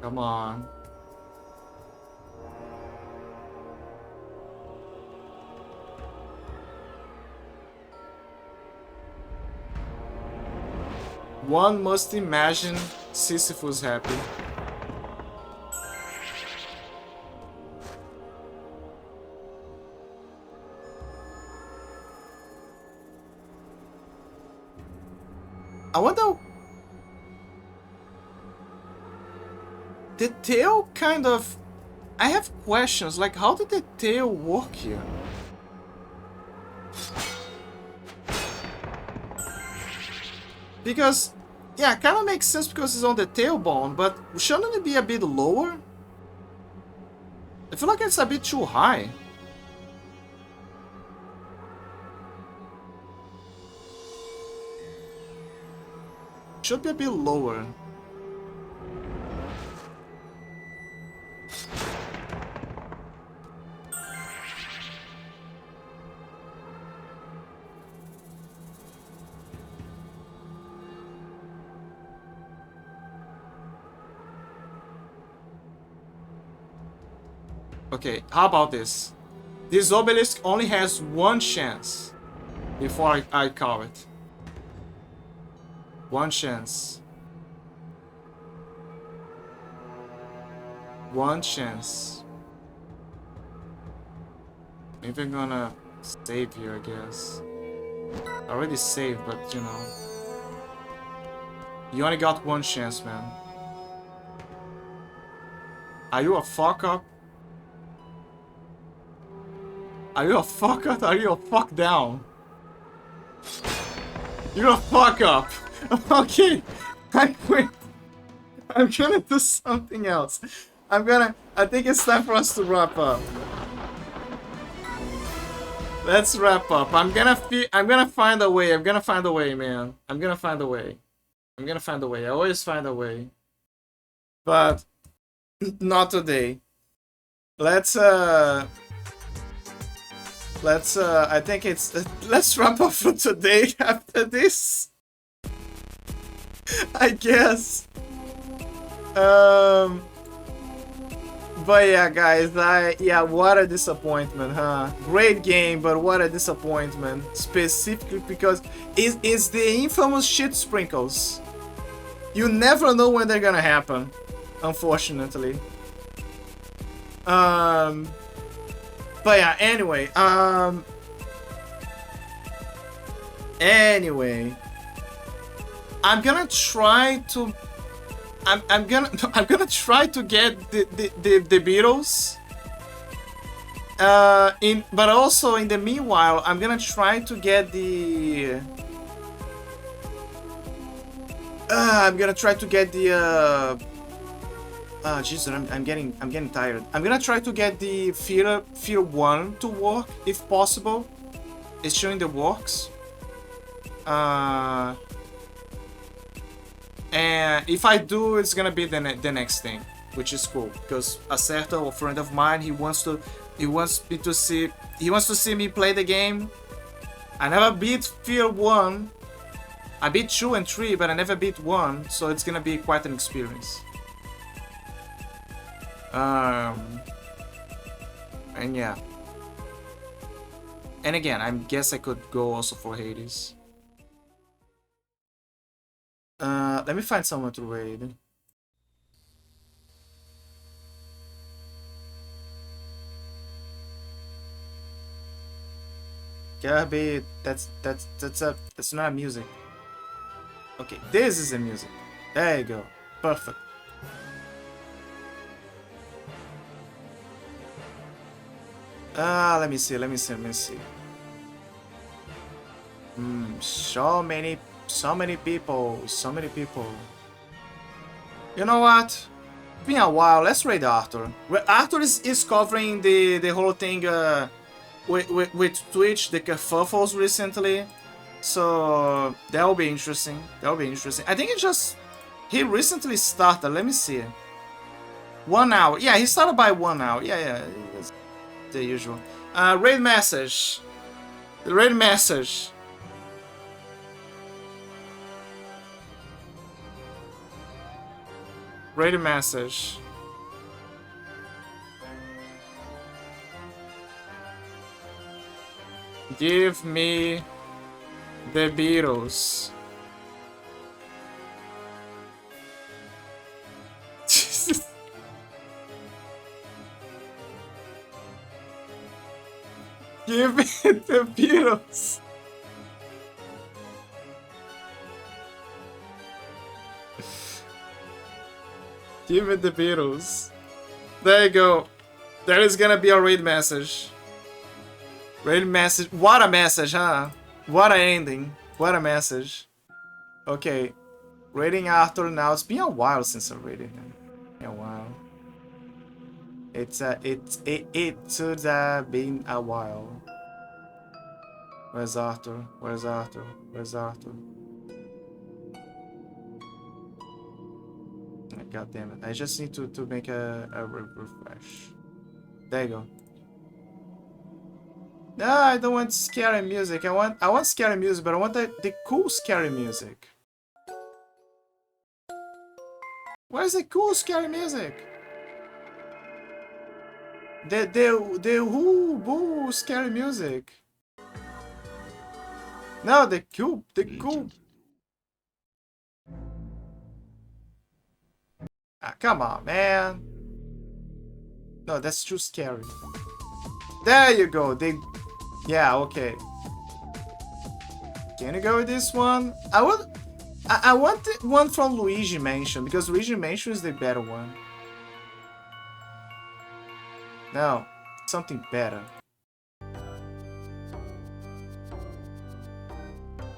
Come on. One must imagine Sisyphus happy. I wonder... The tail kind of... I have questions, like how did the tail work here? Because, yeah, kind of makes sense because it's on the tailbone, but shouldn't it be a bit lower? I feel like it's a bit too high. Should be a bit lower. Okay, how about this? This obelisk only has one chance before I call it. One chance. One chance. Maybe I'm gonna save here, I guess. I already saved, but you know. You only got one chance, man. Are you a fuck up? Are you a fuck up? Are you a fuck down? You're a fuck up. Okay. I quit. I'm gonna do something else. I think it's time for us to wrap up. Let's wrap up. I'm gonna find a way. I'm gonna find a way, man. I'm gonna find a way. I'm gonna find a way. I always find a way. But not today. Let's I think let's wrap up for today after this. I guess. But yeah, guys, what a disappointment, huh? Great game, but what a disappointment. Specifically because it's the infamous shit sprinkles. You never know when they're gonna happen, unfortunately. But yeah, anyway, I'm gonna try to I'm gonna try to get the Beatles. But also in the meanwhile, I'm gonna try to get the. I'm gonna try to get the. Jesus, I'm getting tired. I'm gonna try to get the Fear 1 to work if possible. It's showing the works. And if I do, it's gonna be the next thing, which is cool because Acerta, a friend of mine, he wants to see me play the game. I never beat Fear 1. I beat 2 and 3, but I never beat 1, so it's gonna be quite an experience. And yeah. And again, I guess I could go also for Hades. Let me find someone to raid. Kirby, that's not a music. Okay, this is a music. There you go. Perfect. Let me see. So many people. You know what? It's been a while. Let's raid Arthur. Arthur is covering the whole thing with Twitch, the kerfuffles recently. So that'll be interesting. I think he recently started. Let me see. 1 hour. Yeah, he started by 1 hour. Yeah. That's the usual. Raid message. The raid message. Raid message. Give me the Beatles. Give me the Beatles. Give me the Beatles. There you go. There is gonna be a raid message. Raid message. What a message, huh? What a ending. What a message. Okay. Raiding Arthur now. It's been a while since I raided him. Been a while. It should have been a while. Where's Arthur? God damn it. I just need to make a refresh. There you go. No, I don't want scary music. I want scary music, but I want the cool scary music. Where's the cool scary music? The whoo boo scary music. No, the cool. Ah, come on, man. No, that's too scary. There you go. Yeah, okay. Can you go with this one? I want the one from Luigi Mansion, because Luigi Mansion is the better one. No, something better.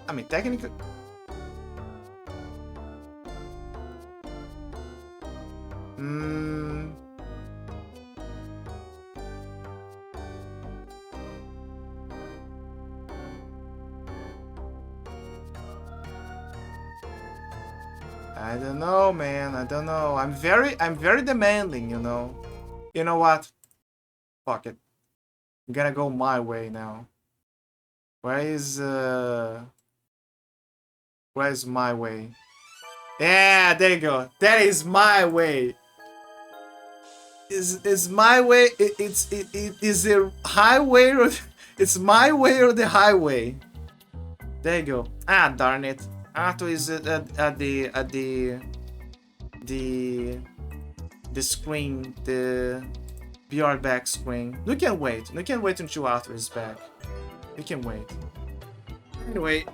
I mean, technically... I don't know, man. I don't know. I'm very demanding, you know. You know what? Fuck it. I'm gonna go my way now. Where's my way? Yeah, there you go. That is my way. Is my way? It is the highway or it's my way or the highway? There you go. Ah, darn it. Arthur is at the screen, the BR back screen. We can wait. We can wait until Arthur is back. We can wait. Anyway,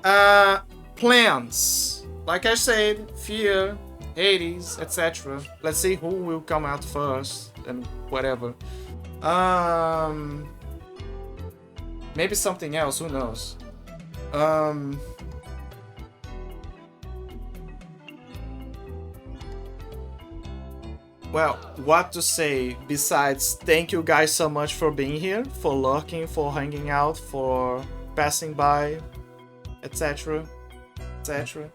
plans. Like I said, Fear, Hades, etc. Let's see who will come out first and whatever. Maybe something else. Who knows? Well, what to say besides thank you guys so much for being here, for lurking, for hanging out, for passing by, etc. etc.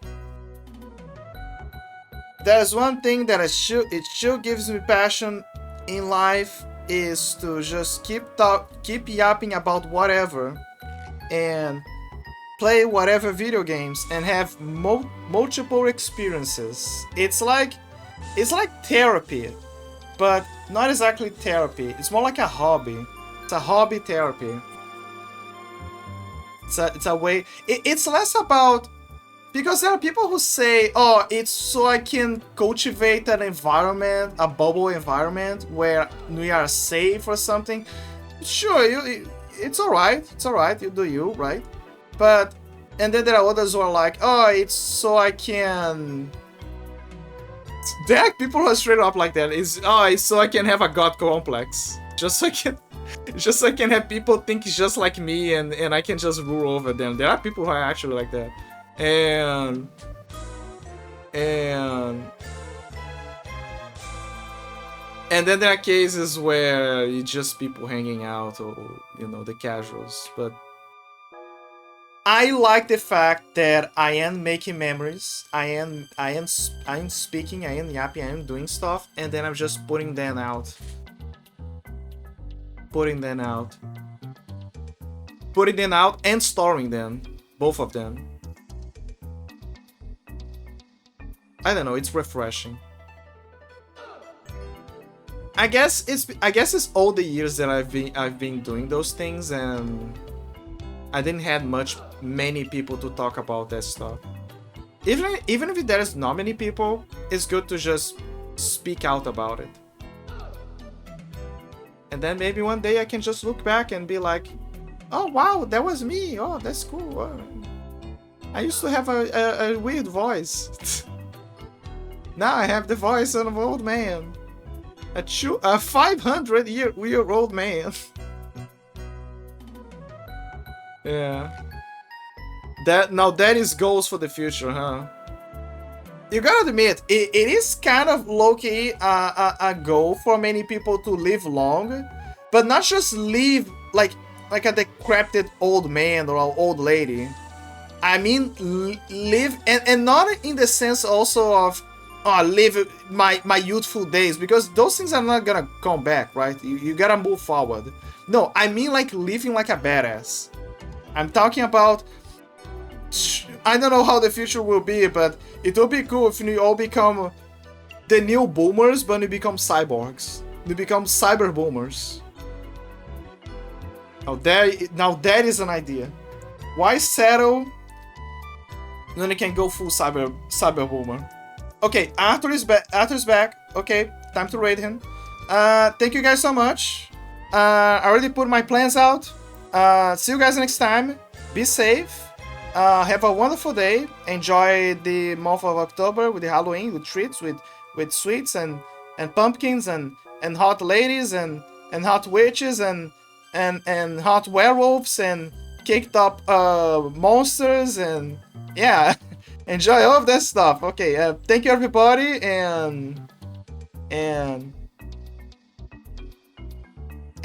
There's one thing that it still gives me passion in life is to just keep yapping about whatever and play whatever video games and have multiple experiences. It's like therapy, but not exactly therapy. It's more like a hobby. It's a hobby therapy. It's a way. It's less about, because there are people who say, "Oh, it's so I can cultivate an environment, a bubble environment where we are safe or something." Sure, it's alright. It's alright. You do you, right? But and then there are others who are like, "Oh, it's so I can." There are people who are straight up like that. It's so I can have a god complex. Just so I can have people think just like me and I can just rule over them. There are people who are actually like that. And then there are cases where it's just people hanging out or, you know, the casuals. But I like the fact that I am making memories. I am speaking, I am yapping, I am doing stuff, and then I'm just putting them out. Putting them out and storing them. Both of them. I don't know, it's refreshing. I guess it's all the years that I've been doing those things, and I didn't have many people to talk about that stuff. Even if there's not many people, it's good to just speak out about it. And then maybe one day I can just look back and be like, "Oh wow, that was me. Oh, that's cool. Oh, I used to have a weird voice. Now I have the voice of an old man. A 500-year-old man." Yeah. That is goals for the future, huh? You gotta admit, it is kind of low-key a goal for many people to live long, but not just live like a decrepit old man or an old lady. I mean, live, and not in the sense also of, live my youthful days, because those things are not gonna come back, right? You gotta move forward. No, I mean like living like a badass. I'm talking about, I don't know how the future will be, but it will be cool if we all become the new boomers, but we become cyborgs. We become cyber boomers. Now that is an idea. Why settle when you can go full cyber boomer? Okay, Arthur is back. Okay, time to raid him. Thank you guys so much. I already put my plans out. See you guys next time. Be safe. Have a wonderful day. Enjoy the month of October with the Halloween, with treats, with sweets and pumpkins and hot ladies and hot witches and hot werewolves and kicked up monsters and yeah. Enjoy all of that stuff. Okay, thank you everybody and